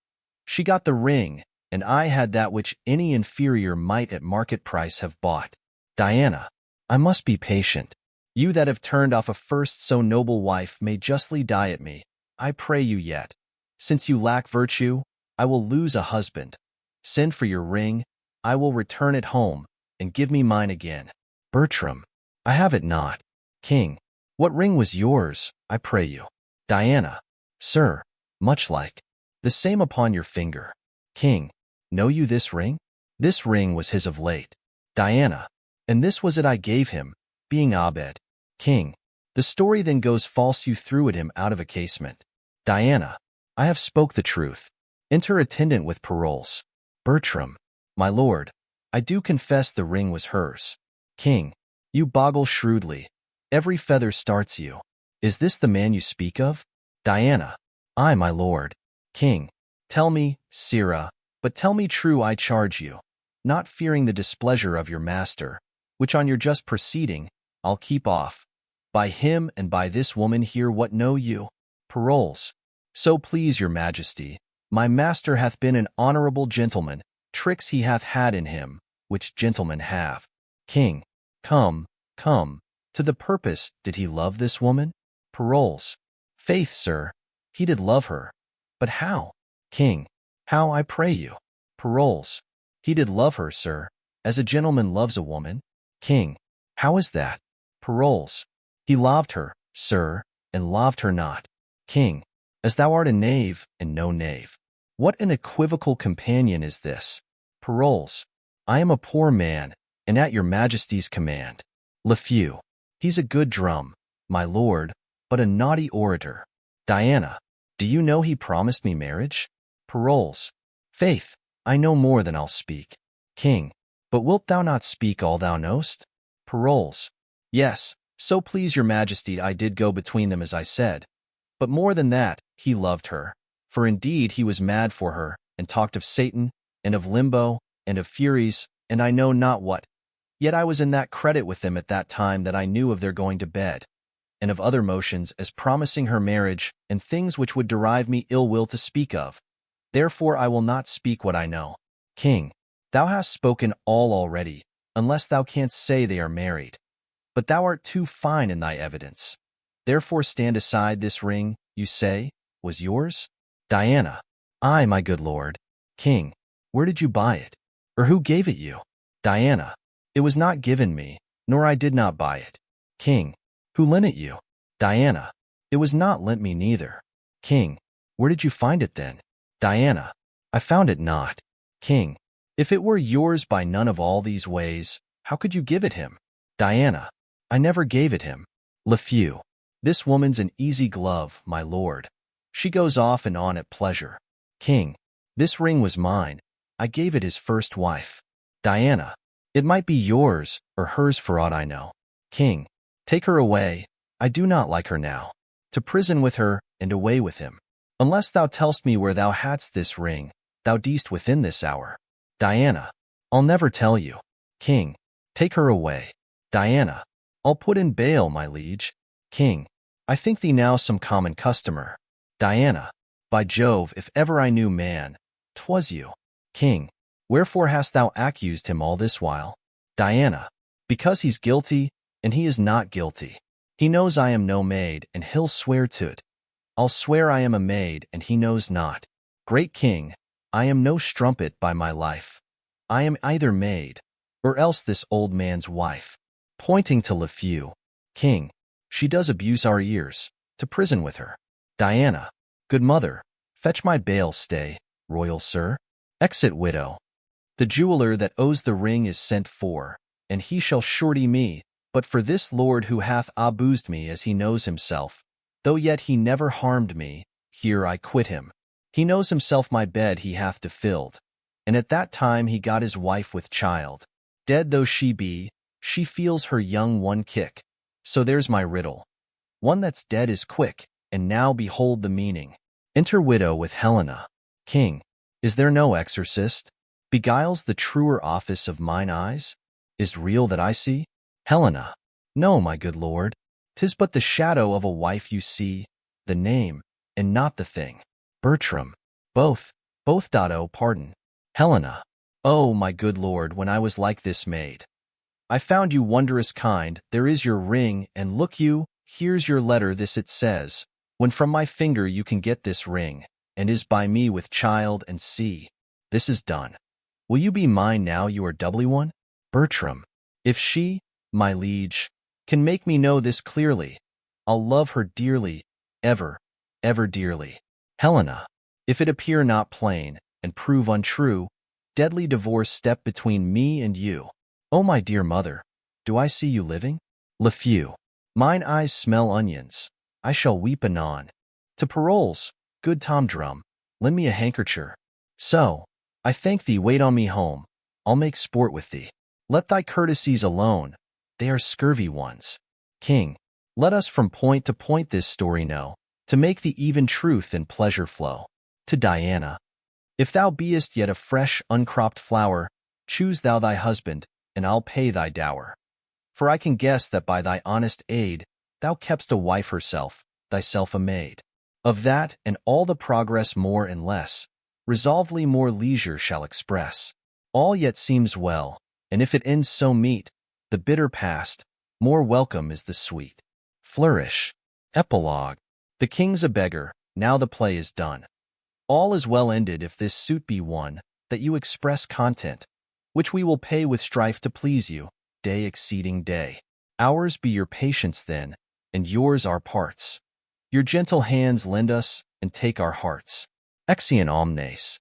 She got the ring, and I had that which any inferior might at market price have bought. Diana, I must be patient. You that have turned off a first so noble wife may justly die at me. I pray you yet. Since you lack virtue, I will lose a husband. Send for your ring, I will return it home, and give me mine again. Bertram, I have it not. King, what ring was yours, I pray you? Diana, sir, much like the same upon your finger. King, know you this ring? This ring was his of late. Diana, and this was it I gave him, being Abed. King, the story then goes false you threw at him out of a casement. Diana, I have spoke the truth. Enter attendant with Paroles. Bertram, my lord, I do confess the ring was hers. King, you boggle shrewdly. Every feather starts you. Is this the man you speak of? Diana, I, my lord. King, tell me, sirrah, but tell me true I charge you, not fearing the displeasure of your master, which on your just proceeding, I'll keep off. By him and by this woman here what know you? Paroles, so please your majesty, my master hath been an honorable gentleman, tricks he hath had in him, which gentlemen have. King, come, to the purpose, did he love this woman? Paroles, faith, sir, he did love her. But how? King, how, I pray you? Paroles, he did love her, sir, as a gentleman loves a woman. King, how is that? Paroles, he loved her, sir, and loved her not. King, as thou art a knave, and no knave. What an equivocal companion is this? Paroles, I am a poor man, and at your majesty's command. Lafeu, he's a good drum, my lord, but a naughty orator. Diana, do you know he promised me marriage? Paroles. Faith, I know more than I'll speak. King. But wilt thou not speak all thou knowst? Paroles. Yes, so please your majesty I did go between them as I said. But more than that, he loved her. For indeed he was mad for her, and talked of Satan, and of limbo, and of furies, and I know not what. Yet I was in that credit with them at that time that I knew of their going to bed, and of other motions as promising her marriage, and things which would derive me ill will to speak of. Therefore I will not speak what I know. King. Thou hast spoken all already, unless thou canst say they are married. But thou art too fine in thy evidence. Therefore stand aside. This ring, you say, was yours? Diana. Aye, my good lord. King. Where did you buy it? Or who gave it you? Diana. It was not given me, nor I did not buy it. King. Who lent it you? Diana. It was not lent me neither. King. Where did you find it then? Diana. I found it not. King. If it were yours by none of all these ways, how could you give it him? Diana. I never gave it him. Lefeu. This woman's an easy glove, my lord. She goes off and on at pleasure. King. This ring was mine. I gave it his first wife. Diana. It might be yours, or hers for aught I know. King. Take her away. I do not like her now. To prison with her, and away with him. Unless thou tell'st me where thou hadst this ring, thou deest within this hour. Diana. I'll never tell you. King. Take her away. Diana. I'll put in bail, my liege. King. I think thee now some common customer. Diana. By Jove, if ever I knew man, 'twas you. King. Wherefore hast thou accused him all this while? Diana. Because he's guilty, and he is not guilty. He knows I am no maid, and he'll swear to't. I'll swear I am a maid, and he knows not. Great king, I am no strumpet by my life. I am either maid, or else this old man's wife. Pointing to Lefeu. King. She does abuse our ears. To prison with her. Diana. Good mother, fetch my bail. Stay, royal sir. Exit widow. The jeweler that owes the ring is sent for, and he shall surety me, but for this lord who hath abused me as he knows himself, though yet he never harmed me, here I quit him. He knows himself my bed he hath defilled, and at that time he got his wife with child. Dead though she be, she feels her young one kick. So there's my riddle. One that's dead is quick, and now behold the meaning. Enter widow with Helena. King. Is there no exorcist? Beguiles the truer office of mine eyes? Is't real that I see? Helena. No, my good lord. 'Tis but the shadow of a wife you see, the name, and not the thing. Bertram. Both. Oh, pardon. Helena. Oh, my good lord, when I was like this maid, I found you wondrous kind. There is your ring, and look you, here's your letter. This it says, when from my finger you can get this ring, and is by me with child, and see, this is done. Will you be mine now you are doubly one? Bertram. If she, my liege, can make me know this clearly, I'll love her dearly, ever, ever dearly. Helena. If it appear not plain, and prove untrue, deadly divorce step between me and you. Oh, my dear mother, do I see you living? Lefeu. Mine eyes smell onions. I shall weep anon. To Paroles, good Tom Drum, lend me a handkercher. So, I thank thee. Wait on me home. I'll make sport with thee. Let thy courtesies alone. They are scurvy ones. King. Let us from point to point this story know, to make the even truth and pleasure flow. To Diana. If thou beest yet a fresh, uncropped flower, choose thou thy husband, and I'll pay thy dower. For I can guess that by thy honest aid, thou kept'st a wife herself, thyself a maid. Of that, and all the progress more and less, resolvedly more leisure shall express. All yet seems well, and if it ends so meet, the bitter past, more welcome is the sweet. Flourish. Epilogue. The king's a beggar, now the play is done. All is well ended if this suit be won, that you express content, which we will pay with strife to please you, day exceeding day. Ours be your patience then, and yours our parts. Your gentle hands lend us, and take our hearts. Exeon omnes.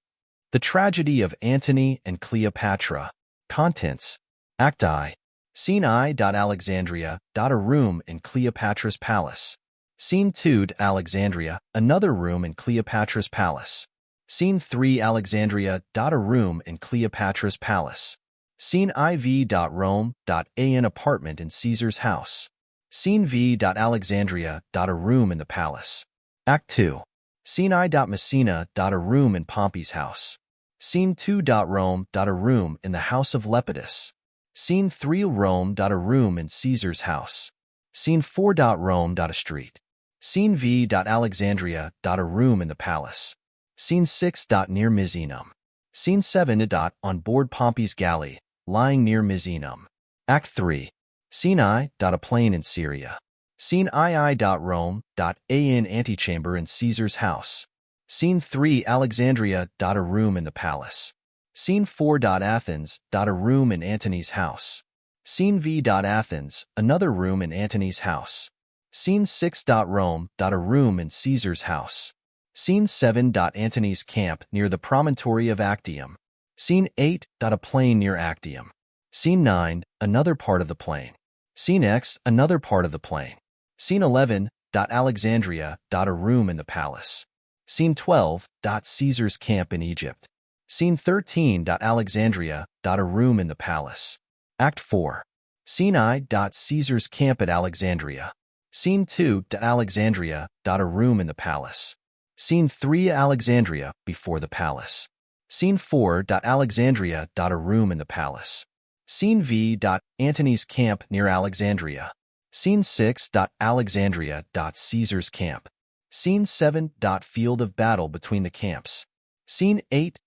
The tragedy of Antony and Cleopatra. Contents. Act I. Scene I. Alexandria. A room in Cleopatra's palace. Scene 2. Alexandria. Another room in Cleopatra's palace. Scene 3 Alexandria. A room in Cleopatra's palace. Scene IV. Rome. An apartment in Caesar's house. Scene V. Alexandria. A room in the palace. Act 2. Scene I. Messina. A room in Pompey's house. Scene 2. Rome. A room in the house of Lepidus. Scene 3 Rome. A room in Caesar's house. Scene 4. Rome. A street. Scene V. Alexandria. A room in the palace. Scene 6. Near Misenum. Scene 7. On board Pompey's galley, lying near Misenum. Act 3. Scene I. A plain in Syria. Scene II. Rome. An antechamber in Caesar's house. Scene 3 Alexandria. A room in the palace. Scene 4. Athens. A room in Antony's house. Scene V. Athens. Another room in Antony's house. Scene 6. Rome. A room in Caesar's house. Scene 7. Antony's camp near the promontory of Actium. Scene 8. A plain near Actium. Scene 9. Another part of the plain. Scene X. Another part of the plain. Scene 11. Alexandria. A room in the palace. Scene 12. Caesar's camp in Egypt. Scene 13. Alexandria. A room in the palace. Act 4. Scene I. Caesar's camp at Alexandria. Scene 2. Alexandria. A room in the palace. Scene 3 Alexandria. Before the palace. Scene 4. Alexandria. A room in the palace. Scene V. Antony's camp near Alexandria. Scene 6. Alexandria. Caesar's camp. Scene 7. Field of battle between the camps. Scene 8.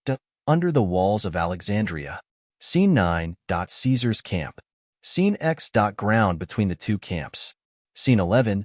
Under the walls of Alexandria. Scene 9. Caesar's camp. Scene X. Ground between the two camps. Scene 11.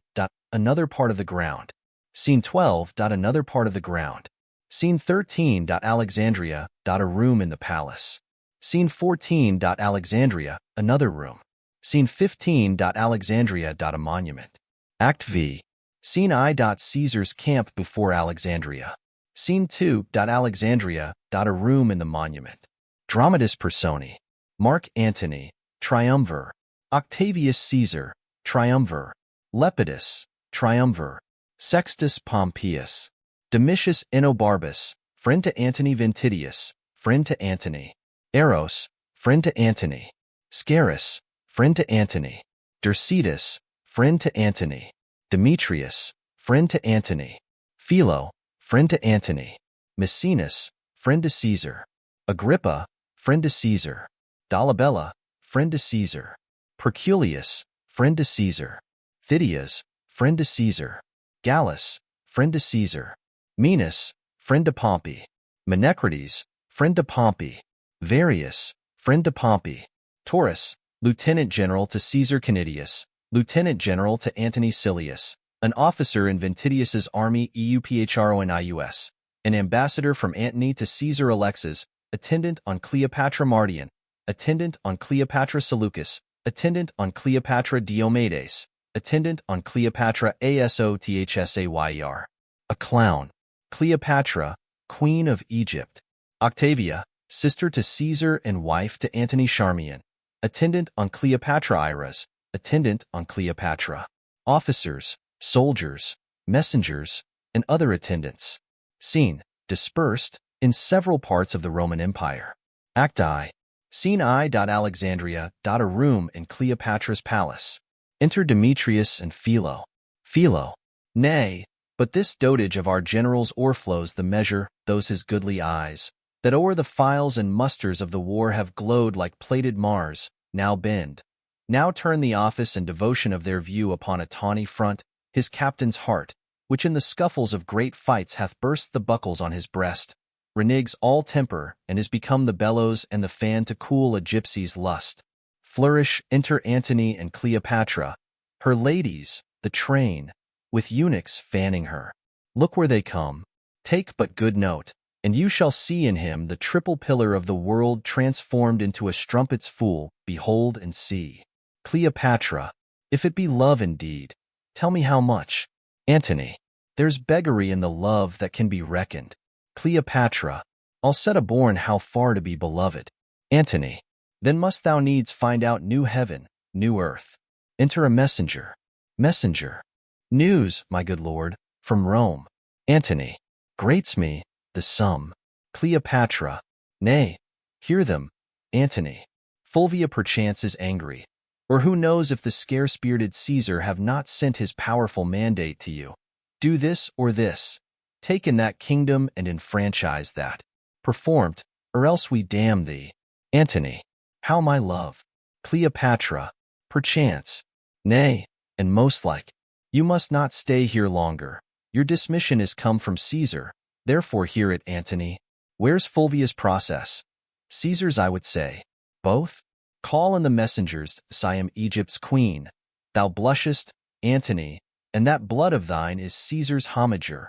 Another part of the ground. Scene 12. Another part of the ground. Scene 13. Alexandria. A room in the palace. Scene 14. Alexandria. Another room. Scene 15. Alexandria. A monument. Act V. Scene I. Caesar's camp before Alexandria. Scene 2. Alexandria. A room in the monument. Dramatis Personae. Mark Antony. Triumvir. Octavius Caesar. Triumvir. Lepidus. Triumvir. Sextus Pompeius. Domitius Ennobarbus. Friend to Antony Ventidius. Friend to Antony. Eros. Friend to Antony. Scarus. Friend to Antony. Dercetus. Friend to Antony. Demetrius. Friend to Antony. Philo. Friend to Antony. Maecenas. Friend to Caesar. Agrippa. Friend to Caesar. Dolabella. Friend to Caesar. Perculius. Friend to Caesar. Phidias. Friend to Caesar. Gallus. Friend to Caesar. Menas. Friend to Pompey. Menecrates. Friend to Pompey. Varius. Friend to Pompey. Taurus. Lieutenant General to Caesar Canidius. Lieutenant General to Antony Silius. An officer in Ventidius's army EUPHRONIUS. An ambassador from Antony to Caesar Alexis. Attendant on Cleopatra Mardian. Attendant on Cleopatra Seleucus. Attendant on Cleopatra Diomedes. Attendant on Cleopatra Asothsayer. A clown. Cleopatra, Queen of Egypt. Octavia, sister to Caesar and wife to Antony Charmian. Attendant on Cleopatra Iras. Attendant on Cleopatra. Officers, soldiers, messengers, and other attendants. Scene, dispersed, in several parts of the Roman Empire. Act I. Scene I. Alexandria. A room in Cleopatra's palace. Enter Demetrius and Philo. Philo. Nay, but this dotage of our general's o'erflows the measure, those his goodly eyes, that o'er the files and musters of the war have glowed like plated Mars, now bend. Now turn the office and devotion of their view upon a tawny front, his captain's heart, which in the scuffles of great fights hath burst the buckles on his breast, reneges all temper, and is become the bellows and the fan to cool a gypsy's lust. Flourish, enter Antony and Cleopatra, her ladies, the train, with eunuchs fanning her. Look where they come. Take but good note, and you shall see in him the triple pillar of the world transformed into a strumpet's fool. Behold and see. Cleopatra, if it be love indeed, tell me how much. Antony, there's beggary in the love that can be reckoned. Cleopatra, I'll set a-born how far to be beloved. Antony, then must thou needs find out new heaven, new earth. Enter a messenger. Messenger. News, my good lord, from Rome. Antony, grates me, the sum. Cleopatra. Nay, hear them. Antony. Fulvia perchance is angry. Or who knows if the scarce-bearded Caesar have not sent his powerful mandate to you. Do this or this. Take in that kingdom and enfranchise that. Performed, or else we damn thee. Antony. How my love. Cleopatra. Perchance. Nay, and most like. You must not stay here longer. Your dismission is come from Caesar. Therefore hear it, Antony. Where's Fulvia's process? Caesar's, I would say. Both? Call in the messengers, Siam, Egypt's queen. Thou blushest, Antony, and that blood of thine is Caesar's homager.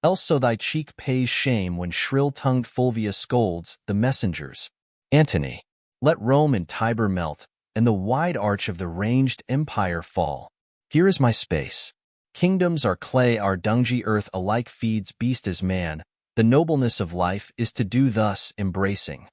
Else so thy cheek pays shame when shrill-tongued Fulvia scolds the messengers. Antony. Let Rome and Tiber melt, and the wide arch of the ranged empire fall. Here is my space. Kingdoms are clay, our dungy earth alike feeds beast as man. The nobleness of life is to do thus, embracing.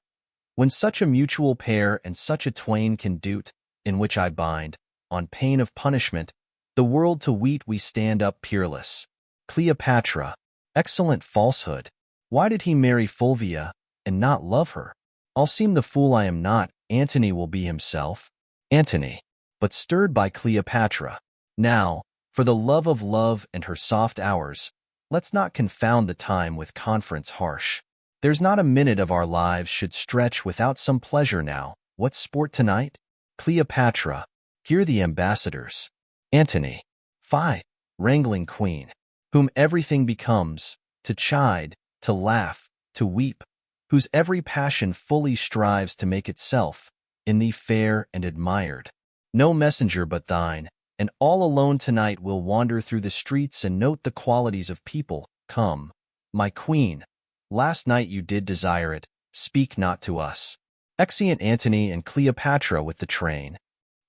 When such a mutual pair and such a twain can do't, in which I bind, on pain of punishment, the world to weet we stand up peerless. Cleopatra. Excellent falsehood. Why did he marry Fulvia, and not love her? I'll seem the fool I am not. Antony will be himself. Antony. But stirred by Cleopatra. Now, for the love of love and her soft hours, let's not confound the time with conference harsh. There's not a minute of our lives should stretch without some pleasure now. What sport tonight? Cleopatra. Hear the ambassadors. Antony. Fie, wrangling queen, whom everything becomes, to chide, to laugh, to weep, whose every passion fully strives to make itself in thee fair and admired. No messenger but thine, and all alone tonight will wander through the streets and note the qualities of people. Come, my queen, last night you did desire it, speak not to us. Exeunt Antony and Cleopatra with the train.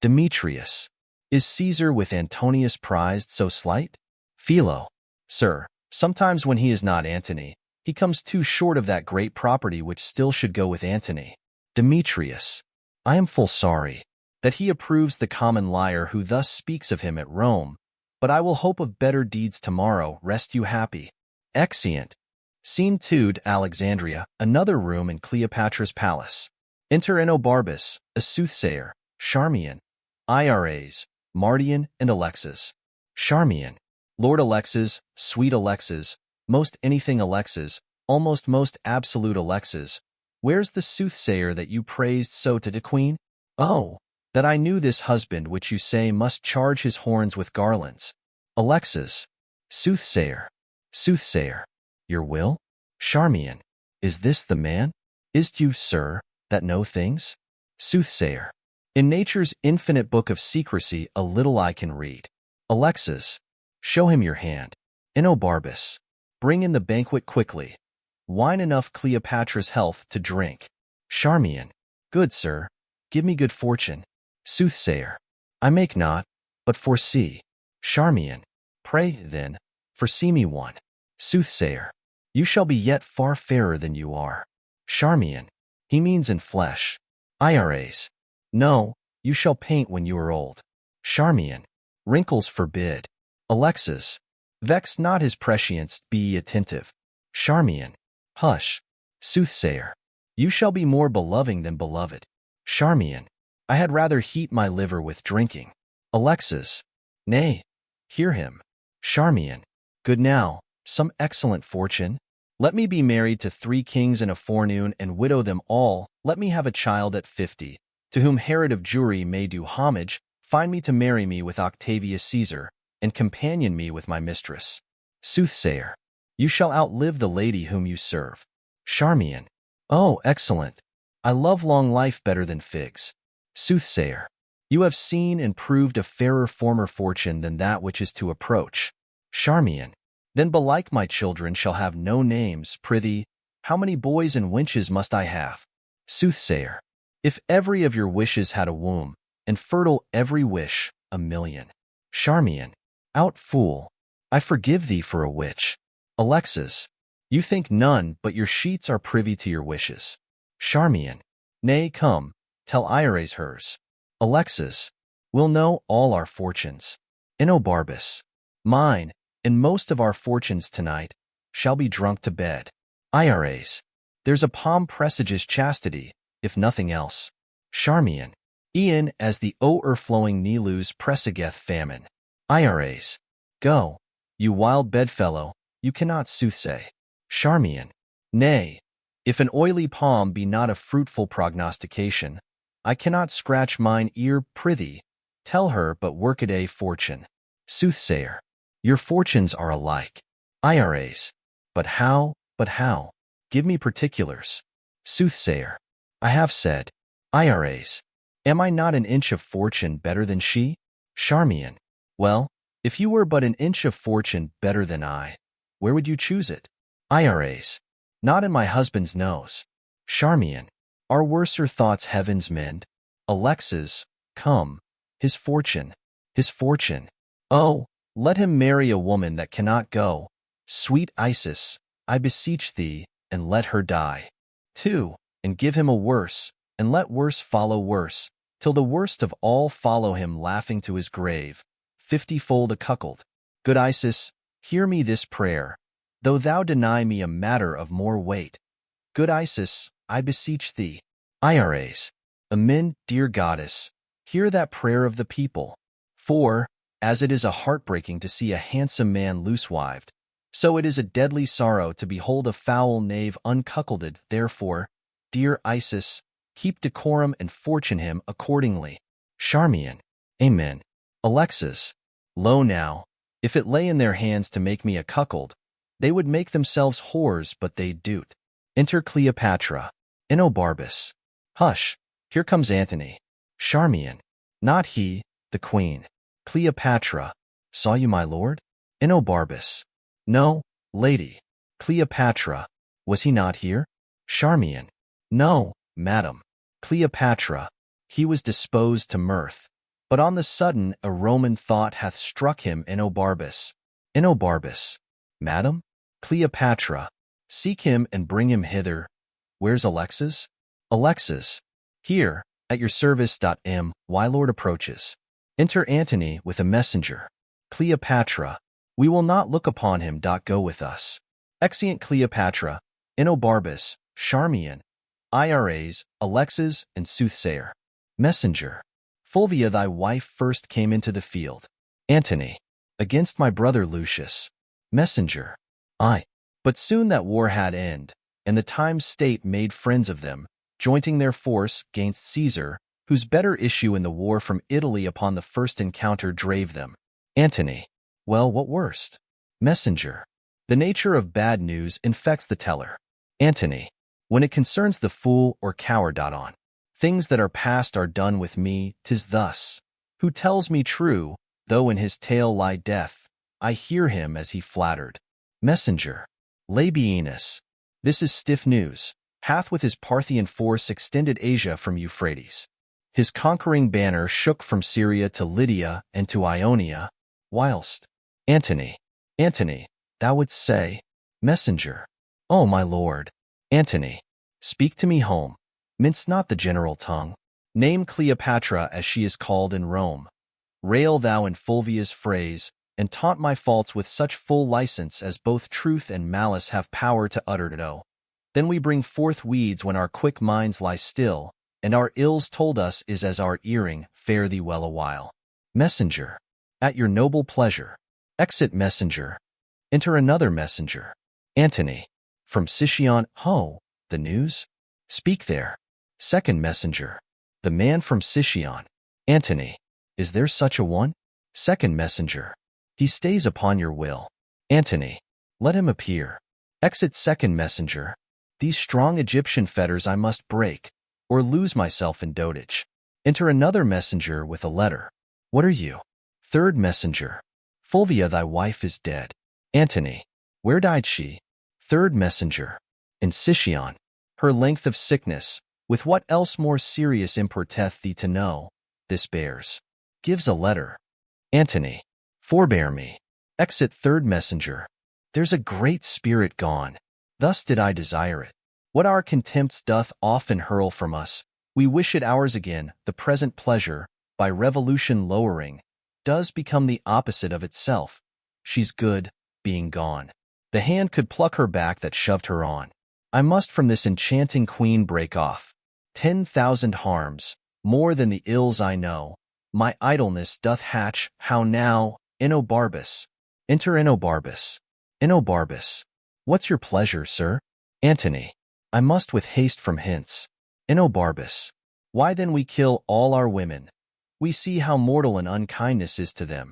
Demetrius. Is Caesar with Antonius prized so slight? Philo. Sir, sometimes when he is not Antony, he comes too short of that great property which still should go with Antony. Demetrius. I am full sorry that he approves the common liar who thus speaks of him at Rome, but I will hope of better deeds tomorrow. Rest you happy. Exeunt. Scene 2, Alexandria, another room in Cleopatra's palace. Enter Enobarbus, a soothsayer, Charmian, IRAs, Mardian and Alexis. Charmian. Lord Alexis, sweet Alexis, most anything Alexis, almost most absolute Alexis, where's the soothsayer that you praised so to the queen? Oh, that I knew this husband which you say must charge his horns with garlands. Alexis. Soothsayer. Soothsayer. Your will? Charmian. Is this the man? Is't you, sir, that know things? Soothsayer. In nature's infinite book of secrecy a little I can read. Alexis. Show him your hand. Enobarbus. Bring in the banquet quickly. Wine enough Cleopatra's health to drink. Charmian. Good sir, give me good fortune. Soothsayer. I make not, but foresee. Charmian. Pray, then, foresee me one. Soothsayer. You shall be yet far fairer than you are. Charmian. He means in flesh. IRAs. No, you shall paint when you are old. Charmian. Wrinkles forbid. Alexis. Vex not his prescience, be ye attentive. Charmian. Hush. Soothsayer. You shall be more beloving than beloved. Charmian. I had rather heat my liver with drinking. Alexis. Nay, hear him. Charmian. Good now, some excellent fortune. Let me be married to 3 kings in a forenoon and widow them all. Let me have a child at 50, to whom Herod of Jewry may do homage. Find me to marry me with Octavius Caesar, and companion me with my mistress. Soothsayer. You shall outlive the lady whom you serve. Charmian. Oh, excellent. I love long life better than figs. Soothsayer. You have seen and proved a fairer former fortune than that which is to approach. Charmian. Then belike my children shall have no names. Prithee, how many boys and wenches must I have? Soothsayer. If every of your wishes had a womb, and fertile every wish, 1,000,000. Charmian. Out, fool. I forgive thee for a witch. Alexis. You think none but your sheets are privy to your wishes. Charmian. Nay, come, tell Iris hers. Alexis. We'll know all our fortunes. Enobarbus. Mine, and most of our fortunes tonight, shall be drunk to bed. IRAs. There's a palm presages chastity, if nothing else. Charmian. Ian as the o'erflowing Nilu's presageth famine. IRAs. Go. You wild bedfellow, you cannot soothsay. Charmian. Nay. If an oily palm be not a fruitful prognostication, I cannot scratch mine ear, prithee. Tell her but workaday fortune. Soothsayer. Your fortunes are alike. IRAs. But how? Give me particulars. Soothsayer. I have said. IRAs. Am I not an inch of fortune better than she? Charmian. Well, if you were but an inch of fortune better than I, where would you choose it? IRAs. Not in my husband's nose. Charmian. Are worser thoughts heaven's mend? Alexis, come. His fortune. Oh, let him marry a woman that cannot go. Sweet Isis, I beseech thee, and let her die. 2. And give him a worse, and let worse follow worse, till the worst of all follow him laughing to his grave, 50-fold a cuckold. Good Isis, hear me this prayer, though thou deny me a matter of more weight. Good Isis, I beseech thee. IRAs. Amen, dear goddess, hear that prayer of the people. 4. As it is a heartbreaking to see a handsome man loose-wived, so it is a deadly sorrow to behold a foul knave uncuckolded. Therefore, dear Isis, keep decorum and fortune him accordingly. Charmian. Amen. Alexis. Lo now, if it lay in their hands to make me a cuckold, they would make themselves whores, but they do't. Enter Cleopatra. Enobarbus. Hush, here comes Antony. Charmian. Not he, the queen. Cleopatra. Saw you, my lord? Enobarbus. No, lady. Cleopatra. Was he not here? Charmian. No, madam. Cleopatra. He was disposed to mirth. But on the sudden a Roman thought hath struck him. Enobarbus. Enobarbus. Madam? Cleopatra. Seek him and bring him hither. Where's Alexis? Alexis. Here, at your service. My lord approaches. Enter Antony with a messenger. Cleopatra. We will not look upon him. Go with us. Exeunt Cleopatra, Enobarbus, Charmian, IRAs, Alexis, and Soothsayer. Messenger. Fulvia thy wife first came into the field. Antony. Against my brother Lucius. Messenger. Aye. But soon that war had end, and the times state made friends of them, jointing their force gainst Caesar, whose better issue in the war from Italy upon the first encounter drave them. Antony. Well, what worst? Messenger. The nature of bad news infects the teller. Antony. When it concerns the fool or coward. On things that are past are done with me, 'tis thus. Who tells me true, though in his tale lie death, I hear him as he flattered. Messenger. Labienus. This is stiff news. Hath with his Parthian force extended Asia from Euphrates. His conquering banner shook from Syria to Lydia and to Ionia, whilst. Antony. Antony, thou wouldst say. Messenger. O my lord. Antony. Speak to me home. Mince not the general tongue. Name Cleopatra as she is called in Rome. Rail thou in Fulvia's phrase, and taunt my faults with such full license as both truth and malice have power to utter. Then we bring forth weeds when our quick minds lie still, and our ills told us is as our earring. Fare thee well awhile. Messenger. At your noble pleasure. Exit messenger. Enter another messenger. Antony. From Sicyon. Ho, the news? Speak there. Second messenger. The man from Sicyon. Antony. Is there such a one? Second messenger. He stays upon your will. Antony. Let him appear. Exit second messenger. These strong Egyptian fetters I must break, or lose myself in dotage. Enter another messenger with a letter. What are you? Third messenger. Fulvia thy wife is dead. Antony. Where died she? Third messenger. In Sicyon. Her length of sickness, with what else more serious importeth thee to know, this bears. Gives a letter. Antony. Forbear me. Exit third messenger. There's a great spirit gone. Thus did I desire it. What our contempts doth often hurl from us, we wish it ours again. The present pleasure, by revolution lowering, does become the opposite of itself. She's good, being gone. The hand could pluck her back that shoved her on. I must from this enchanting queen break off. 10,000 harms, more than the ills I know, my idleness doth hatch. How now, Enobarbus? Enter Enobarbus. Enobarbus. What's your pleasure, sir? Antony. I must with haste from hence. Enobarbus. Why then we kill all our women? We see how mortal an unkindness is to them.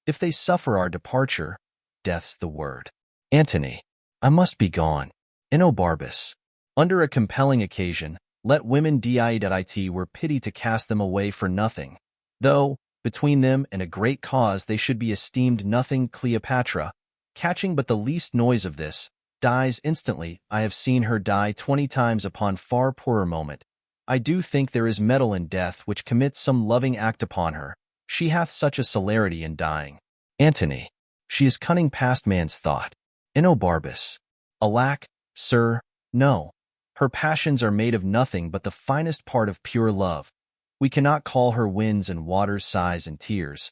If they suffer our departure, death's the word. Antony. I must be gone. Enobarbus. Under a compelling occasion, let women dit were pity to cast them away for nothing, though, between them and a great cause they should be esteemed nothing. Cleopatra, catching but the least noise of this, dies instantly. I have seen her die 20 times upon far poorer moment. I do think there is metal in death which commits some loving act upon her. She hath such a celerity in dying. Antony. She is cunning past man's thought. Enobarbus. Alack, sir, no. Her passions are made of nothing but the finest part of pure love. We cannot call her winds and waters, sighs and tears.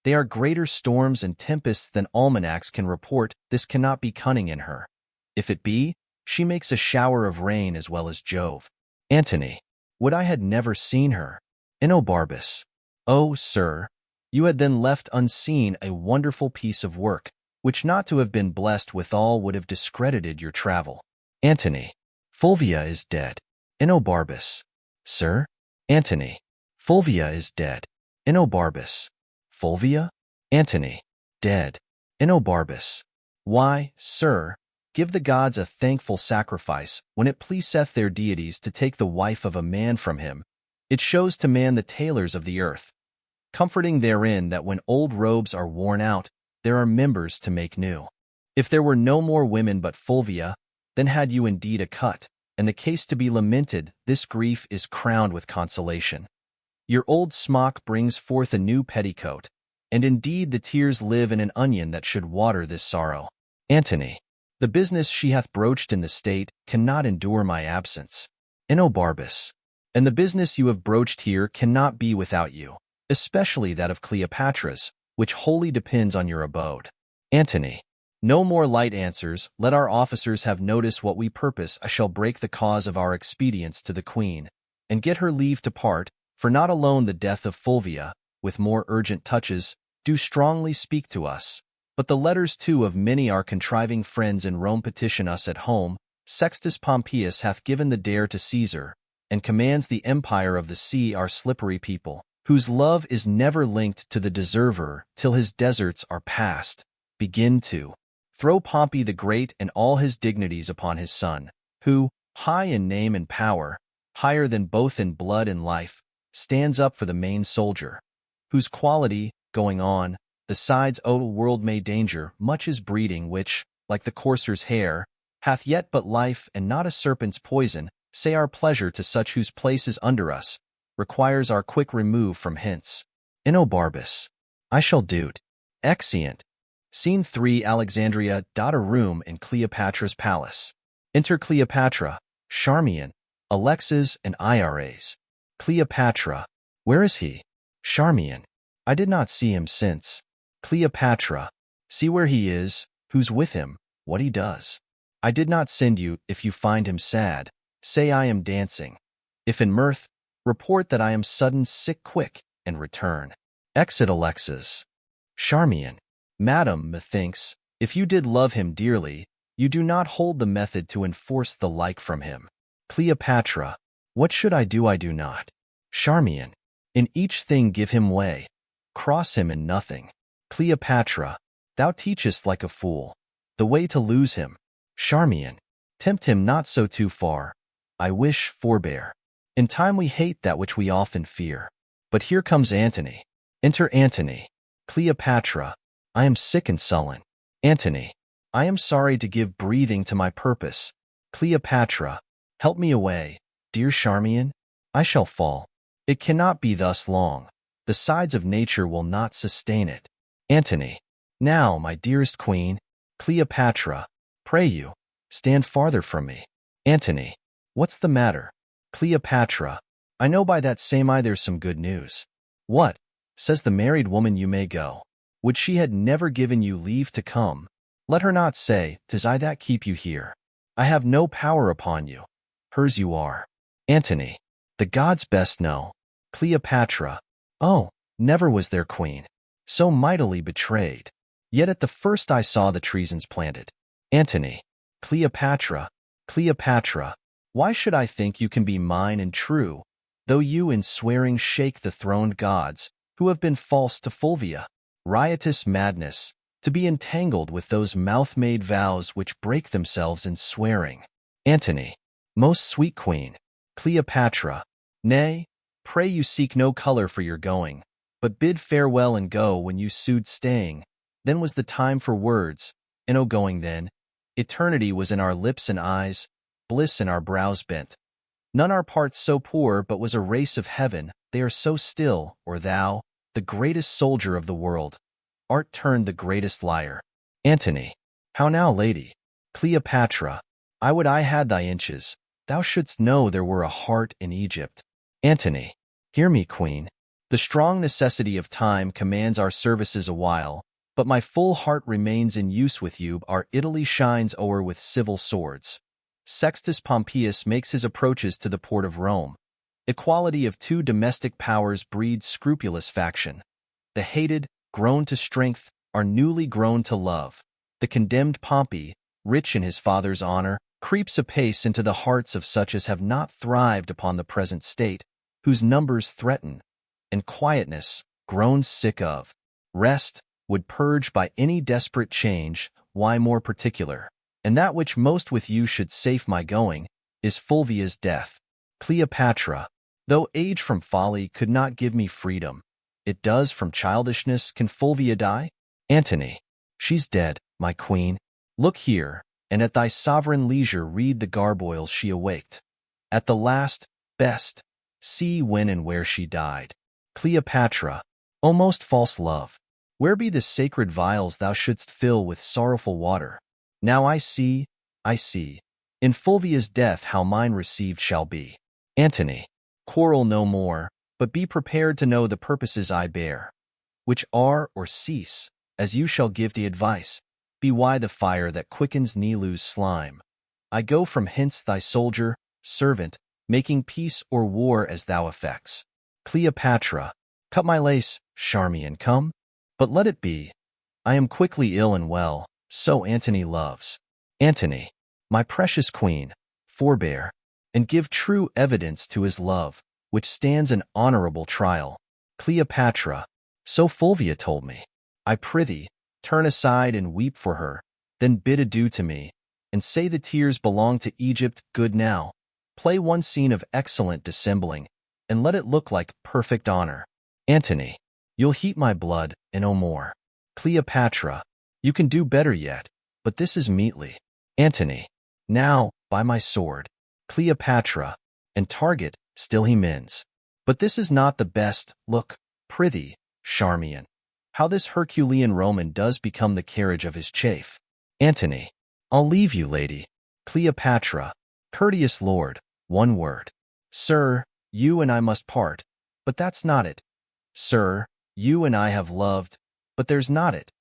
They are greater storms and tempests than almanacs can report. This cannot be cunning in her. If it be, she makes a shower of rain as well as Jove. Antony. Would I had never seen her. Enobarbus. Oh, sir, you had then left unseen a wonderful piece of work, which not to have been blessed withal would have discredited your travel. Antony. Fulvia is dead. Enobarbus. Sir? Antony. Fulvia is dead. Enobarbus. Fulvia? Antony. Dead. Enobarbus. Why, sir, give the gods a thankful sacrifice when it pleaseth their deities to take the wife of a man from him. It shows to man the tailors of the earth, comforting therein that when old robes are worn out, there are members to make new. If there were no more women but Fulvia, then had you indeed a cut, and the case to be lamented. This grief is crowned with consolation. Your old smock brings forth a new petticoat, and indeed the tears live in an onion that should water this sorrow. Antony. The business she hath broached in the state cannot endure my absence. Enobarbus. And the business you have broached here cannot be without you, especially that of Cleopatra's, which wholly depends on your abode. Antony. No more light answers. Let our officers have notice what we purpose. I shall break the cause of our expedients to the queen, and get her leave to part, for not alone the death of Fulvia, with more urgent touches, do strongly speak to us, but the letters too of many our contriving friends in Rome petition us at home. Sextus Pompeius hath given the dare to Caesar, and commands the empire of the sea. Our slippery people, whose love is never linked to the deserver till his deserts are past, begin to throw Pompey the Great and all his dignities upon his son, who, high in name and power, higher than both in blood and life, stands up for the main soldier, whose quality, going on, the sides o' world may danger much his breeding, which, like the courser's hair, hath yet but life and not a serpent's poison. Say our pleasure to such whose place is under us, requires our quick remove from hence. Enobarbus. I shall do't. Exeunt. Scene 3. Alexandria. A room in Cleopatra's palace. Enter Cleopatra, Charmian, Alexis, and Iras. Cleopatra. Where is he? Charmian. I did not see him since. Cleopatra. See where he is, who's with him, what he does. I did not send you. If you find him sad, say I am dancing. If in mirth, report that I am sudden sick quick, and return. Exit Alexis. Charmian. Madam, methinks, if you did love him dearly, you do not hold the method to enforce the like from him. Cleopatra. What should I do? I do not. Charmian. In each thing give him way. Cross him in nothing. Cleopatra. Thou teachest like a fool the way to lose him. Charmian. Tempt him not so too far. I wish forbear. In time we hate that which we often fear. But here comes Antony. Enter Antony. Cleopatra. I am sick and sullen. Antony. I am sorry to give breathing to my purpose. Cleopatra. Help me away, dear Charmian. I shall fall. It cannot be thus long. The sides of nature will not sustain it. Antony. Now, my dearest queen. Cleopatra. Pray you, stand farther from me. Antony. What's the matter? Cleopatra. I know by that same eye there's some good news. What? Says the married woman you may go. Would she had never given you leave to come. Let her not say, 'tis I that keep you here. I have no power upon you. Hers you are. Antony. The gods best know. Cleopatra. Oh, never was there queen so mightily betrayed. Yet at the first I saw the treasons planted. Antony. Cleopatra. Cleopatra. Why should I think you can be mine and true, though you in swearing shake the throned gods, who have been false to Fulvia? Riotous madness, to be entangled with those mouth-made vows which break themselves in swearing. Antony. Most sweet queen. Cleopatra. Nay, pray you seek no color for your going, but bid farewell and go when you sued staying. Then was the time for words, and oh going then, eternity was in our lips and eyes, bliss in our brows bent. None our parts so poor but was a race of heaven, they are so still, or thou, the greatest soldier of the world, art turned the greatest liar. Antony. How now, lady? Cleopatra. I would I had thy inches, thou shouldst know there were a heart in Egypt. Antony. Hear me, queen. The strong necessity of time commands our services a while, but my full heart remains in use with you. Our Italy shines o'er with civil swords. Sextus Pompeius makes his approaches to the port of Rome. Equality of two domestic powers breeds scrupulous faction. The hated, grown to strength, are newly grown to love. The condemned Pompey, rich in his father's honor, creeps apace into the hearts of such as have not thrived upon the present state, whose numbers threaten, and quietness, grown sick of rest, would purge by any desperate change. Why more particular? And that which most with you should safe my going, is Fulvia's death. Cleopatra. Though age from folly could not give me freedom, it does from childishness. Can Fulvia die? Antony. She's dead, my queen. Look here, and at thy sovereign leisure read the garboils she awaked. At the last, best, see when and where she died. Cleopatra. O most false love, where be the sacred vials thou shouldst fill with sorrowful water? Now I see, in Fulvia's death how mine received shall be. Antony. Quarrel no more, but be prepared to know the purposes I bear, which are or cease, as you shall give the advice. Be why the fire that quickens Nilu's slime. I go from hence thy soldier, servant, making peace or war as thou affects. Cleopatra. Cut my lace, Charmian, come. But let it be. I am quickly ill and well, so Antony loves. Antony. My precious queen, forbear, and give true evidence to his love, which stands an honorable trial. Cleopatra. So Fulvia told me. I prithee, turn aside and weep for her, then bid adieu to me, and say the tears belong to Egypt. Good now. Play one scene of excellent dissembling, and let it look like perfect honor. Antony. You'll heat my blood, and no more. Cleopatra. You can do better yet, but this is meetly. Antony. Now, by my sword. Cleopatra. And target, still he mends. But this is not the best. Look, prithee, Charmian, how this Herculean Roman does become the carriage of his chafe. Antony. I'll leave you, lady. Cleopatra. Courteous lord, one word. Sir, you and I must part, but that's not it. Sir, you and I have loved, but there's not it.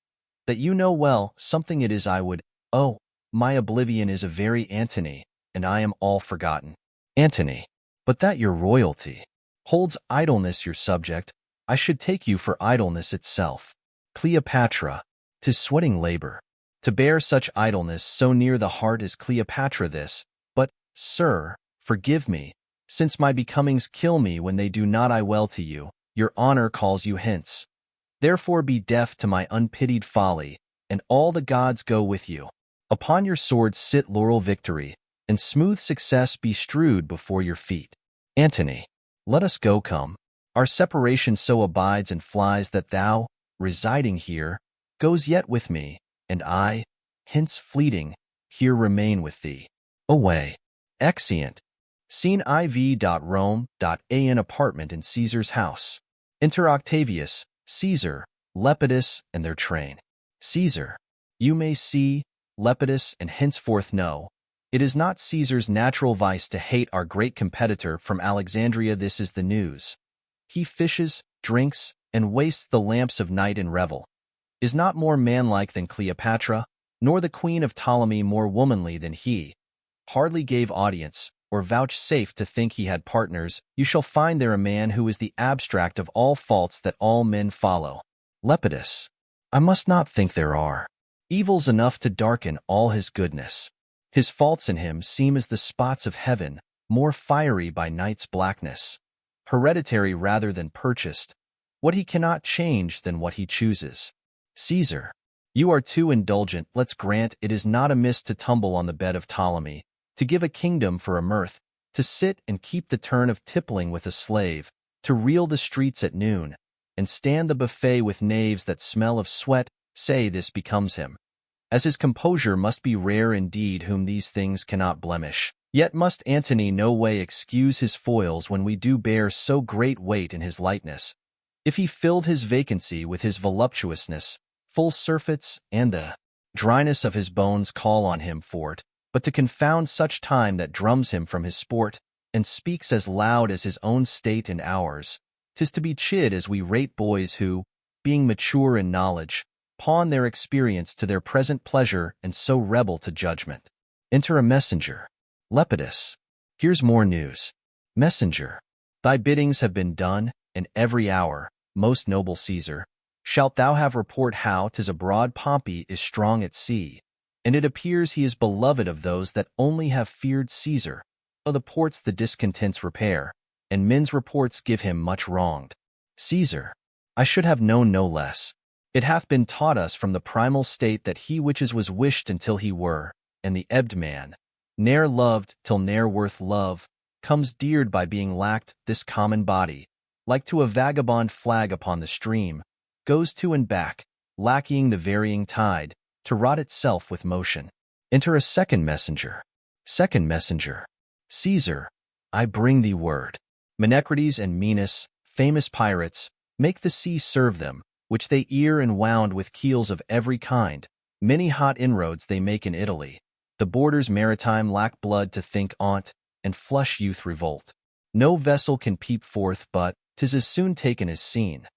That you know well, something it is I would, oh, my oblivion is a very Antony, and I am all forgotten. Antony. But that your royalty holds idleness your subject, I should take you for idleness itself. Cleopatra. 'Tis sweating labor, to bear such idleness so near the heart as Cleopatra this, but, sir, forgive me, since my becomings kill me when they do not I well to you, your honor calls you hence. Therefore be deaf to my unpitied folly, and all the gods go with you. Upon your swords sit laurel victory, and smooth success be strewed before your feet. Antony. Let us go come. Our separation so abides and flies that thou, residing here, goes yet with me, and I, hence fleeting, here remain with thee. Away. Exeunt. Scene IV.Rome.An apartment in Caesar's house. Enter Octavius, Caesar, Lepidus, and their train. Caesar. You may see, Lepidus, and henceforth know, it is not Caesar's natural vice to hate our great competitor from Alexandria. This is the news. He fishes, drinks, and wastes the lamps of night in revel. Is not more manlike than Cleopatra, nor the queen of Ptolemy more womanly than he. hardly gave audience, or vouchsafed to think he had partners, you shall find there a man who is the abstract of all faults that all men follow. Lepidus. I must not think there are evils enough to darken all his goodness. His faults in him seem as the spots of heaven, more fiery by night's blackness, hereditary rather than purchased, what he cannot change than what he chooses. Caesar. You are too indulgent. Let's grant it is not amiss to tumble on the bed of Ptolemy, to give a kingdom for a mirth, to sit and keep the turn of tippling with a slave, to reel the streets at noon, and stand the buffet with knaves that smell of sweat. Say this becomes him. As his composure must be rare indeed whom these things cannot blemish. Yet must Antony no way excuse his foils when we do bear so great weight in his lightness. If he filled his vacancy with his voluptuousness, full surfeits, and the dryness of his bones call on him for't, but to confound such time that drums him from his sport, and speaks as loud as his own state and ours, 'tis to be chid as we rate boys who, being mature in knowledge, pawn their experience to their present pleasure and so rebel to judgment. Enter a messenger. Lepidus. Here's more news. Messenger. Thy biddings have been done, and every hour, most noble Caesar, shalt thou have report how 'tis abroad Pompey is strong at sea, and it appears he is beloved of those that only have feared Caesar. O the ports the discontents repair, and men's reports give him much wronged. Caesar. I should have known no less. It hath been taught us from the primal state that he which is was wished until he were, and the ebbed man, ne'er loved till ne'er worth love, comes deared by being lacked. This common body, like to a vagabond flag upon the stream, goes to and back, lackeying the varying tide, to rot itself with motion. Enter a second messenger. Second messenger. Caesar, I bring thee word. Menecrates and Minos, famous pirates, make the sea serve them, which they ear and wound with keels of every kind. Many hot inroads they make in Italy. The borders maritime lack blood to think on't, and flush youth revolt. No vessel can peep forth but 'tis as soon taken as seen.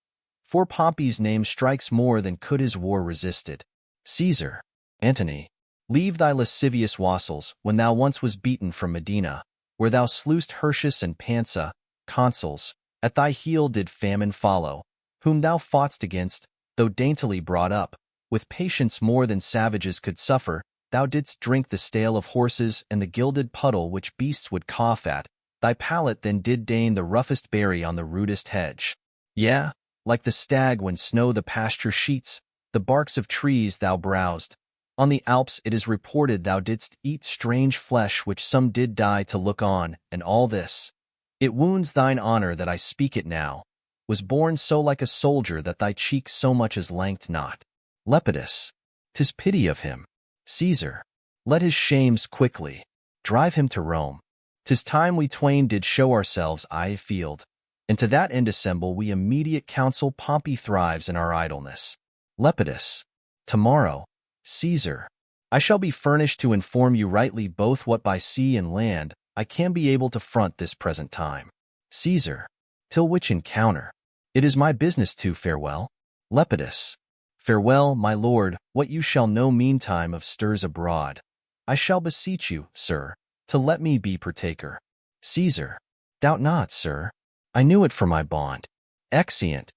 For Pompey's name strikes more than could his war resisted. Caesar. Antony. Leave thy lascivious wassels, when thou once was beaten from Medina, where thou slewest Hirtius and Pansa, consuls. At thy heel did famine follow, whom thou fought'st against, though daintily brought up, with patience more than savages could suffer. Thou didst drink the stale of horses and the gilded puddle which beasts would cough at. Thy palate then did deign the roughest berry on the rudest hedge. Yea, like the stag when snow the pasture sheets, the barks of trees thou browsed. On the Alps it is reported thou didst eat strange flesh which some did die to look on, and all this, it wounds thine honor that I speak it now, was born so like a soldier that thy cheek so much as lanked not. Lepidus. 'Tis pity of him. Caesar. Let his shames quickly drive him to Rome. 'Tis time we twain did show ourselves field, and to that end assemble we immediate counsel. Pompey thrives in our idleness. Lepidus. Tomorrow, Caesar, I shall be furnished to inform you rightly both what by sea and land I can be able to front this present time. Caesar. Till which encounter, it is my business to farewell. Lepidus. Farewell, my lord. What you shall know meantime of stirs abroad, I shall beseech you, sir, to let me be partaker. Caesar. Doubt not, sir. I knew it for my bond. Exeunt.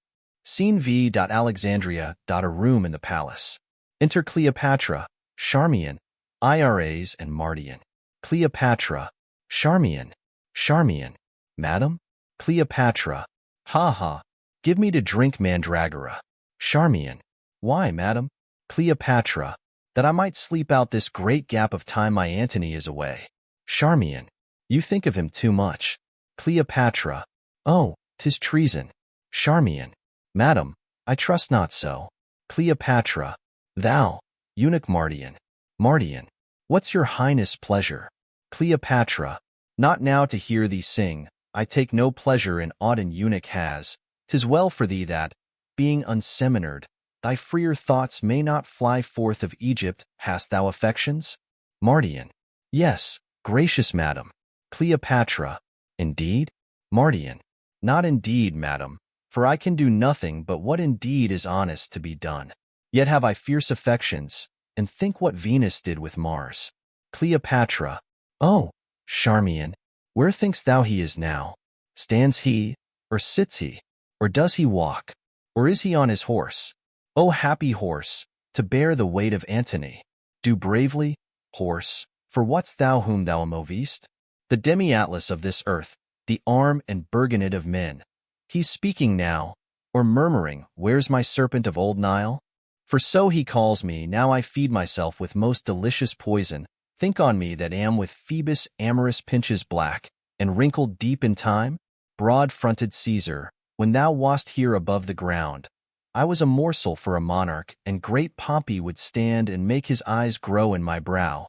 Scene v. Alexandria. A room in the palace. Enter Cleopatra, Charmian, Iras, and Mardian. Cleopatra. Charmian. Charmian. Madam? Cleopatra. Ha ha. Give me to drink mandragora. Charmian. Why, madam? Cleopatra. That I might sleep out this great gap of time my Antony is away. Charmian. You think of him too much. Cleopatra. Oh, 'tis treason. Charmian. Madam, I trust not so. Cleopatra. Thou, eunuch Mardian. Mardian. What's your highness' pleasure? Cleopatra. Not now to hear thee sing. I take no pleasure in aught an eunuch has. 'Tis well for thee that, being unseminared, thy freer thoughts may not fly forth of Egypt. Hast thou affections? Mardian. Yes, gracious madam. Cleopatra. Indeed? Mardian. Not indeed, madam, for I can do nothing but what indeed is honest to be done. Yet have I fierce affections, and think what Venus did with Mars. Cleopatra. Oh, Charmian, where thinkst thou he is now? Stands he, or sits he, or does he walk, or is he on his horse? O happy horse, to bear the weight of Antony! Do bravely, horse, for what's thou whom thou movest? The demi-atlas of this earth, the arm and burgonet of men. He's speaking now, or murmuring, where's my serpent of old Nile? For so he calls me, now I feed myself with most delicious poison. Think on me that am with Phoebus' amorous pinches black, and wrinkled deep in time? Broad-fronted Caesar, when thou wast here above the ground, I was a morsel for a monarch, and great Pompey would stand and make his eyes grow in my brow.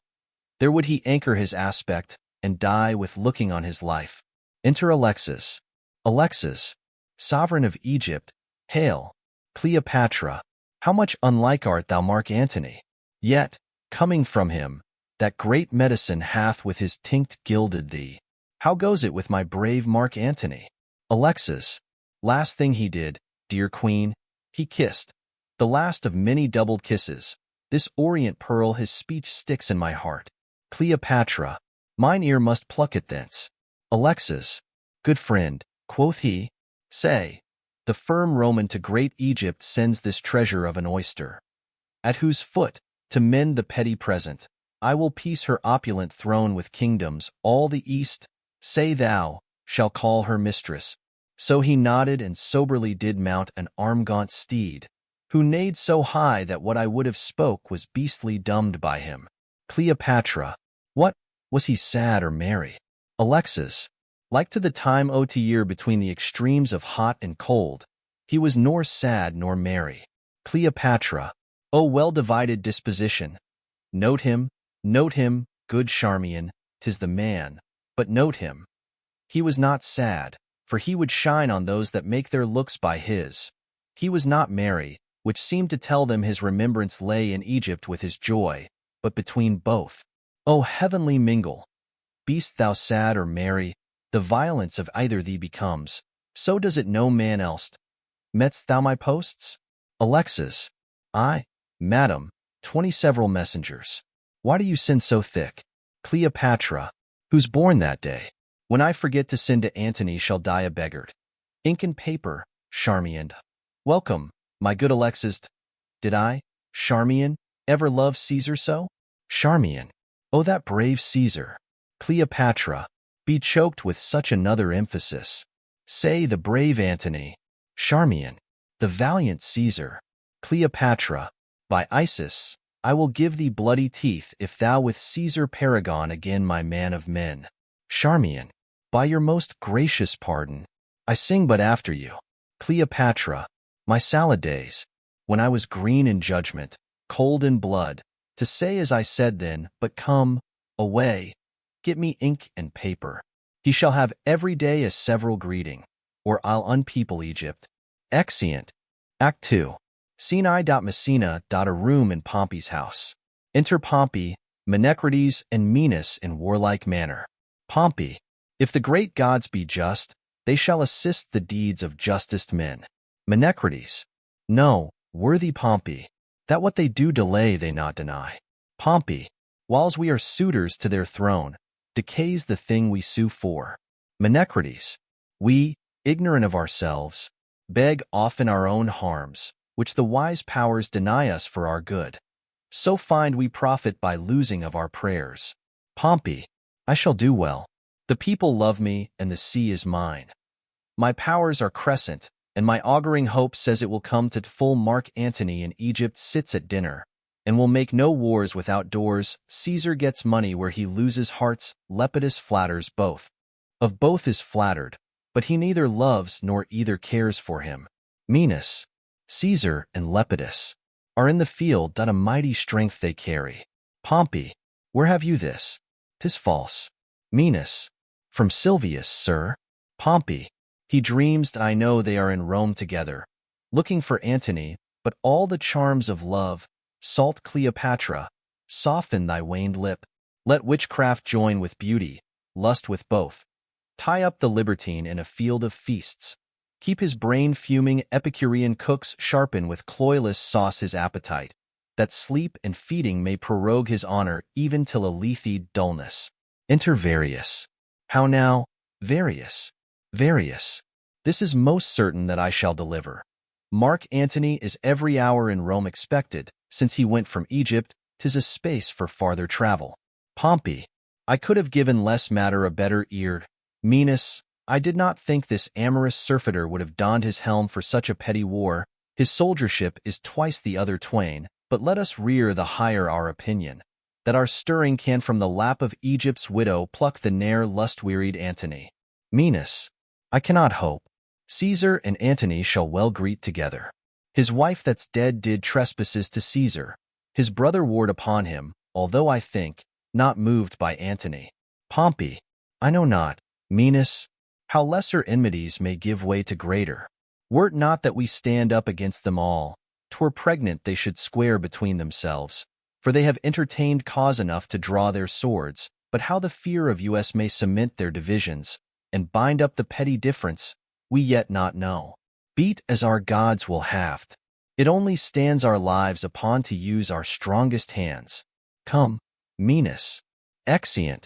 There would he anchor his aspect, and die with looking on his life. Enter Alexis. Alexis, sovereign of Egypt, hail. Cleopatra, how much unlike art thou Mark Antony? Yet, coming from him, that great medicine hath with his tinct gilded thee. How goes it with my brave Mark Antony? Alexis, last thing he did, dear queen, he kissed, the last of many doubled kisses. This orient pearl his speech sticks in my heart. Cleopatra, mine ear must pluck it thence. Alexis, good friend, quoth he, say, the firm Roman to great Egypt sends this treasure of an oyster, at whose foot, to mend the petty present, I will piece her opulent throne with kingdoms, all the East, say thou, shall call her mistress. So he nodded and soberly did mount an arm-gaunt steed, who neighed so high that what I would have spoke was beastly dumbed by him. Cleopatra, what, was he sad or merry? Alexis, like to the time o' to year between the extremes of hot and cold, he was nor sad nor merry. Cleopatra, O well-divided disposition! Note him, good Charmian, 'tis the man, but note him. He was not sad, for he would shine on those that make their looks by his. He was not merry, which seemed to tell them his remembrance lay in Egypt with his joy, but between both. O heavenly mingle! Be'st thou sad or merry, the violence of either thee becomes, so does it no man else. Met'st thou my posts? Alexis, I, madam, 20 several messengers. Why do you send so thick? Cleopatra, who's born that day? When I forget to send to Antony shall die a beggared. Ink and paper, Charmian. Welcome, my good Alexis. Did I, Charmian, ever love Caesar so? Charmian, oh that brave Caesar. Cleopatra, be choked with such another emphasis. Say the brave Antony. Charmian, the valiant Caesar. Cleopatra, by Isis, I will give thee bloody teeth if thou with Caesar paragon again my man of men. Charmian, by your most gracious pardon, I sing but after you. Cleopatra, my salad days, when I was green in judgment, cold in blood, to say as I said then, but come, away, get me ink and paper. He shall have every day a several greeting, or I'll unpeople Egypt. Exeunt. Act 2. Scene I. Messina. A room in Pompey's house. Enter Pompey, Menecrates, and Minos in warlike manner. Pompey, if the great gods be just, they shall assist the deeds of justest men. Menecrates, no, worthy Pompey, that what they do delay they not deny. Pompey, whiles we are suitors to their throne, decays the thing we sue for. Menecrates, we, ignorant of ourselves, beg often our own harms, which the wise powers deny us for our good. So find we profit by losing of our prayers. Pompey, I shall do well. The people love me, and the sea is mine. My powers are crescent, and my auguring hope says it will come to full. Mark Antony in Egypt sits at dinner, and will make no wars without doors. Caesar gets money where he loses hearts. Lepidus flatters both. Of both is flattered, but he neither loves nor either cares for him. Minos, Caesar, and Lepidus are in the field. A mighty strength they carry. Pompey, where have you this? 'Tis false. Minos, from Silvius, sir. Pompey, he dreams that I know they are in Rome together, looking for Antony, but all the charms of love, salt Cleopatra, soften thy waned lip. Let witchcraft join with beauty, lust with both. Tie up the libertine in a field of feasts. Keep his brain fuming. Epicurean cooks sharpen with cloyless sauce his appetite, that sleep and feeding may prorogue his honor even till a lethe dullness. Enter Various. How now, Various? Various. This is most certain that I shall deliver. Mark Antony is every hour in Rome expected, since he went from Egypt, 'tis a space for farther travel. Pompey. I could have given less matter a better ear. Menas. I did not think this amorous surfeiter would have donned his helm for such a petty war. His soldiership is twice the other twain, but let us rear the higher our opinion, that our stirring can from the lap of Egypt's widow pluck the ne'er lust-wearied Antony. Menas. I cannot hope. Caesar and Antony shall well greet together. His wife that's dead did trespasses to Caesar. His brother warred upon him, although I think, not moved by Antony. Pompey. I know not. Menas. How lesser enmities may give way to greater. Were't not that we stand up against them all, 'twere pregnant they should square between themselves, for they have entertained cause enough to draw their swords, but how the fear of us may cement their divisions, and bind up the petty difference, we yet not know. Beat as our gods will haft. It only stands our lives upon to use our strongest hands. Come, Menas. Exeunt.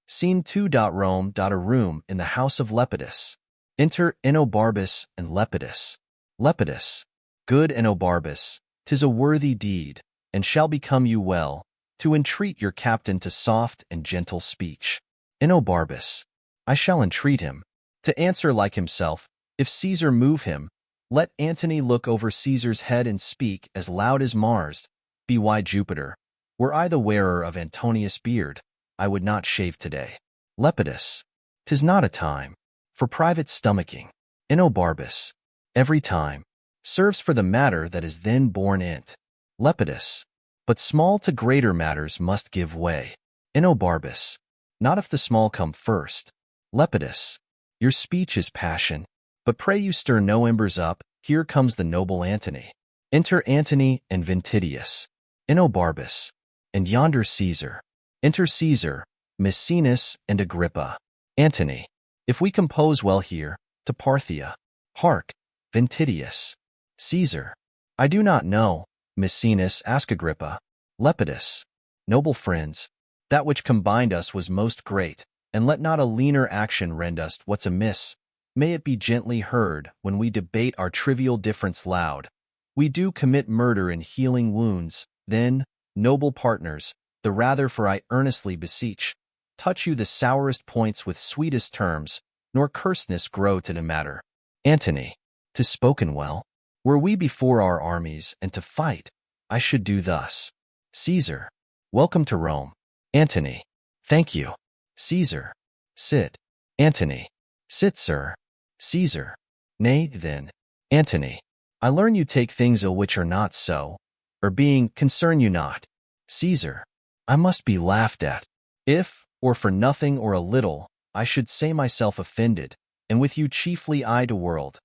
Scene 2. Rome. A room in the house of Lepidus. Enter Enobarbus and Lepidus. Lepidus. Good Enobarbus, 'tis a worthy deed, and shall become you well, to entreat your captain to soft and gentle speech. Enobarbus. I shall entreat him to answer like himself. If Caesar move him, let Antony look over Caesar's head and speak as loud as Mars. By Jupiter, were I the wearer of Antonius' beard, I would not shave today. Lepidus. 'Tis not a time for private stomaching. Enobarbus. Every time serves for the matter that is then born in't. Lepidus. But small to greater matters must give way. Enobarbus. Not if the small come first. Lepidus. Your speech is passion, but pray you stir no embers up. Here comes the noble Antony. Enter Antony and Ventidius. Enobarbus. And yonder Caesar. Enter Caesar, Maecenas, and Agrippa. Antony. If we compose well here, to Parthia. Hark, Ventidius. Caesar. I do not know. Maecenas. Ask Agrippa. Lepidus. Noble friends, that which combined us was most great, and let not a leaner action rend us what's amiss. May it be gently heard when we debate our trivial difference loud. We do commit murder in healing wounds, then, noble partners, the rather for I earnestly beseech, touch you the sourest points with sweetest terms, nor curseness grow to the matter. Antony. 'Tis spoken well. Were we before our armies, and to fight, I should do thus. Caesar. Welcome to Rome. Antony. Thank you. Caesar. Sit. Antony. Sit, sir. Caesar. Nay, then. Antony. I learn you take things ill which are not so, or being concern you not. Caesar. I must be laughed at. If, or for nothing or a little, I should say myself offended, and with you chiefly I to world.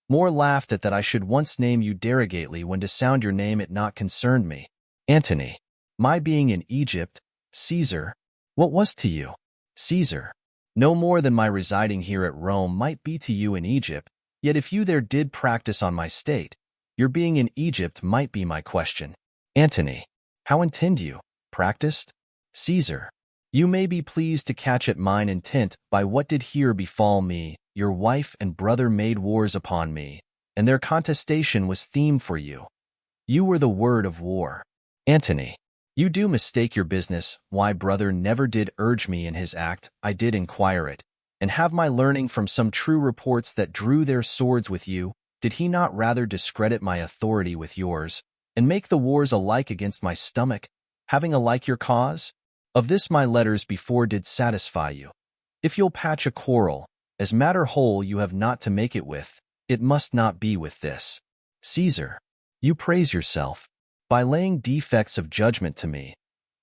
More laughed at that I should once name you derogately when to sound your name it not concerned me. Antony. My being in Egypt, Caesar, what was to you? Caesar. No more than my residing here at Rome might be to you in Egypt, yet if you there did practice on my state, your being in Egypt might be my question. Antony. How intend you? Practiced? Caesar. You may be pleased to catch at mine intent by what did here befall me. Your wife and brother made wars upon me, and their contestation was theme for you. You were the word of war. Antony. You do mistake your business. Why brother never did urge me in his act, I did inquire it, and have my learning from some true reports that drew their swords with you. Did he not rather discredit my authority with yours, and make the wars alike against my stomach, having alike your cause? Of this my letters before did satisfy you. If you'll patch a quarrel, as matter whole you have not to make it with, it must not be with this. Caesar. You praise yourself by laying defects of judgment to me,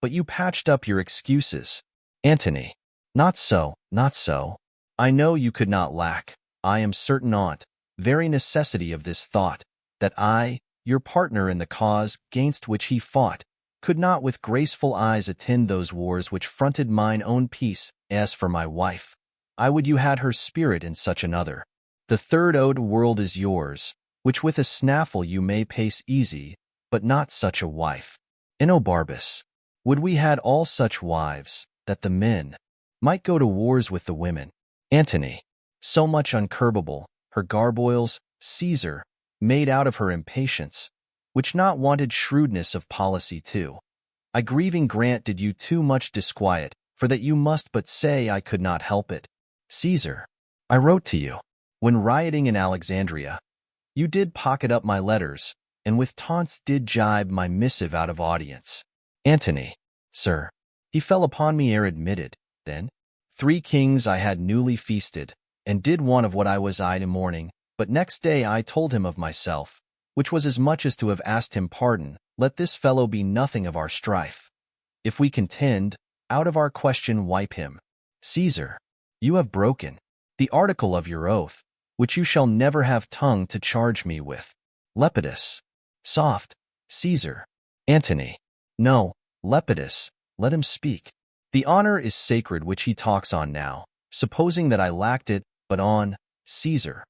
but you patched up your excuses. Antony. Not so, not so. I know you could not lack. I am certain on't, very necessity of this thought, that I, your partner in the cause gainst which he fought, could not with graceful eyes attend those wars which fronted mine own peace. As for my wife, I would you had her spirit in such another. The third ode world is yours, which with a snaffle you may pace easy, but not such a wife. Enobarbus. Would we had all such wives, that the men might go to wars with the women. Antony, so much uncurbable, her garboils, Caesar, made out of her impatience, which not wanted shrewdness of policy too. I grieving grant did you too much disquiet, for that you must but say I could not help it. Caesar, I wrote to you. When rioting in Alexandria, you did pocket up my letters, and with taunts did jibe my missive out of audience. Antony, sir, he fell upon me ere admitted, then. 3 kings I had newly feasted, and did one of what I was I in morning, but next day I told him of myself, which was as much as to have asked him pardon. Let this fellow be nothing of our strife. If we contend, out of our question wipe him. Caesar, you have broken the article of your oath, which you shall never have tongue to charge me with. Lepidus, soft. Caesar, Antony, no, Lepidus, let him speak. The honor is sacred which he talks on now, supposing that I lacked it, but on. Caesar,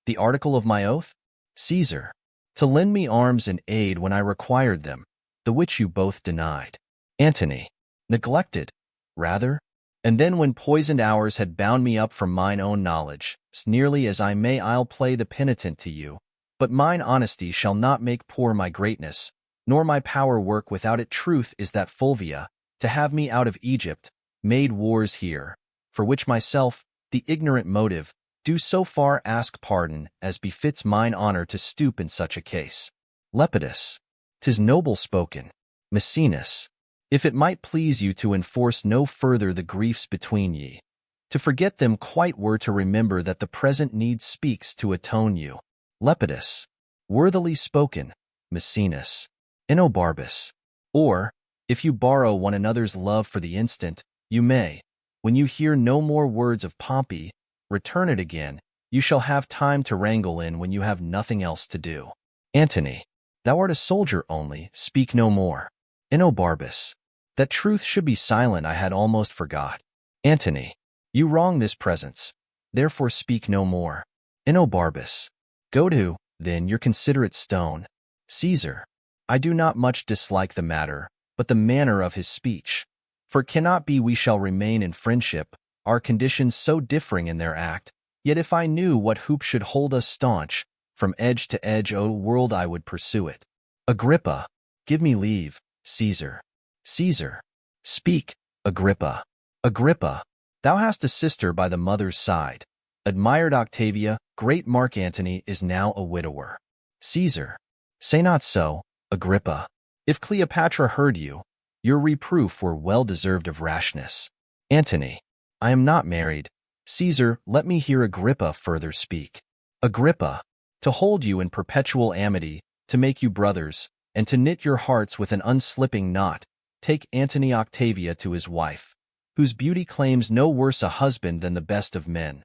the article of my oath? Caesar, to lend me arms and aid when I required them, the which you both denied. Antony, neglected, rather, and then when poisoned hours had bound me up from mine own knowledge, nearly as I may I'll play the penitent to you, but mine honesty shall not make poor my greatness, nor my power work without it. Truth is that Fulvia, to have me out of Egypt, made wars here, for which myself, the ignorant motive, do so far ask pardon as befits mine honor to stoop in such a case. Lepidus, 'tis noble spoken. Maecenas, if it might please you to enforce no further the griefs between ye, to forget them quite were to remember that the present need speaks to atone you. Lepidus, worthily spoken. Maecenas, Enobarbus, or, if you borrow one another's love for the instant, you may, when you hear no more words of Pompey, return it again. You shall have time to wrangle in when you have nothing else to do. Antony, thou art a soldier only, speak no more. Enobarbus, that truth should be silent I had almost forgot. Antony, you wrong this presence, therefore speak no more. Enobarbus, go to, then, your considerate stone. Caesar, I do not much dislike the matter, but the manner of his speech. For it cannot be we shall remain in friendship, our conditions so differing in their act, yet if I knew what hoop should hold us staunch, from edge to edge, O world, I would pursue it. Agrippa, give me leave. Caesar, Caesar, speak. Agrippa, Agrippa, thou hast a sister by the mother's side. Admired Octavia, great Mark Antony is now a widower. Caesar, say not so. Agrippa, if Cleopatra heard you, your reproof were well deserved of rashness. Antony, I am not married. Caesar, let me hear Agrippa further speak. Agrippa, to hold you in perpetual amity, to make you brothers, and to knit your hearts with an unslipping knot, take Antony Octavia to his wife, whose beauty claims no worse a husband than the best of men,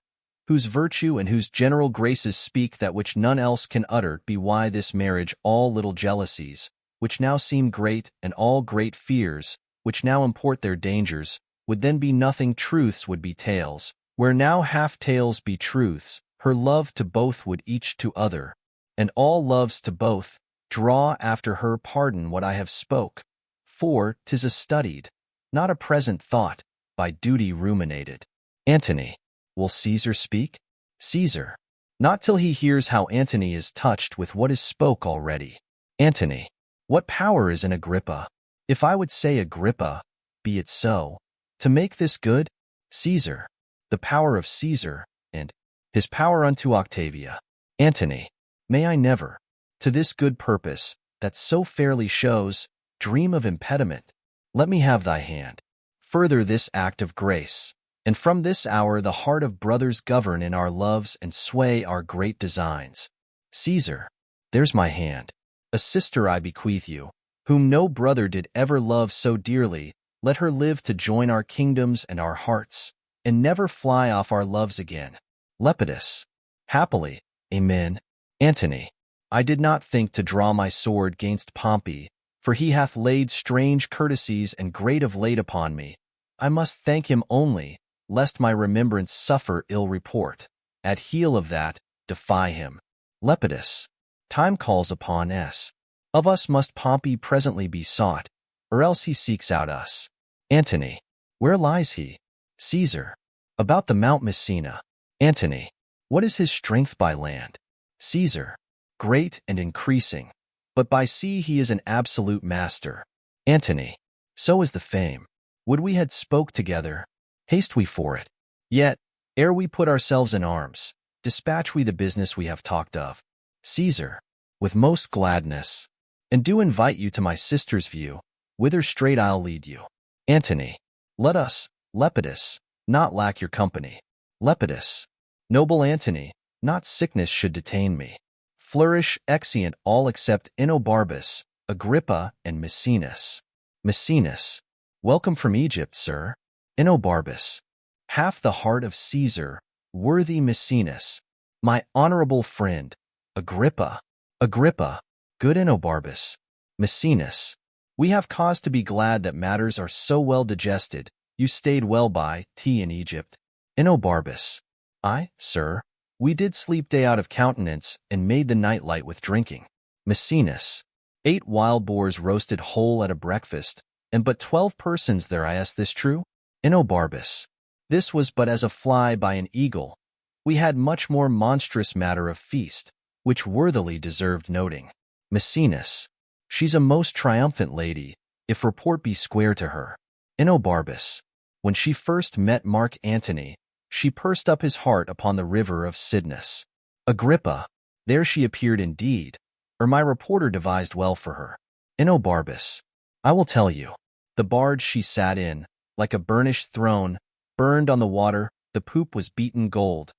whose virtue and whose general graces speak that which none else can utter. Be why this marriage all little jealousies, which now seem great, and all great fears, which now import their dangers, would then be nothing. Truths would be tales, where now half tales be truths. Her love to both would each to other, and all loves to both, draw after her. Pardon what I have spoke, for 'tis a studied, not a present thought, by duty ruminated. Antony, will Caesar speak? Caesar, not till he hears how. Antony is touched with what is spoke already. Antony, what power is in Agrippa? If I would say Agrippa, be it so. To make this good, Caesar, the power of Caesar, and his power unto Octavia. Antony, may I never, to this good purpose, that so fairly shows, dream of impediment. Let me have thy hand. Further this act of grace, and from this hour the heart of brothers govern in our loves and sway our great designs. Caesar, there's my hand. A sister I bequeath you, whom no brother did ever love so dearly. Let her live to join our kingdoms and our hearts, and never fly off our loves again. Lepidus, happily, amen. Antony, I did not think to draw my sword gainst Pompey, for he hath laid strange courtesies and great of late upon me. I must thank him only, lest my remembrance suffer ill report. At heel of that, defy him. Lepidus, time calls upon us. Of us must Pompey presently be sought, or else he seeks out us. Antony, where lies he? Caesar. About the Mount Messina. Antony. What is his strength by land? Caesar. Great and increasing. But by sea he is an absolute master. Antony. So is the fame. Would we had spoke together. Haste we for it. Yet, ere we put ourselves in arms, dispatch we the business we have talked of. Caesar. With most gladness. And do invite you to my sister's view, whither straight I'll lead you. Antony. Let us, Lepidus, not lack your company. Lepidus. Noble Antony, not sickness should detain me. Flourish exeunt all except Enobarbus, Agrippa, and Maecenas. Maecenas. Welcome from Egypt, sir. Enobarbus. Half the heart of Caesar, worthy Maecenas. My honorable friend, Agrippa. Agrippa. Good Enobarbus. Maecenas. We have cause to be glad that matters are so well digested. You stayed well by tea in Egypt. Enobarbus. Aye, sir. We did sleep day out of countenance and made the night light with drinking. Maecenas. 8 wild boars roasted whole at a breakfast, and but 12 persons there. I ask this true? Enobarbus. This was but as a fly by an eagle. We had much more monstrous matter of feast, which worthily deserved noting. Maecenas. She's a most triumphant lady, if report be square to her. Enobarbus. When she first met Mark Antony, she pursed up his heart upon the river of Cydnus. Agrippa. There she appeared indeed, or my reporter devised well for her. Enobarbus. I will tell you. The barge she sat in, like a burnished throne, burned on the water, the poop was beaten gold,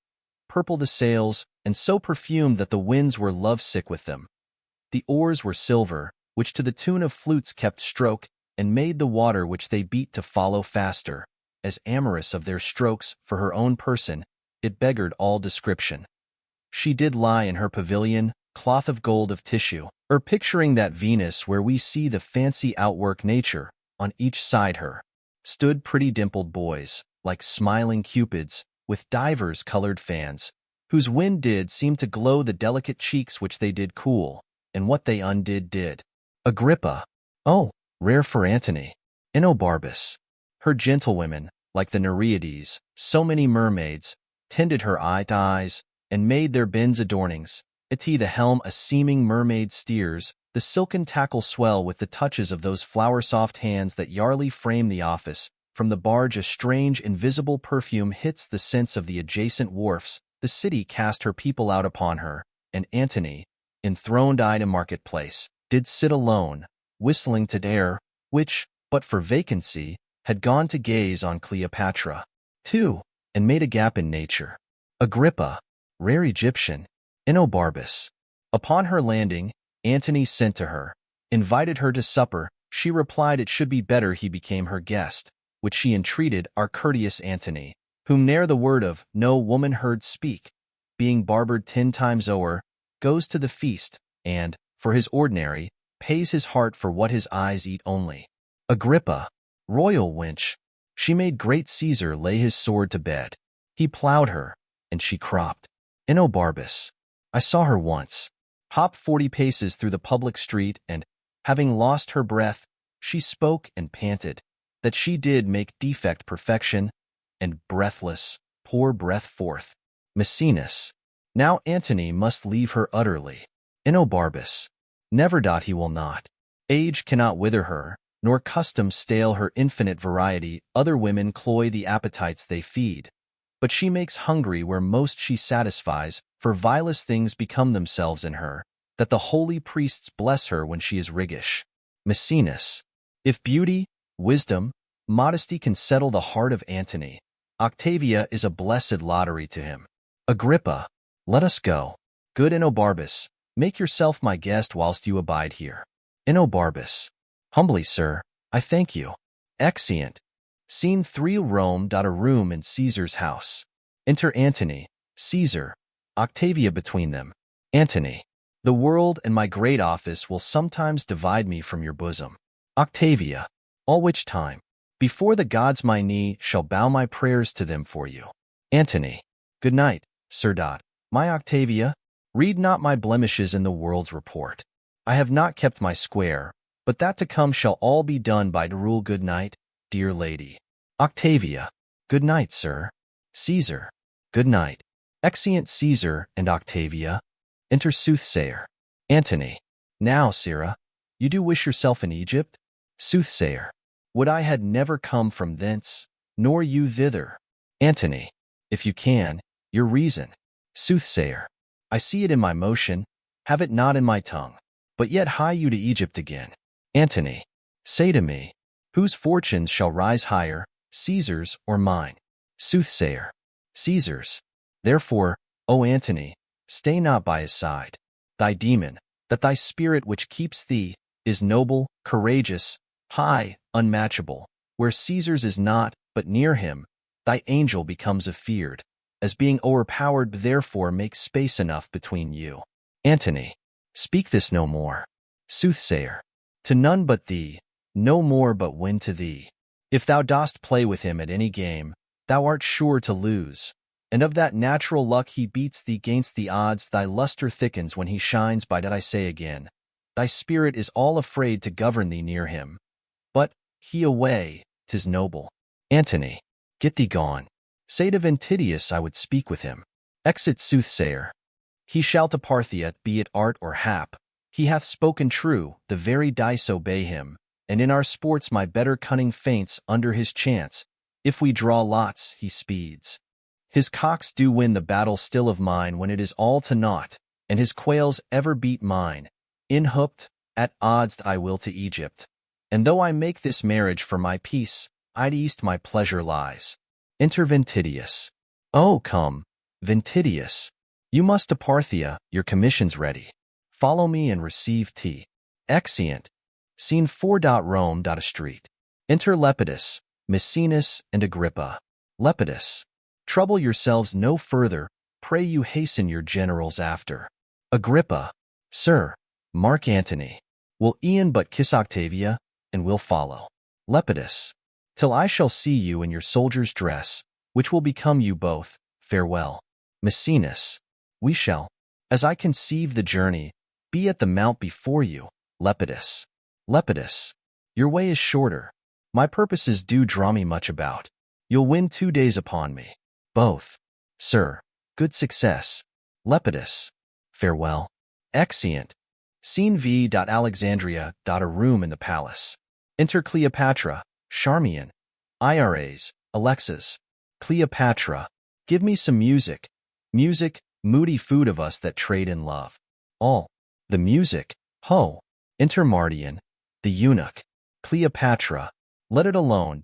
purple the sails, and so perfumed that the winds were lovesick with them. The oars were silver, which to the tune of flutes kept stroke, and made the water which they beat to follow faster. As amorous of their strokes for her own person, it beggared all description. She did lie in her pavilion, cloth of gold of tissue, or picturing that Venus where we see the fancy outwork nature, on each side her, stood pretty dimpled boys, like smiling cupids, with divers colored fans, whose wind did seem to glow the delicate cheeks which they did cool, and what they undid did. Agrippa. Oh, rare for Antony. Enobarbus. Her gentlewomen, like the Nereides, so many mermaids, tended her eye to eyes, and made their bins adornings. Ity the helm a seeming mermaid steers, the silken tackle swell with the touches of those flower-soft hands that yarly frame the office. From the barge a strange invisible perfume hits the scents of the adjacent wharfs. The city cast her people out upon her, and Antony, enthroned-eyed in marketplace, did sit alone, whistling to air, which, but for vacancy, had gone to gaze on Cleopatra, too, and made a gap in nature. Agrippa. Rare Egyptian. Enobarbus. Upon her landing, Antony sent to her, invited her to supper. She replied it should be better he became her guest, which she entreated our courteous Antony, whom ne'er the word of no woman heard speak, being barbered 10 times o'er, goes to the feast, and, for his ordinary, pays his heart for what his eyes eat only. Agrippa. Royal wench. She made great Caesar lay his sword to bed. He plowed her, and she cropped. Enobarbus. I saw her once. Hop 40 paces through the public street, and, having lost her breath, she spoke and panted, that she did make defect perfection, and breathless, pour breath forth. Maecenas. Now Antony must leave her utterly. Enobarbus. Never. He will not. Age cannot wither her, nor custom stale her infinite variety. Other women cloy the appetites they feed, but she makes hungry where most she satisfies, for vilest things become themselves in her, that the holy priests bless her when she is riggish. Maecenas. If beauty, wisdom, modesty can settle the heart of Antony, Octavia is a blessed lottery to him. Agrippa. Let us go. Good Enobarbus, make yourself my guest whilst you abide here. Enobarbus. Humbly, sir, I thank you. Exeunt. Scene 3. Rome. A room in Caesar's house. Enter Antony, Caesar, Octavia between them. Antony. The world and my great office will sometimes divide me from your bosom. Octavia. All which time, before the gods my knee shall bow my prayers to them for you. Antony. Good night, Sir. My Octavia, read not my blemishes in the world's report. I have not kept my square, but that to come shall all be done by the rule. Good night, dear lady. Octavia. Good Good night, sir. Caesar. Good night. Exeunt Caesar and Octavia. Enter Soothsayer. Antony. Now, sirrah, you do wish yourself in Egypt? Soothsayer. Would I had never come from thence, nor you thither. Antony. If you can, your reason. Soothsayer. I see it in my motion, have it not in my tongue. But yet hie you to Egypt again. Antony. Say to me, whose fortunes shall rise higher, Caesar's or mine? Soothsayer. Caesar's. Therefore, O Antony, stay not by his side. Thy demon, that thy spirit which keeps thee, is noble, courageous, high, unmatchable. Where Caesar's is not, but near him, thy angel becomes afeared, as being o'erpowered, therefore make space enough between you. Antony. Speak this no more. Soothsayer. To none but thee, no more but when to thee. If thou dost play with him at any game, thou art sure to lose. And of that natural luck he beats thee 'gainst the odds, thy lustre thickens when he shines by that I say again. Thy spirit is all afraid to govern thee near him. But, he away, 'tis noble. Antony. Get thee gone. Say to Ventidius I would speak with him. Exit Soothsayer. He shall to Parthia, be it art or hap. He hath spoken true, the very dice obey him, and in our sports my better cunning faints under his chance. If we draw lots, he speeds. His cocks do win the battle still of mine when it is all to naught, and his quails ever beat mine. Inhooped, at odds I will to Egypt. And though I make this marriage for my peace, I'd east my pleasure lies. Enter Ventidius. Oh, come, Ventidius. You must to Parthia, your commission's ready. Follow me and receive tea. Exeunt. Scene 4. Rome. A street. Enter Lepidus, Maecenas, and Agrippa. Lepidus. Trouble yourselves no further, pray you hasten your generals after. Agrippa. Sir, Mark Antony. Will e'en but kiss Octavia, and will follow. Lepidus. Till I shall see you in your soldier's dress, which will become you both, farewell. Maecenas. We shall, as I conceive the journey, be at the mount before you. Lepidus. Lepidus. Your way is shorter. My purposes do draw me much about. You'll win 2 days upon me. Both. Sir, good success. Lepidus. Farewell. Exeunt. Scene V. Alexandria. A room in the palace. Enter Cleopatra, Charmian, Iras, Alexis. Cleopatra. Give me some music. Music, moody food of us that trade in love. All. The music. Ho. Enter Mardian, the eunuch. Cleopatra. Let it alone.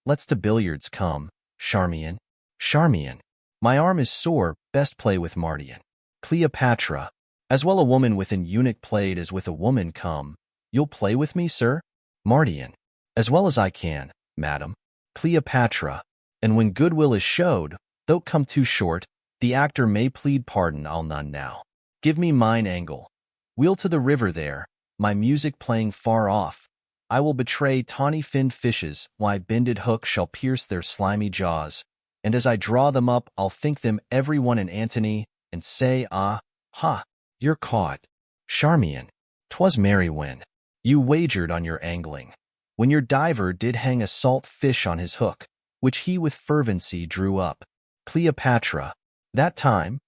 Let's to billiards come. Charmian. Charmian. My arm is sore, best play with Mardian. Cleopatra. As well a woman with an eunuch played as with a woman come. You'll play with me, sir? Mardian. As well as I can, madam. Cleopatra. And when goodwill is showed, though come too short, the actor may plead pardon. I'll none now. Give me mine angle. Wheel to the river there, my music playing far off. I will betray tawny-finned fishes, my bended hook shall pierce their slimy jaws, and as I draw them up I'll think them every one an Antony, and say, ah, ha, you're caught. Charmian. 'Twas merry when you wagered on your angling, when your diver did hang a salt fish on his hook, which he with fervency drew up. Cleopatra. That time,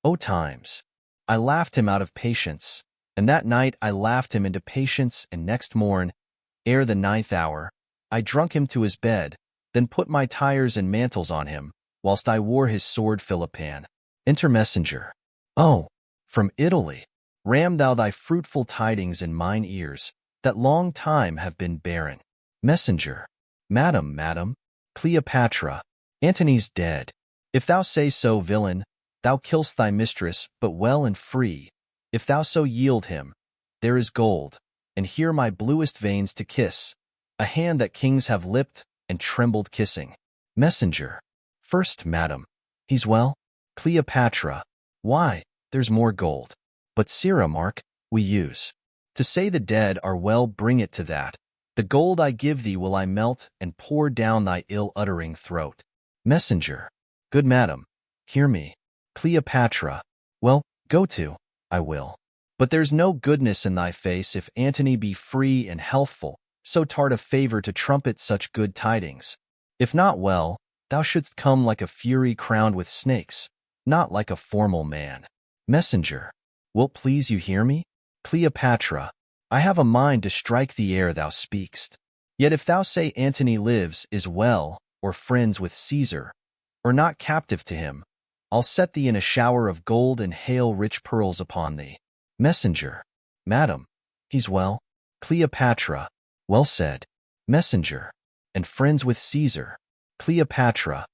oh times, I laughed him out of patience, and that night I laughed him into patience, and next morn, ere the 9th hour, I drunk him to his bed, then put my tires and mantles on him, whilst I wore his sword Philippan. Enter messenger. Oh, from Italy, ram thou thy fruitful tidings in mine ears, that long time have been barren. Messenger. Madam, madam. Cleopatra. Antony's dead. If thou say so, villain, thou kill'st thy mistress, but well and free. If thou so yield him, there is gold, and here my bluest veins to kiss, a hand that kings have lipped and trembled kissing. Messenger. First, madam. He's well? Cleopatra. Why, there's more gold. But sirrah, mark, we use. To say the dead are well, bring it to that. The gold I give thee will I melt and pour down thy ill-uttering throat. Messenger. Good madam, hear me. Cleopatra. Well, go to, I will. But there's no goodness in thy face if Antony be free and healthful, so tart a favor to trumpet such good tidings. If not, well, thou shouldst come like a fury crowned with snakes, not like a formal man. Messenger, wilt please you hear me? Cleopatra, I have a mind to strike the air thou speak'st. Yet if thou say Antony lives, is well, or friends with Caesar, or not captive to him, I'll set thee in a shower of gold and hail rich pearls upon thee. Messenger, madam, he's well. Cleopatra, well said. Messenger, and friends with Caesar. Cleopatra,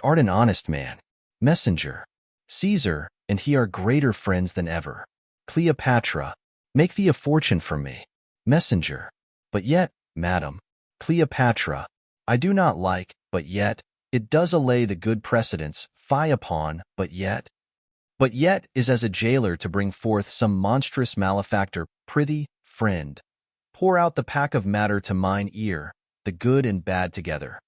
art an honest man. Messenger, Caesar and he are greater friends than ever. Cleopatra, make thee a fortune from me. Messenger, but yet, madam. Cleopatra, I do not like, but yet, it does allay the good precedents, fie upon, but yet. But yet is as a jailer to bring forth some monstrous malefactor. Prithee, friend, pour out the pack of matter to mine ear, the good and bad together.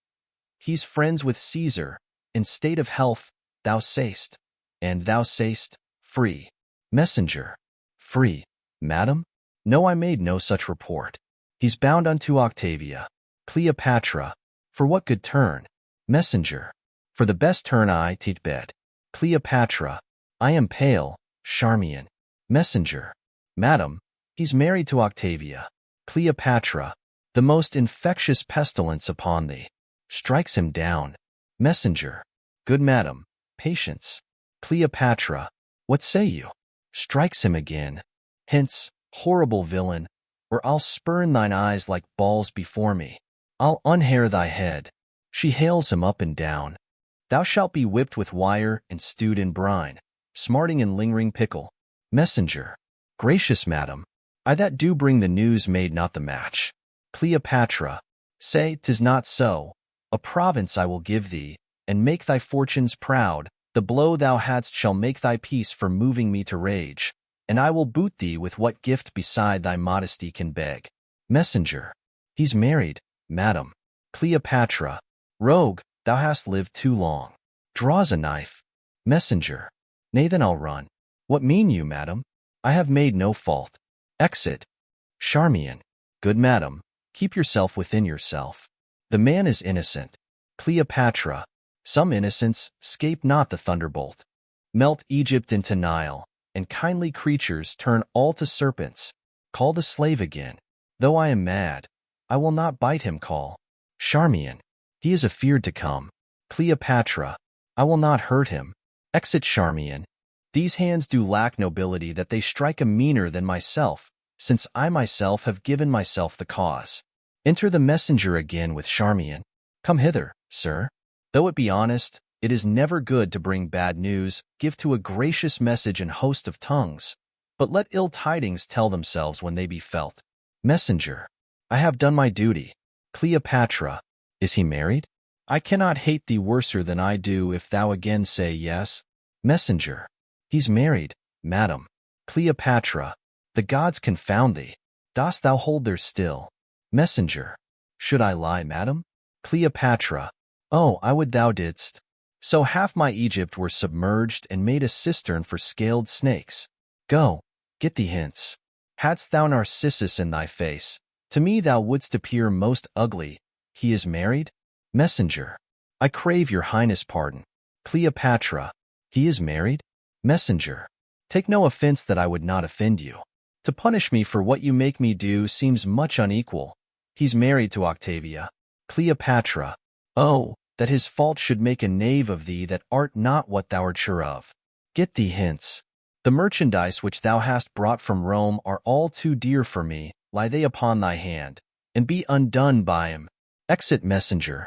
He's friends with Caesar, in state of health, thou say'st, and thou say'st, free. Messenger, free, madam? No, I made no such report. He's bound unto Octavia. Cleopatra, for what good turn? Messenger, for the best turn I teat bed. Cleopatra, I am pale, Charmian. Messenger, madam, he's married to Octavia. Cleopatra, the most infectious pestilence upon thee, strikes him down. Messenger, good madam, patience. Cleopatra, what say you? Strikes him again. Hence, horrible villain, or I'll spurn thine eyes like balls before me. I'll unhair thy head. She hails him up and down. Thou shalt be whipped with wire and stewed in brine, smarting in lingering pickle. Messenger, gracious madam, I that do bring the news made not the match. Cleopatra, say 'tis not so. A province I will give thee, and make thy fortunes proud. The blow thou hadst shall make thy peace for moving me to rage, and I will boot thee with what gift beside thy modesty can beg. Messenger, he's married, madam. Cleopatra, rogue, thou hast lived too long. Draws a knife. Messenger, nay then I'll run. What mean you, madam? I have made no fault. Exit. Charmian, good madam, keep yourself within yourself. The man is innocent. Cleopatra, some innocents 'scape not the thunderbolt. Melt Egypt into Nile, and kindly creatures turn all to serpents. Call the slave again. Though I am mad, I will not bite him. Call. Charmian, he is afeard to come. Cleopatra, I will not hurt him. Exit Charmian. These hands do lack nobility that they strike a meaner than myself, since I myself have given myself the cause. Enter the messenger again with Charmian. Come hither, sir. Though it be honest, it is never good to bring bad news. Give to a gracious message an host of tongues, but let ill tidings tell themselves when they be felt. Messenger, I have done my duty. Cleopatra, is he married? I cannot hate thee worser than I do if thou again say yes. Messenger, he's married, madam. Cleopatra, the gods confound thee. Dost thou hold there still? Messenger, should I lie, madam? Cleopatra, oh, I would thou didst. So half my Egypt were submerged and made a cistern for scaled snakes. Go, get thee hence. Hadst thou Narcissus in thy face, to me thou wouldst appear most ugly. He is married? Messenger, I crave your highness pardon. Cleopatra, he is married? Messenger, take no offense that I would not offend you. To punish me for what you make me do seems much unequal. He's married to Octavia. Cleopatra, oh, that his fault should make a knave of thee that art not what thou art sure of. Get thee hence. The merchandise which thou hast brought from Rome are all too dear for me. Lie they upon thy hand, and be undone by him. Exit messenger.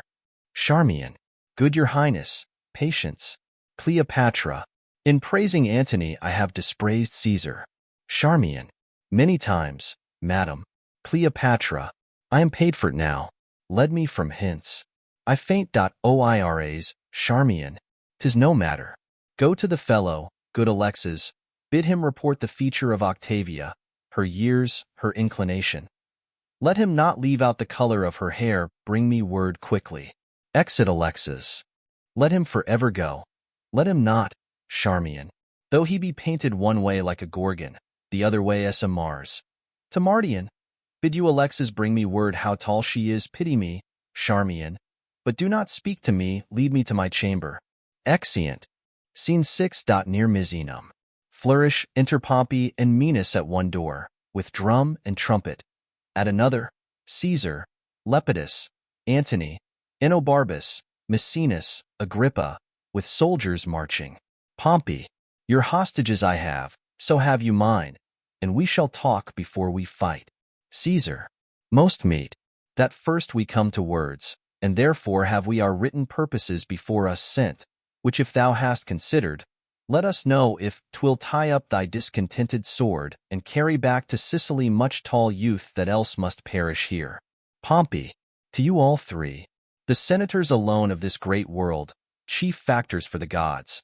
Charmian, good your highness, patience. Cleopatra, in praising Antony I have dispraised Caesar. Charmian, many times, madam. Cleopatra, I am paid for't now. Led me from hence. I faint. Oiras, Charmian, 'tis no matter. Go to the fellow, good Alexis, bid him report the feature of Octavia, her years, her inclination. Let him not leave out the color of her hair. Bring me word quickly. Exit Alexis. Let him forever go. Let him not, Charmian, though he be painted one way like a Gorgon, the other way as a Mars. To Mardian, bid you Alexis bring me word how tall she is. Pity me, Charmian, But do not speak to me, lead me to my chamber. Exeunt. Scene 6. Near Misenum. Flourish, enter Pompey and Menas at one door, with drum and trumpet. At another, Caesar, Lepidus, Antony, Enobarbus, Maecenas, Agrippa, with soldiers marching. Pompey, your hostages I have, so have you mine, and we shall talk before we fight. Caesar, most meet, that first we come to words, and therefore have we our written purposes before us sent, which if thou hast considered, let us know if 'twill tie up thy discontented sword, and carry back to Sicily much tall youth that else must perish here. Pompey, to you all three, the senators alone of this great world, chief factors for the gods.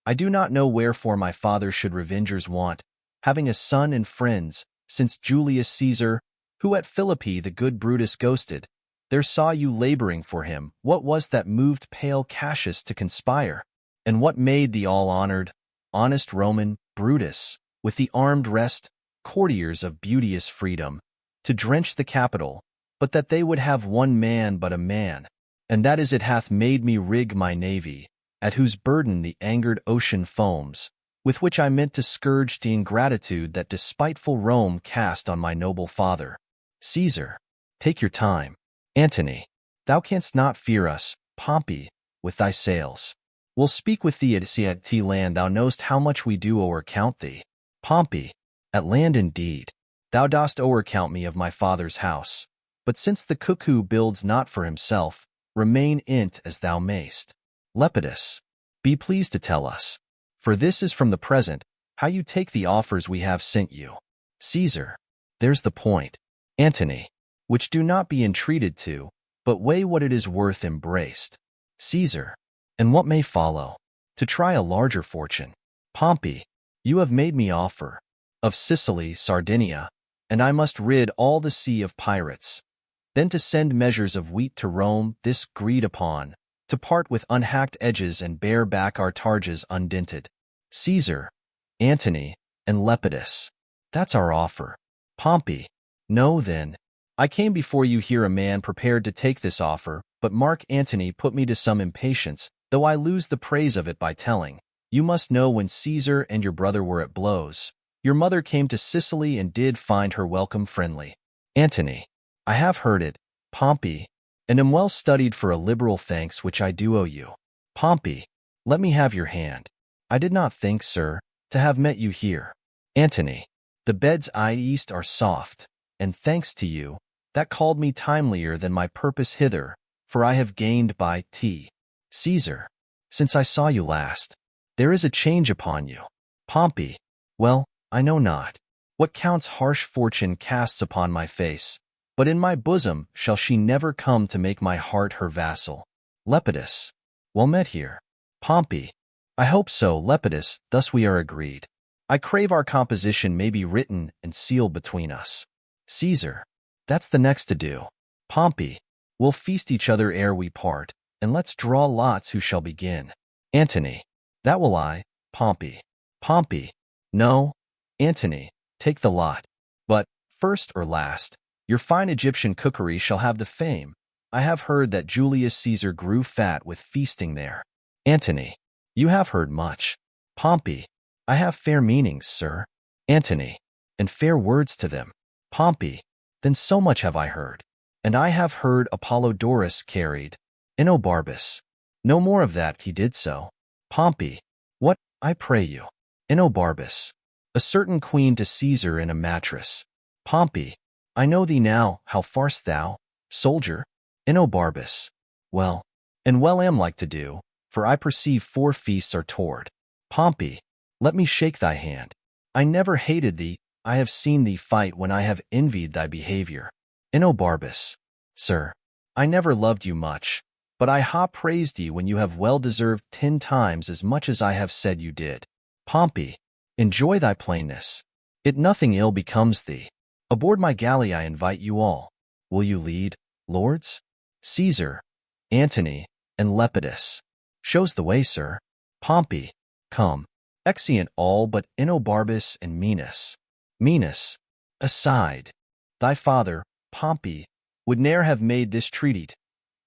I do not know wherefore my father should revengers want, having a son and friends, since Julius Caesar, who at Philippi the good Brutus ghosted, there saw you laboring for him. What was that moved pale Cassius to conspire? And what made the all-honored, honest Roman, Brutus, with the armed rest, courtiers of beauteous freedom, to drench the Capitol, but that they would have one man but a man, and that is it hath made me rig my navy, at whose burden the angered ocean foams, with which I meant to scourge the ingratitude that despiteful Rome cast on my noble father. Caesar, take your time. Antony, thou canst not fear us, Pompey, with thy sails. We'll speak with thee at land. Thou know'st how much we do o'ercount thee. Pompey, at land indeed. Thou dost o'ercount me of my father's house. But since the cuckoo builds not for himself, remain in't as thou mayst. Lepidus, be pleased to tell us, for this is from the present, how you take the offers we have sent you. Caesar, there's the point. Antony, which do not be entreated to, but weigh what it is worth embraced. Caesar, and what may follow? To try a larger fortune. Pompey, you have made me offer of Sicily, Sardinia, and I must rid all the sea of pirates. Then to send measures of wheat to Rome, this agreed upon, to part with unhacked edges and bear back our targes undinted. Caesar, Antony, and Lepidus, that's our offer. Pompey, know then, I came before you here a man prepared to take this offer, but Mark Antony put me to some impatience, though I lose the praise of it by telling. You must know when Caesar and your brother were at blows, your mother came to Sicily and did find her welcome friendly. Antony, I have heard it, Pompey, and am well studied for a liberal thanks which I do owe you. Pompey, let me have your hand. I did not think, sir, to have met you here. Antony, the beds east are soft, and thanks to you, that called me timelier than my purpose hither, for I have gained by tea. Caesar, since I saw you last, there is a change upon you. Pompey, well, I know not what counts harsh fortune casts upon my face, but in my bosom shall she never come to make my heart her vassal. Lepidus, well met here. Pompey, I hope so. Lepidus, thus we are agreed. I crave our composition may be written and sealed between us. Caesar, that's the next to do. Pompey, we'll feast each other ere we part, and let's draw lots who shall begin. Antony, that will I. Pompey, no. Antony, take the lot. But, first or last, your fine Egyptian cookery shall have the fame. I have heard that Julius Caesar grew fat with feasting there. Antony, you have heard much. Pompey, I have fair meanings, sir. Antony, and fair words to them. Pompey, then so much have I heard. And I have heard Apollodorus carried. Enobarbus, no more of that, he did so. Pompey, what, I pray you? Enobarbus, a certain queen to Caesar in a mattress. Pompey, I know thee now, how far'st thou, soldier? Enobarbus, well, and well am like to do, for I perceive 4 feasts are toward. Pompey, let me shake thy hand. I never hated thee, I have seen thee fight when I have envied thy behavior. Enobarbus, sir, I never loved you much, but I ha praised ye when you have well deserved 10 times as much as I have said you did. Pompey, enjoy thy plainness. It nothing ill becomes thee. Aboard my galley I invite you all. Will you lead, lords? Caesar, Antony, and Lepidus. Shows the way, sir. Pompey, come. Exeunt all but Enobarbus and Menas. Menas, aside. Thy father, Pompey, would ne'er have made this treaty.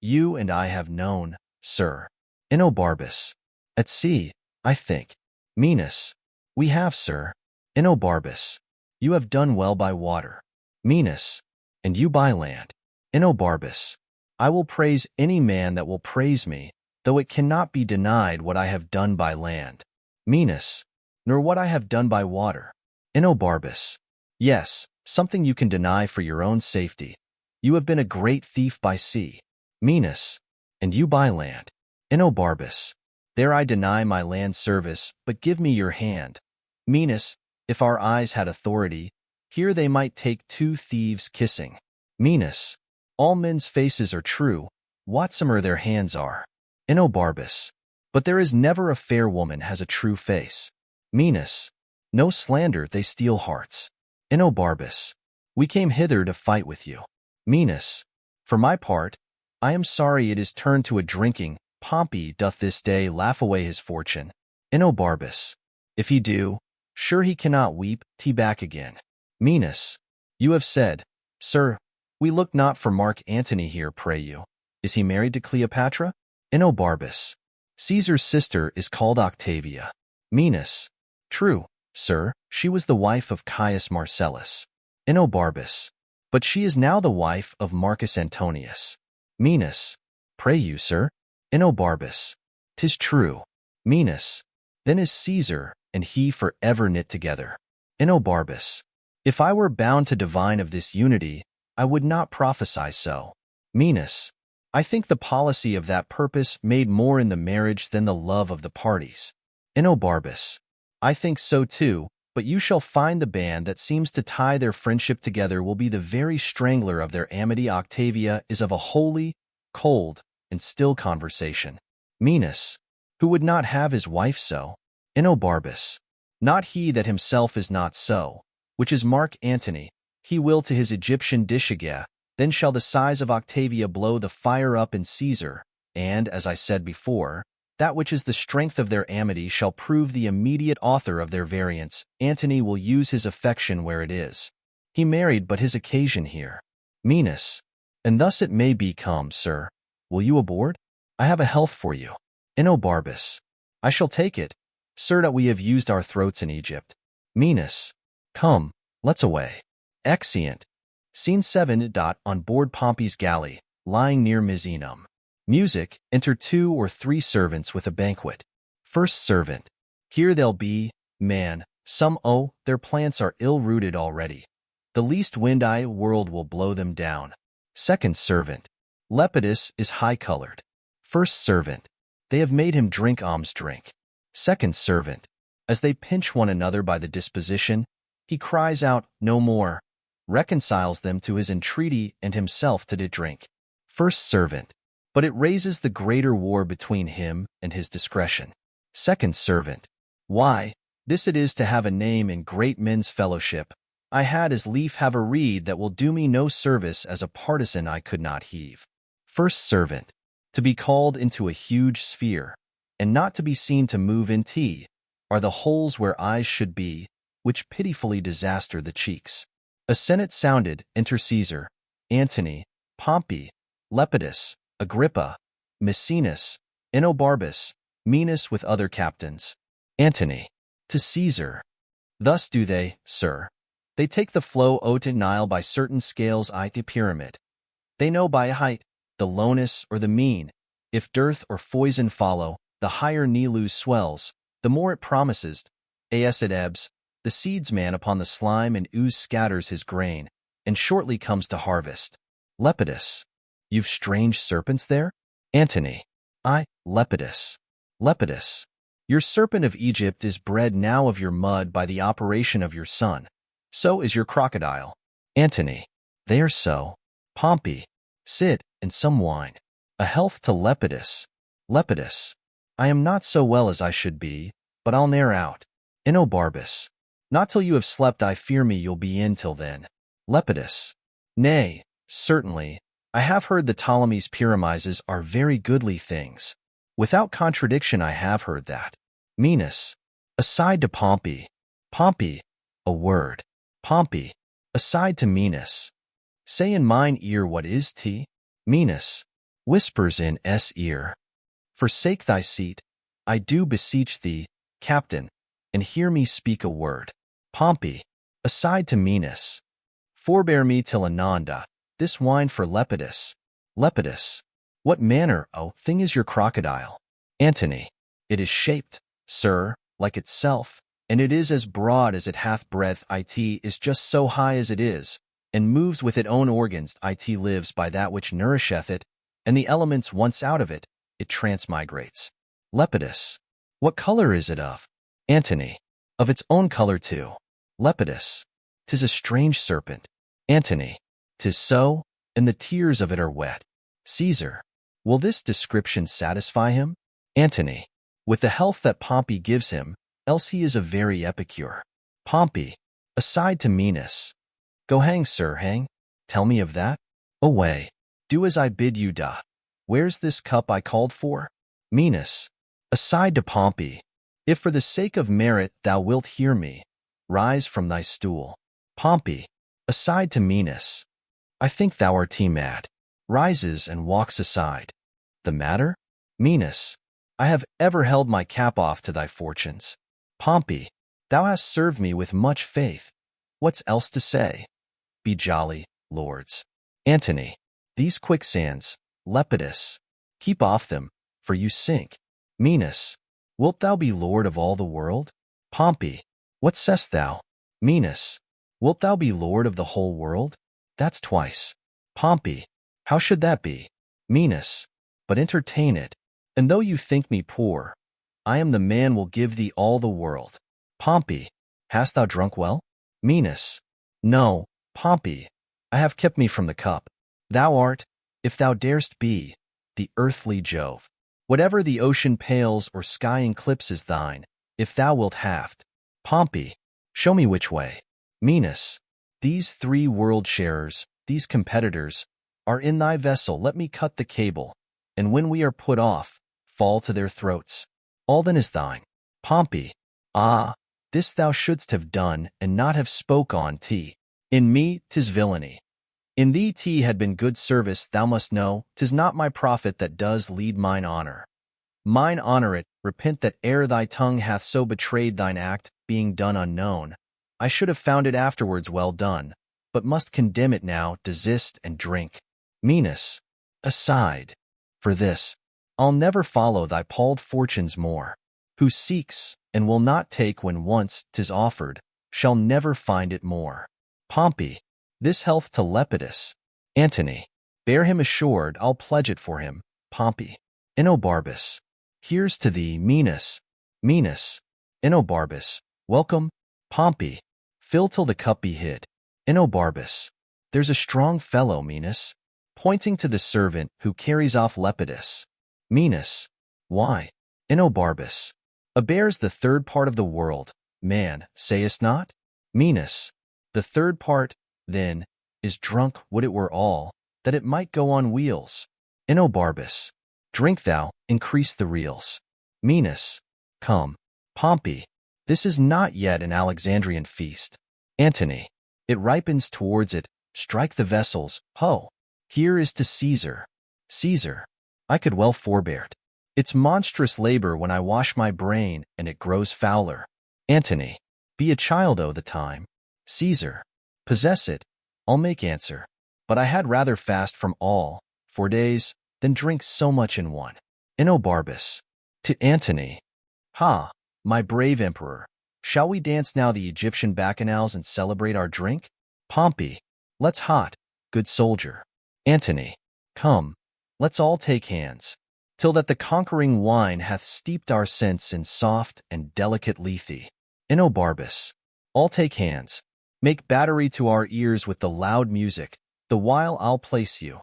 you and I have known, sir. Enobarbus. At sea, I think. Minos. We have, sir. Enobarbus. You have done well by water. Minos. And you by land. Enobarbus. I will praise any man that will praise me, though it cannot be denied what I have done by land. Minos. Nor what I have done by water. Enobarbus. Yes, something you can deny for your own safety. You have been a great thief by sea. Minos. And you by land. Enobarbus. There I deny my land service, but give me your hand. Minos. If our eyes had authority, here they might take two thieves kissing. Minos. All men's faces are true, whatsoever their hands are. Enobarbus. But there is never a fair woman has a true face. Minos. No slander, they steal hearts. Enobarbus. We came hither to fight with you. Minos. For my part, I am sorry it is turned to a drinking. Pompey doth this day laugh away his fortune. Enobarbus. If he do, sure he cannot weep tea back again. Minos. You have said, sir, we look not for Mark Antony here, pray you. Is he married to Cleopatra? Enobarbus. Caesar's sister is called Octavia. Minos. True, sir, she was the wife of Caius Marcellus. Enobarbus. But she is now the wife of Marcus Antonius. Minos. Pray you, sir. Enobarbus. 'Tis true. Minos. Then is Caesar and he for ever knit together. Enobarbus. If I were bound to divine of this unity, I would not prophesy so. Minos. I think the policy of that purpose made more in the marriage than the love of the parties. Enobarbus. I think so too, but you shall find the band that seems to tie their friendship together will be the very strangler of their amity. Octavia is of a holy, cold, and still conversation. Minos. Who would not have his wife so? Enobarbus. Not he that himself is not so, which is Mark Antony. He will to his Egyptian Dishagah, then shall the sighs of Octavia blow the fire up in Caesar, and, as I said before, that which is the strength of their amity shall prove the immediate author of their variance. Antony will use his affection where it is. He married but his occasion here. Minos. And thus it may be come, sir. Will you aboard? I have a health for you. Enobarbus. I shall take it, sir, that we have used our throats in Egypt. Minos. Come, let's away. Exeunt. Scene 7. On board Pompey's galley, lying near Misenum. Music, enter 2 or 3 servants with a banquet. First servant. Here they'll be, man, some their plants are ill-rooted already. The least wind I world will blow them down. Second servant. Lepidus is high-colored. First servant. They have made him drink alms drink. Second servant. As they pinch one another by the disposition, he cries out, no more, reconciles them to his entreaty and himself to drink. First servant. But it raises the greater war between him and his discretion. Second servant. Why, this it is to have a name in great men's fellowship. I had as lief have a reed that will do me no service as a partisan I could not heave. First servant. To be called into a huge sphere, and not to be seen to move in tea, are the holes where eyes should be, which pitifully disaster the cheeks. A senate sounded, enter Caesar, Antony, Pompey, Lepidus, Agrippa, Maecenas, Enobarbus, Minos with other captains. Antony. To Caesar. Thus do they, sir. They take the flow to Nile by certain scales to pyramid. They know by height, the lowness or the mean. If dearth or foison follow, the higher Nilus swells, the more it promises. As it ebbs, the seedsman upon the slime and ooze scatters his grain, and shortly comes to harvest. Lepidus. You've strange serpents there? Antony. I, Lepidus. Lepidus. Your serpent of Egypt is bred now of your mud by the operation of your son. So is your crocodile. Antony. They are so. Pompey. Sit, and some wine. A health to Lepidus. Lepidus. I am not so well as I should be, but I'll ne'er out. Enobarbus. Not till you have slept I fear me you'll be in till then. Lepidus. Nay, certainly, I have heard the Ptolemy's pyramises are very goodly things. Without contradiction I have heard that. Minos. Aside to Pompey. Pompey. A word. Pompey. Aside to Minos. Say in mine ear what is tea? Minos. whispers in s ear. Forsake thy seat, I do beseech thee, captain, and hear me speak a word. Pompey, aside to Minos. Forbear me till Ananda, this wine for Lepidus. Lepidus, what manner, O thing is your crocodile? Antony, it is shaped, sir, like itself, and it is as broad as it hath breadth. It is just so high as it is, and moves with its own organs. It lives by that which nourisheth it, and the elements once out of it, it transmigrates. Lepidus, what color is it of? Antony, of its own color too. Lepidus, 'tis a strange serpent. Antony, 'tis so, and the tears of it are wet. Caesar, will this description satisfy him? Antony, with the health that Pompey gives him, else he is a very epicure. Pompey, aside to Minos. Go hang, sir, hang. Tell me of that. Away. Do as I bid you, da. Where's this cup I called for? Minos, aside to Pompey. If for the sake of merit thou wilt hear me, rise from thy stool. Pompey, aside to Minos. I think thou art mad. Rises and walks aside. The matter? Minos, I have ever held my cap off to thy fortunes. Pompey, thou hast served me with much faith. What's else to say? Be jolly, lords. Antony, these quicksands, Lepidus, keep off them, for you sink. Minos, wilt thou be lord of all the world? Pompey, what sayst thou? Minos, wilt thou be lord of the whole world? That's twice. Pompey, how should that be? Minos, but entertain it, and though you think me poor, I am the man will give thee all the world. Pompey, hast thou drunk well? Minos, no, Pompey, I have kept me from the cup. Thou art, if thou darest be, the earthly Jove. Whatever the ocean pales or sky eclipses thine, if thou wilt haft. Pompey, show me which way. Minos, these three world-sharers, these competitors, are in thy vessel. Let me cut the cable, and when we are put off, fall to their throats. All then is thine. Pompey, ah, this thou shouldst have done, and not have spoke on t. In me 'tis villainy. In thee t had been good service. Thou must know 'tis not my profit that does lead mine honor. Mine honor it, repent that ere thy tongue hath so betrayed thine act, being done unknown. I should have found it afterwards well done, but must condemn it now, desist and drink. Minos, aside. For this, I'll never follow thy palled fortunes more. Who seeks, and will not take when once 'tis offered, shall never find it more. Pompey, this health to Lepidus. Antony, bear him assured I'll pledge it for him. Pompey, Enobarbus, here's to thee. Minos, Minos, Enobarbus, welcome. Pompey, fill till the cup be hid. Enobarbus, there's a strong fellow. Minos, pointing to the servant who carries off Lepidus. Minos, why? Enobarbus, a bear's the third part of the world, man, sayest not? Minos, the third part, then, is drunk. Would it were all, that it might go on wheels. Enobarbus, drink thou, increase the reels. Minos, come. Pompey, this is not yet an Alexandrian feast. Antony, it ripens towards it. Strike the vessels. Ho! Here is to Caesar. Caesar, I could well forbear't. It's monstrous labor when I wash my brain, and it grows fouler. Antony, be a child o' the time. Caesar, possess it, I'll make answer. But I had rather fast from all, 4 days, than drink so much in one. Enobarbus, to Antony, ha, my brave emperor, shall we dance now the Egyptian bacchanals and celebrate our drink? Pompey, let's hot, good soldier. Antony, come, let's all take hands, till that the conquering wine hath steeped our sense in soft and delicate lethe. Enobarbus, all take hands, make battery to our ears with the loud music, the while I'll place you.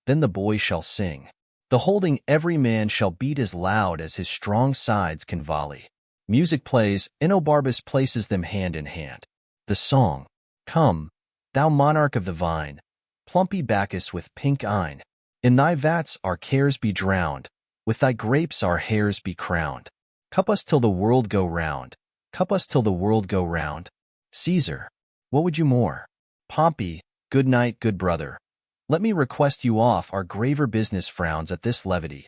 Then the boy shall sing. The holding every man shall beat as loud as his strong sides can volley. Music plays, Enobarbus places them hand in hand. The song, come, thou monarch of the vine, plumpy Bacchus with pink eyne, in thy vats our cares be drowned, with thy grapes our hairs be crowned. Cup us till the world go round, cup us till the world go round. Caesar, what would you more? Pompey, good night, good brother. Let me request you off our graver business frowns at this levity.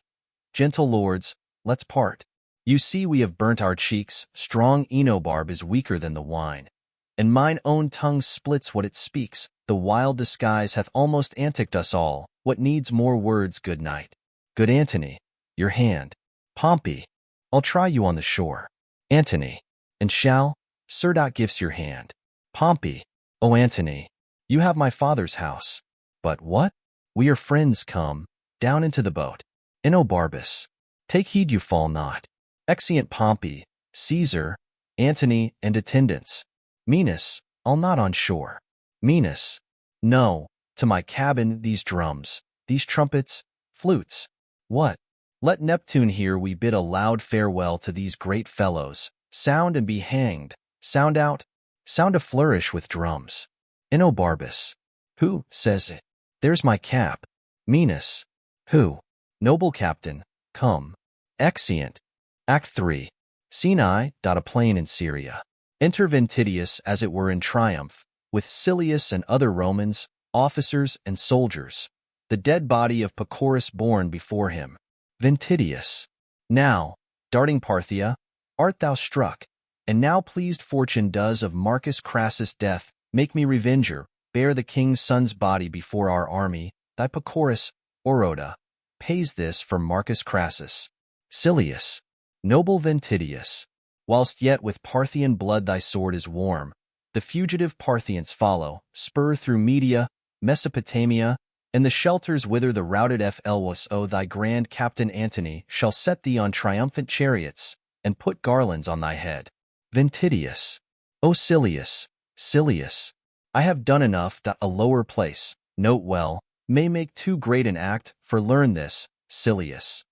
Gentle lords, let's part. You see we have burnt our cheeks, strong Enobarb is weaker than the wine. And mine own tongue splits what it speaks, the wild disguise hath almost anticked us all, what needs more words, good knight? Good Antony, your hand. Pompey, I'll try you on the shore. Antony, and shall? Sir. Gives your hand. Pompey, O Antony, you have my father's house. But what? We are friends, come, down into the boat. Enobarbus, take heed you fall not. Exeunt Pompey, Caesar, Antony, and attendants. Minos, I'll not on shore. Minos, no, to my cabin these drums, these trumpets, flutes. What? Let Neptune hear we bid a loud farewell to these great fellows. Sound and be hanged. Sound out. Sound a flourish with drums. Enobarbus, who says it? There's my cap. Minos, who? Noble captain, come. Exeunt. Act 3. Scene I. A plain in Syria. Enter Ventidius as it were in triumph, with Silius and other Romans, officers and soldiers, the dead body of Pacorus borne before him. Ventidius, now, darting Parthia, art thou struck, and now pleased fortune does of Marcus Crassus' death make me revenger, bear the king's son's body before our army, thy Pacorus, Oroda, pays this for Marcus Crassus. Silius, noble Ventidius, whilst yet with Parthian blood thy sword is warm, the fugitive Parthians follow, spur through Media, Mesopotamia, and the shelters whither the routed Phelus, O thy grand captain Antony, shall set thee on triumphant chariots, and put garlands on thy head. Ventidius, O Silius, Silius, I have done enough. A lower place, note well, may make too great an act, for learn this, Silius.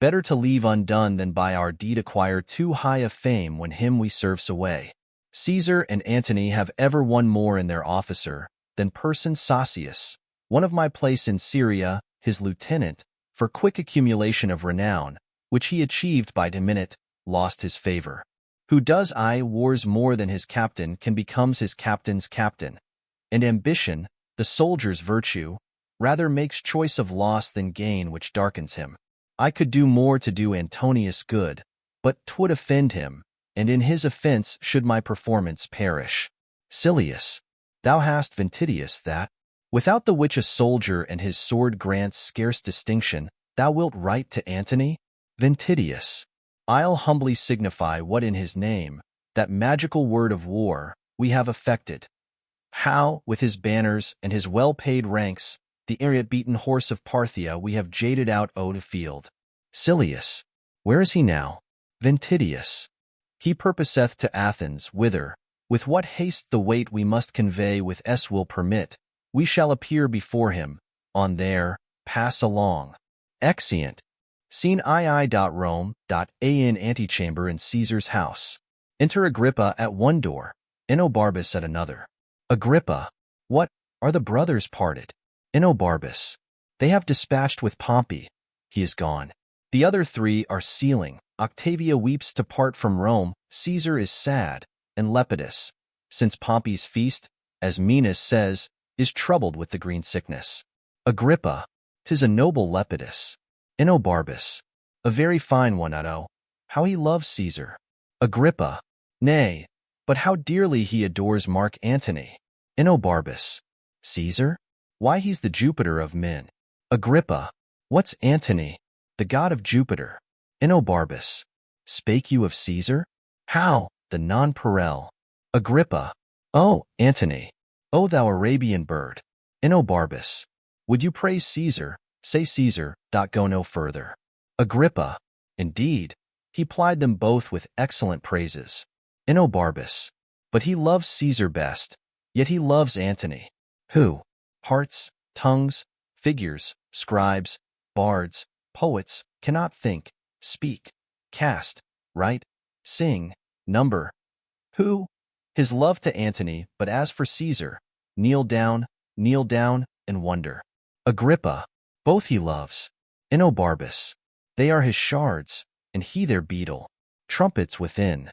Better to leave undone than by our deed acquire too high a fame when him we serves away. Caesar and Antony have ever one more in their officer than person Sacius, one of my place in Syria, his lieutenant, for quick accumulation of renown, which he achieved by minute, lost his favor. Who does wars more than his captain can becomes his captain's captain. And ambition, the soldier's virtue, rather makes choice of loss than gain which darkens him. I could do more to do Antonius good, but 'twould offend him, and in his offense should my performance perish. Silius, thou hast Ventidius that, without the which a soldier and his sword grants scarce distinction, thou wilt write to Antony? Ventidius, I'll humbly signify what in his name, that magical word of war, we have effected. How, with his banners and his well-paid ranks, the Ariot-beaten horse of Parthia we have jaded out to field. Silius, where is he now? Ventidius, he purposeth to Athens, whither, with what haste the weight we must convey with will permit, we shall appear before him, on there, pass along. Exeunt. Scene II. Rome. In antechamber in Caesar's house. Enter Agrippa at one door, Enobarbus at another. Agrippa, what, are the brothers parted? Enobarbus, they have dispatched with Pompey. He is gone. The other three are sealing. Octavia weeps to part from Rome. Caesar is sad, and Lepidus, since Pompey's feast, as Minos says, is troubled with the green sickness. Agrippa, 'tis a noble Lepidus. Enobarbus, a very fine one, Otto. How he loves Caesar. Agrippa, nay, but how dearly he adores Mark Antony. Enobarbus, Caesar? Why, he's the Jupiter of men. Agrippa, what's Antony? The god of Jupiter. Enobarbus, spake you of Caesar? How, the nonpareil. Agrippa, oh, Antony, O thou Arabian bird. Enobarbus, would you praise Caesar? Say Caesar. Go no further. Agrippa, indeed, he plied them both with excellent praises. Enobarbus, but he loves Caesar best, yet he loves Antony. Who? Hearts, tongues, figures, scribes, bards, poets, cannot think, speak, cast, write, sing, number. Who? His love to Antony, but as for Caesar, kneel down, and wonder. Agrippa, both he loves. Enobarbus, they are his shards, and he their beetle. Trumpets within.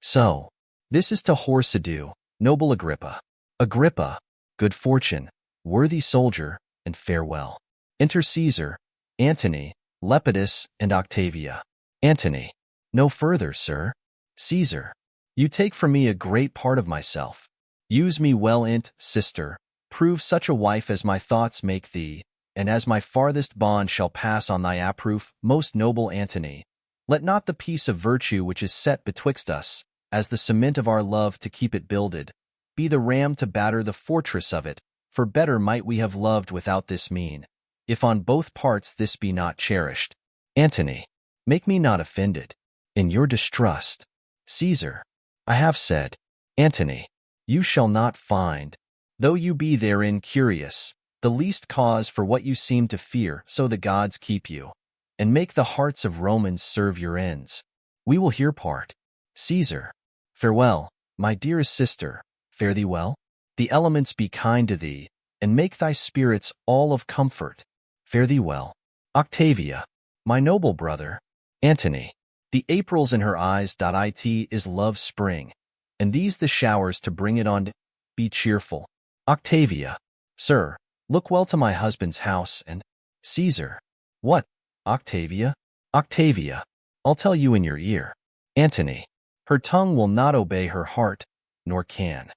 So, this is to horse adieu, noble Agrippa. Agrippa, good fortune, worthy soldier, and farewell. Enter Caesar, Antony, Lepidus, and Octavia. Antony. No further, sir. Caesar. You take from me a great part of myself. Use me well in't, sister. Prove such a wife as my thoughts make thee, and as my farthest bond shall pass on thy approof, most noble Antony. Let not the piece of virtue which is set betwixt us, as the cement of our love to keep it builded, be the ram to batter the fortress of it, for better might we have loved without this mean, if on both parts this be not cherished. Antony. Make me not offended. In your distrust. Caesar. I have said. Antony. You shall not find, though you be therein curious, the least cause for what you seem to fear, so the gods keep you, and make the hearts of Romans serve your ends. We will here part. Caesar. Farewell, my dearest sister, fare thee well. The elements be kind to thee, and make thy spirits all of comfort. Fare thee well. Octavia. My noble brother. Antony. The Aprils in her eyes. It is love's spring, and these the showers to bring it on. Be cheerful. Octavia. Sir, look well to my husband's house, and Caesar. What, Octavia? Octavia. I'll tell you in your ear. Antony. Her tongue will not obey her heart, nor can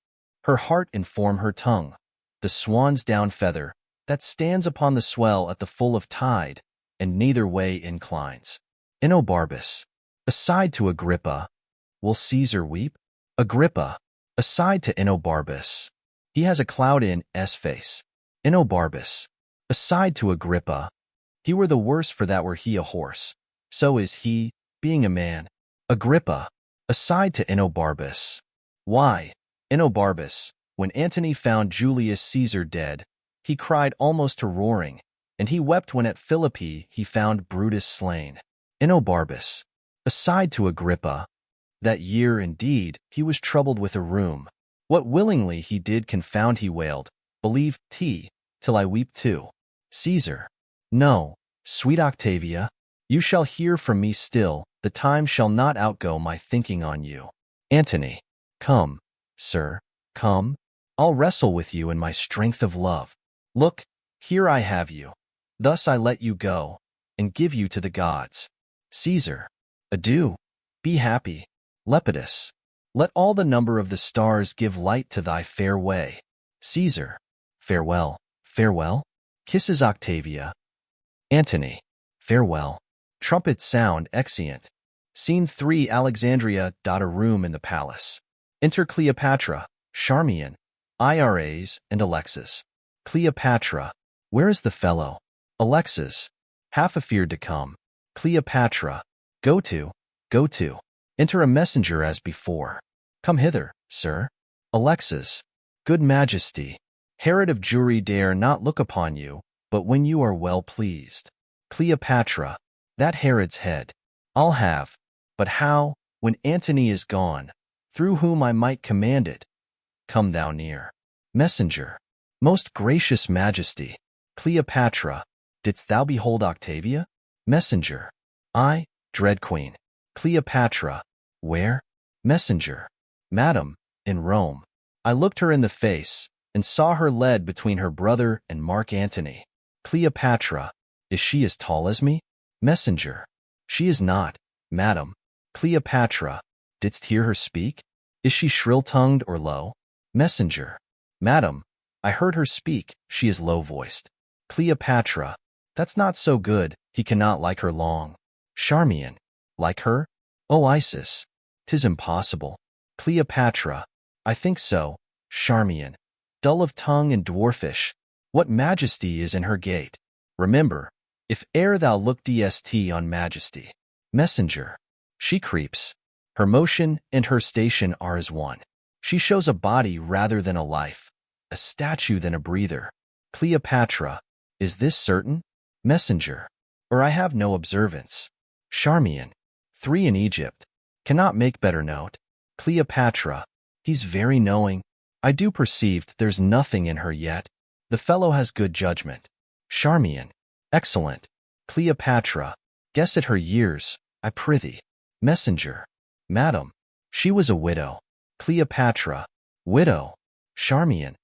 her heart inform her tongue. The swan's down feather, that stands upon the swell at the full of tide, and neither way inclines. Enobarbus. Aside to Agrippa. Will Caesar weep? Agrippa. Aside to Enobarbus. He has a cloud in his face. Enobarbus. Aside to Agrippa. He were the worse for that were he a horse. So is he, being a man. Agrippa. Aside to Enobarbus. Why, Enobarbus, when Antony found Julius Caesar dead, he cried almost to roaring, and he wept when at Philippi he found Brutus slain. Enobarbus. Aside to Agrippa. That year, indeed, he was troubled with a rheum. What willingly he did confound, he wailed, believe till I weep too. Caesar. No, sweet Octavia, you shall hear from me still, the time shall not outgo my thinking on you. Antony. Come, sir, come, I'll wrestle with you in my strength of love. Look, here I have you. Thus I let you go, and give you to the gods. Caesar. Adieu. Be happy. Lepidus. Let all the number of the stars give light to thy fair way. Caesar. Farewell, farewell. Kisses Octavia. Antony. Farewell. Trumpets sound exeunt. Scene 3. Alexandria. A room in the palace. Enter Cleopatra, Charmian, Iras, and Alexis. Cleopatra. Where is the fellow? Alexis. Half afeared to come. Cleopatra. Go to. Enter a messenger as before. Come hither, sir. Alexis. Good majesty. Herod of Jury dare not look upon you, but when you are well pleased. Cleopatra. That Herod's head I'll have, but how, when Antony is gone, through whom I might command it? Come thou near. Messenger. Most gracious majesty. Cleopatra. Didst thou behold Octavia? Messenger. I, dread queen. Cleopatra. Where? Messenger. Madam, in Rome. I looked her in the face, and saw her led between her brother and Mark Antony. Cleopatra. Is she as tall as me? Messenger. She is not, madam. Cleopatra. Didst hear her speak? Is she shrill-tongued or low? Messenger. Madam, I heard her speak, she is low-voiced. Cleopatra. That's not so good, he cannot like her long. Charmian. Like her? O Isis. 'Tis impossible. Cleopatra. I think so. Charmian. Dull of tongue and dwarfish. What majesty is in her gait. Remember, if e'er thou look dst on majesty. Messenger. She creeps. Her motion and her station are as one. She shows a body rather than a life, a statue than a breather. Cleopatra. Is this certain? Messenger. Or I have no observance. Charmian. 3 in Egypt. Cannot make better note. Cleopatra. He's very knowing. I do perceive there's nothing in her yet. The fellow has good judgment. Charmian. Excellent. Cleopatra. Guess at her years, I prithee. Messenger. Madam. She was a widow. Cleopatra. Widow. Charmian.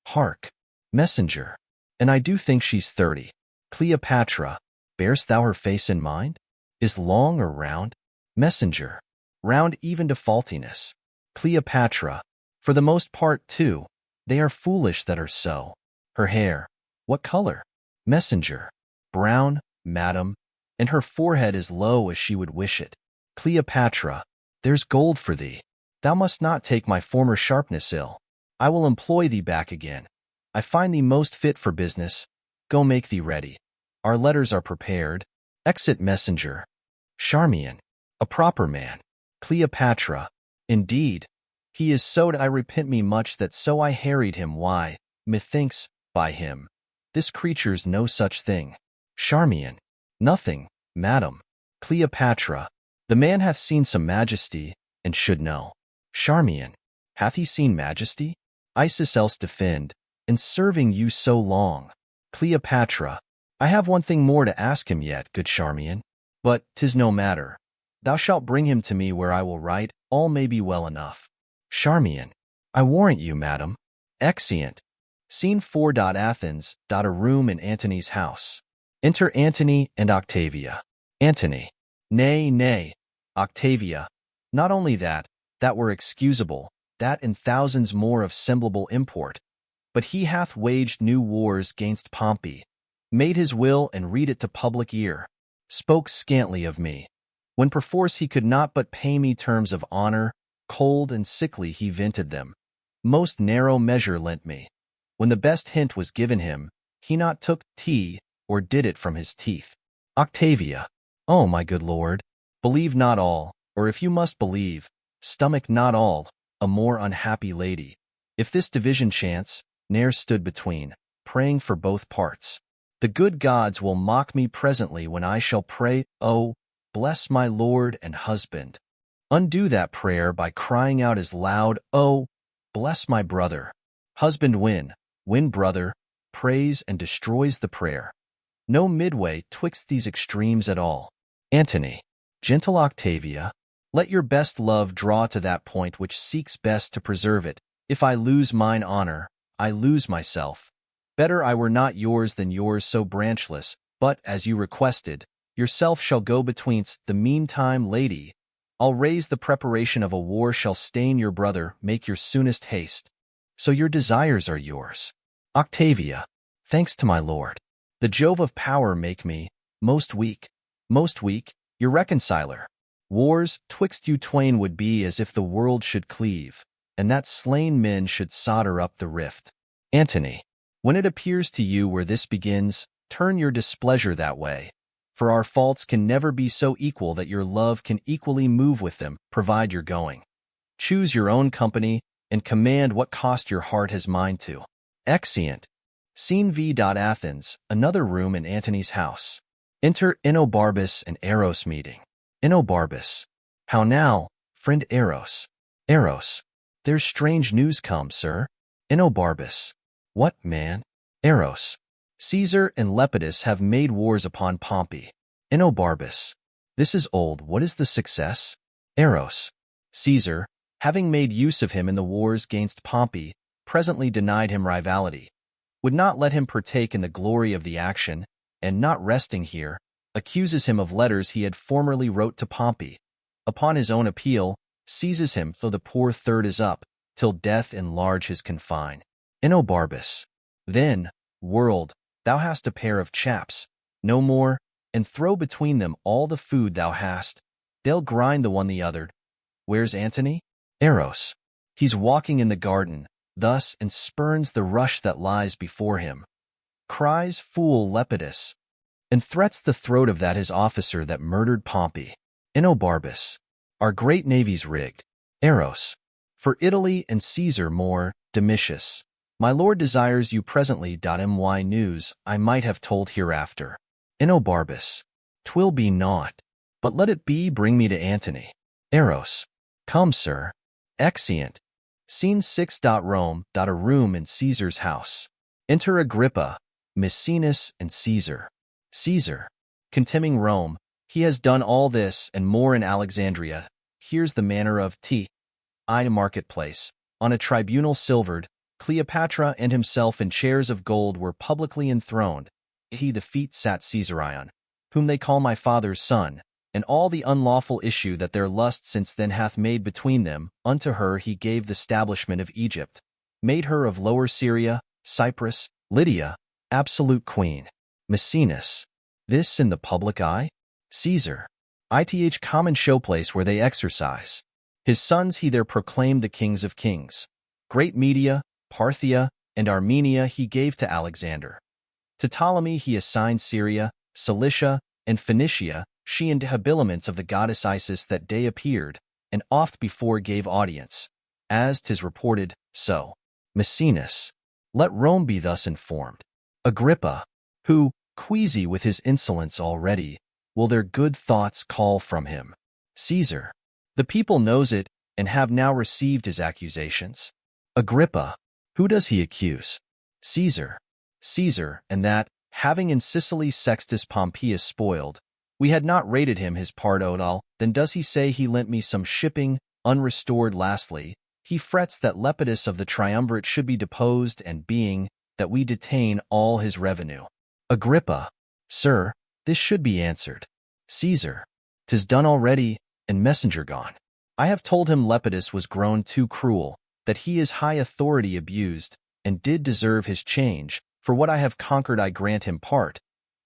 Hark. Messenger. and I do think she's 30. Cleopatra, bear'st thou her face in mind? Is long or round? Messenger, round even to faultiness. Cleopatra, for the most part too, they are foolish that are so. Her hair, what color? Messenger, brown, madam, and her forehead as low as she would wish it. Cleopatra, there's gold for thee. Thou must not take my former sharpness ill. I will employ thee back again. I find thee most fit for business. Go make thee ready. Our letters are prepared. Exit messenger. Charmian, a proper man. Cleopatra, indeed, he is so. I repent me much that so I harried him. Why, methinks, by him, this creature's no such thing. Charmian, nothing, madam. Cleopatra, the man hath seen some majesty, and should know. Charmian, hath he seen majesty? Isis else defend, in serving you so long. Cleopatra, I have one thing more to ask him yet, good Charmian. But 'tis no matter. Thou shalt bring him to me where I will write, all may be well enough. Charmian, I warrant you, madam. Exeunt. Scene 4. Athens. A room in Antony's house. Enter Antony and Octavia. Antony, nay, nay, Octavia, not only that were excusable, that and thousands more of semblable import, but he hath waged new wars gainst Pompey, made his will and read it to public ear, spoke scantly of me, when perforce he could not but pay me terms of honor, cold and sickly he vented them, most narrow measure lent me. When the best hint was given him, he not took tea, or did it from his teeth. Octavia, oh my good lord, believe not all, or if you must believe, stomach not all, a more unhappy lady. If this division chance, ne'er stood between, praying for both parts. The good gods will mock me presently when I shall pray, oh, bless my lord and husband. Undo that prayer by crying out as loud, oh, bless my brother. Husband win brother, praise and destroys the prayer. No midway twixt these extremes at all. Antony, gentle Octavia, let your best love draw to that point which seeks best to preserve it. If I lose mine honor, I lose myself. Better I were not yours than yours so branchless, but, as you requested, yourself shall go betweenst. The meantime, lady, I'll raise the preparation of a war shall stain your brother, make your soonest haste. So your desires are yours. Octavia, thanks to my lord. The Jove of power make me, most weak, your reconciler. Wars twixt you twain would be as if the world should cleave, and that slain men should solder up the rift. Antony, when it appears to you where this begins, turn your displeasure that way, for our faults can never be so equal that your love can equally move with them, provide you're going. Choose your own company, and command what cost your heart has mind to. Exeunt. Scene V. Athens, another room in Antony's house. Enter Enobarbus and Eros meeting. Enobarbus, how now, friend Eros? Eros, there's strange news come, sir. Enobarbus, what, man? Eros, Caesar and Lepidus have made wars upon Pompey. Enobarbus, this is old. What is the success? Eros, Caesar, having made use of him in the wars gainst Pompey, presently denied him rivality, would not let him partake in the glory of the action, and not resting here, accuses him of letters he had formerly wrote to Pompey. Upon his own appeal, seizes him though the poor third is up, till death enlarge his confine. Enobarbus, then, world, thou hast a pair of chaps, no more, and throw between them all the food thou hast. They'll grind the one the other. Where's Antony? Eros, he's walking in the garden, thus, and spurns the rush that lies before him. Cries fool Lepidus, and threats the throat of that his officer that murdered Pompey. Enobarbus, our great navy's rigged. Eros, for Italy and Caesar more, Domitius. My lord desires you presently. My news I might have told hereafter. Enobarbus, 'twill be naught, but let it be. Bring me to Antony. Eros, come, sir. Exeunt. Scene 6. Rome. A room in Caesar's house. Enter Agrippa, Maecenas, and Caesar. Caesar, contemning Rome, he has done all this and more in Alexandria. Here's the manner of I marketplace, on a tribunal silvered, Cleopatra and himself in chairs of gold were publicly enthroned. He the feet sat Caesarion, whom they call my father's son, and all the unlawful issue that their lust since then hath made between them, unto her he gave the stablishment of Egypt, made her of Lower Syria, Cyprus, Lydia, absolute queen. Maecenas. This in the public eye? Caesar. Ith common showplace where they exercise. His sons he there proclaimed the kings of kings. Great Media, Parthia, and Armenia he gave to Alexander. To Ptolemy he assigned Syria, Cilicia, and Phoenicia, she and habiliments of the goddess Isis that day appeared, and oft before gave audience. As 'tis reported, so. Maecenas. Let Rome be thus informed. Agrippa, who, queasy with his insolence already, will their good thoughts call from him. Caesar. The people knows it, and have now received his accusations. Agrippa. Who does he accuse? Caesar. Caesar, and that, having in Sicily Sextus Pompeius spoiled, we had not rated him his part owed all, then does he say he lent me some shipping, unrestored lastly, he frets that Lepidus of the triumvirate should be deposed and being, that we detain all his revenue. Agrippa. Sir, this should be answered. Caesar. 'Tis done already, and messenger gone. I have told him Lepidus was grown too cruel, that he his high authority abused, and did deserve his change. For what I have conquered I grant him part,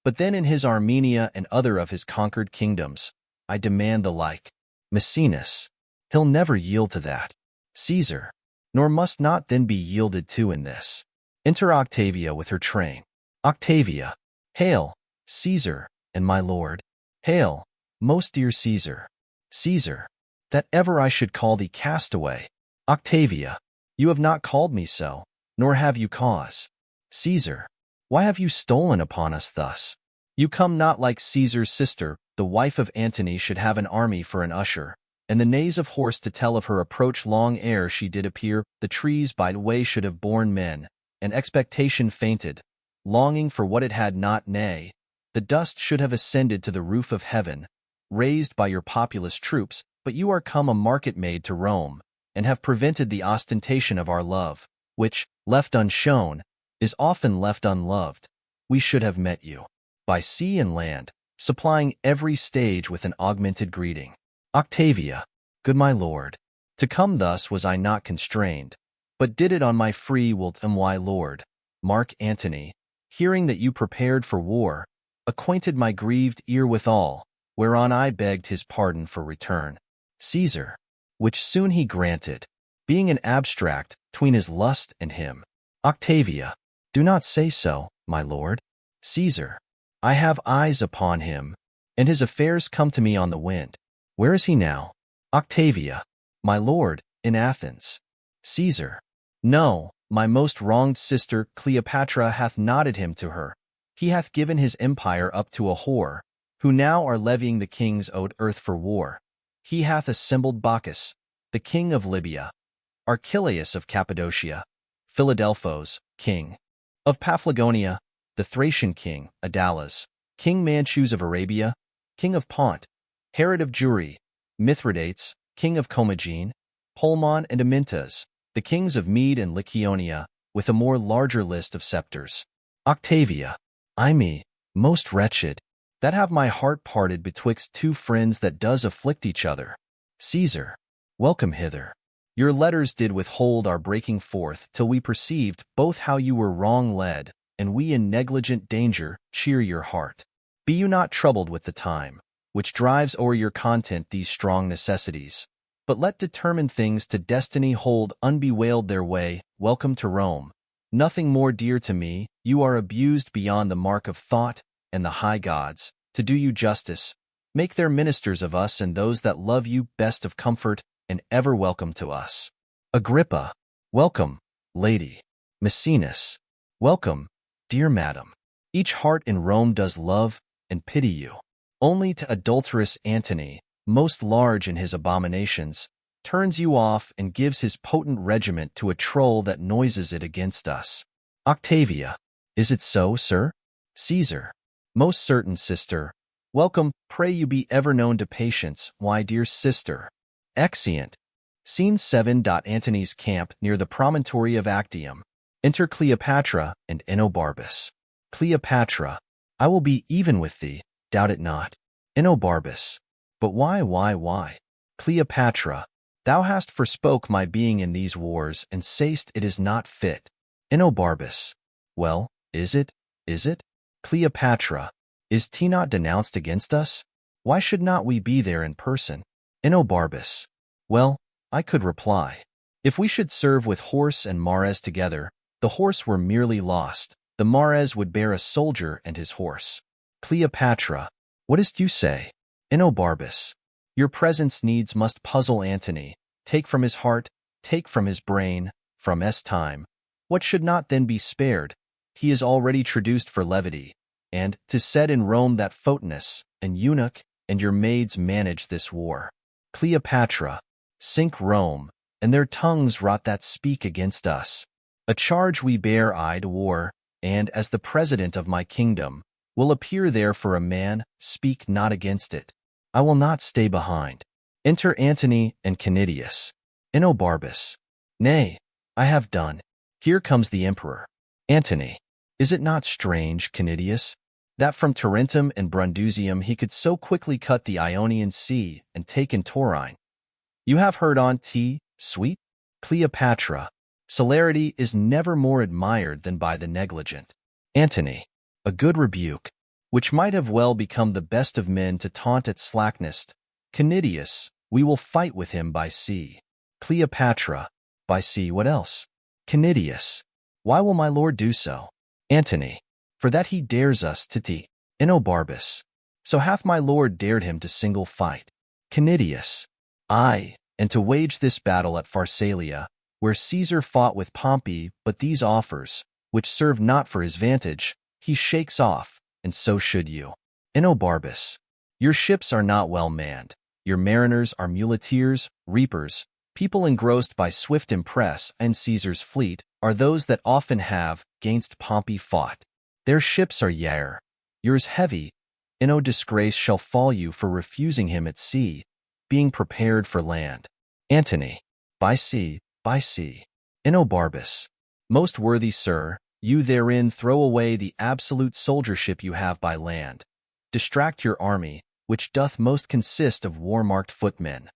but then in his Armenia and other of his conquered kingdoms, I demand the like. Maecenas. He'll never yield to that. Caesar. Nor must not then be yielded to in this. Enter Octavia with her train. Octavia. Hail, Caesar, and my lord. Hail, most dear Caesar. Caesar. That ever I should call thee castaway. Octavia. You have not called me so, nor have you cause. Caesar. Why have you stolen upon us thus? You come not like Caesar's sister, the wife of Antony should have an army for an usher, and the neighs of horse to tell of her approach long ere she did appear, the trees by the way should have borne men, and expectation fainted, longing for what it had not, nay, the dust should have ascended to the roof of heaven, raised by your populous troops, but you are come a market maid to Rome, and have prevented the ostentation of our love, which, left unshown, is often left unloved. We should have met you, by sea and land, supplying every stage with an augmented greeting. Octavia. Good my lord. To come thus was I not constrained, but did it on my free will. My lord, Mark Antony, hearing that you prepared for war, acquainted my grieved ear withal, whereon I begged his pardon for return. Caesar. Which soon he granted, being an abstract, 'tween his lust and him. Octavia. Do not say so, my lord. Caesar. I have eyes upon him, and his affairs come to me on the wind. Where is he now? Octavia. My lord, in Athens. Caesar. No, my most wronged sister Cleopatra hath knotted him to her. He hath given his empire up to a whore, who now are levying the king's owed earth for war. He hath assembled Bacchus, the king of Libya, Archelaus of Cappadocia, Philadelphos, king of Paphlagonia, the Thracian king, Adalas, King Manchus of Arabia, king of Pont, Herod of Juri, Mithridates, king of Commagene, Polmon and Amintas, the kings of Mede and Lycaonia, with a more larger list of scepters. Octavia. I me, most wretched, that have my heart parted betwixt two friends that does afflict each other. Caesar. Welcome hither. Your letters did withhold our breaking forth till we perceived both how you were wrong led, and we in negligent danger. Cheer your heart. Be you not troubled with the time, which drives o'er your content these strong necessities, but let determined things to destiny hold unbewailed their way. Welcome to Rome. Nothing more dear to me, you are abused beyond the mark of thought, and the high gods, to do you justice, make their ministers of us and those that love you best of comfort, and ever welcome to us. Agrippa. Welcome, lady. Maecenas. Welcome, dear madam. Each heart in Rome does love and pity you. Only to adulterous Antony, most large in his abominations, turns you off and gives his potent regiment to a troll that noises it against us. Octavia. Is it so, sir? Caesar. Most certain, sister. Welcome, pray you be ever known to patience, why, dear sister. Exeunt. Scene 7. Antony's camp near the promontory of Actium. Enter Cleopatra and Enobarbus. Cleopatra, I will be even with thee, doubt it not. Enobarbus, but why? Cleopatra, thou hast forspoke my being in these wars, and say'st it is not fit. Enobarbus, well, is it? Cleopatra, is he not denounced against us? Why should not we be there in person? Enobarbus, well, I could reply. If we should serve with horse and Mares together, the horse were merely lost. The Mares would bear a soldier and his horse. Cleopatra, what is't you say? Enobarbus, your presence needs must puzzle Antony. Take from his heart, take from his brain, from time. What should not then be spared? He is already traduced for levity. And 'tis said in Rome that Photinus, an eunuch, and your maids manage this war. Cleopatra, sink Rome, and their tongues rot that speak against us. A charge we bear I to war, and as the president of my kingdom, will appear there for a man, speak not against it. I will not stay behind. Enter Antony and Canidius. Enobarbus, nay, I have done. Here comes the emperor. Antony, is it not strange, Canidius, that from Tarentum and Brundusium he could so quickly cut the Ionian Sea and take in Taurine? You have heard on sweet? Cleopatra, celerity is never more admired than by the negligent. Antony, a good rebuke, which might have well become the best of men to taunt at slackness. Canidius, we will fight with him by sea. Cleopatra, by sea what else? Canidius, why will my lord do so? Antony, for that he dares us to Enobarbus, so hath my lord dared him to single fight. Canidius, aye, and to wage this battle at Pharsalia, where Caesar fought with Pompey, but these offers, which serve not for his vantage, he shakes off, and so should you. Enobarbus, your ships are not well manned. Your mariners are muleteers, reapers. People engrossed by swift impress, and Caesar's fleet are those that often have, gainst Pompey fought. Their ships are yours heavy. No disgrace shall fall you for refusing him at sea, being prepared for land. Antony, by sea. Enobarbus, most worthy sir, you therein throw away the absolute soldiership you have by land. Distract your army, which doth most consist of war-marked footmen.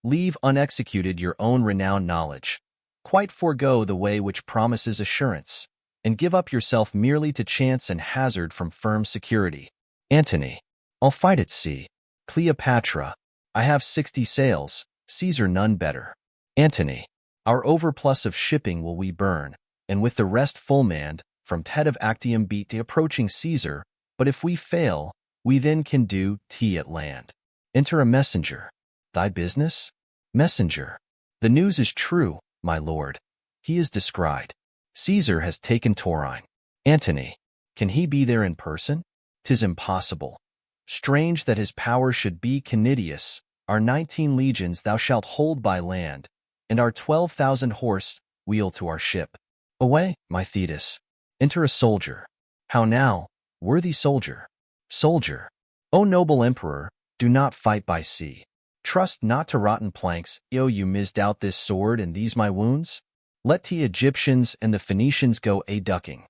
Leave unexecuted your own renowned knowledge. Quite forego the way which promises assurance, and give up yourself merely to chance and hazard from firm security. Antony, I'll fight at sea. Cleopatra, I have 60 sails, Caesar none better. Antony, our overplus of shipping will we burn, and with the rest full manned, from head of Actium beat the approaching Caesar, but if we fail, we then can do at land. Enter a messenger. Thy business? Messenger, the news is true, my lord. He is descried. Caesar has taken Taurine. Antony, can he be there in person? 'Tis impossible. Strange that his power should be. Canidius, our 19 legions thou shalt hold by land, and our 12,000 horse wheel to our ship. Away, my Thetis. Enter a soldier. How now, worthy soldier? Soldier, O noble emperor, do not fight by sea. Trust not to rotten planks. You misdoubt this sword and these my wounds? Let the Egyptians and the Phoenicians go a-ducking.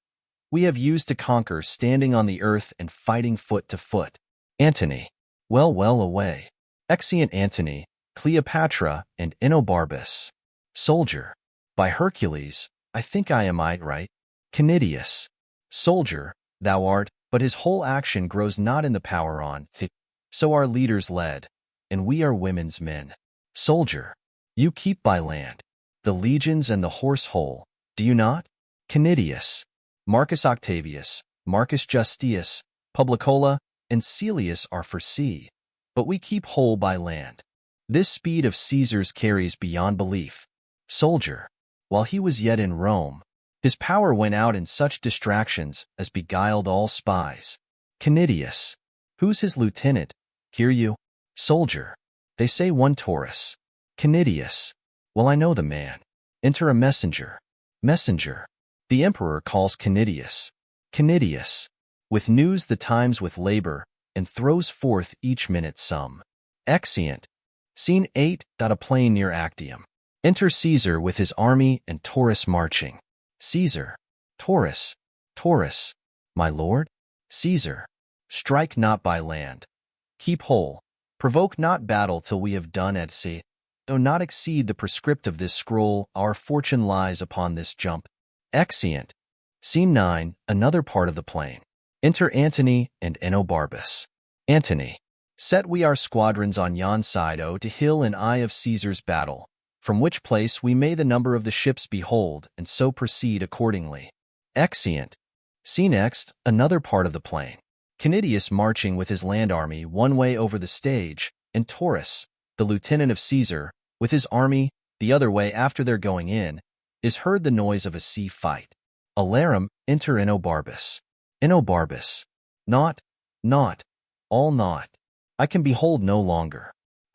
We have used to conquer standing on the earth and fighting foot to foot. Antony, well away. Exeunt Antony, Cleopatra, and Enobarbus. Soldier, by Hercules, I think I am right. Canidius, soldier, thou art, but his whole action grows not in the power on so our leaders led, and we are women's men. Soldier, you keep by land, the legions and the horse whole, do you not? Canidius, Marcus Octavius, Marcus Justius, Publicola, and Celius are for sea, but we keep whole by land. This speed of Caesar's carries beyond belief. Soldier, while he was yet in Rome, his power went out in such distractions as beguiled all spies. Canidius, who's his lieutenant? Hear you? Soldier, they say one Taurus. Canidius, well, I know the man. Enter a messenger. Messenger, the emperor calls Canidius. Canidius, with news the times with labor, and throws forth each minute some. Exeunt. Scene 8. A plain near Actium. Enter Caesar with his army and Taurus marching. Caesar. Taurus. Taurus. My lord? Caesar. Strike not by land. Keep whole. Provoke not battle till we have done at sea. Though not exceed the prescript of this scroll, our fortune lies upon this jump. Exeunt. Scene 9, another part of the plain. Enter Antony and Enobarbus. Antony. Set we our squadrons on yon side to hill in eye of Caesar's battle, from which place we may the number of the ships behold, and so proceed accordingly. Exeunt. Scene next, another part of the plain. Canidius marching with his land army one way over the stage, and Taurus, the lieutenant of Caesar, with his army the other way. After their going in, is heard the noise of a sea fight. Alarum, enter Enobarbus. Enobarbus. Naught, all naught. I can behold no longer.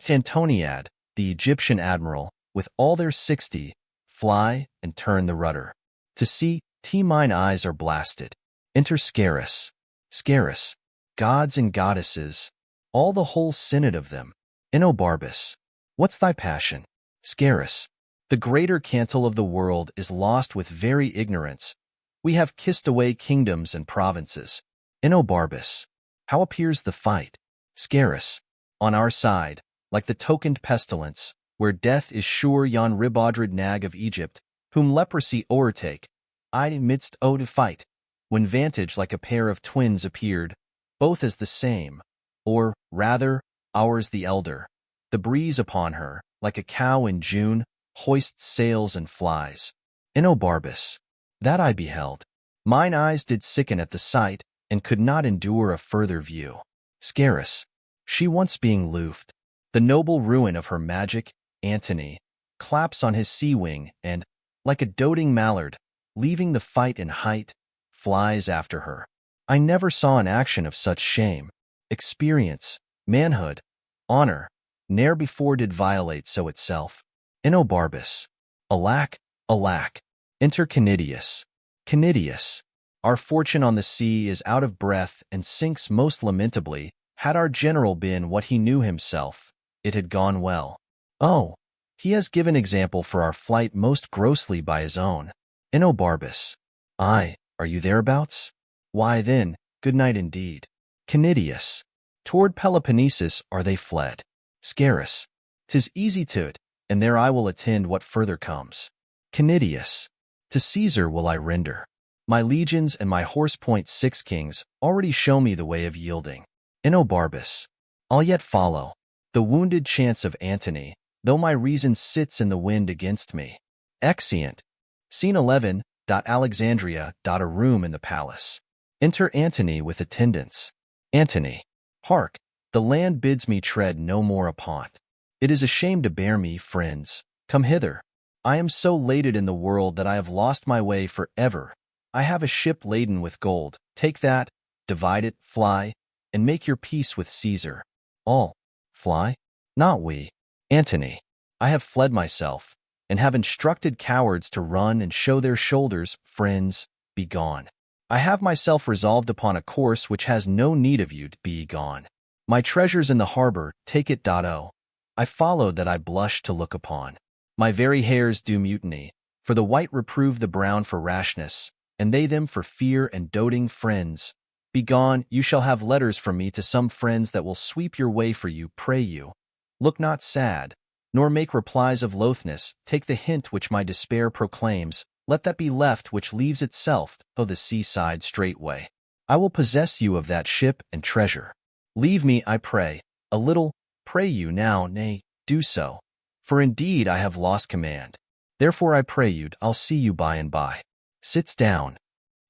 Antoniad, the Egyptian admiral, with all their 60, fly and turn the rudder. To see, mine eyes are blasted. Enter Scarus. Scarus. Gods and goddesses, all the whole synod of them. Enobarbus. What's thy passion? Scarus. The greater cantle of the world is lost with very ignorance. We have kissed away kingdoms and provinces. Enobarbus. How appears the fight? Scarus. On our side, like the tokened pestilence, where death is sure, yon ribawdred nag of Egypt, whom leprosy o'ertake, I midst to fight, when vantage like a pair of twins appeared, both as the same, or, rather, ours the elder. The breeze upon her, like a cow in June, hoists sails and flies. Enobarbus. That I beheld. Mine eyes did sicken at the sight, and could not endure a further view. Scarus. She once being loofed, the noble ruin of her magic, Antony, claps on his sea wing, and, like a doting mallard, leaving the fight in height, flies after her. I never saw an action of such shame, experience, manhood, honor, ne'er before did violate so itself. Enobarbus. Alack, alack. Enter Canidius. Canidius. Our fortune on the sea is out of breath and sinks most lamentably. Had our general been what he knew himself, it had gone well. Oh, he has given example for our flight most grossly by his own. Enobarbus. Aye, are you thereabouts? Why then, good night indeed. Canidius. Toward Peloponnesus are they fled. Scarus. 'Tis easy to't, and there I will attend what further comes. Canidius. To Caesar will I render. My legions and my horse-point 6 kings already show me the way of yielding. Enobarbus. I'll yet follow. The wounded chance of Antony, though my reason sits in the wind against me. Exeunt. Scene 11, Alexandria, a room in the palace. Enter Antony with attendants. Antony. Hark, the land bids me tread no more upon't. It is a shame to bear me, friends. Come hither. I am so lated in the world that I have lost my way for ever. I have a ship laden with gold. Take that, divide it, fly, and make your peace with Caesar. All. Fly? Not we. Antony. I have fled myself, and have instructed cowards to run and show their shoulders. Friends, be gone. I have myself resolved upon a course which has no need of you to be gone. My treasures in the harbor, take it. I followed that I blush to look upon. My very hairs do mutiny, for the white reprove the brown for rashness, and they them for fear and doting. Friends, begone, you shall have letters from me to some friends that will sweep your way for you. Pray you, look not sad, nor make replies of loathness. Take the hint which my despair proclaims, let that be left which leaves itself, the seaside straightway. I will possess you of that ship and treasure. Leave me, I pray, a little, pray you now, nay, do so. For indeed I have lost command. Therefore I pray you, I'll see you by and by. Sits down.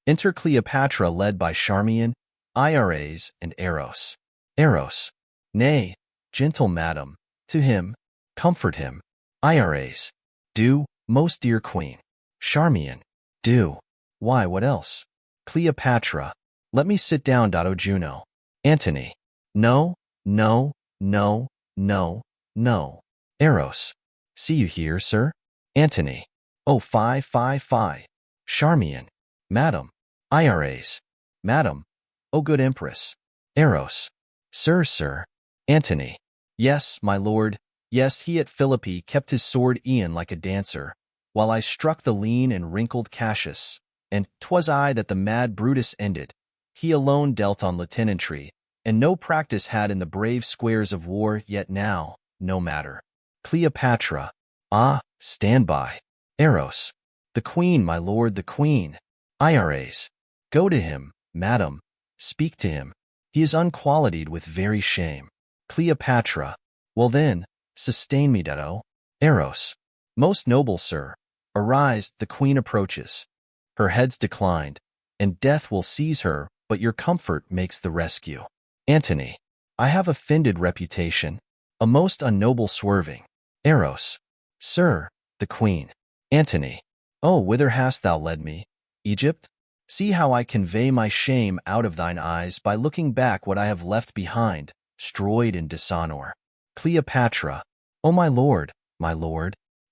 Enter Cleopatra led by Charmian, Iras, and Eros. Eros. Nay, gentle madam, to him, comfort him. Iras. Do, most dear queen. Charmian. Do. Why, what else? Cleopatra. Let me sit down. O Juno. Antony. No, no, no, no, no. Eros. See you here, sir? Antony. Oh, fie, fie, fie. Charmian. Madam. Iras. Madam. O good empress. Eros. Sir. Antony. Yes, my lord, Yes, he at Philippi kept his sword e'en like a dancer, while I struck the lean and wrinkled Cassius, and 'twas I that the mad Brutus ended. He alone dealt on lieutenantry, and no practice had in the brave squares of war, yet now, no matter. Cleopatra. Ah, stand by. Eros. The queen, my lord, the queen. Iras. Go to him, madam. Speak to him. He is unqualified with very shame. Cleopatra. Well then, sustain me, Dato. Eros. Most noble sir. Arise, the queen approaches. Her head's declined, and death will seize her, but your comfort makes the rescue. Antony. I have offended reputation, a most unnoble swerving. Eros. Sir, the queen. Antony. Oh, whither hast thou led me? Egypt? See how I convey my shame out of thine eyes by looking back what I have left behind, stroyed in dishonor. Cleopatra. O my lord,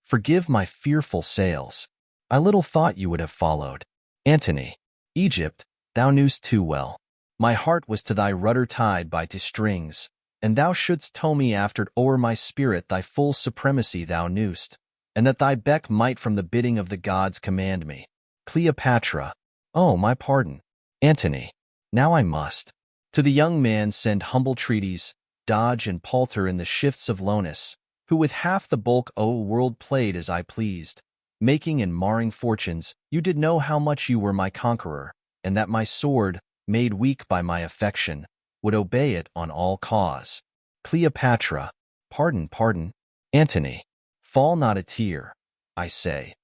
forgive my fearful sails. I little thought you would have followed. Antony. Egypt, thou knewst too well. My heart was to thy rudder tied by to strings, and thou shouldst tow me after o'er my spirit thy full supremacy thou knewst, and that thy beck might from the bidding of the gods command me. Cleopatra. Oh, my pardon. Antony. Now I must. To the young man send humble treaties, dodge and palter in the shifts of Lonus, who with half the bulk o' world played as I pleased, making and marring fortunes. You did know how much you were my conqueror, and that my sword, made weak by my affection, would obey it on all cause. Cleopatra. Pardon. Antony. Fall not a tear, I say.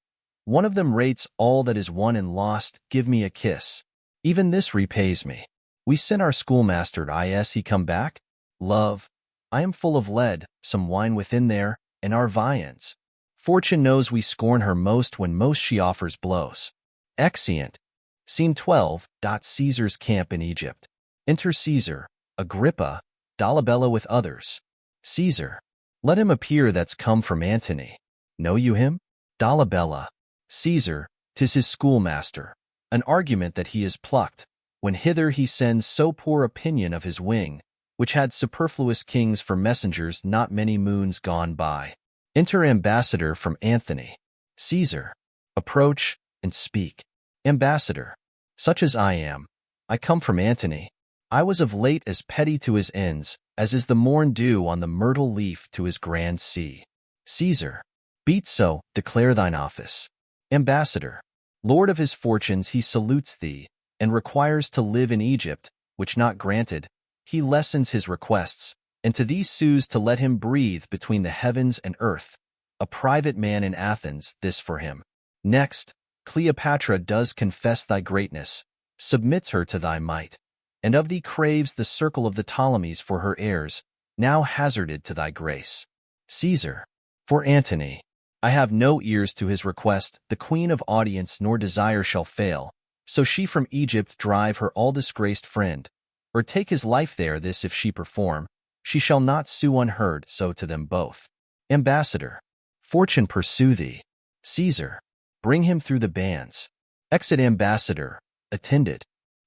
One of them rates all that is won and lost. Give me a kiss. Even this repays me. We sent our schoolmaster is he come back? Love, I am full of lead, some wine within there, and our viands. Fortune knows we scorn her most when most she offers blows. Exeunt. Scene 12. Caesar's camp in Egypt. Enter Caesar, Agrippa, Dolabella with others. Caesar. Let him appear that's come from Antony. Know you him? Dolabella. Caesar, 'tis his schoolmaster. An argument that he is plucked, when hither he sends so poor opinion of his wing, which had superfluous kings for messengers not many moons gone by. Enter ambassador from Antony. Caesar. Approach, and speak. Ambassador. Such as I am. I come from Antony. I was of late as petty to his ends, as is the morn dew on the myrtle leaf to his grand sea. Caesar. Beat so, declare thine office. Ambassador. Lord of his fortunes, he salutes thee, and requires to live in Egypt, which not granted, he lessens his requests, and to thee sues to let him breathe between the heavens and earth. A private man in Athens, this for him. Next, Cleopatra does confess thy greatness, submits her to thy might, and of thee craves the circle of the Ptolemies for her heirs, now hazarded to thy grace. Caesar. For Antony. I have no ears to his request, the queen of audience nor desire shall fail, so she from Egypt drive her all-disgraced friend, or take his life there. This if she perform, she shall not sue unheard, so to them both. Ambassador. Fortune pursue thee. Caesar. Bring him through the bands. Exit ambassador, attended.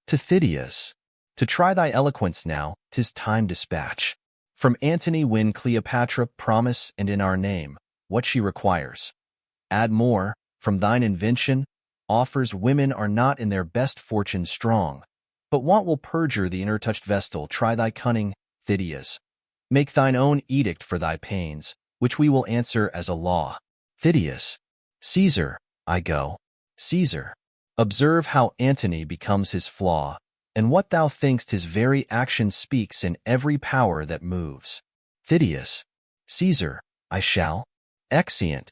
To Thydias. To try thy eloquence now, 'tis time dispatch. From Antony win Cleopatra promise, and in our name, what she requires. Add more, from thine invention, offers women are not in their best fortune strong, but want will perjure the inner-touched vestal. Try thy cunning, Thydias. Make thine own edict for thy pains, which we will answer as a law. Thydias. Caesar, I go. Caesar. Observe how Antony becomes his flaw, and what thou thinkst his very action speaks in every power that moves. Thydias. Caesar, I shall. Exeunt.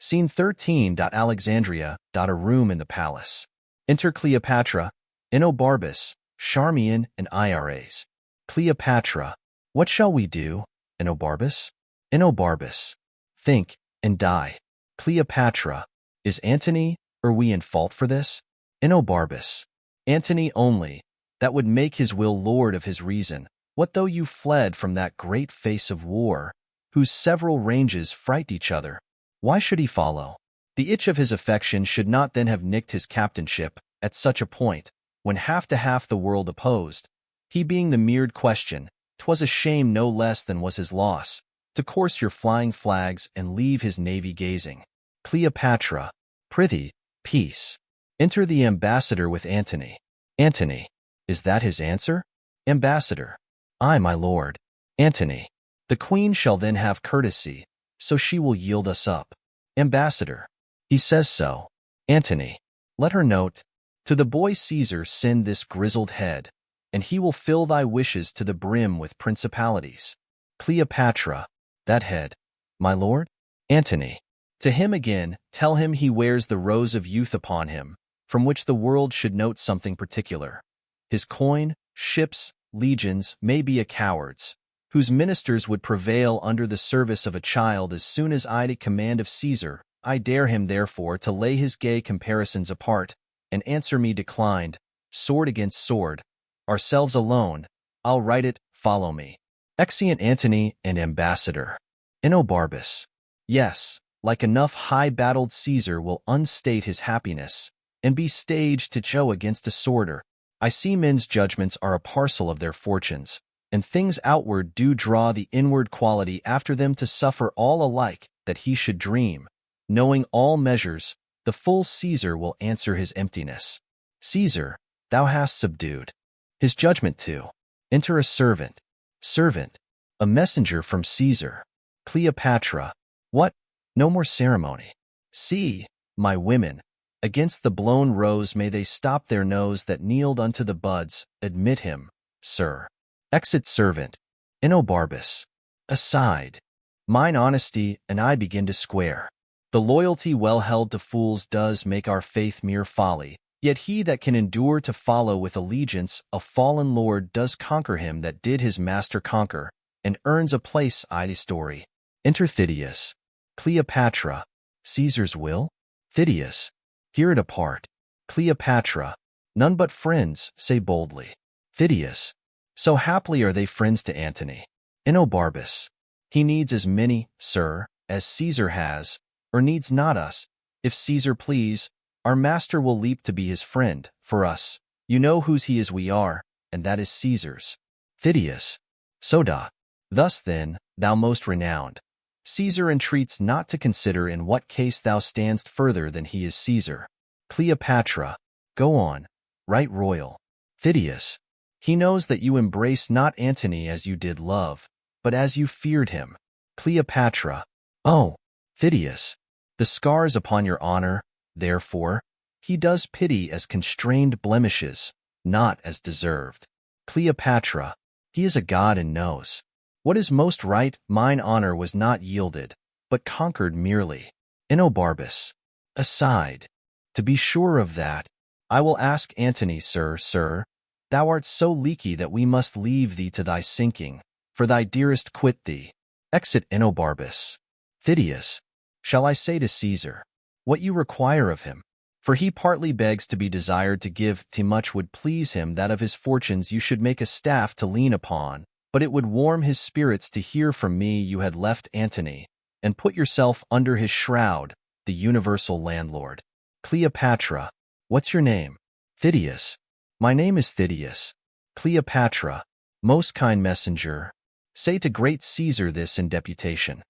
Scene 13. Alexandria. A room in the palace. Enter Cleopatra, Enobarbus, Charmian, and Iras. Cleopatra. What shall we do, Enobarbus? Enobarbus. Think, and die. Cleopatra. Is Antony, are we in fault for this? Enobarbus. Antony only, that would make his will lord of his reason. What though you fled from that great face of war, whose several ranges fright each other? Why should he follow? The itch of his affection should not then have nicked his captainship, at such a point, when half to half the world opposed. He being the mirrored question, 'twas a shame no less than was his loss, to course your flying flags and leave his navy gazing. Cleopatra, prithee, peace. Enter the ambassador with Antony. Antony, is that his answer? Ambassador, aye, my lord. Antony, the queen shall then have courtesy, so she will yield us up. Ambassador, he says so. Antony, let her note, to the boy Caesar send this grizzled head, and he will fill thy wishes to the brim with principalities. Cleopatra, that head, my lord? Antony, to him again, tell him he wears the rose of youth upon him, from which the world should note something particular. His coin, ships, legions may be a coward's, whose ministers would prevail under the service of a child as soon as I at command of Caesar. I dare him therefore to lay his gay comparisons apart, and answer me declined, sword against sword, ourselves alone. I'll write it, follow me. Exeunt Antony and Ambassador. Enobarbus. Yes, like enough high-battled Caesar will unstate his happiness, and be staged to show against a sworder. I see men's judgments are a parcel of their fortunes, and things outward do draw the inward quality after them to suffer all alike that he should dream. Knowing all measures, the full Caesar will answer his emptiness. Caesar, thou hast subdued his judgment too. Enter a servant. Servant, a messenger from Caesar. Cleopatra, what? No more ceremony. See, my women, against the blown rose may they stop their nose that kneeled unto the buds. Admit him, sir. Exit servant. Enobarbus. Aside. Mine honesty and I begin to square. The loyalty well held to fools does make our faith mere folly, yet he that can endure to follow with allegiance a fallen lord does conquer him that did his master conquer, and earns a place I'd story. Enter Phidias. Cleopatra. Caesar's will? Phidias. Hear it apart. Cleopatra. None but friends, say boldly. Phidias. So haply are they friends to Antony. Enobarbus. He needs as many, sir, as Caesar has, or needs not us. If Caesar please, our master will leap to be his friend. For us, you know whose he is we are, and that is Caesar's. Phidias. Soda. Thus then, thou most renowned. Caesar entreats not to consider in what case thou standst further than he is Caesar. Cleopatra. Go on. Right royal. Phidias. He knows that you embrace not Antony as you did love, but as you feared him. Cleopatra. Oh, Phidias, the scars upon your honor, therefore, he does pity as constrained blemishes, not as deserved. Cleopatra. He is a god and knows what is most right. Mine honor was not yielded, but conquered merely. Enobarbus. Aside. To be sure of that, I will ask Antony, sir, thou art so leaky that we must leave thee to thy sinking, for thy dearest quit thee. Exit Enobarbus. Phidias. Shall I say to Caesar what you require of him? For he partly begs to be desired to give to much would please him that of his fortunes you should make a staff to lean upon, but it would warm his spirits to hear from me you had left Antony, and put yourself under his shroud, the universal landlord. Cleopatra. What's your name? Phidias. My name is Phidias. Cleopatra. Most kind messenger, say to great Caesar this in deputation.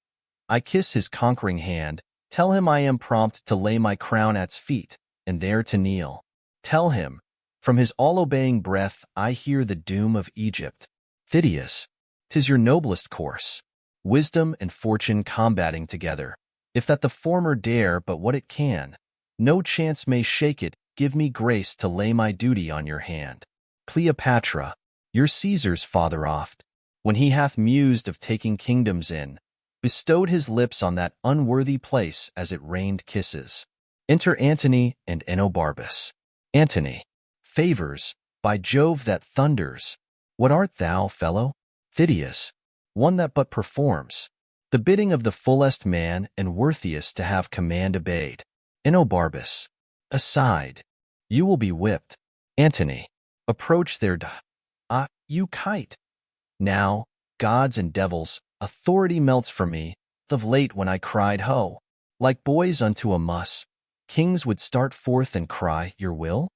I kiss his conquering hand, tell him I am prompt to lay my crown at's feet, and there to kneel. Tell him, from his all-obeying breath I hear the doom of Egypt. Phidias. 'Tis your noblest course. Wisdom and fortune combating together. If that the former dare but what it can, no chance may shake it. Give me grace to lay my duty on your hand. Cleopatra. Your Caesar's father oft, when he hath mused of taking kingdoms in, bestowed his lips on that unworthy place as it rained kisses. Enter Antony and Enobarbus. Antony. Favors, by Jove that thunders. What art thou, fellow? Phidias. One that but performs the bidding of the fullest man and worthiest to have command obeyed. Enobarbus. Aside. You will be whipped. Antony. Approach there. Ah, you kite. Now, gods and devils, authority melts from me. Of late when I cried ho, like boys unto a muss, kings would start forth and cry, your will?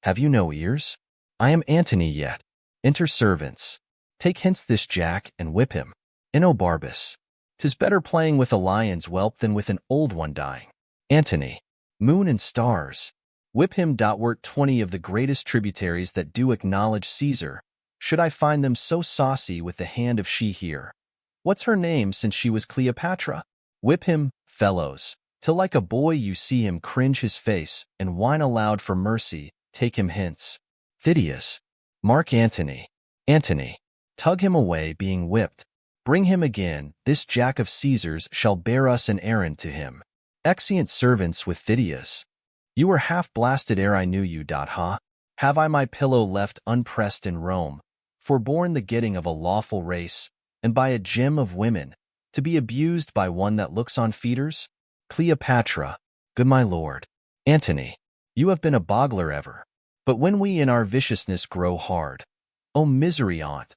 Have you no ears? I am Antony yet. Enter servants. Take hence this jack and whip him. Enobarbus. 'Tis better playing with a lion's whelp than with an old one dying. Antony. Moon and stars. Whip him. Wert 20 of the greatest tributaries that do acknowledge Caesar. Should I find them so saucy with the hand of she here? What's her name since she was Cleopatra? Whip him, fellows, till like a boy you see him cringe his face and whine aloud for mercy. Take him hence. Phidias. Mark Antony. Antony. Tug him away, being whipped. Bring him again. This Jack of Caesar's shall bear us an errand to him. Exeunt servants with Phidias. You were half blasted ere I knew you. Ha! Have I my pillow left unpressed in Rome, forborne the getting of a lawful race, and by a gem of women, to be abused by one that looks on feeders? Cleopatra. Good my lord. Antony. You have been a boggler ever. But when we in our viciousness grow hard, O misery on't!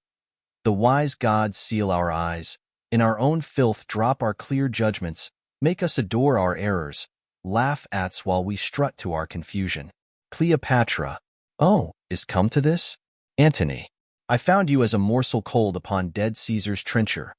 The wise gods seal our eyes, in our own filth drop our clear judgments, make us adore our errors, laugh at's while we strut to our confusion. Cleopatra. Oh, is come to this? Antony. I found you as a morsel cold upon dead Caesar's trencher.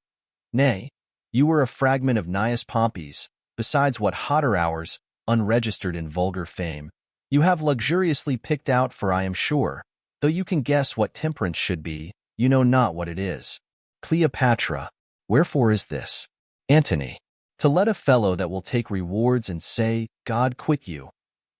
Nay, you were a fragment of Gnaeus Pompey's, besides what hotter hours, unregistered in vulgar fame, you have luxuriously picked out, for I am sure, though you can guess what temperance should be, you know not what it is. Cleopatra. Wherefore is this? Antony. To let a fellow that will take rewards and say, God quit you.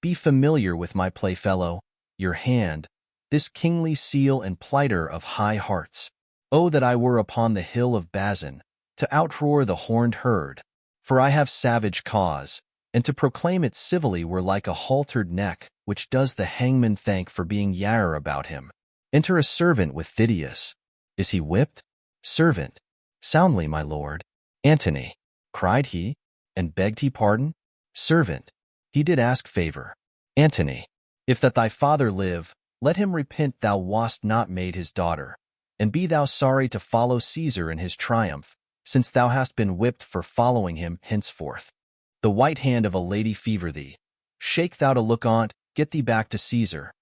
Be familiar with my playfellow, your hand, this kingly seal and plighter of high hearts. Oh, that I were upon the hill of Bazan, to outroar the horned herd, for I have savage cause, and to proclaim it civilly were like a haltered neck, which does the hangman thank for being yarer about him. Enter a servant with Phidias. Is he whipped? Servant. Soundly, my lord. Antony. Cried he, and begged he pardon? Servant. He did ask favor. Antony. If that thy father live, let him repent thou wast not made his daughter, and be thou sorry to follow Caesar in his triumph, since thou hast been whipped for following him henceforth. The white hand of a lady fever thee. Shake thou to look on't, get thee back to Caesar.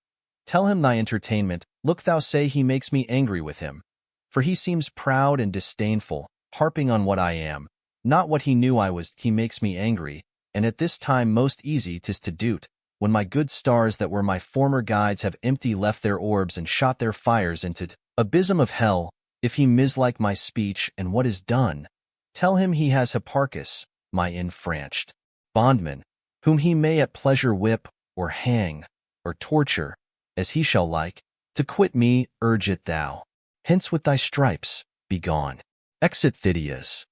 Tell him thy entertainment, look thou say he makes me angry with him. For he seems proud and disdainful, harping on what I am, not what he knew I was. He makes me angry, and at this time most easy 'tis to do't, when my good stars that were my former guides have empty left their orbs and shot their fires into abysm of hell. If he mislike my speech and what is done, tell him he has Hipparchus, my infranched bondman, whom he may at pleasure whip, or hang, or torture, as he shall like. To quit me, urge it thou. Hence with thy stripes, be gone. Exit Phidias.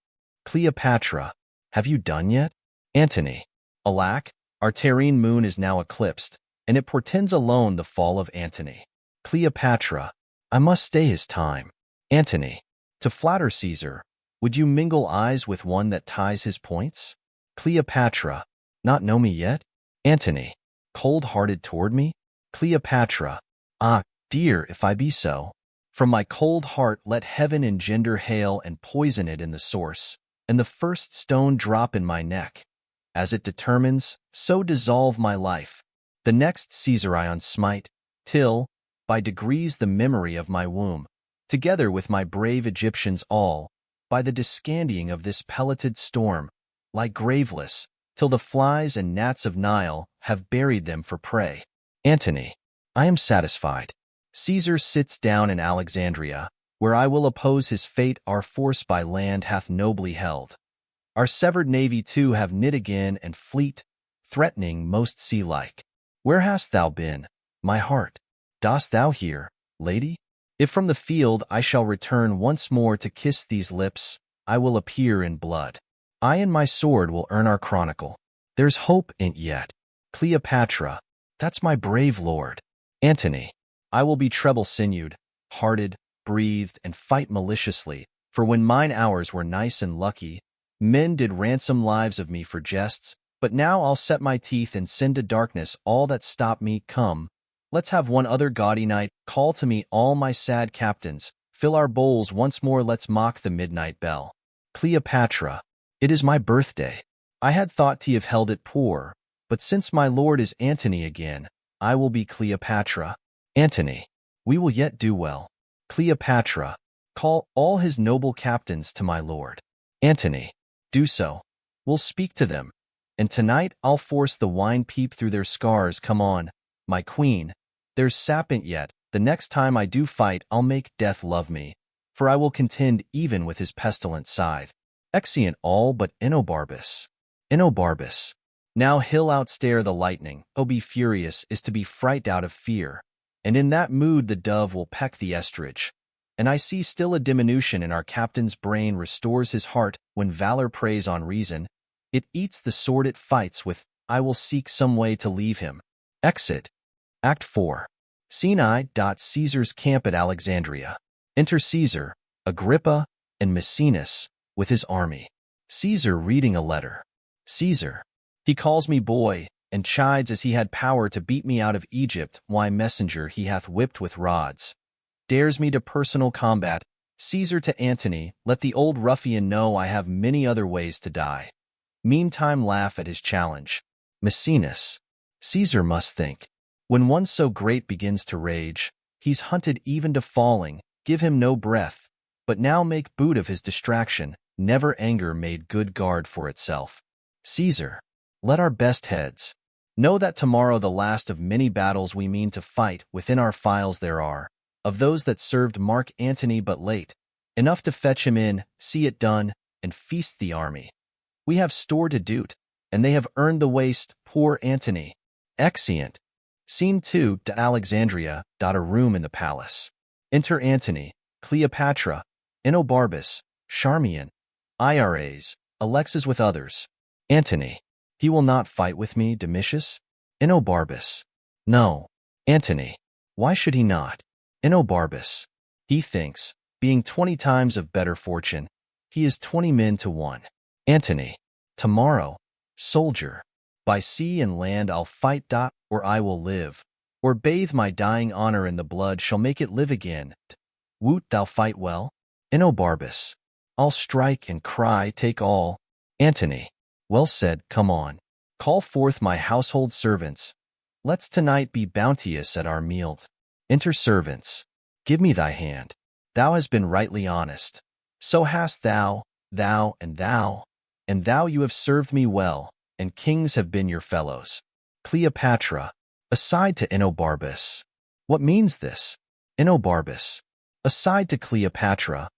Cleopatra. Have you done yet? Antony. Alack, our terrene moon is now eclipsed, and it portends alone the fall of Antony. Cleopatra. I must stay his time. Antony. To flatter Caesar, would you mingle eyes with one that ties his points? Cleopatra. Not know me yet? Antony. Cold-hearted toward me? Cleopatra. Ah, dear, if I be so. From my cold heart let heaven engender hail and poison it in the source, and the first stone drop in my neck. As it determines, so dissolve my life. The next Caesarion smite, till, by degrees the memory of my womb, together with my brave Egyptians all, by the descandying of this pelleted storm, lie graveless, till the flies and gnats of Nile have buried them for prey. Antony. I am satisfied. Caesar sits down in Alexandria, where I will oppose his fate. Our force by land hath nobly held. Our severed navy too have knit again, and fleet, threatening most sea-like. Where hast thou been, my heart? Dost thou hear, lady? If from the field I shall return once more to kiss these lips, I will appear in blood. I and my sword will earn our chronicle. There's hope in't yet. Cleopatra. That's my brave lord. Antony. I will be treble-sinewed, hearted, breathed, and fight maliciously, for when mine hours were nice and lucky, men did ransom lives of me for jests, but now I'll set my teeth and send to darkness all that stop me. Come, let's have one other gaudy night. Call to me all my sad captains, fill our bowls once more, let's mock the midnight bell. Cleopatra. It is my birthday. I had thought to have held it poor, but since my lord is Antony again, I will be Cleopatra. Antony. We will yet do well. Cleopatra. Call all his noble captains to my lord. Antony. Do so. We'll speak to them. And tonight I'll force the wine peep through their scars. Come on, my queen. There's sapient yet. The next time I do fight, I'll make death love me, for I will contend even with his pestilent scythe. Exeunt all but Enobarbus. Enobarbus. Now he'll outstare the lightning. Oh, be furious is to be fright out of fear. And in that mood the dove will peck the estrage. And I see still a diminution in our captain's brain restores his heart when valor preys on reason. It eats the sword it fights with. I will seek some way to leave him. Exit. Act 4. Scene I. Caesar's camp at Alexandria. Enter Caesar, Agrippa, and Maecenas, with his army. Caesar reading a letter. Caesar. He calls me boy, and chides as he had power to beat me out of Egypt. Why, messenger, he hath whipped with rods. Dares me to personal combat. Caesar to Antony, let the old ruffian know I have many other ways to die. Meantime laugh at his challenge. Maecenas. Caesar must think. When one so great begins to rage, he's hunted even to falling, give him no breath, but now make boot of his distraction, never anger made good guard for itself. Caesar. Let our best heads. Know that tomorrow the last of many battles we mean to fight within our files there are, of those that served Mark Antony but late, enough to fetch him in, see it done, and feast the army. We have store to do't, and they have earned the waste, poor Antony. Exeunt. Scene 2. To Alexandria. A room in the palace. Enter Antony, Cleopatra, Enobarbus, Charmian, Iras, Alexis with others. Antony. He will not fight with me, Domitius? Enobarbus. No. Antony. Why should he not? Enobarbus. He thinks, being 20 times of better fortune, he is 20 men to 1. Antony. Tomorrow, soldier. By sea and land I'll fight, or I will live, or bathe my dying honor in the blood shall make it live again. Woot thou fight well? Enobarbus. I'll strike and cry, take all. Antony. Well said, come on. Call forth my household servants. Let's tonight be bounteous at our meal. Enter servants. Give me thy hand. Thou hast been rightly honest. So hast thou, and thou you have served me well, and kings have been your fellows. Cleopatra. Aside to Enobarbus. What means this? Enobarbus. Aside to Cleopatra.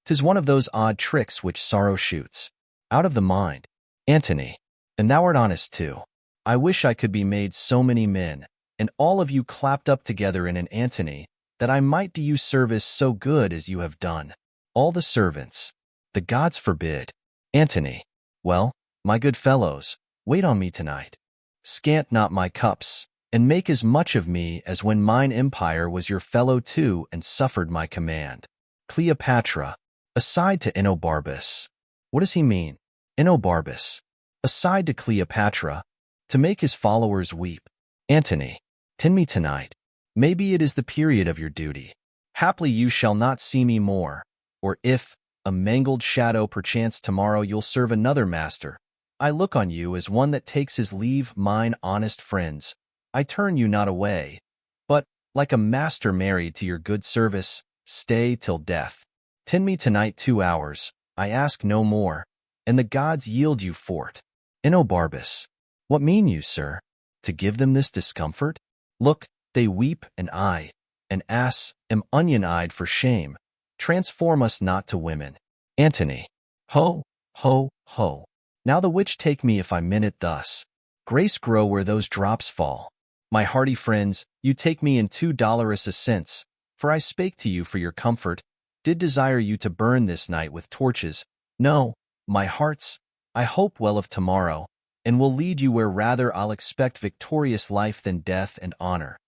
'Tis one of those odd tricks which sorrow shoots out of the mind. Antony. And thou art honest too. I wish I could be made so many men, and all of you clapped up together in an Antony, that I might do you service so good as you have done. All the servants. The gods forbid. Antony. Well, my good fellows, wait on me tonight. Scant not my cups, and make as much of me as when mine empire was your fellow too and suffered my command. Cleopatra. Aside to Enobarbus. What does he mean? Enobarbus. Aside to Cleopatra. To make his followers weep. Antony. Tend me tonight. Maybe it is the period of your duty. Haply you shall not see me more, or if, a mangled shadow perchance tomorrow you'll serve another master. I look on you as one that takes his leave, mine honest friends. I turn you not away, but, like a master married to your good service, stay till death. Tend me tonight 2 hours, I ask no more, and the gods yield you fort. Enobarbus. What mean you, sir? To give them this discomfort? Look, they weep, and I, an ass, am onion-eyed for shame. Transform us not to women. Antony. Ho, ho, ho. Now the witch take me if I min it thus. Grace grow where those drops fall. My hearty friends, you take me in $2 a cents, for I spake to you for your comfort, did desire you to burn this night with torches. No, my hearts, I hope well of tomorrow, and will lead you where rather I'll expect victorious life than death and honor.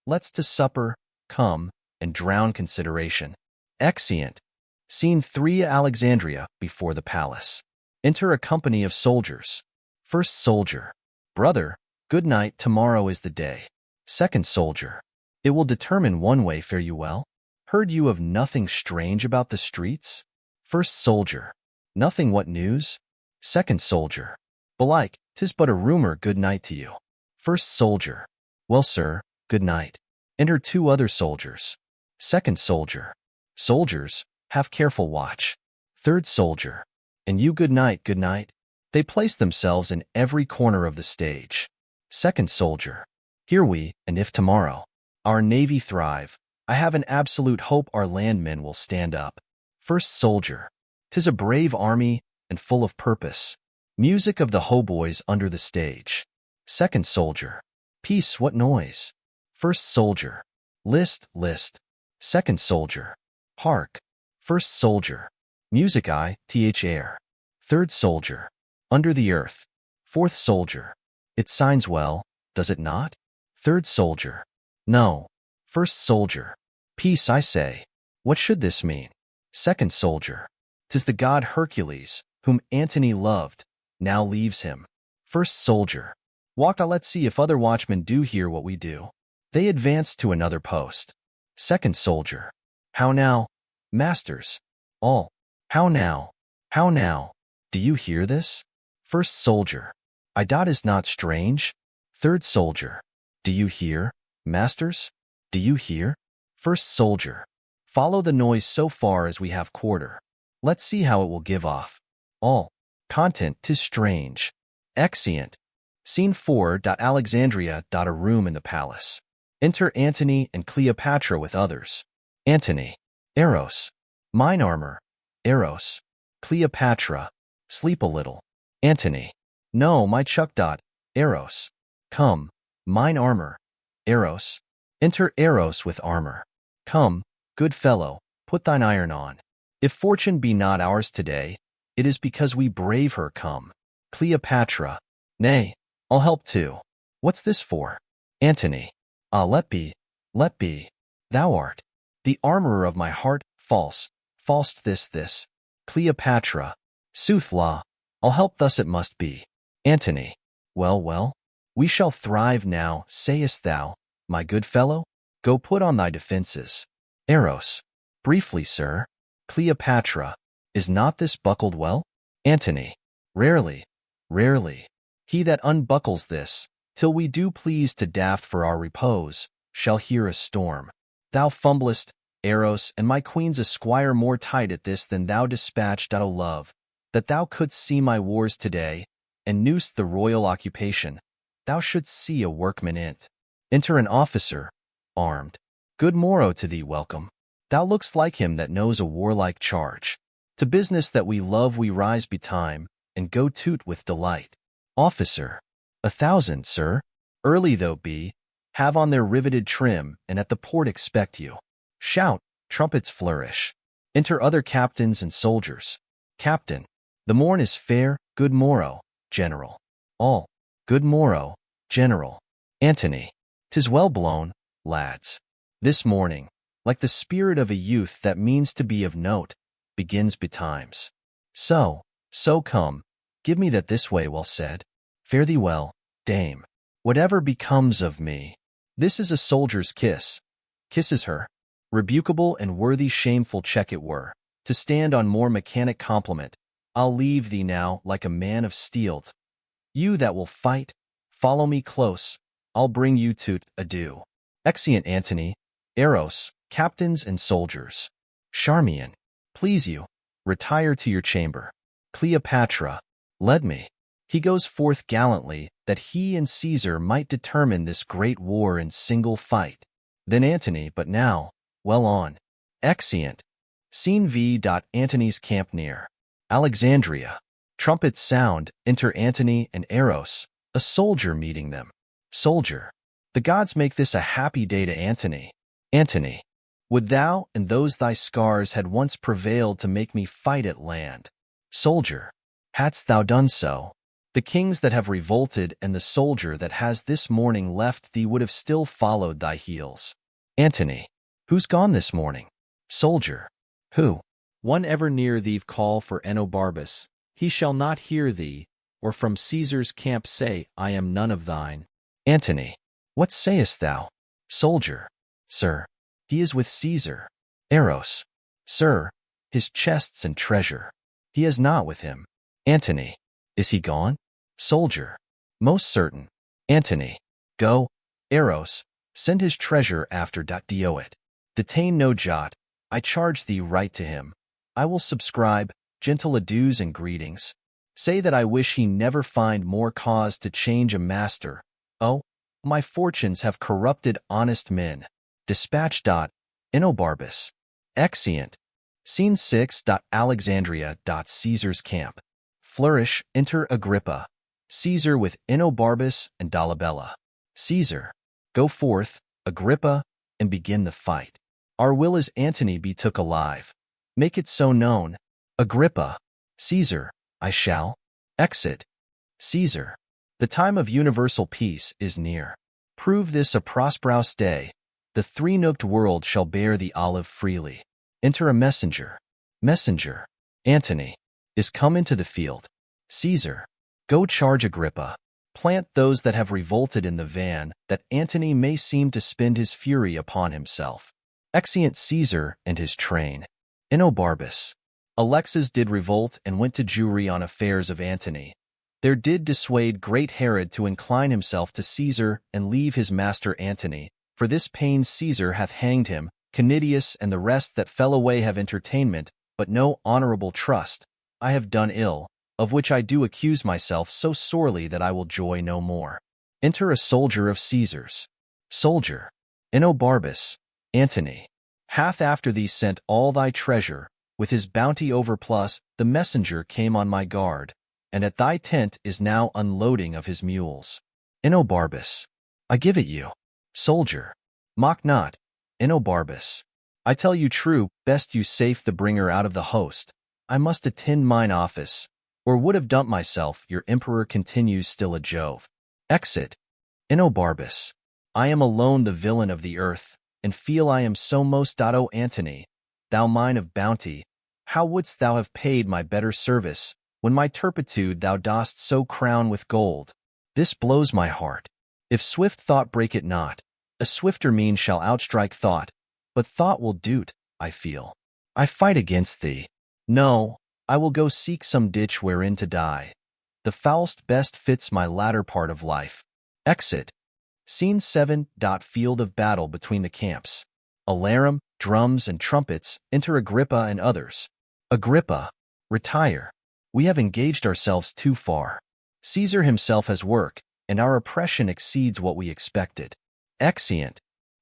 Let's to supper, come, and drown consideration. Exeunt. Scene 3. Alexandria, before the palace. Enter a company of soldiers. First soldier. Brother, good night, tomorrow is the day. Second soldier. It will determine one way, fare you well. Heard you of nothing strange about the streets? First soldier. Nothing, what news? Second soldier. Belike, 'tis but a rumor, good night to you. First soldier. Well, sir, good night. Enter 2 other soldiers. Second soldier. Soldiers, have careful watch. Third soldier. And you good night, good night. They place themselves in every corner of the stage. Second soldier. Here we, and if tomorrow our navy thrive, I have an absolute hope our landmen will stand up. First soldier. 'Tis a brave army and full of purpose. Music of the hautboys under the stage. Second soldier. Peace, what noise? First soldier. List, list. Second soldier. Hark. First soldier. Music ith air. Third soldier. Under the earth. Fourth soldier. It signs well, does it not? Third soldier. No. First soldier. Peace, I say. What should this mean? Second soldier. 'Tis the god Hercules, whom Antony loved, now leaves him. First soldier. Walk, let's see if other watchmen do hear what we do. They advance to another post. Second soldier. How now, masters? All. How now? How now? Do you hear this? First soldier. I doubt is not strange. Third soldier. Do you hear, masters? Do you hear? First soldier. Follow the noise so far as we have quarter. Let's see how it will give off. All. Content, 'tis strange. Exeunt. Scene 4. Alexandria. A room in the palace. Enter Antony and Cleopatra with others. Antony. Eros. Mine armor. Eros. Cleopatra. Sleep a little. Antony. No, my chuck. Eros. Come. Mine armor. Eros. Enter Eros with armor. Come, good fellow, put thine iron on. If fortune be not ours today, it is because we brave her. Come. Cleopatra. Nay, I'll help too. What's this for? Antony. Ah, let be, let be. Thou art the armorer of my heart. False, false this. Cleopatra. Sooth la, I'll help thus it must be. Antony. Well, well, we shall thrive now, sayest thou, my good fellow? Go put on thy defenses. Eros. Briefly, sir. Cleopatra. Is not this buckled well? Antony. Rarely, rarely. He that unbuckles this, till we do please to daft for our repose, shall hear a storm. Thou fumblest, Eros, and my queen's a squire more tight at this than thou dispatched. O love, that thou couldst see my wars today, and knewst the royal occupation, thou shouldst see a workman in't. Enter an officer, armed. Good morrow to thee, welcome. Thou lookst like him that knows a warlike charge. To business that we love we rise betime, and go to't with delight. Officer. 1,000, sir. Early though be, have on their riveted trim, and at the port expect you. Shout, trumpets flourish. Enter other captains and soldiers. Captain. The morn is fair, good morrow, general. All. Good morrow, general. Antony. 'Tis well blown, lads. This morning, like the spirit of a youth that means to be of note, begins betimes. So come, give me that this way. Well said. Fare thee well, dame. Whatever becomes of me, this is a soldier's kiss. Kisses her. Rebukable and worthy shameful check it were, to stand on more mechanic compliment. I'll leave thee now like a man of steel. You that will fight, follow me close. I'll bring you to't. Adieu. Exeunt Antony, Eros, captains and soldiers. Charmian. Please you, retire to your chamber. Cleopatra. Led me. He goes forth gallantly, that he and Caesar might determine this great war in single fight. Then Antony, but now, well on. Exeunt. Scene V. Antony's camp near Alexandria. Trumpets sound, enter Antony and Eros, a soldier meeting them. Soldier. The gods make this a happy day to Antony. Antony. Would thou and those thy scars had once prevailed to make me fight at land. Soldier. Hadst thou done so, the kings that have revolted and the soldier that has this morning left thee would have still followed thy heels. Antony. Who's gone this morning? Soldier. Who? One ever near thee call for Enobarbus. He shall not hear thee, or from Caesar's camp say, I am none of thine. Antony. What sayest thou? Soldier. Sir. He is with Caesar. Eros. Sir. His chests and treasure. He is not with him. Antony. Is he gone? Soldier. Most certain. Antony. Go. Eros. Send his treasure after. Do it. Detain no jot. I charge thee write to him. I will subscribe. gentle adieus and greetings. Say that I wish he never find more cause to change a master. Oh, my fortunes have corrupted honest men. Dispatch. Enobarbus. Exeunt. Scene 6. Alexandria. Caesar's camp. Flourish. Enter Agrippa. Caesar with Enobarbus and Dolabella. Caesar. Go forth, Agrippa, and begin the fight. Our will is Antony be took alive. Make it so known. Agrippa. Caesar. I shall. Exit. Caesar. The time of universal peace is near. Prove this a prosperous day. The three-nooked world shall bear the olive freely. Enter a messenger. Messenger. Antony. Is come into the field. Caesar. Go charge Agrippa. Plant those that have revolted in the van, that Antony may seem to spend his fury upon himself. Exeunt Caesar and his train. Enobarbus. Alexis did revolt and went to Jewry on affairs of Antony. There did dissuade great Herod to incline himself to Caesar and leave his master Antony. For this pains Caesar hath hanged him, Canidius and the rest that fell away have entertainment, but no honorable trust. I have done ill, of which I do accuse myself so sorely that I will joy no more. Enter a soldier of Caesar's. Soldier. Enobarbus. Antony. Hath after thee sent all thy treasure, with his bounty overplus, the messenger came on my guard, and at thy tent is now unloading of his mules. Enobarbus. I give it you. Soldier. Mock not. Enobarbus. I tell you true, best you safe the bringer out of the host. I must attend mine office, or would have dumped myself. Your emperor continues still a Jove. Exit. Enobarbus. I am alone the villain of the earth, and feel I am so most. O Antony, thou mine of bounty, how wouldst thou have paid my better service, when my turpitude thou dost so crown with gold? This blows my heart. If swift thought break it not, a swifter mean shall outstrike thought, but thought will do't, I feel. I fight against thee. No, I will go seek some ditch wherein to die. The foulest best fits my latter part of life. Exit. Scene 7. Field of battle between the camps. Alarum, drums, and trumpets. Enter Agrippa and others. Agrippa. Retire. We have engaged ourselves too far. Caesar himself has work, and our oppression exceeds what we expected. Exeunt.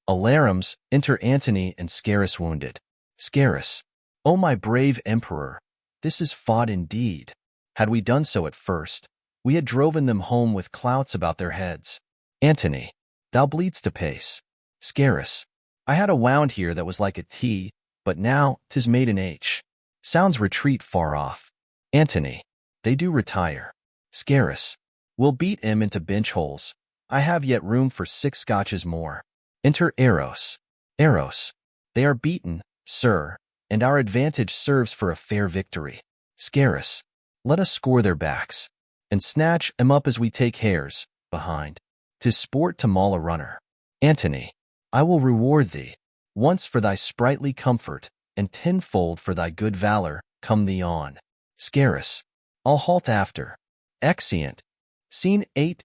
Alarums. Enter Antony and Scarus wounded. Scarus. O my brave emperor, this is fought indeed. Had we done so at first, we had driven them home with clouts about their heads. Antony. Thou bleedst apace. Scarus. I had a wound here that was like a T, but now 'tis made an H. Sounds retreat far off. Antony. They do retire. Scarus. We'll beat 'em into bench holes. I have yet room for 6 scotches more. Enter Eros. Eros. They are beaten, sir, and our advantage serves for a fair victory. Scarus. Let us score their backs, and snatch 'em up as we take hares, behind. 'Tis sport to maul a runner. Antony. I will reward thee, once for thy sprightly comfort, and tenfold for thy good valor, come thee on. Scarus. I'll halt after. Exeunt. Scene 8.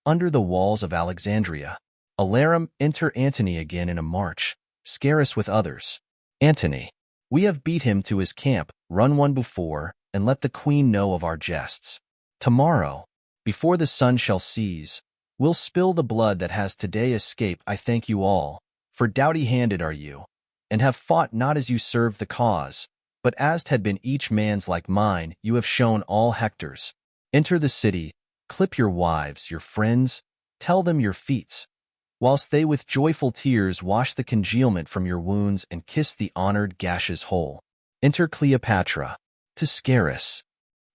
Under the walls of Alexandria. Alarum. Enter Antony again in a march. Scarus with others. Antony. We have beat him to his camp, run one before, and let the queen know of our jests. Tomorrow, before the sun shall cease, we'll spill the blood that has today escaped. I thank you all, for doughty-handed are you, and have fought not as you served the cause, but as 'had been each man's like mine. You have shown all Hector's. Enter the city, clip your wives, your friends, tell them your feats, whilst they with joyful tears wash the congealment from your wounds and kiss the honored gashes whole. Enter Cleopatra. To Scarus.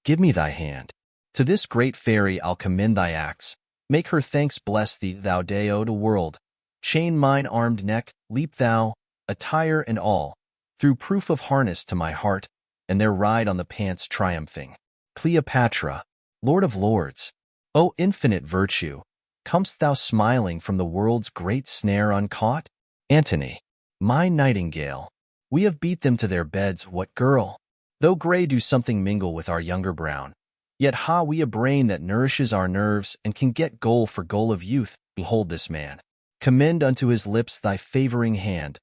Give me thy hand. To this great fairy I'll commend thy acts. Make her thanks bless thee, thou Deo to world. Chain mine armed neck, leap thou, attire and all, through proof of harness to my heart, and there ride on the pants triumphing. Cleopatra. Lord of lords. O infinite virtue, comest thou smiling from the world's great snare uncaught? Antony. My nightingale. We have beat them to their beds, what girl? Though gray do something mingle with our younger brown, yet ha we a brain that nourishes our nerves and can get goal for goal of youth. Behold this man. Commend unto his lips thy favoring hand.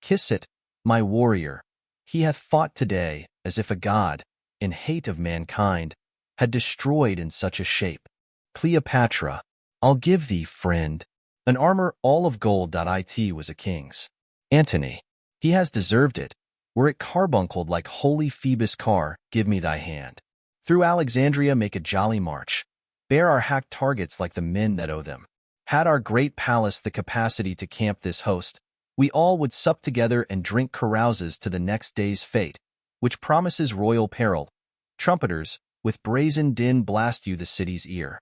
Kiss it, my warrior. He hath fought today, as if a god, in hate of mankind, had destroyed in such a shape. Cleopatra, I'll give thee, friend, an armor all of gold. It was a king's. Antony, he has deserved it. Were it carbuncled like holy Phoebus' car, give me thy hand. Through Alexandria make a jolly march. Bear our hacked targets like the men that owe them. Had our great palace the capacity to camp this host, we all would sup together and drink carouses to the next day's fate, which promises royal peril. Trumpeters, with brazen din blast you the city's ear.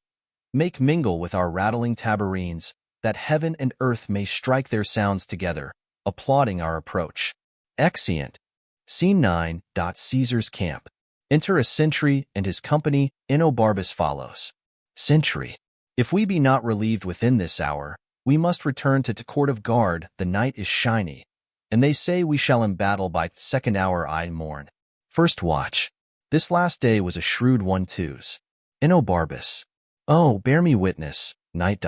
Make mingle with our rattling tabourines, that heaven and earth may strike their sounds together, applauding our approach. Exeunt. Scene 9. Caesar's camp. Enter a sentry and his company. Enobarbus follows. Sentry. If we be not relieved within this hour, we must return to the court of guard. The night is shiny, and they say we shall embattle by second hour. I mourn. First watch. This last day was a shrewd one two's. Enobarbus. Oh, bear me witness, knight.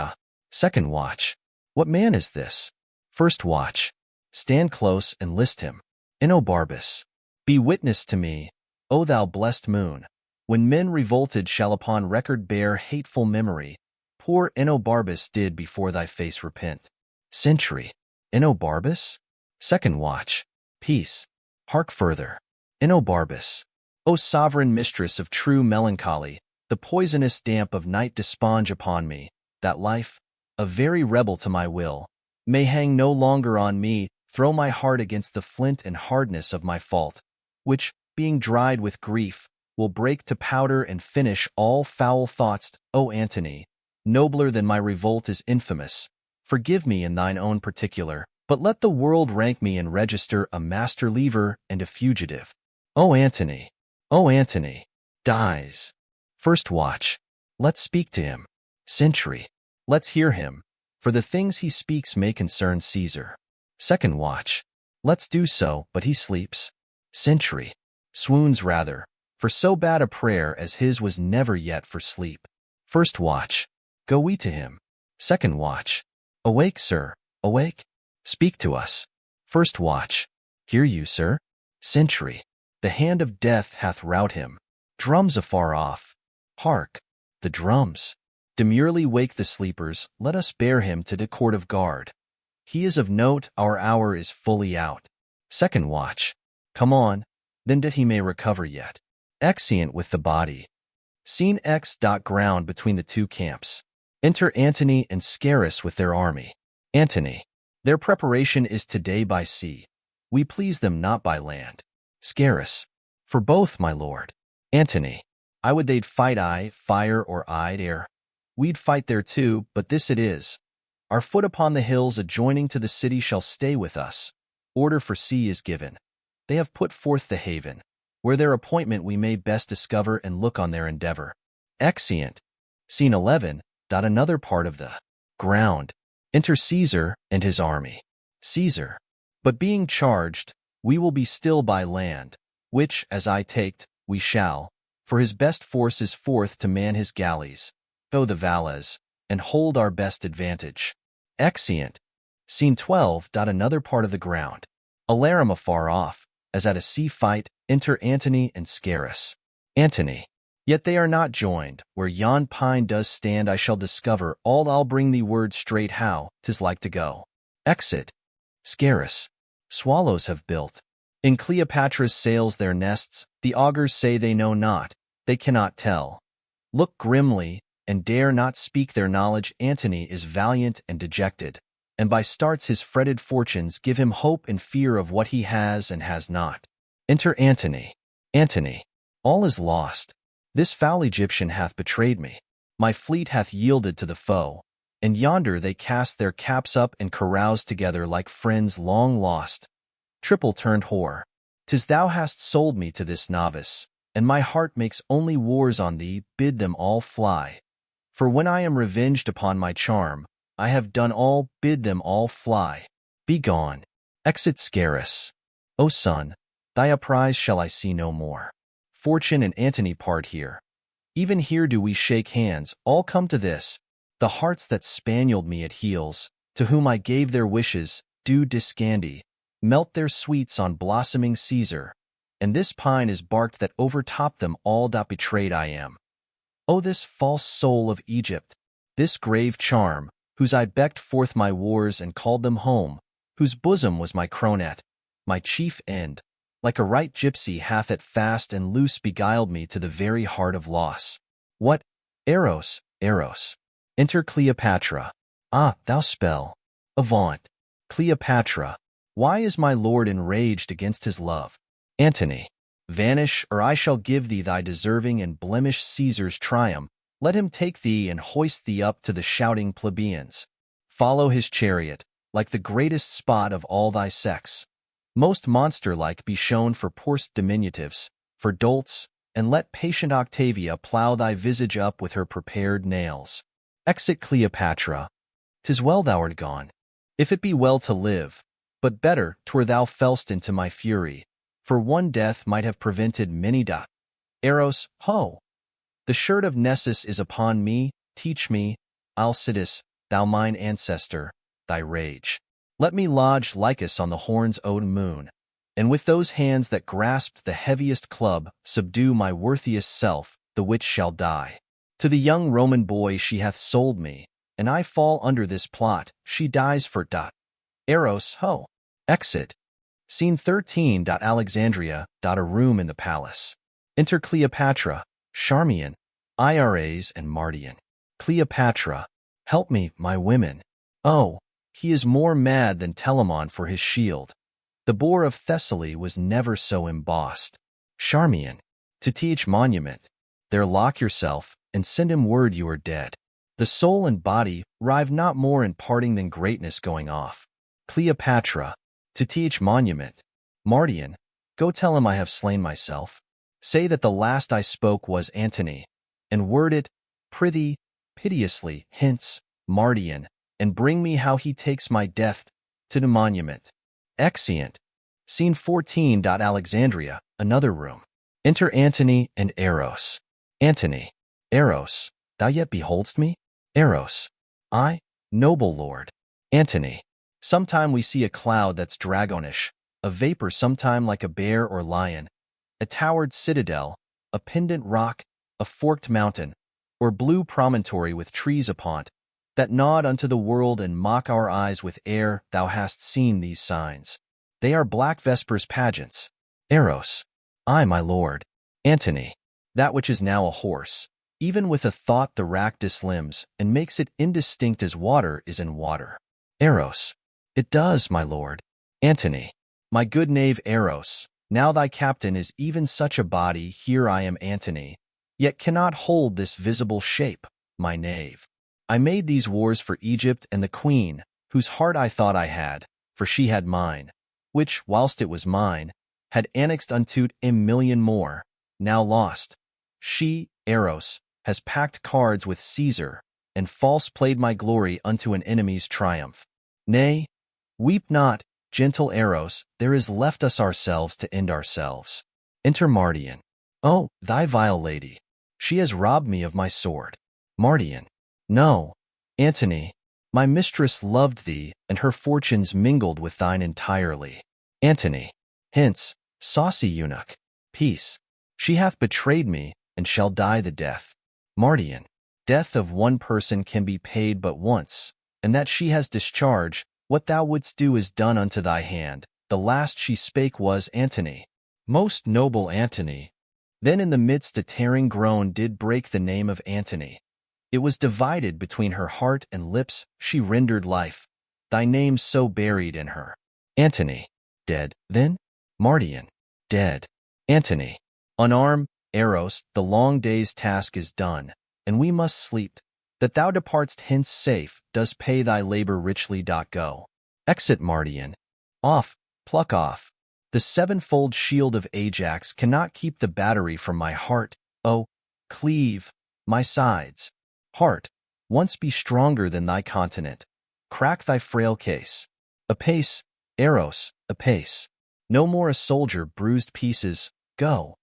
Second watch. What man is this? First watch. Stand close and list him. Enobarbus. Be witness to me, O thou blessed moon. When men revolted shall upon record bear hateful memory. Poor Enobarbus did before thy face repent. Sentry. Enobarbus? Second watch. Peace. Hark further. Enobarbus. O sovereign mistress of true melancholy, the poisonous damp of night desponge upon me, that life, a very rebel to my will, may hang no longer on me. Throw my heart against the flint and hardness of my fault, which, being dried with grief, will break to powder and finish all foul thoughts. O Antony, nobler than my revolt is infamous. Forgive me in thine own particular, but let the world rank me in register a master leaver and a fugitive. O Antony, dies. First watch. Let's speak to him. Sentry. Let's hear him, for the things he speaks may concern Caesar. Second watch. Let's do so, but he sleeps. Sentry. Swoons rather, for so bad a prayer as his was never yet for sleep. First watch. Go we to him. Second watch. Awake, sir, awake. Speak to us. First watch. Hear you, sir? Sentry. The hand of death hath rout him. Drums afar off. Hark, the drums. Demurely wake the sleepers, let us bear him to the court of guard. He is of note, our hour is fully out. Second watch. Come on, then that he may recover yet. Exeunt with the body. Scene X. Ground between the two camps. Enter Antony and Scarus with their army. Antony. Their preparation is today by sea. We please them not by land. Scarus. For both, my lord. Antony. I would they'd fight fire or air. We'd fight there too, but this it is. Our foot upon the hills adjoining to the city shall stay with us. Order for sea is given. They have put forth the haven, where their appointment we may best discover and look on their endeavor. Exeunt. Scene 11. Another part of the ground. Enter Caesar and his army. Caesar. But being charged, we will be still by land, which, as I taked, we shall, for his best force is forth to man his galleys, though the valles, and hold our best advantage. Exeunt. Scene 12. Another part of the ground. Alarum afar off, as at a sea fight, enter Antony and Scarus. Antony. Yet they are not joined. Where yon pine does stand I shall discover all. I'll bring thee word straight how 'tis like to go. Exit. Scarus. Swallows have built in Cleopatra's sails their nests. The augurs say they know not, they cannot tell. Look grimly, and dare not speak their knowledge. Antony is valiant and dejected, and by starts his fretted fortunes give him hope and fear of what he has and has not. Enter Antony. Antony. All is lost. This foul Egyptian hath betrayed me. My fleet hath yielded to the foe, and yonder they cast their caps up and carouse together like friends long lost. Triple-turned whore, 'tis thou hast sold me to this novice, and my heart makes only wars on thee. Bid them all fly. For when I am revenged upon my charm, I have done all. Bid them all fly. Be gone. Exit Scarus. O son, thy apprise shall I see no more. Fortune and Antony part here. Even here do we shake hands. All come to this. The hearts that spanieled me at heels, to whom I gave their wishes, do discandy, melt their sweets on blossoming Caesar, and this pine is barked that overtop them all. Betrayed I am. O this false soul of Egypt, this grave charm, whose I becked forth my wars and called them home, whose bosom was my coronet, my chief end, like a right gypsy hath it fast and loose beguiled me to the very heart of loss. What? Eros, Eros. Enter Cleopatra. Ah, thou spell. Avaunt. Cleopatra. Why is my lord enraged against his love? Antony. Vanish, or I shall give thee thy deserving and blemish Caesar's triumph. Let him take thee and hoist thee up to the shouting plebeians. Follow his chariot, like the greatest spot of all thy sex. Most monster-like be shown for poorest diminutives, for dolts, and let patient Octavia plough thy visage up with her prepared nails. Exit Cleopatra. 'Tis well thou art gone. If it be well to live, but better 'twere thou fell'st into my fury, for one death might have prevented many. Eros, ho! The shirt of Nessus is upon me, teach me, Alcides, thou mine ancestor, thy rage. Let me lodge Lycus on the horn's own moon, and with those hands that grasped the heaviest club, subdue my worthiest self, the which shall die. To the young Roman boy she hath sold me, and I fall under this plot, she dies for. Eros, ho! Exit. Scene 13. Alexandria. A room in the palace. Enter Cleopatra, Charmian, Iras, and Mardian. Cleopatra. Help me, my women. Oh, he is more mad than Telamon for his shield. The boar of Thessaly was never so embossed. Charmian. To Th monument. There lock yourself, and send him word you are dead. The soul and body rive not more in parting than greatness going off. Cleopatra. To Th monument. Mardian. Go tell him I have slain myself. Say that the last I spoke was Antony, and word it, prithee, piteously, hence, Mardian, and bring me how he takes my death to the monument. Exeunt. Scene 14. Alexandria, another room. Enter Antony and Eros. Antony. Eros, thou yet beholdst me? Eros. I, noble lord. Antony. Sometime we see a cloud that's dragonish, a vapor sometime like a bear or lion, a towered citadel, a pendant rock, a forked mountain, or blue promontory with trees upon't, that nod unto the world and mock our eyes with air. Thou hast seen these signs. They are black Vesper's pageants. Eros. I, my lord. Antony. That which is now a horse, even with a thought the rack dislimbs, and makes it indistinct as water is in water. Eros. It does, my lord. Antony. My good knave Eros, now thy captain is even such a body. Here I am Antony, yet cannot hold this visible shape, my knave. I made these wars for Egypt and the queen, whose heart I thought I had, for she had mine, which, whilst it was mine, had annexed unto 1,000,000 more, now lost. She, Eros, has packed cards with Caesar, and false played my glory unto an enemy's triumph. Nay, weep not, gentle Eros, there is left us ourselves to end ourselves. Enter Mardian. Oh, thy vile lady, she has robbed me of my sword. Mardian. No, Antony, my mistress loved thee, and her fortunes mingled with thine entirely. Antony. Hence, saucy eunuch. Peace. She hath betrayed me, and shall die the death. Mardian. Death of one person can be paid but once, and that she has discharged. What thou wouldst do is done unto thy hand. The last she spake was Antony. Most noble Antony. Then in the midst a tearing groan did break the name of Antony. It was divided between her heart and lips, she rendered life. Thy name so buried in her. Antony. Dead, then? Mardian. Dead. Antony. Unarm, Eros, the long day's task is done, and we must sleep. That thou departst hence safe, does pay thy labor richly. Go. Exit Mardian. Off, pluck off. The sevenfold shield of Ajax cannot keep the battery from my heart. Oh, cleave, my sides. Heart, once be stronger than thy continent. Crack thy frail case. Apace, Eros, apace. No more a soldier bruised pieces. Go.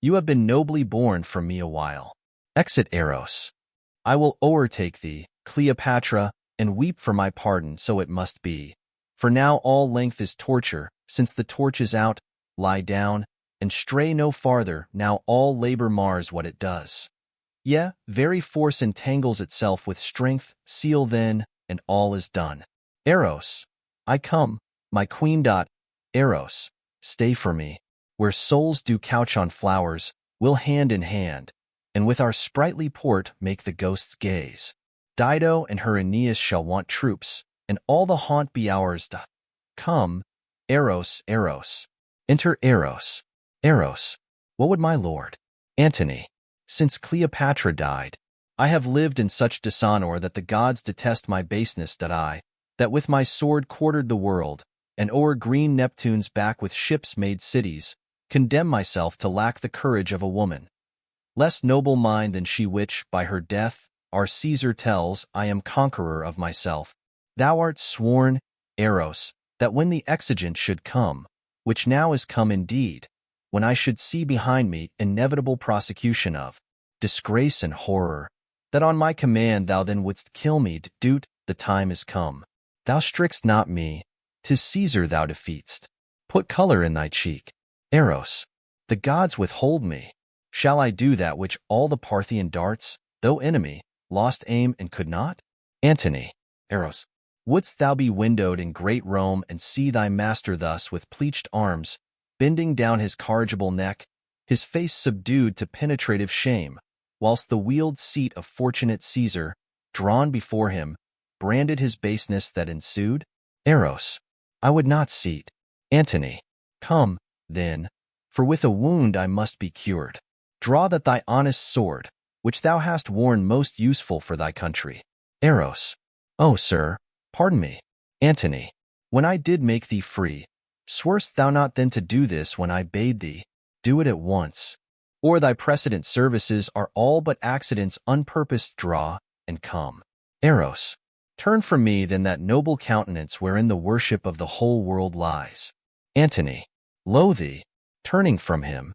You have been nobly borne from me a while. Exit Eros. I will o'ertake thee, Cleopatra, and weep for my pardon, so it must be. For now all length is torture, since the torch is out. Lie down, and stray no farther, now all labor mars what it does. Yea, very force entangles itself with strength, seal then, and all is done. Eros, I come, my queen. Eros, stay for me. Where souls do couch on flowers, we'll hand in hand, and with our sprightly port make the ghosts gaze. Dido and her Aeneas shall want troops, and all the haunt be ours. Come, Eros, Eros. Enter Eros. Eros, what would my lord? Antony, since Cleopatra died, I have lived in such dishonor that the gods detest my baseness. That with my sword quartered the world, and o'er green Neptune's back with ships made cities, condemn myself to lack the courage of a woman. Less noble mind than she which, by her death, our Caesar tells, I am conqueror of myself. Thou art sworn, Eros, that when the exigent should come, which now is come indeed, when I should see behind me inevitable prosecution of disgrace and horror, that on my command thou then wouldst kill me. Dute, the time is come. Thou strick'st not me, 'tis Caesar thou defeat'st. Put color in thy cheek. Eros, the gods withhold me. Shall I do that which all the Parthian darts, though enemy, lost aim and could not? Antony, Eros, wouldst thou be windowed in great Rome and see thy master thus with pleached arms, bending down his corrigible neck, his face subdued to penetrative shame, whilst the wheeled seat of fortunate Caesar, drawn before him, branded his baseness that ensued? Eros, I would not seat. Antony, come, then, for with a wound I must be cured. Draw that thy honest sword, which thou hast worn most useful for thy country. Eros, O sir, pardon me. Antony, when I did make thee free, swerst thou not then to do this when I bade thee? Do it at once. Or thy precedent services are all but accidents unpurposed. Draw, and come. Eros, turn from me then that noble countenance wherein the worship of the whole world lies. Antony, lo thee, turning from him.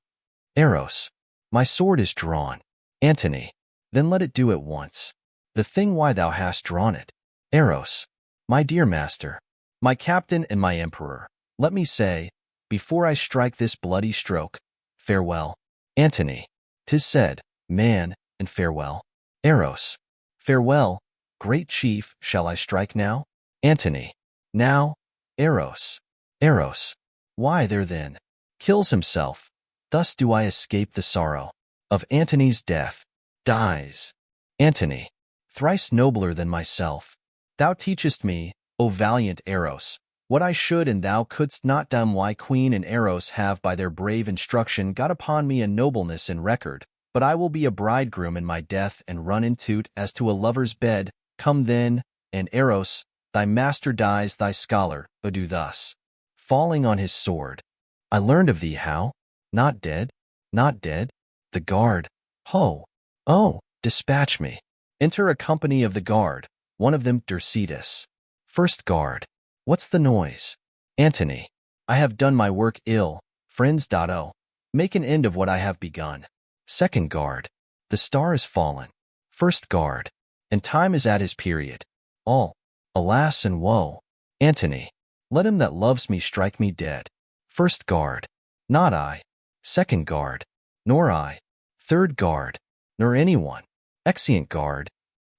Eros, my sword is drawn. Antony, then let it do at once the thing why thou hast drawn it. Eros, my dear master, my captain and my emperor, let me say, before I strike this bloody stroke, farewell. Antony, 'tis said, man, and farewell. Eros, farewell, great chief. Shall I strike now? Antony, now. Eros, Eros, why there then? Kills himself. Thus do I escape the sorrow of Antony's death. Dies. Antony, thrice nobler than myself, thou teachest me, O valiant Eros, what I should and thou couldst not. Why Queen and Eros have by their brave instruction got upon me a nobleness in record, but I will be a bridegroom in my death and run into't as to a lover's bed. Come then, and Eros, thy master dies, thy scholar, do thus. Falling on his sword, I learned of thee how? Not dead, not dead. The guard, ho, oh, dispatch me. Enter a company of the guard, one of them Dercetus. First guard, what's the noise? Antony, I have done my work ill, friends. O, make an end of what I have begun. Second guard, the star is fallen. First guard, and time is at his period. All, alas and woe. Antony, let him that loves me strike me dead. First guard, not I. Second guard, nor I. Third guard, nor anyone. Exeunt guard,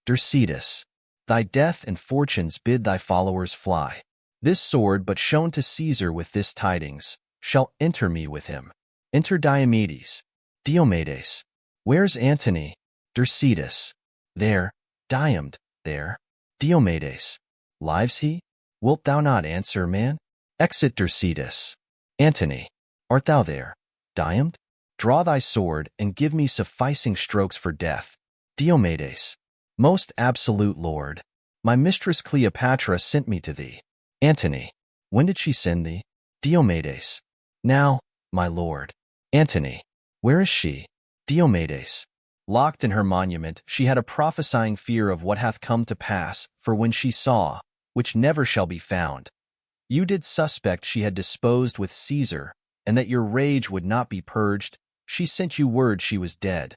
Dercetus, thy death and fortunes bid thy followers fly. This sword, but shown to Caesar with this tidings, shall enter me with him. Enter Diomedes. Diomedes, where's Antony? Dercetus, there. Diomed, there. Diomedes, lives he? Wilt thou not answer, man? Exit Dercetus. Antony, art thou there? Diomed? Draw thy sword and give me sufficing strokes for death. Diomedes, most absolute lord, my mistress Cleopatra sent me to thee. Antony, when did she send thee? Diomedes, now, my lord. Antony, where is she? Diomedes, locked in her monument. She had a prophesying fear of what hath come to pass, for when she saw, which never shall be found, you did suspect she had disposed with Caesar, and that your rage would not be purged, she sent you word she was dead.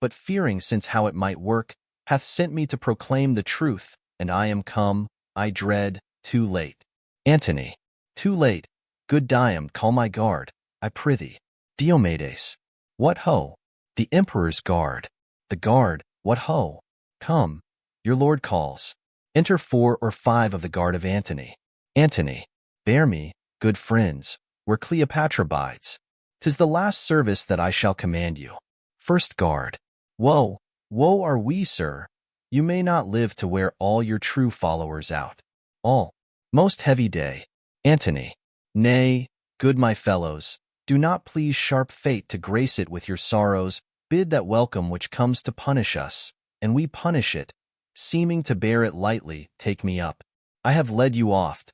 But fearing since how it might work, hath sent me to proclaim the truth, and I am come, I dread, too late. Antony, too late. Good Diomed, call my guard, I prithee. Diomedes. What ho? The emperor's guard. The guard, what ho? Come, your lord calls. Enter 4 or 5 of the guard of Antony. Antony. Bear me, good friends, where Cleopatra bides. 'Tis the last service that I shall command you. First guard. Woe, woe are we, sir. You may not live to wear all your true followers out. All. Most heavy day. Antony. Nay, good my fellows, do not please sharp fate to grace it with your sorrows. Bid that welcome which comes to punish us, and we punish it. Seeming to bear it lightly, take me up. I have led you oft.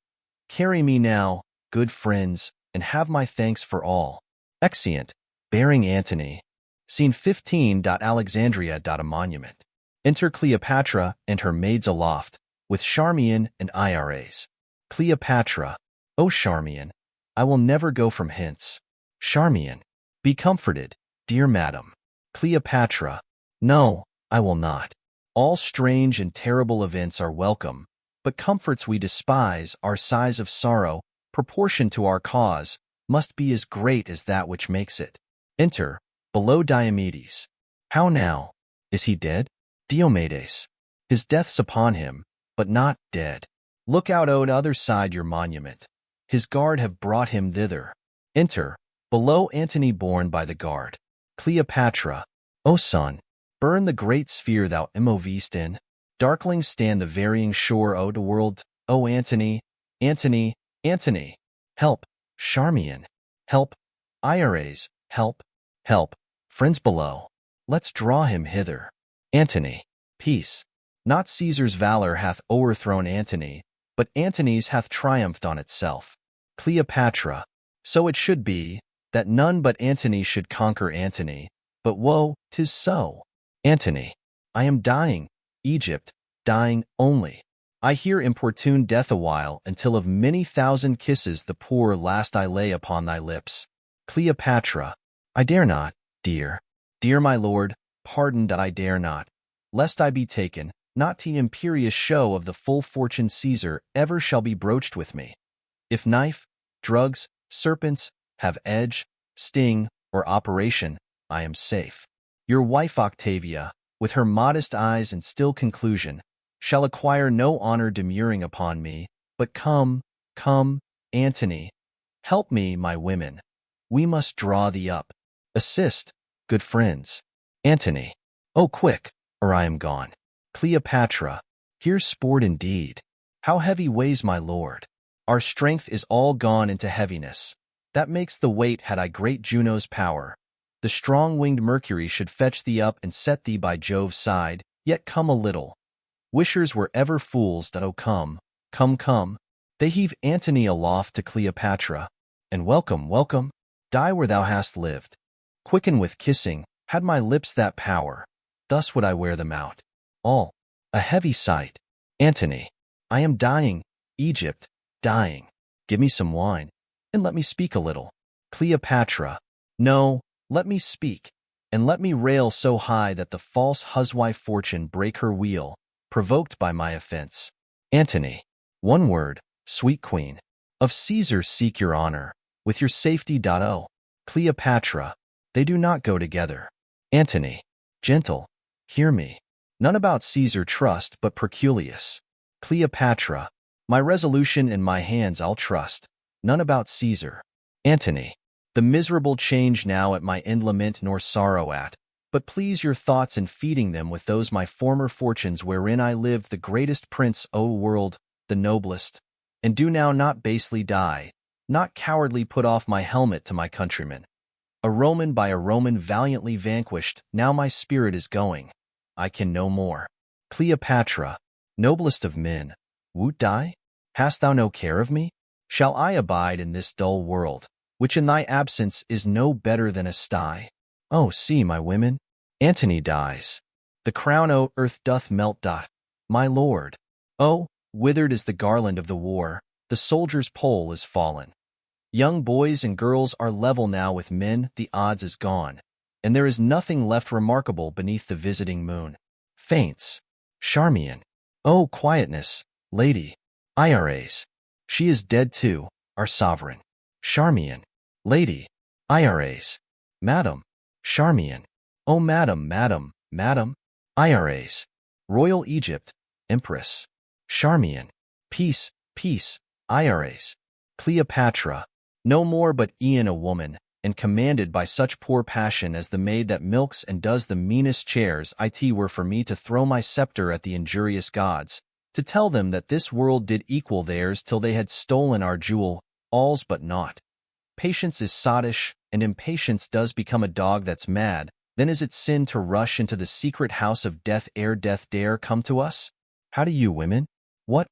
Carry me now, good friends, and have my thanks for all. Exeunt. Bearing Antony. Scene 15. Alexandria. A monument. Enter Cleopatra and her maids aloft, with Charmian and Iras. Cleopatra. O Charmian, I will never go from hence. Charmian. Be comforted, dear madam. Cleopatra. No, I will not. All strange and terrible events are welcome, but comforts we despise. Our sighs of sorrow, proportioned to our cause, must be as great as that which makes it. Enter, below Diomedes. How now? Is he dead? Diomedes. His death's upon him, but not dead. Look out o' t'other side your monument. His guard have brought him thither. Enter, below Antony borne by the guard. Cleopatra. O sun, burn the great sphere thou immovest in. Darkling stand the varying shore o' the world. O Antony, Antony, Antony. Help, Charmian. Help, Iras. Help, help, friends below. Let's draw him hither. Antony. Peace. Not Caesar's valor hath o'erthrown Antony, but Antony's hath triumphed on itself. Cleopatra. So it should be, that none but Antony should conquer Antony, but woe, 'tis so. Antony. I am dying, Egypt, dying only. I here importune death awhile, until of many thousand kisses the poor last I lay upon thy lips. Cleopatra. I dare not, dear. Dear my lord, pardon that I dare not, lest I be taken, not to imperious show of the full fortune Caesar ever shall be broached with me. If knife, drugs, serpents, have edge, sting, or operation, I am safe. Your wife Octavia, with her modest eyes and still conclusion, shall acquire no honor demurring upon me, but come, come, Antony. Help me, my women. We must draw thee up. Assist, good friends. Antony. Oh, quick, or I am gone. Cleopatra. Here's sport indeed. How heavy weighs my lord. Our strength is all gone into heaviness. That makes the weight had I great Juno's power. The strong-winged Mercury should fetch thee up and set thee by Jove's side, yet come a little. Wishers were ever fools that, oh come, come, come. They heave Antony aloft to Cleopatra, and welcome, welcome, die where thou hast lived. Quicken with kissing, had my lips that power, thus would I wear them out. All, a heavy sight. Antony. I am dying, Egypt, dying. Give me some wine, and let me speak a little. Cleopatra. No, let me speak, and let me rail so high that the false huswife Fortune break her wheel, provoked by my offense. Antony. One word, sweet queen. Of Caesar seek your honor, with your safety. O Cleopatra. They do not go together. Antony. Gentle, hear me. None about Caesar trust but Proculius. Cleopatra. My resolution in my hands I'll trust, none about Caesar. Antony. The miserable change now at my end lament nor sorrow at, but please your thoughts in feeding them with those my former fortunes wherein I lived the greatest prince o' world, the noblest, and do now not basely die, not cowardly put off my helmet to my countrymen. A Roman by a Roman valiantly vanquished, now my spirit is going. I can no more. Cleopatra. Noblest of men, woot die? Hast thou no care of me? Shall I abide in this dull world, which in thy absence is no better than a sty? Oh, see, my women, Antony dies. The crown o' earth doth melt. My lord. Oh, withered is the garland of the war, the soldier's pole is fallen. Young boys and girls are level now with men, the odds is gone, and there is nothing left remarkable beneath the visiting moon. Faints. Charmian. Oh, quietness, lady. Iras. She is dead too, our sovereign. Charmian. Lady. Iras. Madam. Charmian. Oh, madam, madam, madam. IRAs. Royal Egypt. Empress. Charmian. Peace, peace. IRAs. Cleopatra. No more but e'en a woman, and commanded by such poor passion as the maid that milks and does the meanest chairs. It were for me to throw my sceptre at the injurious gods, to tell them that this world did equal theirs till they had stolen our jewel, all's but naught. Patience is sottish, and impatience does become a dog that's mad. Then is it sin to rush into the secret house of death ere death dare come to us? How do you, women? What?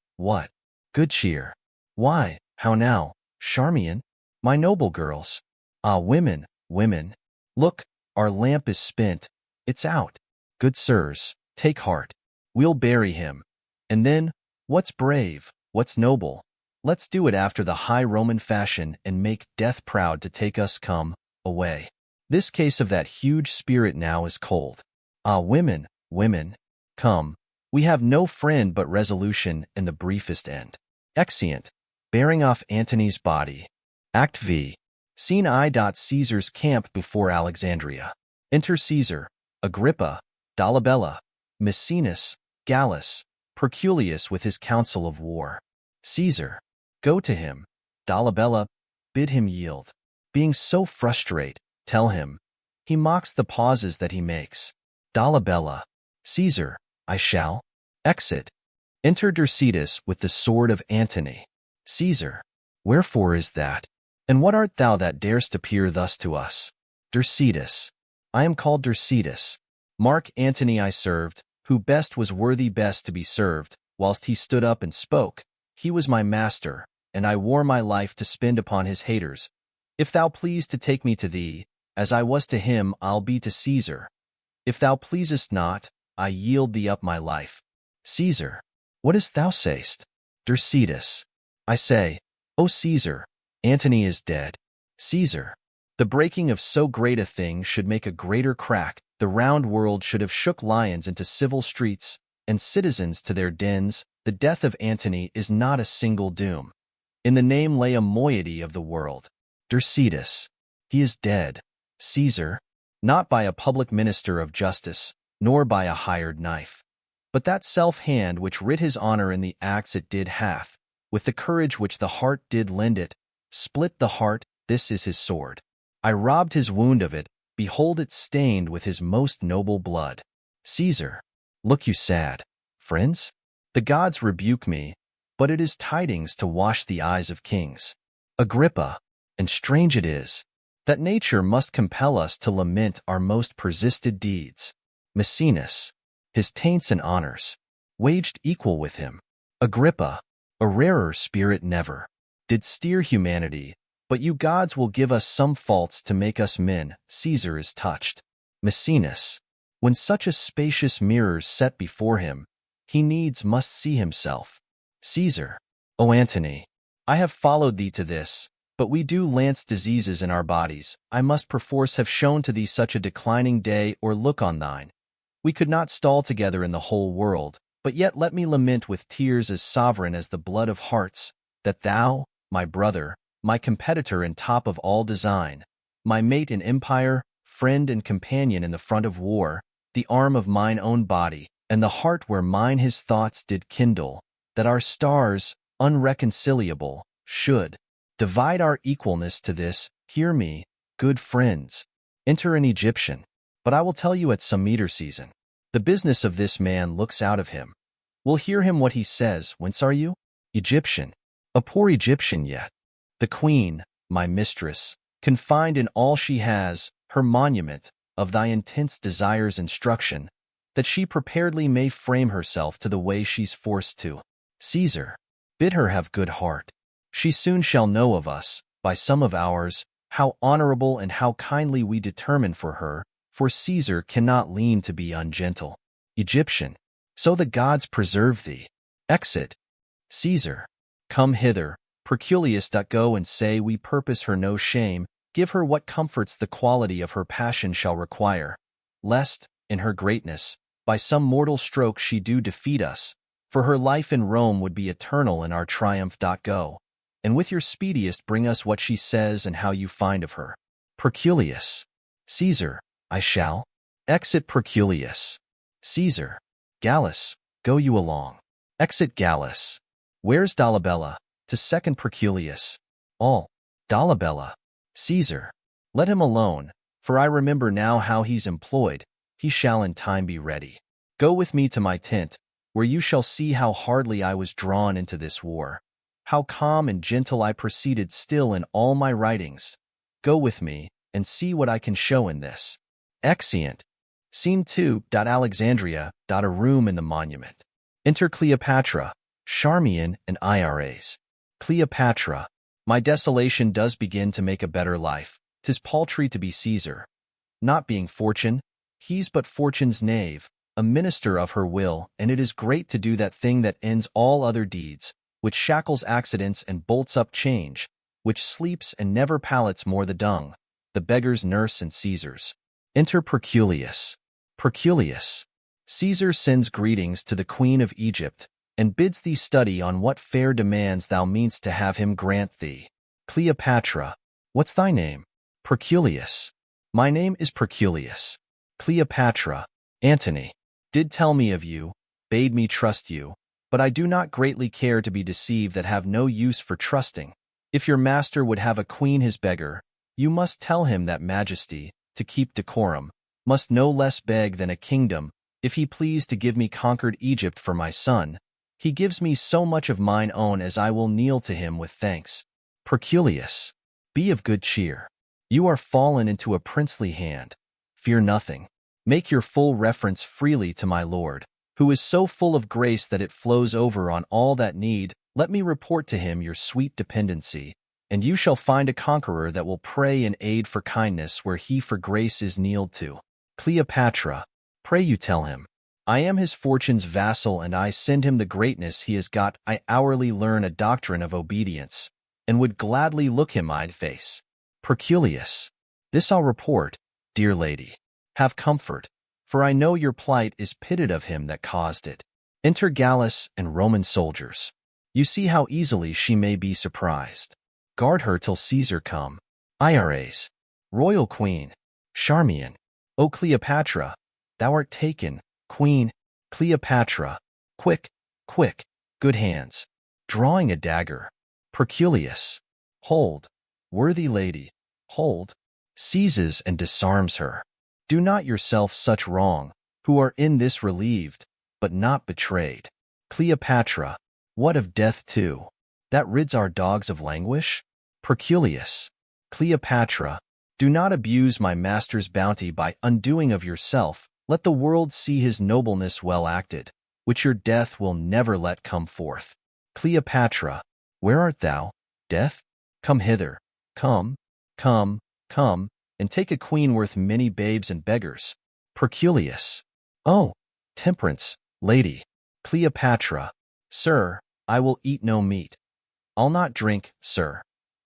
Good cheer. Why, how now, Charmian? My noble girls. Ah, women, women. Look, our lamp is spent. It's out. Good sirs, take heart. We'll bury him. And then, what's brave, what's noble? Let's do it after the high Roman fashion and make death proud to take us come away. This case of that huge spirit now is cold. Ah, women, women. Come, we have no friend but resolution and the briefest end. Exeunt. Bearing off Antony's body. Act V. Scene I. Caesar's camp before Alexandria. Enter Caesar, Agrippa, Dolabella, Maecenas, Gallus, Proculius with his council of war. Caesar. Go to him. Dolabella. Bid him yield. Being so frustrate, tell him. He mocks the pauses that he makes. Dolabella. Caesar. I shall. Exit. Enter Dercetus with the sword of Antony. Caesar. Wherefore is that? And what art thou that darest appear thus to us? Dercetus. I am called Dercetus. Mark Antony I served, who best was worthy best to be served, whilst he stood up and spoke. He was my master, and I wore my life to spend upon his haters. If thou please to take me to thee, as I was to him I'll be to Caesar. If thou pleasest not, I yield thee up my life. Caesar. What is thou say'st? Dercetus. I say, O Caesar, Antony is dead. Caesar. The breaking of so great a thing should make a greater crack. The round world should have shook lions into civil streets, and citizens to their dens. The death of Antony is not a single doom. In the name lay a moiety of the world. Dercetus. He is dead. Caesar. Not by a public minister of justice, nor by a hired knife. But that self-hand which writ his honor in the acts it did hath, with the courage which the heart did lend it, split the heart. This is his sword. I robbed his wound of it, behold it stained with his most noble blood. Caesar. Look you sad, friends? The gods rebuke me, but it is tidings to wash the eyes of kings. Agrippa. And strange it is, that nature must compel us to lament our most persisted deeds. Maecenas. His taints and honors, waged equal with him. Agrippa. A rarer spirit never did steer humanity, but you gods will give us some faults to make us men. Caesar is touched. Maecenas. When such a spacious mirror's set before him, he needs must see himself. Caesar. O Antony, I have followed thee to this, but we do lance diseases in our bodies. I must perforce have shown to thee such a declining day or look on thine. We could not stall together in the whole world, but yet let me lament with tears as sovereign as the blood of hearts, that thou, my brother, my competitor in top of all design, my mate in empire, friend and companion in the front of war, the arm of mine own body, and the heart where mine his thoughts did kindle, that our stars, unreconciliable, should divide our equalness to this. Hear me, good friends. Enter an Egyptian, but I will tell you at some meter season. The business of this man looks out of him. We'll hear him what he says. Whence are you? Egyptian. A poor Egyptian yet. The queen, my mistress, confined in all she has, her monument, of thy intense desires instruction, that she preparedly may frame herself to the way she's forced to. Caesar. Bid her have good heart. She soon shall know of us, by some of ours, how honorable and how kindly we determine for her, for Caesar cannot lean to be ungentle. Egyptian. So the gods preserve thee. Exit. Caesar. Come hither. Proculius. Go and say we purpose her no shame, give her what comforts the quality of her passion shall require, lest, in her greatness, by some mortal stroke she do defeat us, for her life in Rome would be eternal in our triumph. Go, and with your speediest bring us what she says and how you find of her. Proculius. Caesar, I shall. Exit Proculius. Caesar. Gallus, go you along. Exit Gallus. Where's Dolabella? To second Proculius. All. Dolabella. Caesar. Let him alone, for I remember now how he's employed. He shall in time be ready. Go with me to my tent, where you shall see how hardly I was drawn into this war. How calm and gentle I proceeded still in all my writings. Go with me, and see what I can show in this. Exeunt. Scene 2. Alexandria. A room in the monument. Enter Cleopatra, Charmian, and Iras. Cleopatra. My desolation does begin to make a better life. 'Tis paltry to be Caesar. Not being Fortune, he's but Fortune's knave, a minister of her will, and it is great to do that thing that ends all other deeds, which shackles accidents and bolts up change, which sleeps and never pallets more the dung, the beggar's nurse and Caesar's. Enter Proculius. Proculius. Caesar sends greetings to the Queen of Egypt, and bids thee study on what fair demands thou meanst to have him grant thee. Cleopatra. What's thy name? Proculius. My name is Proculius. Cleopatra. Antony. Did tell me of you, bade me trust you, but I do not greatly care to be deceived that have no use for trusting. If your master would have a queen his beggar, you must tell him that majesty, to keep decorum, must no less beg than a kingdom. If he please to give me conquered Egypt for my son, he gives me so much of mine own as I will kneel to him with thanks. Proculius. Be of good cheer. You are fallen into a princely hand. Fear nothing. Make your full reference freely to my lord, who is so full of grace that it flows over on all that need. Let me report to him your sweet dependency, and you shall find a conqueror that will pray and aid for kindness where he for grace is kneeled to. Cleopatra. Pray you tell him, I am his fortune's vassal, and I send him the greatness he has got. I hourly learn a doctrine of obedience, and would gladly look him I'd face. Proculius. This I'll report, dear lady. Have comfort, for I know your plight is pitied of him that caused it. Enter Gallus and Roman soldiers. You see how easily she may be surprised. Guard her till Caesar come. Iras. Royal Queen. Charmian. O Cleopatra, thou art taken, Queen. Cleopatra. Quick, quick, good hands. Drawing a dagger. Proculius. Hold, worthy lady, hold. Seizes and disarms her. Do not yourself such wrong, who are in this relieved, but not betrayed. Cleopatra. What of death too? That rids our dogs of languish? Proculius. Cleopatra. Do not abuse my master's bounty by undoing of yourself. Let the world see his nobleness well acted, which your death will never let come forth. Cleopatra. Where art thou, Death? Come hither. Come, come, come, and take a queen worth many babes and beggars. Proculius. Oh, temperance, lady. Cleopatra. Sir, I will eat no meat. I'll not drink, sir.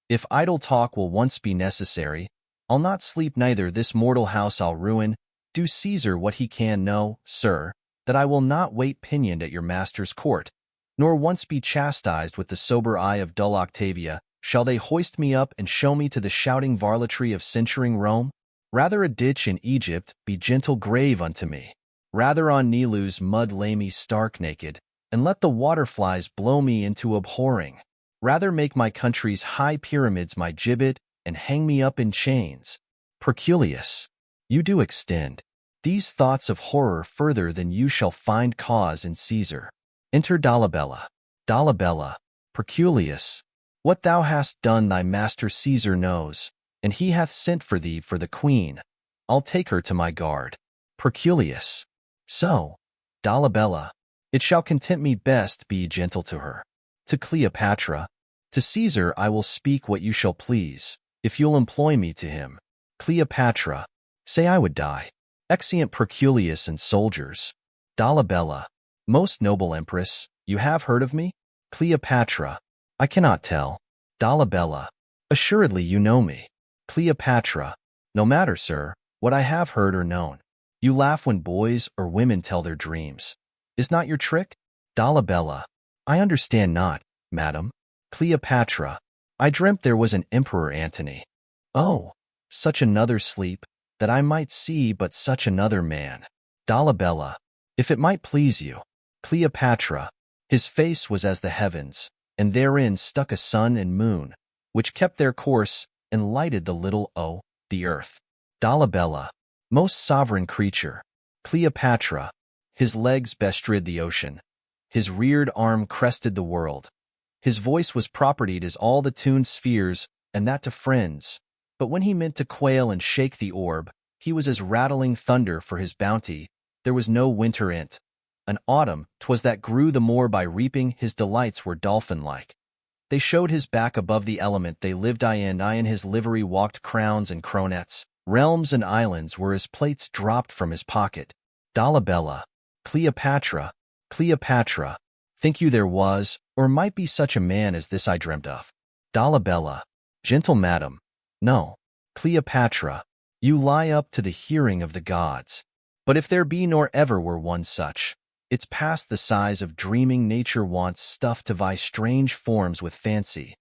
If idle talk will once be necessary, I'll not sleep neither. This mortal house I'll ruin. Do Caesar what he can know, sir, that I will not wait pinioned at your master's court, nor once be chastised with the sober eye of dull Octavia. Shall they hoist me up and show me to the shouting varletry of censuring Rome? Rather a ditch in Egypt be gentle grave unto me. Rather on Nilu's mud lay me stark naked, and let the waterflies blow me into abhorring. Rather make my country's high pyramids my gibbet, and hang me up in chains. Proculius. You do extend these thoughts of horror further than you shall find cause in Caesar. Enter Dolabella. Dolabella. Proculius. What thou hast done thy master Caesar knows, and he hath sent for thee for the queen. I'll take her to my guard. Proculius. So, Dolabella, it shall content me best be gentle to her. To Cleopatra. To Caesar I will speak what you shall please, if you'll employ me to him. Cleopatra. Say I would die. Exeunt Proculius and soldiers. Dolabella. Most noble empress, you have heard of me? Cleopatra. I cannot tell. Dolabella. Assuredly you know me. Cleopatra. No matter, sir, what I have heard or known. You laugh when boys or women tell their dreams. Is not your trick? Dolabella. I understand not, madam. Cleopatra. I dreamt there was an Emperor Antony. Oh, such another sleep, that I might see but such another man. Dolabella, if it might please you. Cleopatra, his face was as the heavens, and therein stuck a sun and moon, which kept their course and lighted the little the earth. Dolabella, most sovereign creature. Cleopatra, his legs bestrid the ocean, his reared arm crested the world. His voice was propertied as all the tuned spheres, and that to friends. But when he meant to quail and shake the orb, he was as rattling thunder for his bounty. There was no winter in't. An autumn, 'twas that grew the more by reaping. His delights were dolphin-like. They showed his back above the element they lived in his livery walked crowns and cronets. Realms and islands were as plates dropped from his pocket. Dolabella, Cleopatra, Cleopatra, think you there was, or might be such a man as this I dreamt of? Dolabella, gentle madam, no. Cleopatra, you lie up to the hearing of the gods. But if there be nor ever were one such, it's past the size of dreaming nature wants stuff to vie strange forms with fancy.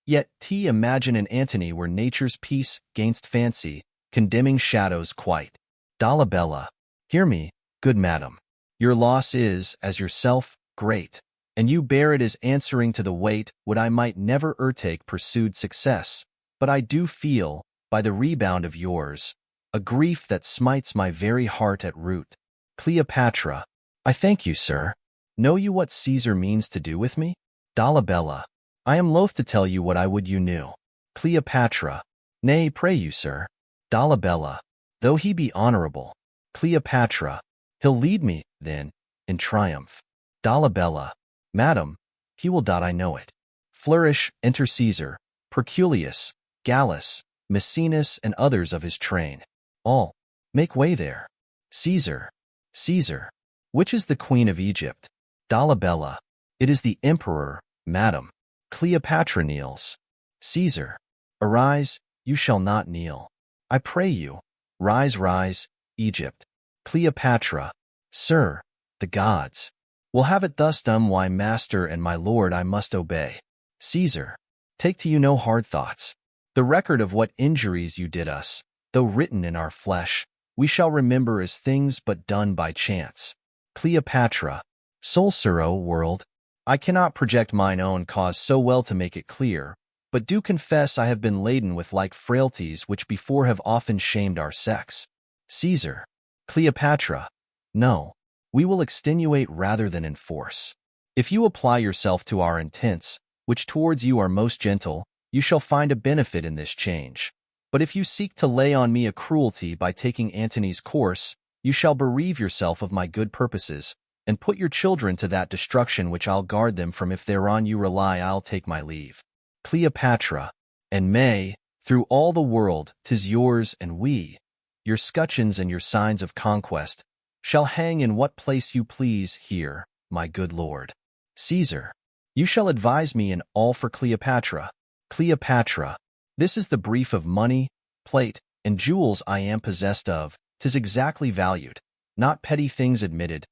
Yet imagine an Antony where nature's peace gainst fancy, condemning shadows quite. Dolabella, hear me, good madam. Your loss is, as yourself, great, and you bear it as answering to the weight. Would I might never take pursued success, but I do feel, by the rebound of yours, a grief that smites my very heart at root. Cleopatra, I thank you, sir. Know you what Caesar means to do with me? Dolabella, I am loath to tell you what I would you knew. Cleopatra, nay, pray you, sir. Dolabella, though he be honorable. Cleopatra, he'll lead me, then, in triumph. Dolabella, madam, he will. I know it. Flourish, enter Caesar, Perculius, Gallus, Maecenas, and others of his train. All, make way there. Caesar, Caesar, which is the queen of Egypt? Dolabella, it is the emperor, madam. Cleopatra kneels. Caesar, arise, you shall not kneel. I pray you, rise, rise, Egypt. Cleopatra, sir, the gods will have it thus done. Why, master and my lord, I must obey. Caesar, take to you no hard thoughts. The record of what injuries you did us, though written in our flesh, we shall remember as things but done by chance. Cleopatra, soul, sir, O world, I cannot project mine own cause so well to make it clear, but do confess I have been laden with like frailties which before have often shamed our sex. Caesar, Cleopatra, no, we will extenuate rather than enforce. If you apply yourself to our intents, which towards you are most gentle, you shall find a benefit in this change. But if you seek to lay on me a cruelty by taking Antony's course, you shall bereave yourself of my good purposes, and put your children to that destruction which I'll guard them from. If thereon you rely, I'll take my leave. Cleopatra, and may, through all the world, 'tis yours, and we, your scutcheons and your signs of conquest, shall hang in what place you please here, my good lord. Caesar, you shall advise me in all for Cleopatra. Cleopatra, this is the brief of money, plate, and jewels I am possessed of. 'Tis exactly valued, not petty things admitted.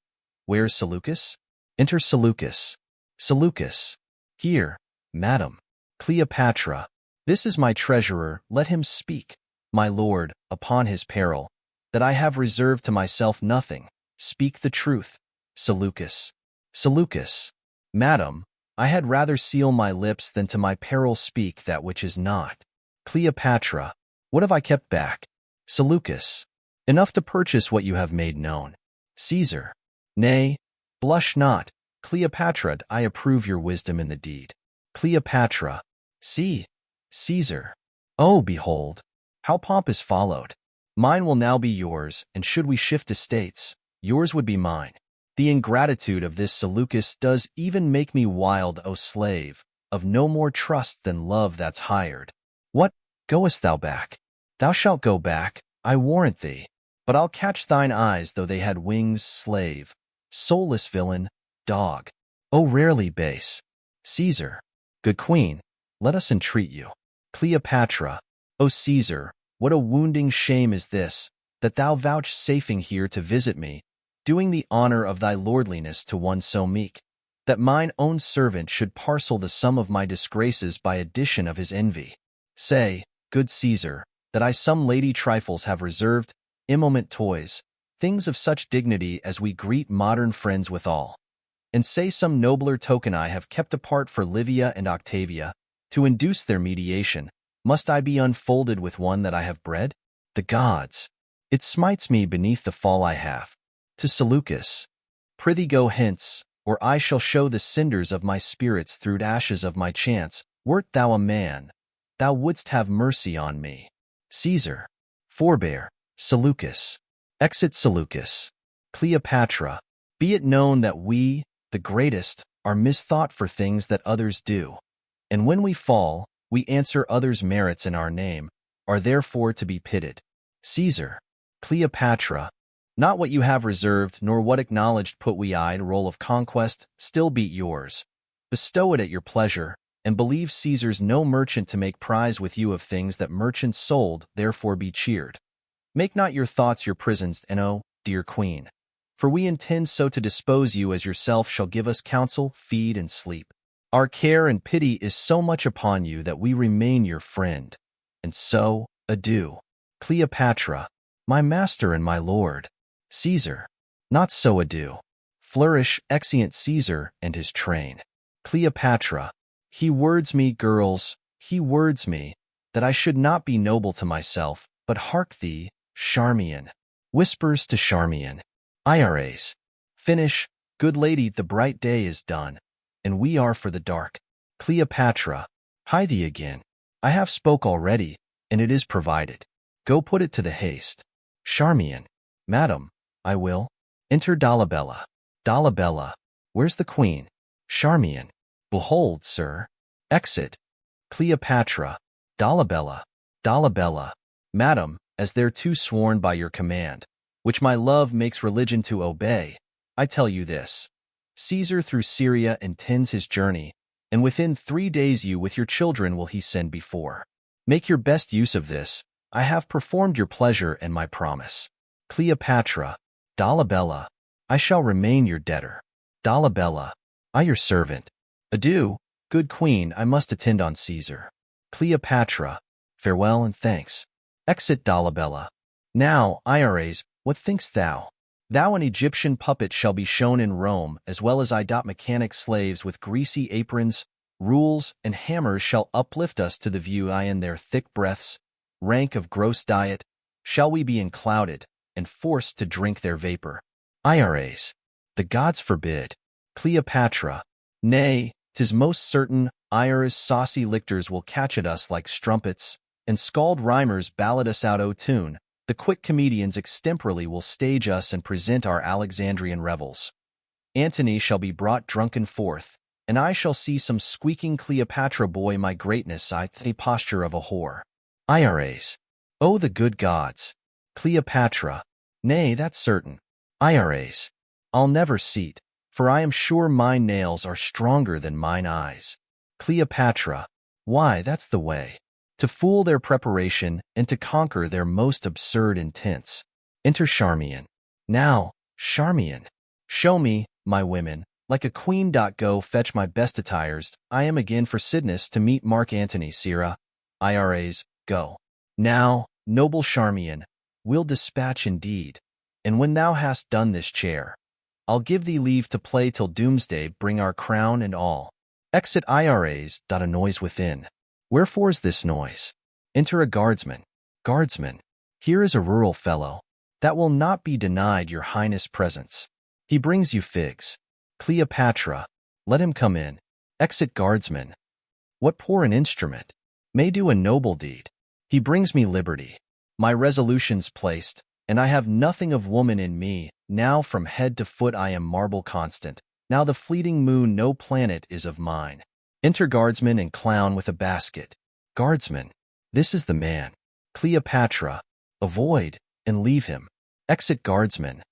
Where's Seleucus? Enter Seleucus. Seleucus, here, madam. Cleopatra, this is my treasurer, let him speak. My lord, upon his peril, that I have reserved to myself nothing, speak the truth. Seleucus, Seleucus, madam, I had rather seal my lips than to my peril speak that which is not. Cleopatra, what have I kept back? Seleucus, enough to purchase what you have made known. Caesar, nay, blush not. Cleopatra, I approve your wisdom in the deed. Cleopatra, see, Caesar, oh, behold, how pompous followed. Mine will now be yours, and should we shift estates, yours would be mine. The ingratitude of this Seleucus does even make me wild, O slave, of no more trust than love that's hired. What, goest thou back? Thou shalt go back, I warrant thee. But I'll catch thine eyes though they had wings, slave, soulless villain, dog. O rarely base. Caesar, good queen, let us entreat you. Cleopatra, O Caesar, what a wounding shame is this, that thou vouchsafing here to visit me, doing the honor of thy lordliness to one so meek, that mine own servant should parcel the sum of my disgraces by addition of his envy. Say, good Caesar, that I some lady trifles have reserved, immoment toys, things of such dignity as we greet modern friends withal. And say some nobler token I have kept apart for Livia and Octavia, to induce their mediation, must I be unfolded with one that I have bred? The gods! It smites me beneath the fall I have. To Seleucus, prithee go hence, or I shall show the cinders of my spirits through ashes of my chance. Wert thou a man, thou wouldst have mercy on me. Caesar, forbear. Seleucus, exit Seleucus. Cleopatra, be it known that we, the greatest, are misthought for things that others do. And when we fall, we answer others' merits in our name, are therefore to be pitied. Caesar, Cleopatra, not what you have reserved, nor what acknowledged put we eyed roll of conquest, still beat yours. Bestow it at your pleasure, and believe Caesar's no merchant to make prize with you of things that merchants sold, therefore be cheered. Make not your thoughts your prisons, and oh, dear queen, for we intend so to dispose you as yourself shall give us counsel, feed, and sleep. Our care and pity is so much upon you that we remain your friend. And so, adieu. Cleopatra, my master and my lord. Caesar, not so adieu. Flourish, exeunt Caesar and his train. Cleopatra, he words me, girls, he words me, that I should not be noble to myself, but hark thee, Charmian. Whispers to Charmian. Iras. Finish, good lady, the bright day is done, and we are for the dark. Cleopatra, hie thee again. I have spoke already, and it is provided. Go put it to the haste. Charmian, madam, I will. Enter Dolabella. Dolabella, where's the queen? Charmian, behold, sir. Exit. Cleopatra, Dolabella, Dolabella, madam, as thereto sworn by your command, which my love makes religion to obey, I tell you this. Caesar through Syria intends his journey, and within 3 days you with your children will he send before. Make your best use of this. I have performed your pleasure and my promise. Cleopatra, Dolabella, I shall remain your debtor. Dolabella, I your servant. Adieu, good queen, I must attend on Caesar. Cleopatra, farewell and thanks. Exit Dolabella. Now, Iras, what thinkst thou? Thou an Egyptian puppet shall be shown in Rome, as well as mechanic slaves with greasy aprons, rules, and hammers shall uplift us to the view in their thick breaths, rank of gross diet, shall we be enclouded, and forced to drink their vapor. Iras, the gods forbid. Cleopatra, nay, 'tis most certain, Iras saucy lictors will catch at us like strumpets, and scald rhymers ballad us out o' tune. The quick comedians extemporally will stage us and present our Alexandrian revels. Antony shall be brought drunken forth, and I shall see some squeaking Cleopatra boy my greatness the posture of a whore. Iras, oh the good gods. Cleopatra, nay, that's certain. Iras, I'll never seat, for I am sure mine nails are stronger than mine eyes. Cleopatra, why, that's the way. To fool their preparation, and to conquer their most absurd intents. Enter Charmian. Now, Charmian, show me, my women, like a queen. Go fetch my best attires. I am again for Cydnus to meet Mark Antony, Sirrah. Iras, go. Now, noble Charmian, we'll dispatch indeed. And when thou hast done this chair, I'll give thee leave to play till doomsday bring our crown and all. Exit Iras. A noise within. Wherefore's this noise? Enter a guardsman. Guardsman, here is a rural fellow, that will not be denied your highness presence. He brings you figs. Cleopatra, let him come in. Exit guardsman. What poor an instrument may do a noble deed. He brings me liberty. My resolution's placed, and I have nothing of woman in me. Now from head to foot I am marble constant. Now the fleeting moon no planet is of mine. Enter guardsman and clown with a basket. Guardsman, this is the man. Cleopatra, avoid, and leave him. Exit guardsman.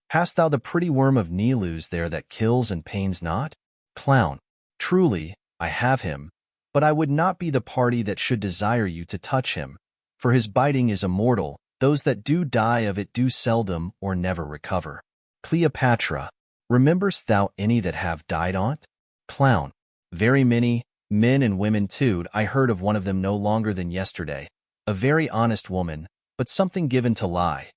Hast thou the pretty worm of Nilus there that kills and pains not? Clown, truly, I have him, but I would not be the party that should desire you to touch him, for his biting is immortal. Those that do die of it do seldom or never recover. Cleopatra, rememberst thou any that have died on't? Clown, very many, men and women too. I heard of one of them no longer than yesterday. a very honest woman, but something given to lie,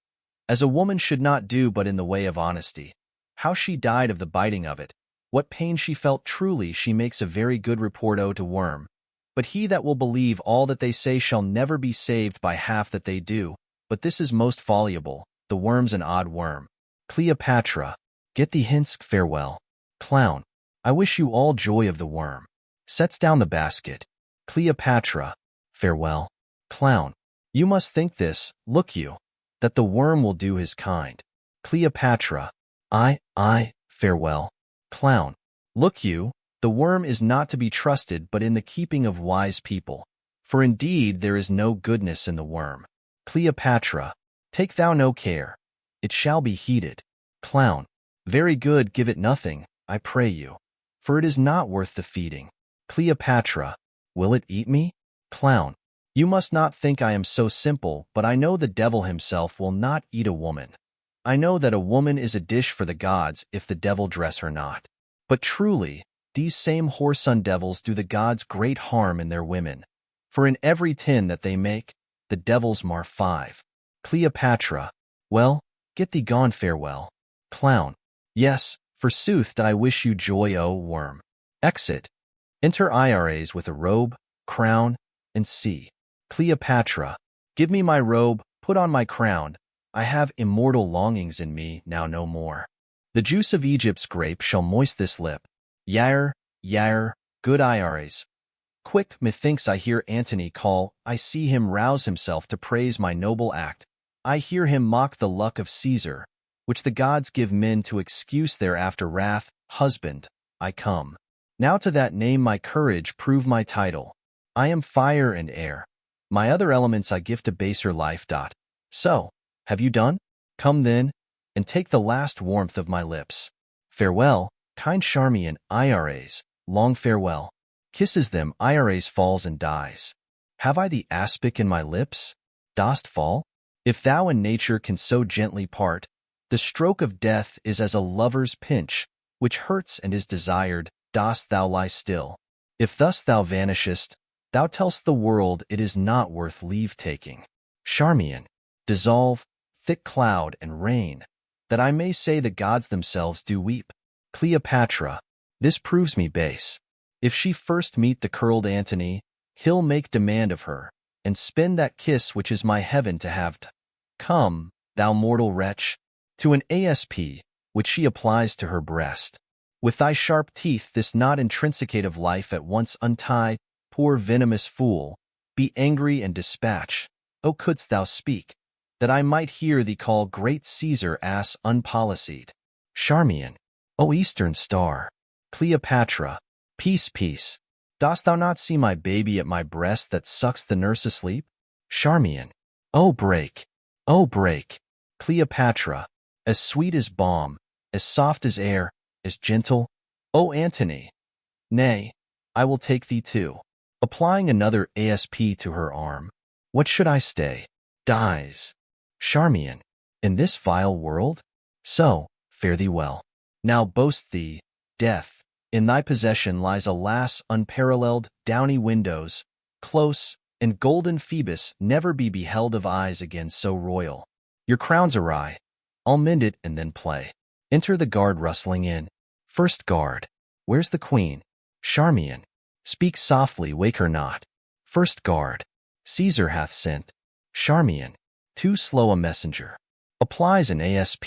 as a woman should not do but in the way of honesty. How she died of the biting of it, what pain she felt, truly she makes a very good report to worm. But he that will believe all that they say shall never be saved by half that they do. But this is most fallible, the worm's an odd worm. Cleopatra, get thee hence, farewell. Clown, I wish you all joy of the worm. Sets down the basket. Cleopatra, farewell. Clown, you must think this, look you, that the worm will do his kind. Cleopatra, I, farewell. Clown, look you, the worm is not to be trusted but in the keeping of wise people. For indeed there is no goodness in the worm. Cleopatra, take thou no care. It shall be heated. Clown, very good, give it nothing, I pray you, for it is not worth the feeding. Cleopatra, will it eat me? Clown, you must not think I am so simple, but I know the devil himself will not eat a woman. I know that a woman is a dish for the gods if the devil dress her not. But truly, these same whoreson devils do the gods great harm in their women. For in every tin that they make, the devils mar 5. Cleopatra, well, get thee gone, farewell. Clown, yes, forsooth, that I wish you joy, O worm. Exit. Enter IRAs with a robe, crown, and C. Cleopatra, give me my robe, put on my crown. I have immortal longings in me, now no more. The juice of Egypt's grape shall moist this lip. Yair, good IRAs. Quick, methinks I hear Antony call, I see him rouse himself to praise my noble act. I hear him mock the luck of Caesar, which the gods give men to excuse their after wrath. Husband, I come. Now to that name my courage prove my title. I am fire and air. My other elements I give to baser life. So, have you done? Come then, and take the last warmth of my lips. Farewell, kind Charmian, IRAs, long farewell. Kisses them, IRAs, falls and dies. Have I the aspic in my lips? Dost fall? If thou and nature can so gently part, the stroke of death is as a lover's pinch, which hurts and is desired. Dost thou lie still? If thus thou vanishest, thou tell'st the world it is not worth leave-taking. Charmian, dissolve, thick cloud and rain, that I may say the gods themselves do weep. Cleopatra, this proves me base. If she first meet the curled Antony, he'll make demand of her, and spend that kiss which is my heaven to have. Come, thou mortal wretch, to an asp, which she applies to her breast. With thy sharp teeth this knot intrinsicate of life at once untie. Poor venomous fool, be angry and dispatch. O couldst thou speak, that I might hear thee call great Caesar ass unpolicied. Charmian, O eastern star. Cleopatra, peace. Dost thou not see my baby at my breast that sucks the nurse asleep? Charmian, O break. Cleopatra, as sweet as balm, as soft as air, as gentle. O Antony, nay, I will take thee too. Applying another asp to her arm. What should I stay? Dies. Charmian, in this vile world? So, fare thee well. Now boast thee, death, in thy possession lies alas unparalleled, downy windows, close, and golden Phoebus never be beheld of eyes again so royal. Your crown's awry, I'll mend it and then play. Enter the guard rustling in. First guard, where's the queen? Charmian, speak softly, wake her not. First guard, Caesar hath sent. Charmian, too slow a messenger. Applies an asp.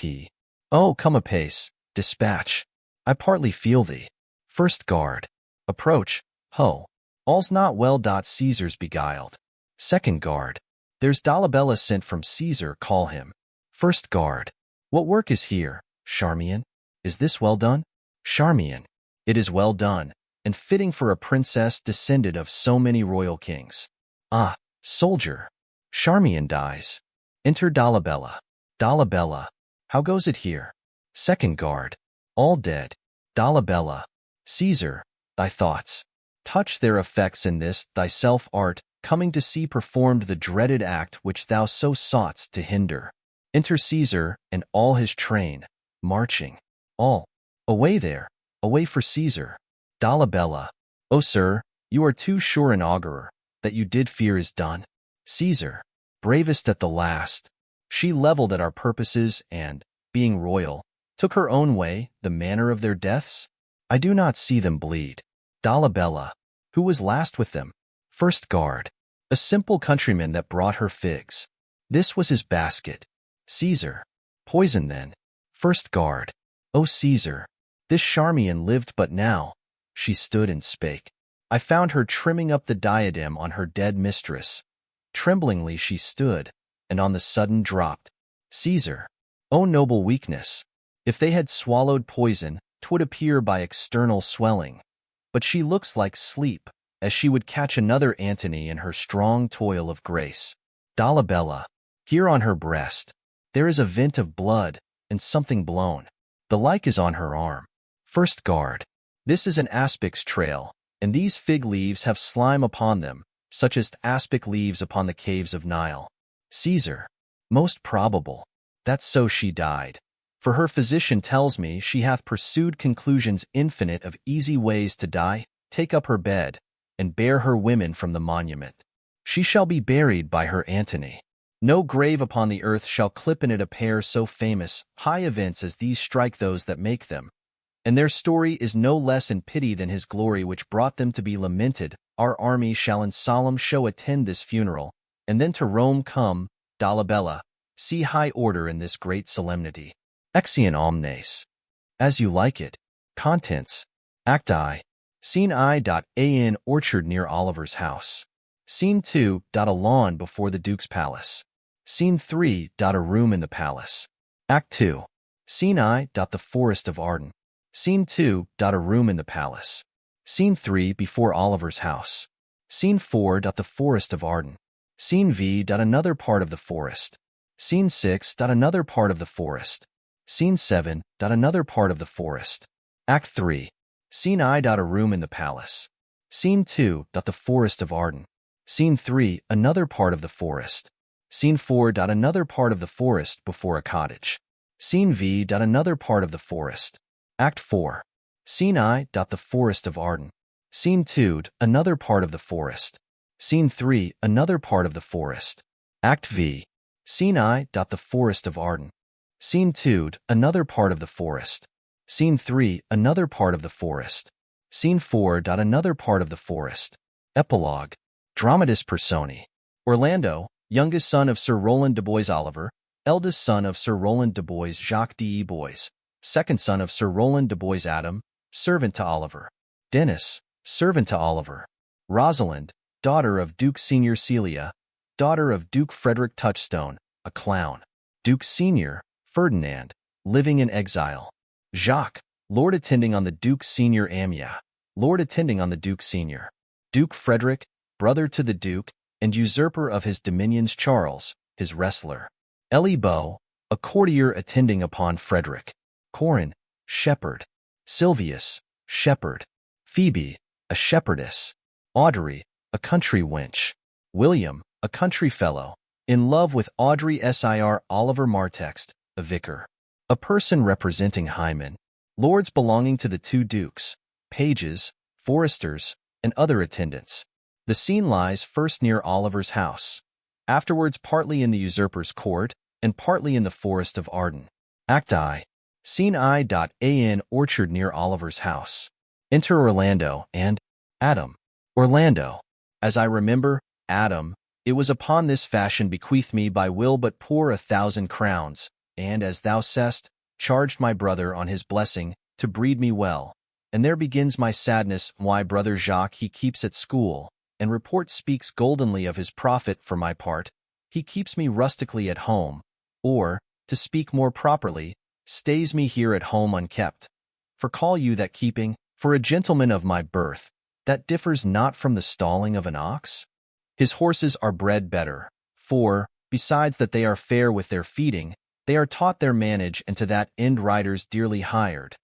Oh, come apace, dispatch. I partly feel thee. First guard, approach. Ho, all's not well. Caesar's beguiled. Second guard, there's Dolabella sent from Caesar, call him. First guard, what work is here, Charmian? Is this well done? Charmian, it is well done, and fitting for a princess descended of so many royal kings. Ah, soldier. Charmian dies. Enter Dolabella. Dolabella, how goes it here? Second guard, all dead. Dolabella, Caesar, thy thoughts. Touch their effects in this thyself art, coming to see performed the dreaded act which thou so sought'st to hinder. Enter Caesar and all his train, marching. All, away there, away for Caesar. Dolabella, O sir, you are too sure an augurer, that you did fear is done. Caesar, bravest at the last. She leveled at our purposes and, being royal, took her own way, the manner of their deaths. I do not see them bleed. Dolabella, who was last with them? First guard, a simple countryman that brought her figs. This was his basket. Caesar, poison then. First guard, O Caesar, this Charmian lived but now. She stood and spake. I found her trimming up the diadem on her dead mistress. Tremblingly she stood, and on the sudden dropped. Caesar, O noble weakness! If they had swallowed poison, 'twould appear by external swelling. But she looks like sleep, as she would catch another Antony in her strong toil of grace. Dolabella, here on her breast, there is a vent of blood, and something blown. The like is on her arm. First guard, this is an aspic's trail, and these fig leaves have slime upon them, such as aspic leaves upon the caves of Nile. Caesar, most probable, that so she died. For her physician tells me she hath pursued conclusions infinite of easy ways to die, take up her bed, and bear her women from the monument. She shall be buried by her Antony. No grave upon the earth shall clip in it a pair so famous, high events as these strike those that make them. And their story is no less in pity than his glory which brought them to be lamented. Our army shall in solemn show attend this funeral, and then to Rome come. Dolabella, see high order in this great solemnity. Exeon omnes. As you like it. Contents. Act I. Scene I.A. Orchard near Oliver's house. Scene 2. A lawn before the Duke's palace. Scene 3. A room in the palace. Act 2. Scene I. The forest of Arden. Scene 2. A room in the palace. Scene 3. Before Oliver's house. Scene 4. The forest of Arden. Scene V. Another part of the forest. Scene 6. Another part of the forest. Scene 7. Another part of the forest. Act 3. Scene I. A room in the palace. Scene 2. The forest of Arden. Scene 3. Another part of the forest. Scene 4. Another part of the forest before a cottage. Scene V. Another part of the forest. Act 4. Scene I. The forest of Arden. Scene 2. Another part of the forest. Scene 3. Another part of the forest. Act V. Scene I. The forest of Arden. Scene 2. Another part of the forest. Scene 3. Another part of the forest. Scene 4. Another part of the forest. Epilogue. Dramatis Personae. Orlando, youngest son of Sir Roland de Bois Oliver, eldest son of Sir Roland de Bois Jacques de Bois, second son of Sir Roland de Bois Adam, servant to Oliver. Dennis, servant to Oliver. Rosalind, daughter of Duke Senior Celia, daughter of Duke Frederick Touchstone, a clown. Duke Senior, Ferdinand, living in exile. Jacques, lord attending on the Duke Senior Amiens, lord attending on the Duke Senior. Duke Frederick, brother to the Duke, and usurper of his dominions Charles, his wrestler. Elie Beau, a courtier attending upon Frederick. Corin, shepherd. Silvius, shepherd. Phoebe, a shepherdess. Audrey, a country wench. William, a country fellow, in love with Audrey Sir Oliver Martext, a vicar. A person representing Hymen, lords belonging to the two dukes, pages, foresters, and other attendants. The scene lies first near Oliver's house, afterwards partly in the usurper's court, and partly in the forest of Arden. Act I. Scene I.A. Orchard near Oliver's house. Enter Orlando and Adam. Orlando. As I remember, Adam, it was upon this fashion bequeathed me by will but poor 1,000 crowns, and, as thou sayest, charged my brother on his blessing to breed me well. And there begins my sadness why brother Jacques he keeps at school, and report speaks goldenly of his profit for my part. He keeps me rustically at home, or, to speak more properly, stays me here at home unkept. For call you that keeping, for a gentleman of my birth, that differs not from the stalling of an ox? His horses are bred better, for, besides that they are fair with their feeding, they are taught their manage and to that end riders dearly hired.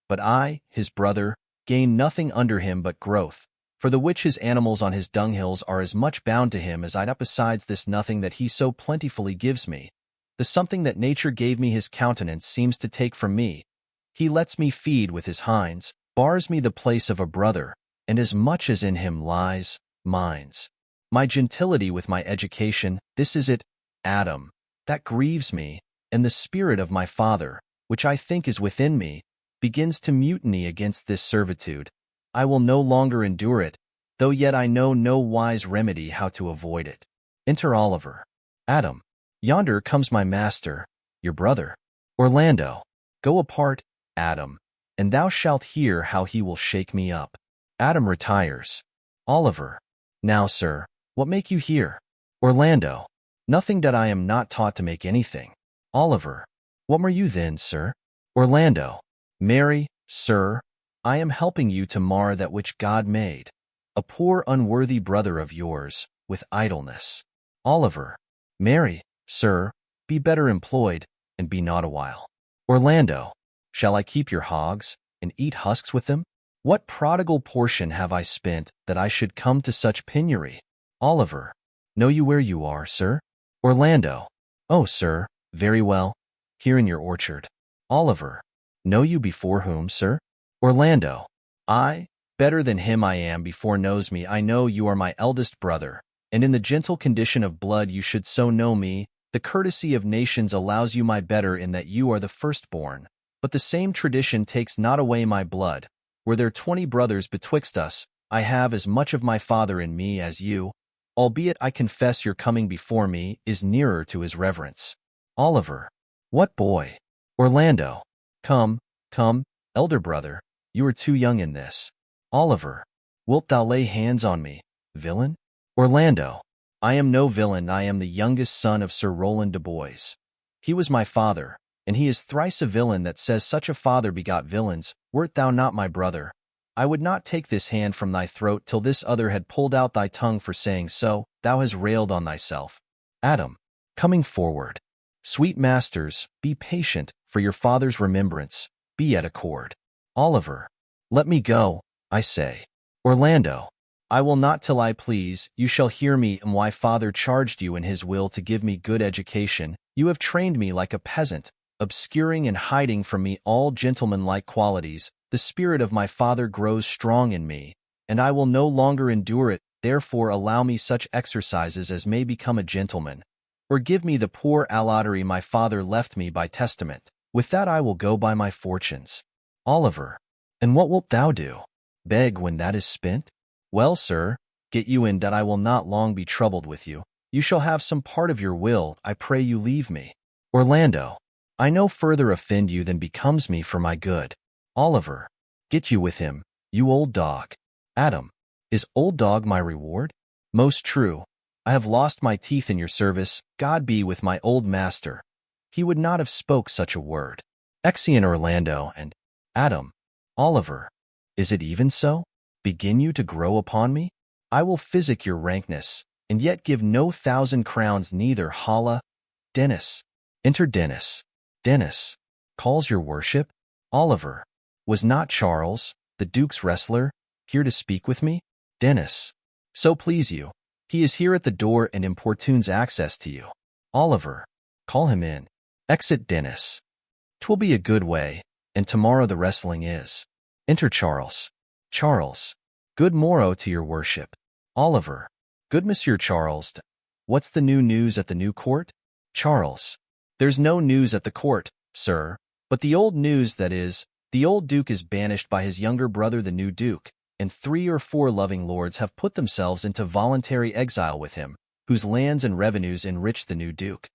But I, his brother, gain nothing under him but growth, for the which his animals on his dunghills are as much bound to him as I'd up besides this nothing that he so plentifully gives me. The something that nature gave me his countenance seems to take from me. He lets me feed with his hinds, bars me the place of a brother, and as much as in him lies, minds. My gentility with my education, this is it, Adam, that grieves me, and the spirit of my father, which I think is within me, begins to mutiny against this servitude. I will no longer endure it, though yet I know no wise remedy how to avoid it. Enter Oliver. Adam. Yonder comes my master, your brother. Orlando. Go apart, Adam, and thou shalt hear how he will shake me up. Adam retires. Oliver. Now, sir, what make you here? Orlando. Nothing, that I am not taught to make anything. Oliver. What were you then, sir? Orlando. Marry, sir, I am helping you to mar that which God made. A poor unworthy brother of yours, with idleness. Oliver. Marry, sir, be better employed, and be not a while. Orlando. Shall I keep your hogs, and eat husks with them? What prodigal portion have I spent, that I should come to such penury? Oliver. Know you where you are, sir? Orlando. Oh, sir, very well, here in your orchard. Oliver. Know you before whom, sir? Orlando. I, better than him I am before knows me. I know you are my eldest brother, and in the gentle condition of blood you should so know me. The courtesy of nations allows you my better in that you are the firstborn. But the same tradition takes not away my blood. Were there 20 brothers betwixt us, I have as much of my father in me as you, albeit I confess your coming before me is nearer to his reverence. Oliver. What boy? Orlando. Come, come, elder brother, you are too young in this. Oliver. Wilt thou lay hands on me, villain? Orlando. I am no villain, I am the youngest son of Sir Rowland de Boys. He was my father, and he is thrice a villain that says such a father begot villains. Wert thou not my brother, I would not take this hand from thy throat till this other had pulled out thy tongue for saying so. Thou hast railed on thyself. Adam. Coming forward. Sweet masters, be patient, for your father's remembrance, be at accord. Oliver. Let me go, I say. Orlando. I will not till I please. You shall hear me. My father charged you in his will to give me good education. You have trained me like a peasant, obscuring and hiding from me all gentlemanlike qualities. The spirit of my father grows strong in me, and I will no longer endure it. Therefore allow me such exercises as may become a gentleman, or give me the poor allottery my father left me by testament. With that I will go by my fortunes. Oliver. And what wilt thou do? Beg when that is spent? Well, sir, get you in that I will not long be troubled with you. You shall have some part of your will. I pray you leave me. Orlando. I no further offend you than becomes me for my good. Oliver. Get you with him, you old dog. Adam. Is old dog my reward? Most true. I have lost my teeth in your service. God be with my old master. He would not have spoke such a word. Exeunt Orlando and Adam. Oliver. Is it even so? Begin you to grow upon me? I will physic your rankness, and yet give no 1,000 crowns neither. Holla. Dennis. Enter Dennis. Dennis. Calls your worship? Oliver. Was not Charles, the Duke's wrestler, here to speak with me? Dennis. So please you. He is here at the door and importunes access to you. Oliver. Call him in. Exit Dennis. 'Twill be a good way, and tomorrow the wrestling is. Enter Charles. Charles. Good morrow to your worship. Oliver. Good Monsieur Charles. What's the new news at the new court? Charles. There's no news at the court, sir, but the old news, that is, the old Duke is banished by his younger brother the new Duke, and 3 or 4 loving lords have put themselves into voluntary exile with him, whose lands and revenues enrich the new Duke.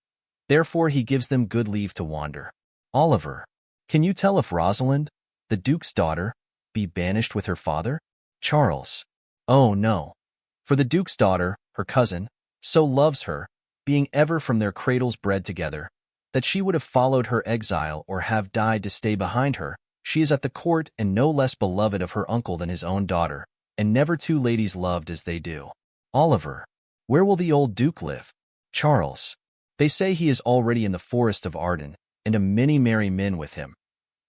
Therefore he gives them good leave to wander. Oliver. Can you tell if Rosalind, the Duke's daughter, be banished with her father? Charles. Oh, no. For the Duke's daughter, her cousin, so loves her, being ever from their cradles bred together, that she would have followed her exile or have died to stay behind her. She is at the court and no less beloved of her uncle than his own daughter, and never 2 ladies loved as they do. Oliver. Where will the old Duke live? Charles. They say he is already in the forest of Arden, and a many merry men with him.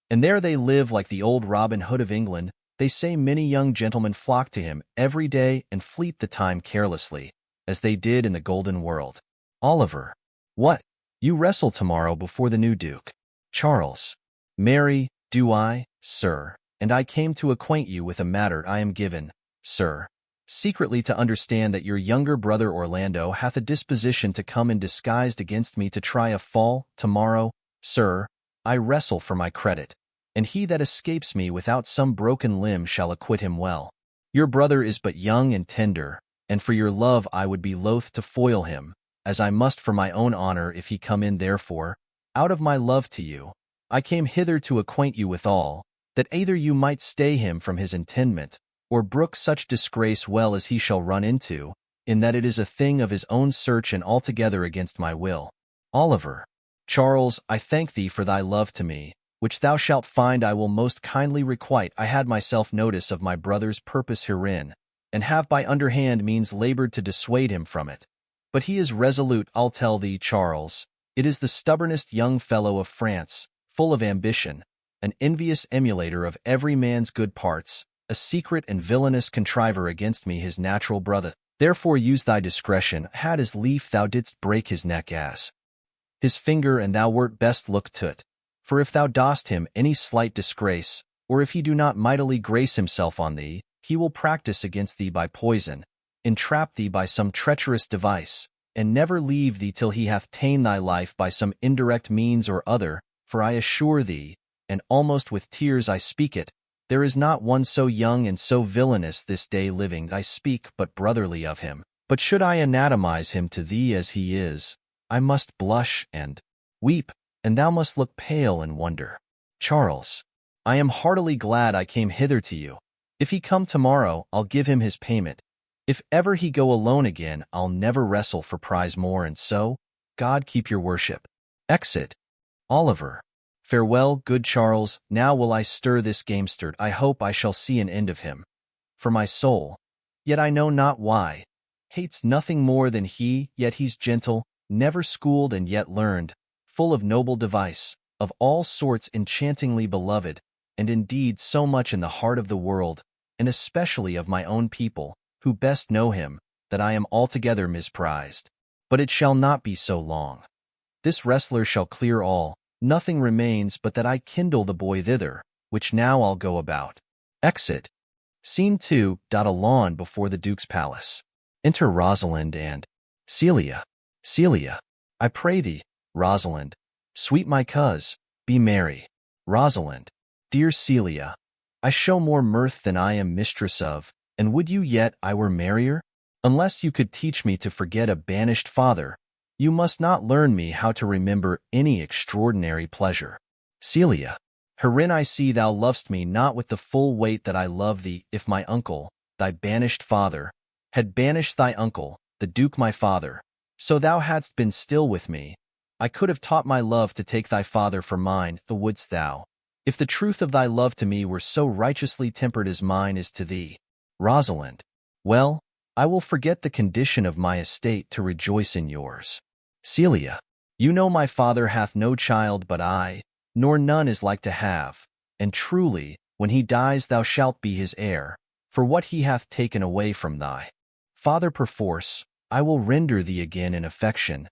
And there they live like the old Robin Hood of England. They say many young gentlemen flock to him every day and fleet the time carelessly, as they did in the golden world. Oliver. What? You wrestle tomorrow before the new Duke? Charles. Marry, do I, sir, and I came to acquaint you with a matter I am given, sir, secretly to understand that your younger brother Orlando hath a disposition to come in disguised against me to try a fall. Tomorrow, sir, I wrestle for my credit, and he that escapes me without some broken limb shall acquit him well. Your brother is but young and tender, and for your love I would be loath to foil him, as I must for my own honor if he come in. Therefore, out of my love to you, I came hither to acquaint you withal, that either you might stay him from his intendment, or brook such disgrace well as he shall run into, in that it is a thing of his own search and altogether against my will. Oliver. Charles, I thank thee for thy love to me, which thou shalt find I will most kindly requite. I had myself notice of my brother's purpose herein, and have by underhand means labored to dissuade him from it. But he is resolute, I'll tell thee, Charles. It is the stubbornest young fellow of France, full of ambition, an envious emulator of every man's good parts, a secret and villainous contriver against me his natural brother. Therefore use thy discretion, had as lief thou didst break his neck as his finger, and thou wert best look to't. For if thou dost him any slight disgrace, or if he do not mightily grace himself on thee, he will practice against thee by poison, entrap thee by some treacherous device, and never leave thee till he hath ta'en thy life by some indirect means or other. For I assure thee, and almost with tears I speak it, there is not one so young and so villainous this day living. I speak but brotherly of him. But should I anatomize him to thee as he is, I must blush and weep, and thou must look pale and wonder. Charles, I am heartily glad I came hither to you. If he come tomorrow, I'll give him his payment. If ever he go alone again, I'll never wrestle for prize more, and so, God keep your worship. Exit. Oliver. Farewell, good Charles. Now will I stir this gamester. I hope I shall see an end of him. For my soul, yet I know not why, hates nothing more than he, yet he's gentle, never schooled and yet learned, full of noble device, of all sorts enchantingly beloved, and indeed so much in the heart of the world, and especially of my own people, who best know him, that I am altogether misprized. But it shall not be so long. This wrestler shall clear all, nothing remains but that I kindle the boy thither, which now I'll go about. Exit. Scene 2. A lawn before the Duke's palace. Enter Rosalind and Celia. Celia. I pray thee, Rosalind, sweet my coz, be merry. Rosalind. Dear Celia, I show more mirth than I am mistress of, and would you yet I were merrier? Unless you could teach me to forget a banished father, you must not learn me how to remember any extraordinary pleasure. Celia. Herein I see thou lovest me not with the full weight that I love thee. If my uncle, thy banished father, had banished thy uncle, the Duke my father, so thou hadst been still with me, I could have taught my love to take thy father for mine. The wouldst thou, if the truth of thy love to me were so righteously tempered as mine is to thee. Rosalind. Well, I will forget the condition of my estate to rejoice in yours. Celia. You know my father hath no child but I, nor none is like to have, and truly, when he dies thou shalt be his heir, for what he hath taken away from thy father perforce, I will render thee again in affection.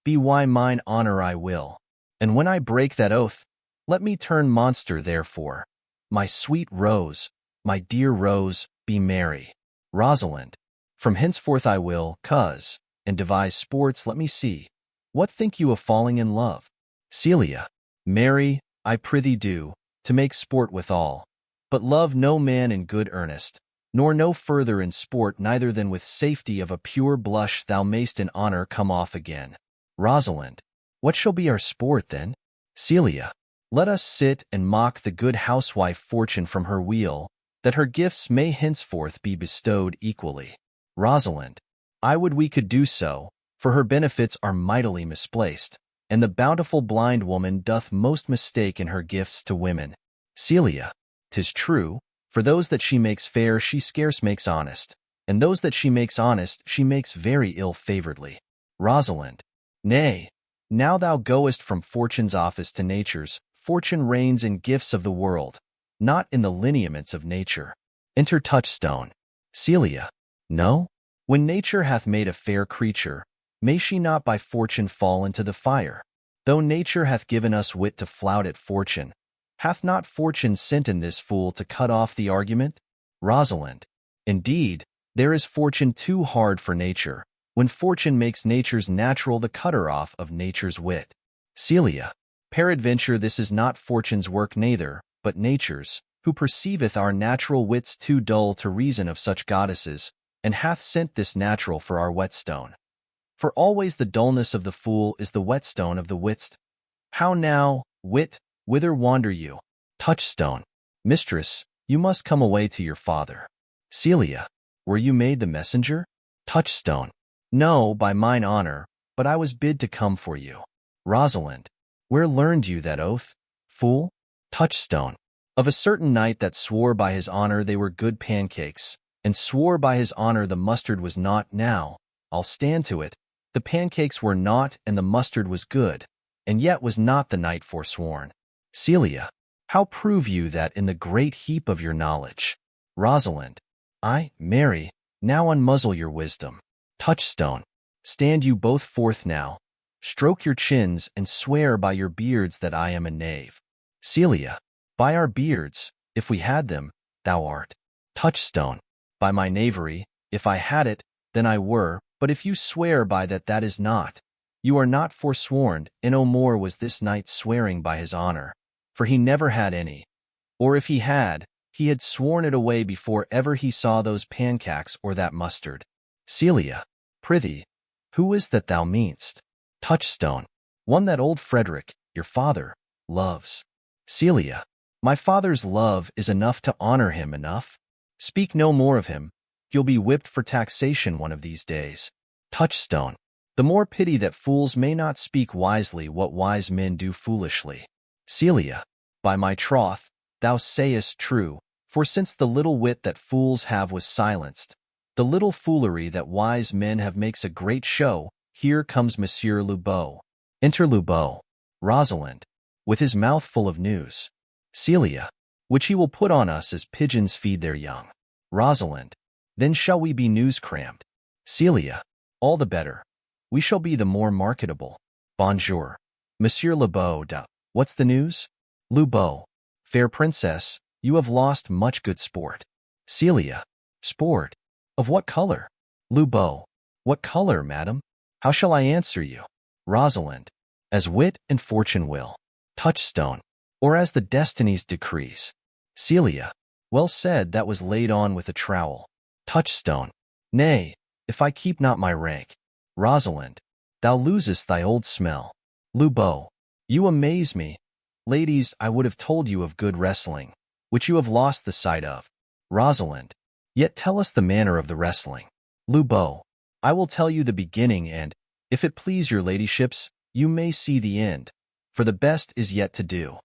Be why mine honor I will. And when I break that oath, let me turn monster therefore. My sweet Rose, my dear Rose, be merry. Rosalind. From henceforth I will, coz, and devise sports. Let me see. What think you of falling in love? Celia. Marry, I prithee do, to make sport withal. But love no man in good earnest, nor no further in sport, neither than with safety of a pure blush thou mayst in honor come off again. Rosalind. What shall be our sport then? Celia. Let us sit and mock the good housewife Fortune from her wheel, that her gifts may henceforth be bestowed equally. Rosalind. I would we could do so, for her benefits are mightily misplaced, and the bountiful blind woman doth most mistake in her gifts to women. Celia. 'Tis true, for those that she makes fair she scarce makes honest, and those that she makes honest she makes very ill-favoredly. Rosalind. Nay, now thou goest from Fortune's office to Nature's. Fortune reigns in gifts of the world, not in the lineaments of nature. Enter Touchstone. Celia. No? When nature hath made a fair creature, may she not by fortune fall into the fire? Though nature hath given us wit to flout at fortune, hath not fortune sent in this fool to cut off the argument? Rosalind. Indeed, There is fortune too hard for nature, when fortune makes nature's natural the cutter-off of nature's wit. Celia. Peradventure this is not fortune's work neither, but nature's, who perceiveth our natural wits too dull to reason of such goddesses, and hath sent this natural for our whetstone. For always the dullness of the fool is the whetstone of the wits. How now, wit, whither wander you? Touchstone. Mistress, you must come away to your father. Celia. Were you made the messenger? Touchstone. No, by mine honor, but I was bid to come for you. Rosalind. Where learned you that oath, fool? Touchstone. Of a certain knight that swore by his honor they were good pancakes, and swore by his honor the mustard was not. Now, I'll stand to it, the pancakes were not and the mustard was good, and yet was not the knight forsworn. Celia. How prove you that in the great heap of your knowledge? Rosalind. I, Mary, now unmuzzle your wisdom. Touchstone. Stand you both forth now, stroke your chins and swear by your beards that I am a knave. Celia. By our beards, if we had them, thou art. Touchstone. By my knavery, if I had it, then I were, but if you swear by that that is not. You are not forsworn, and no more was this knight swearing by his honor, for he never had any. Or if he had sworn it away before ever he saw those pancakes or that mustard. Celia. Prithee, who is that thou meanst? Touchstone. One that old Frederick, your father, loves. Celia. My father's love is enough to honor him enough. Speak no more of him. You'll be whipped for taxation one of these days. Touchstone. The more pity that fools may not speak wisely what wise men do foolishly. Celia. By my troth, thou sayest true, for since the little wit that fools have was silenced, the little foolery that wise men have makes a great show, here comes Monsieur Lubeau. Enter Lubeau. Rosalind. With his mouth full of news. Celia. Which he will put on us as pigeons feed their young. Rosalind. Then shall we be news-crammed. Celia. All the better. We shall be the more marketable. Bonjour. Monsieur Lubeau. What's the news? Lubeau. Fair princess, you have lost much good sport. Celia. Sport? Of what color? Lubeau. What color, madam? How shall I answer you? Rosalind. As wit and fortune will. Touchstone. Or as the destinies decrees. Celia. Well said, that was laid on with a trowel. Touchstone. Nay, if I keep not my rank. Rosalind. Thou losest thy old smell. Lubeau. You amaze me. Ladies, I would have told you of good wrestling, which you have lost the sight of. Rosalind. Yet tell us the manner of the wrestling. Lubeau. I will tell you the beginning, and, if it please your ladyships, you may see the end, for the best is yet to do.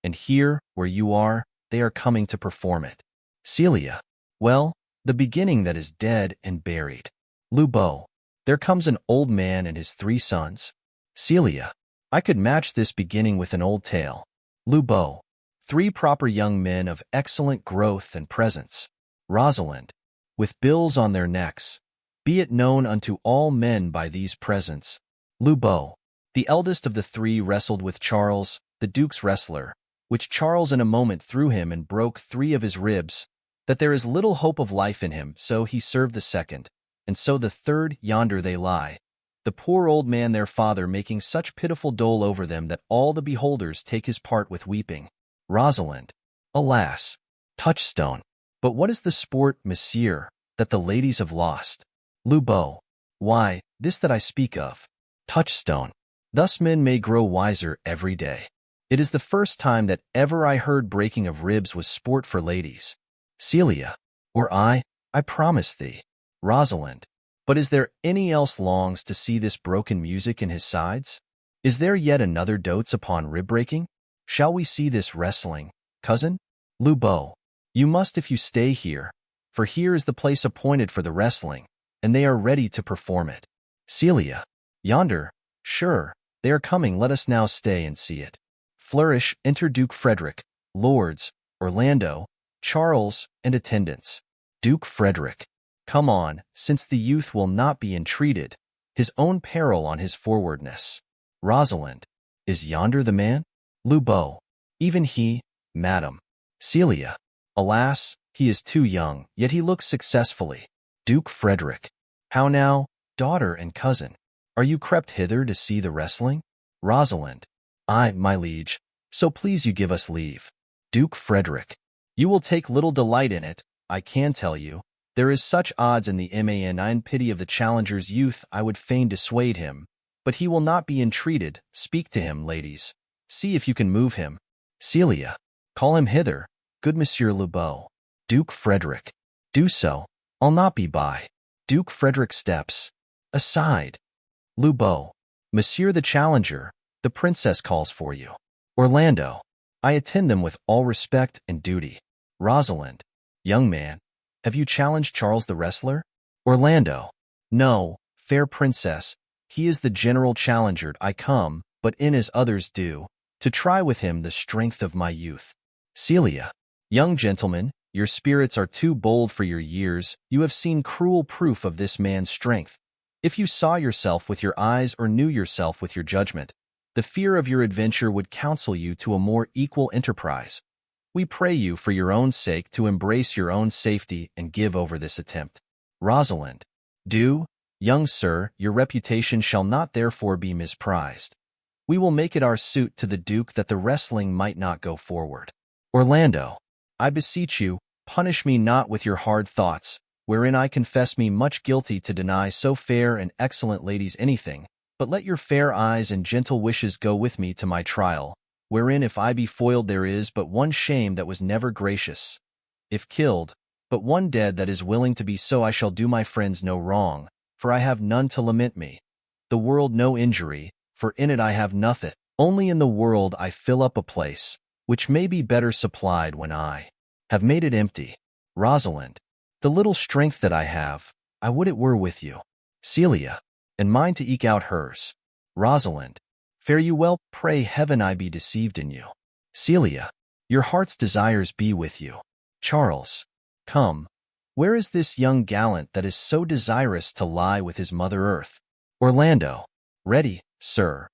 And here, where you are, they are coming to perform it. Celia. Well, the beginning that is dead and buried. Lubeau. There comes an old man and his 3 sons. Celia. I could match this beginning with an old tale. Lubeau. 3 proper young men of excellent growth and presence. Rosalind. With bills on their necks. Be it known unto all men by these presents. Lubeau. The eldest of the 3 wrestled with Charles, the Duke's wrestler, which Charles in a moment threw him and broke 3 of his ribs, that there is little hope of life in him, so he served the second, and so the third. Yonder they lie, the poor old man their father making such pitiful dole over them that all the beholders take his part with weeping. Rosalind. Alas! Touchstone. But what is the sport, monsieur, that the ladies have lost? Lubeau. Why, this that I speak of. Touchstone. Thus men may grow wiser every day. It is the first time that ever I heard breaking of ribs was sport for ladies. Celia. Or I promise thee. Rosalind. But is there any else longs to see this broken music in his sides? Is there yet another dotes upon rib-breaking? Shall we see this wrestling, cousin? Lubeau. You must if you stay here, for here is the place appointed for the wrestling, and they are ready to perform it. Celia. Yonder, sure, they are coming, let us now stay and see it. Flourish, enter Duke Frederick, lords, Orlando, Charles, and attendants. Duke Frederick. Come on, since the youth will not be entreated, his own peril on his forwardness. Rosalind. Is yonder the man? Lubeau. Even he, madam. Celia. Alas, he is too young, yet he looks successfully. Duke Frederick. How now, daughter and cousin? Are you crept hither to see the wrestling? Rosalind. Ay, my liege, so please you give us leave. Duke Frederick. You will take little delight in it, I can tell you. There is such odds in the man, I in pity of the challenger's youth I would fain dissuade him. But he will not be entreated. Speak to him, ladies. See if you can move him. Celia. Call him hither, good Monsieur Lubeau. Duke Frederick. Do so. I'll not be by. Duke Frederick steps aside. Lubeau. Monsieur the challenger, the princess calls for you. Orlando. I attend them with all respect and duty. Rosalind. Young man, have you challenged Charles the wrestler? Orlando. No, fair princess, he is the general challenger. I come, but in as others do, to try with him the strength of my youth. Celia. Young gentleman, your spirits are too bold for your years. You have seen cruel proof of this man's strength. If you saw yourself with your eyes or knew yourself with your judgment, the fear of your adventure would counsel you to a more equal enterprise. We pray you for your own sake to embrace your own safety and give over this attempt. Rosalind. Do, young sir, your reputation shall not therefore be misprized. We will make it our suit to the Duke that the wrestling might not go forward. Orlando. I beseech you, punish me not with your hard thoughts, wherein I confess me much guilty to deny so fair and excellent ladies anything, but let your fair eyes and gentle wishes go with me to my trial, wherein if I be foiled there is but one shame that was never gracious. If killed, but one dead that is willing to be so I shall do my friends no wrong, for I have none to lament me. The world no injury, for in it I have nothing. Only in the world I fill up a place, which may be better supplied when I have made it empty. Rosalind. The little strength that I have, I would it were with you. Celia. And mine to eke out hers. Rosalind. Fare you well, pray heaven I be deceived in you. Celia. Your heart's desires be with you. Charles. Come. Where is this young gallant that is so desirous to lie with his mother earth? Orlando. Ready, sir.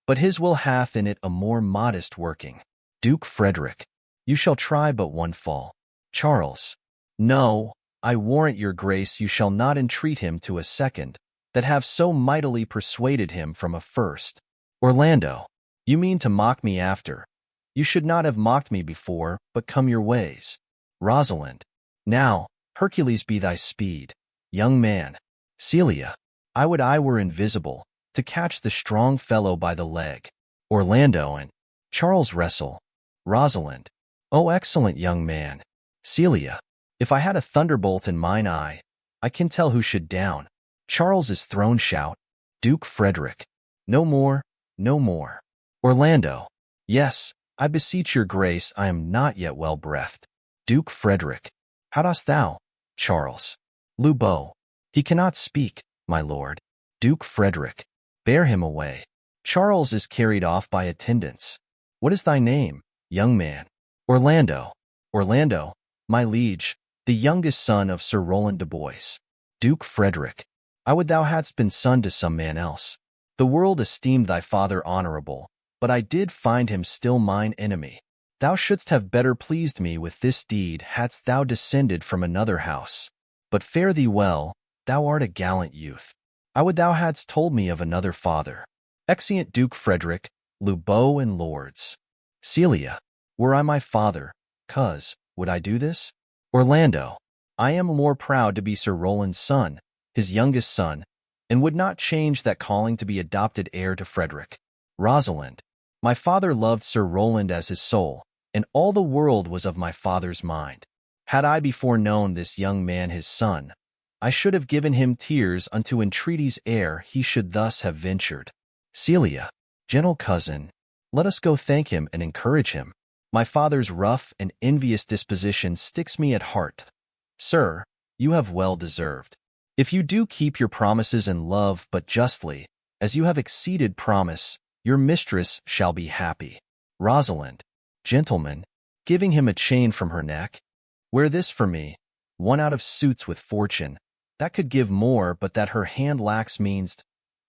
But his will hath in it a more modest working. Duke Frederick. You shall try but one fall. Charles. No, I warrant your grace you shall not entreat him to a second, that have so mightily persuaded him from a first. Orlando. You mean to mock me after. You should not have mocked me before, but come your ways. Rosalind. Now, Hercules be thy speed, young man. Celia. I would I were invisible, to catch the strong fellow by the leg. Orlando and Charles wrestle. Rosalind. Oh, excellent young man. Celia. If I had a thunderbolt in mine eye, I can tell who should down. Charles is thrown shout. Duke Frederick. No more, no more. Orlando. Yes, I beseech your grace, I am not yet well breathed. Duke Frederick. How dost thou, Charles? Lubeau. He cannot speak, my lord. Duke Frederick. Bear him away. Charles is carried off by attendants. What is thy name, young man? Orlando. Orlando, my liege, the youngest son of Sir Roland de Boys. Duke Frederick. I would thou hadst been son to some man else. The world esteemed thy father honorable, but I did find him still mine enemy. Thou shouldst have better pleased me with this deed hadst thou descended from another house. But fare thee well, thou art a gallant youth. I would thou hadst told me of another father. Exeunt Duke Frederick, Lubeau and Lords. Celia. Were I my father, cuz, would I do this? Orlando. I am more proud to be Sir Roland's son, his youngest son, and would not change that calling to be adopted heir to Frederick. Rosalind. My father loved Sir Roland as his soul, and all the world was of my father's mind. Had I before known this young man his son, I should have given him tears unto entreaties ere he should thus have ventured. Celia. Gentle cousin, let us go thank him and encourage him. My father's rough and envious disposition sticks me at heart. Sir, you have well deserved. If you do keep your promises and love but justly, as you have exceeded promise, your mistress shall be happy. Rosalind. Gentlemen, giving him a chain from her neck. Wear this for me, one out of suits with fortune. That could give more, but that her hand lacks means.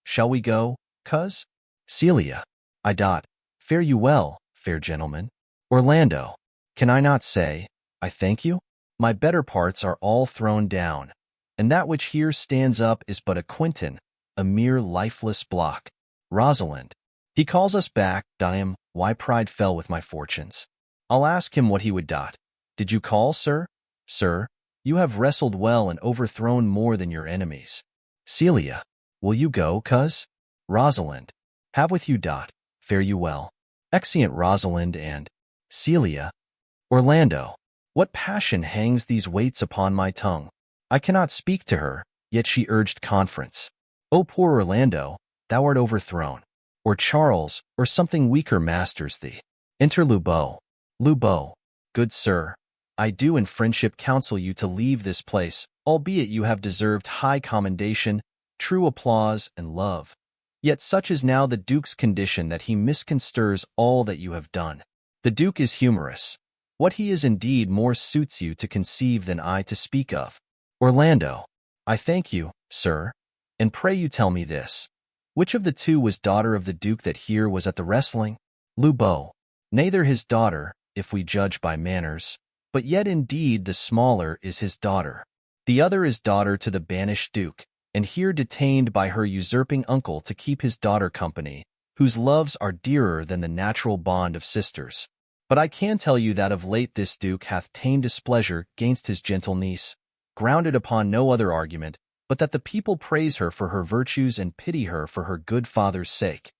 Shall we go, cuz? Celia. I dot. Fare you well, fair gentleman. Orlando. Can I not say, I thank you? My better parts are all thrown down, and that which here stands up is but a Quinton, a mere lifeless block. Rosalind. He calls us back, Diam, why pride fell with my fortunes. I'll ask him what he would dot. Did you call, sir? Sir, you have wrestled well and overthrown more than your enemies. Celia. Will you go, cuz? Rosalind. Have with you dot. Fare you well. Exeunt Rosalind and Celia. Orlando. What passion hangs these weights upon my tongue? I cannot speak to her, yet she urged conference. O poor Orlando, thou art overthrown. Or Charles, or something weaker masters thee. Enter Lubo. Lubo. Good sir, I do in friendship counsel you to leave this place, albeit you have deserved high commendation, true applause, and love. Yet such is now the Duke's condition that he misconstrues all that you have done. The Duke is humorous. What he is indeed more suits you to conceive than I to speak of. Orlando. I thank you, sir, and pray you tell me this. Which of the two was daughter of the Duke that here was at the wrestling? Lubo. Neither his daughter, if we judge by manners, but yet indeed the smaller is his daughter. The other is daughter to the banished Duke, and here detained by her usurping uncle to keep his daughter company, whose loves are dearer than the natural bond of sisters. But I can tell you that of late this Duke hath ta'en displeasure gainst his gentle niece, grounded upon no other argument, but that the people praise her for her virtues and pity her for her good father's sake.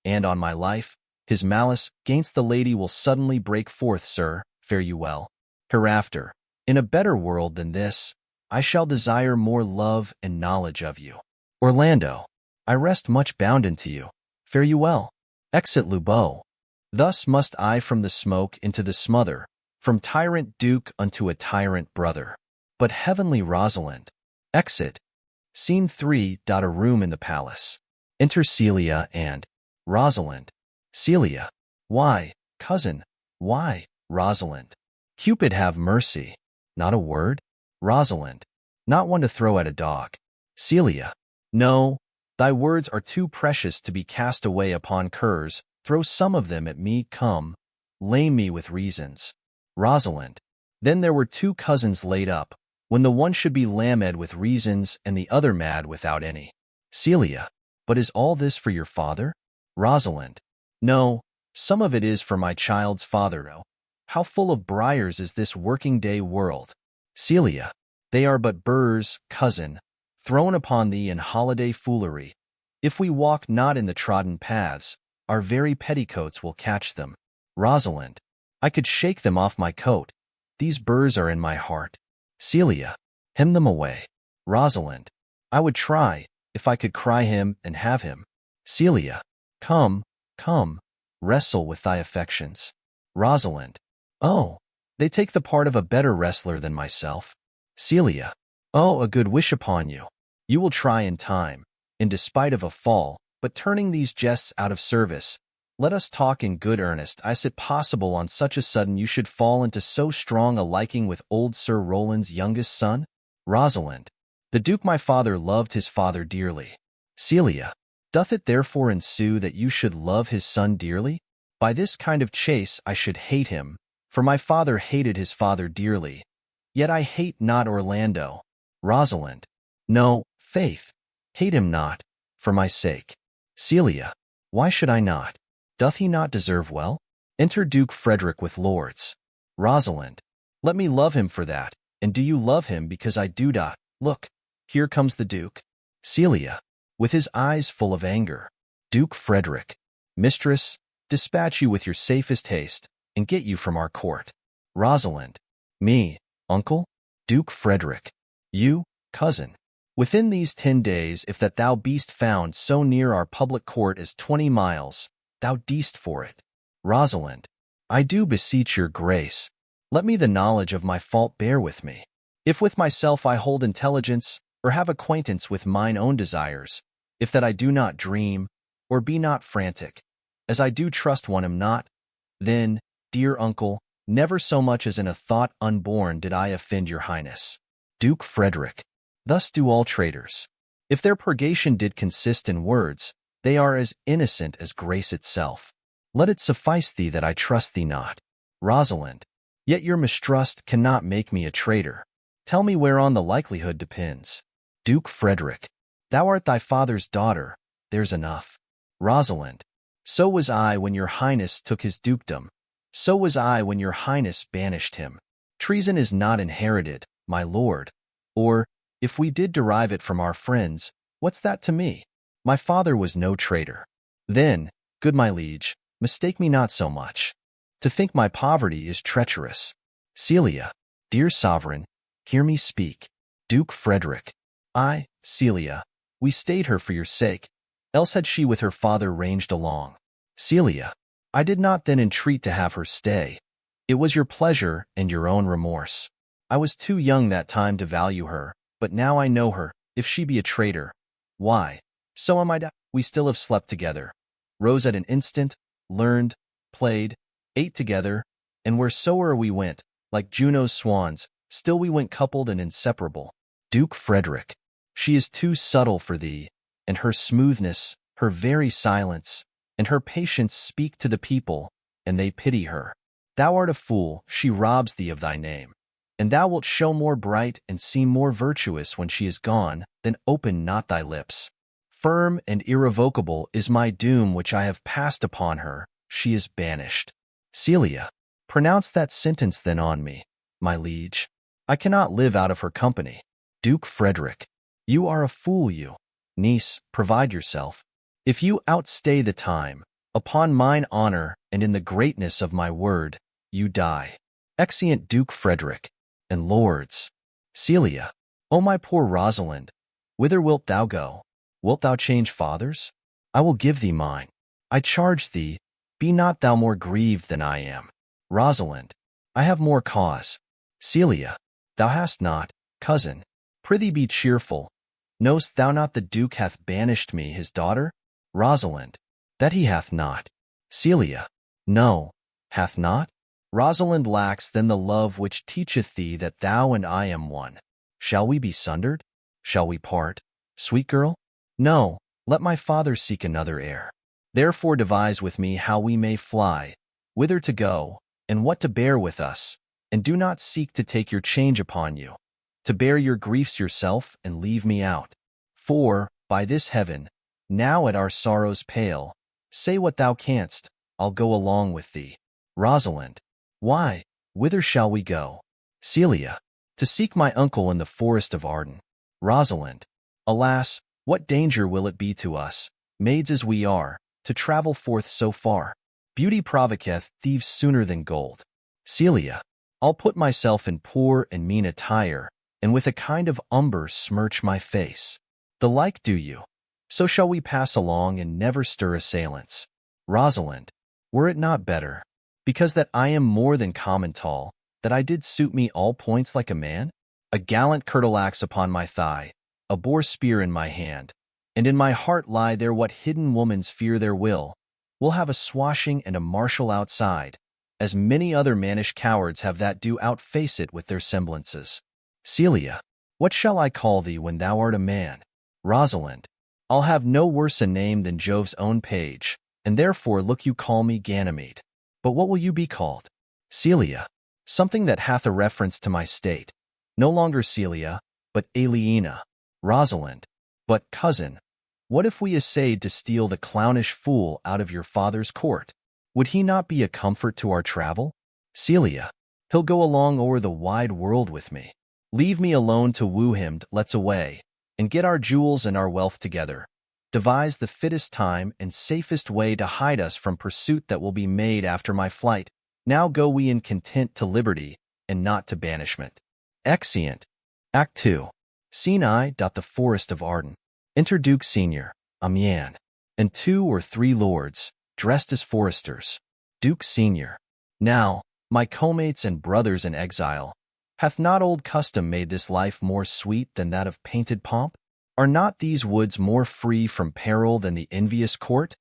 And on my life, his malice gainst the lady will suddenly break forth, sir, fare you well. Hereafter, in a better world than this, I shall desire more love and knowledge of you. Orlando. I rest much bounden to you. Fare you well. Exit Lubo. Thus must I from the smoke into the smother, from tyrant Duke unto a tyrant brother. But heavenly Rosalind. Exit. Scene 3. A room in the palace. Enter Celia and Rosalind. Celia. Why, cousin, why, Rosalind? Cupid have mercy. Not a word? Rosalind. Not one to throw at a dog. Celia. No, thy words are too precious to be cast away upon curs. Throw some of them at me, come. Lame me with reasons. Rosalind. Then there were two cousins laid up, when the one should be lamed with reasons and the other mad without any. Celia. But is all this for your father? Rosalind. No, some of it is for my child's father. Oh, how full of briars is this working-day world. Celia. They are but burrs, cousin, thrown upon thee in holiday foolery. If we walk not in the trodden paths, our very petticoats will catch them. Rosalind. I could shake them off my coat. These burrs are in my heart. Celia. Hem them away. Rosalind. I would try, if I could cry him and have him. Celia. Come, come, wrestle with thy affections. Rosalind. Oh, they take the part of a better wrestler than myself. Celia. Oh, a good wish upon you. You will try in time, in despite of a fall, but turning these jests out of service, let us talk in good earnest. Is it possible on such a sudden you should fall into so strong a liking with old Sir Rowland's youngest son? Rosalind. The Duke my father loved his father dearly. Celia. Doth it therefore ensue that you should love his son dearly? By this kind of chase I should hate him, for my father hated his father dearly. Yet I hate not Orlando. Rosalind. No, faith, hate him not, for my sake. Celia. Why should I not? Doth he not deserve well? Enter Duke Frederick with lords. Rosalind. Let me love him for that, and do you love him because I do not? Look, here comes the Duke. Celia. With his eyes full of anger. Duke Frederick. Mistress, dispatch you with your safest haste, and get you from our court. Rosalind. Me, uncle? Duke Frederick. You, cousin. Within these 10 days, if that thou beest found so near our public court as 20 miles, thou deest for it. Rosalind. I do beseech your grace. Let me the knowledge of my fault bear with me. If with myself I hold intelligence, or have acquaintance with mine own desires, if that I do not dream, or be not frantic, as I do trust one am not, then, dear uncle, never so much as in a thought unborn did I offend your highness. Duke Frederick. Thus do all traitors. If their purgation did consist in words, they are as innocent as grace itself. Let it suffice thee that I trust thee not. Rosalind. Yet your mistrust cannot make me a traitor. Tell me whereon the likelihood depends. Duke Frederick. Thou art thy father's daughter, there's enough. Rosalind. So was I when your highness took his dukedom. So was I when your highness banished him. Treason is not inherited, my lord. Or, if we did derive it from our friends, what's that to me? My father was no traitor. Then, good my liege, mistake me not so much. To think my poverty is treacherous. Celia. Dear sovereign, hear me speak. Duke Frederick. I, Celia, we stayed her for your sake, else had she with her father ranged along. Celia. I did not then entreat to have her stay. It was your pleasure and your own remorse. I was too young that time to value her, but now I know her, if she be a traitor. Why, so am I. We still have slept together, rose at an instant, learned, played, ate together, and wheresoe'er we went, like Juno's swans, still we went coupled and inseparable. Duke Frederick. She is too subtle for thee, and her smoothness, her very silence, and her patience speak to the people, and they pity her. Thou art a fool, she robs thee of thy name. And thou wilt show more bright and seem more virtuous when she is gone, than open not thy lips. Firm and irrevocable is my doom which I have passed upon her, she is banished. Celia. Pronounce that sentence then on me, my liege. I cannot live out of her company. Duke Frederick. You are a fool, you. Niece, provide yourself. If you outstay the time, upon mine honor and in the greatness of my word, you die. Exeunt Duke Frederick. And lords. Celia. O my poor Rosalind, whither wilt thou go? Wilt thou change fathers? I will give thee mine. I charge thee, be not thou more grieved than I am. Rosalind. I have more cause. Celia. Thou hast not, cousin. Prithee be cheerful. Know'st thou not the Duke hath banished me his daughter? Rosalind. That he hath not. Celia. No, hath not? Rosalind lacks then the love which teacheth thee that thou and I am one. Shall we be sundered? Shall we part? Sweet girl? No, let my father seek another heir. Therefore devise with me how we may fly, whither to go, and what to bear with us, and do not seek to take your change upon you, to bear your griefs yourself and leave me out. For, by this heaven, now at our sorrow's pale, say what thou canst, I'll go along with thee. Rosalind. Why, whither shall we go? Celia. To seek my uncle in the forest of Arden. Rosalind. Alas, what danger will it be to us, maids as we are, to travel forth so far? Beauty provoketh thieves sooner than gold. Celia. I'll put myself in poor and mean attire, and with a kind of umber smirch my face. The like do you. So shall we pass along and never stir assailants. Rosalind. Were it not better, because that I am more than common tall, that I did suit me all points like a man? A gallant curtleaxe upon my thigh, a boar spear in my hand, and in my heart lie there what hidden womans fear their will. We'll have a swashing and a martial outside, as many other mannish cowards have that do outface it with their semblances. Celia. What shall I call thee when thou art a man? Rosalind. I'll have no worse a name than Jove's own page, and therefore look you call me Ganymede. But what will you be called? Celia. Something that hath a reference to my state. No longer Celia, but Aliena. Rosalind. But, cousin, what if we essayed to steal the clownish fool out of your father's court? Would he not be a comfort to our travel? Celia. He'll go along o'er the wide world with me. Leave me alone to woo him. Let's away, and get our jewels and our wealth together. Devise the fittest time and safest way to hide us from pursuit that will be made after my flight. Now go we in content to liberty, and not to banishment. Exeunt. Act 2. Scene I. The forest of Arden. Enter Duke Senior, Amiens, and 2 or 3 lords, dressed as foresters. Duke Senior. Now, my co-mates and brothers in exile, hath not old custom made this life more sweet than that of painted pomp? Are not these woods more free from peril than the envious court?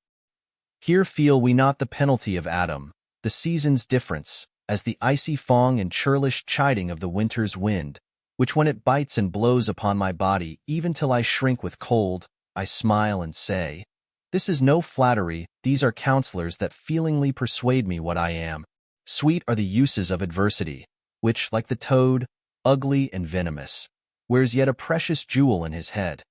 Here feel we not the penalty of Adam, the season's difference, as the icy fong and churlish chiding of the winter's wind, which when it bites and blows upon my body, even till I shrink with cold, I smile and say, this is no flattery, these are counselors that feelingly persuade me what I am. Sweet are the uses of adversity, which, like the toad, ugly and venomous, wears yet a precious jewel in his head.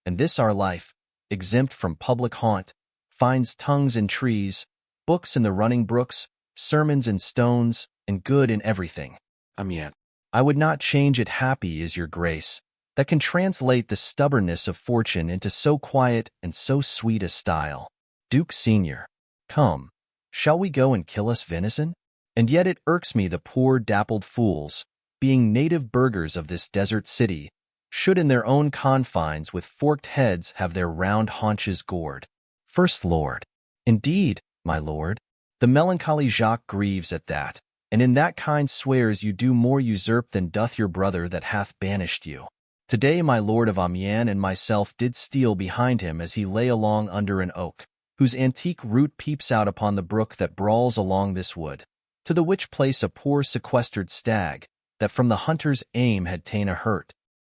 And this our life, exempt from public haunt, finds tongues in trees, books in the running brooks, sermons in stones, and good in everything. Amiens. I would not change it. Happy is your grace, that can translate the stubbornness of fortune into so quiet and so sweet a style. Duke Senior. Come, shall we go and kill us venison? And yet it irks me the poor dappled fools, being native burghers of this desert city, should in their own confines with forked heads have their round haunches gored. First Lord. Indeed, my lord, the melancholy Jacques grieves at that, and in that kind swears you do more usurp than doth your brother that hath banished you. Today my lord of Amiens and myself did steal behind him as he lay along under an oak, whose antique root peeps out upon the brook that brawls along this wood, to the which place a poor sequestered stag, that from the hunter's aim had ta'en a hurt,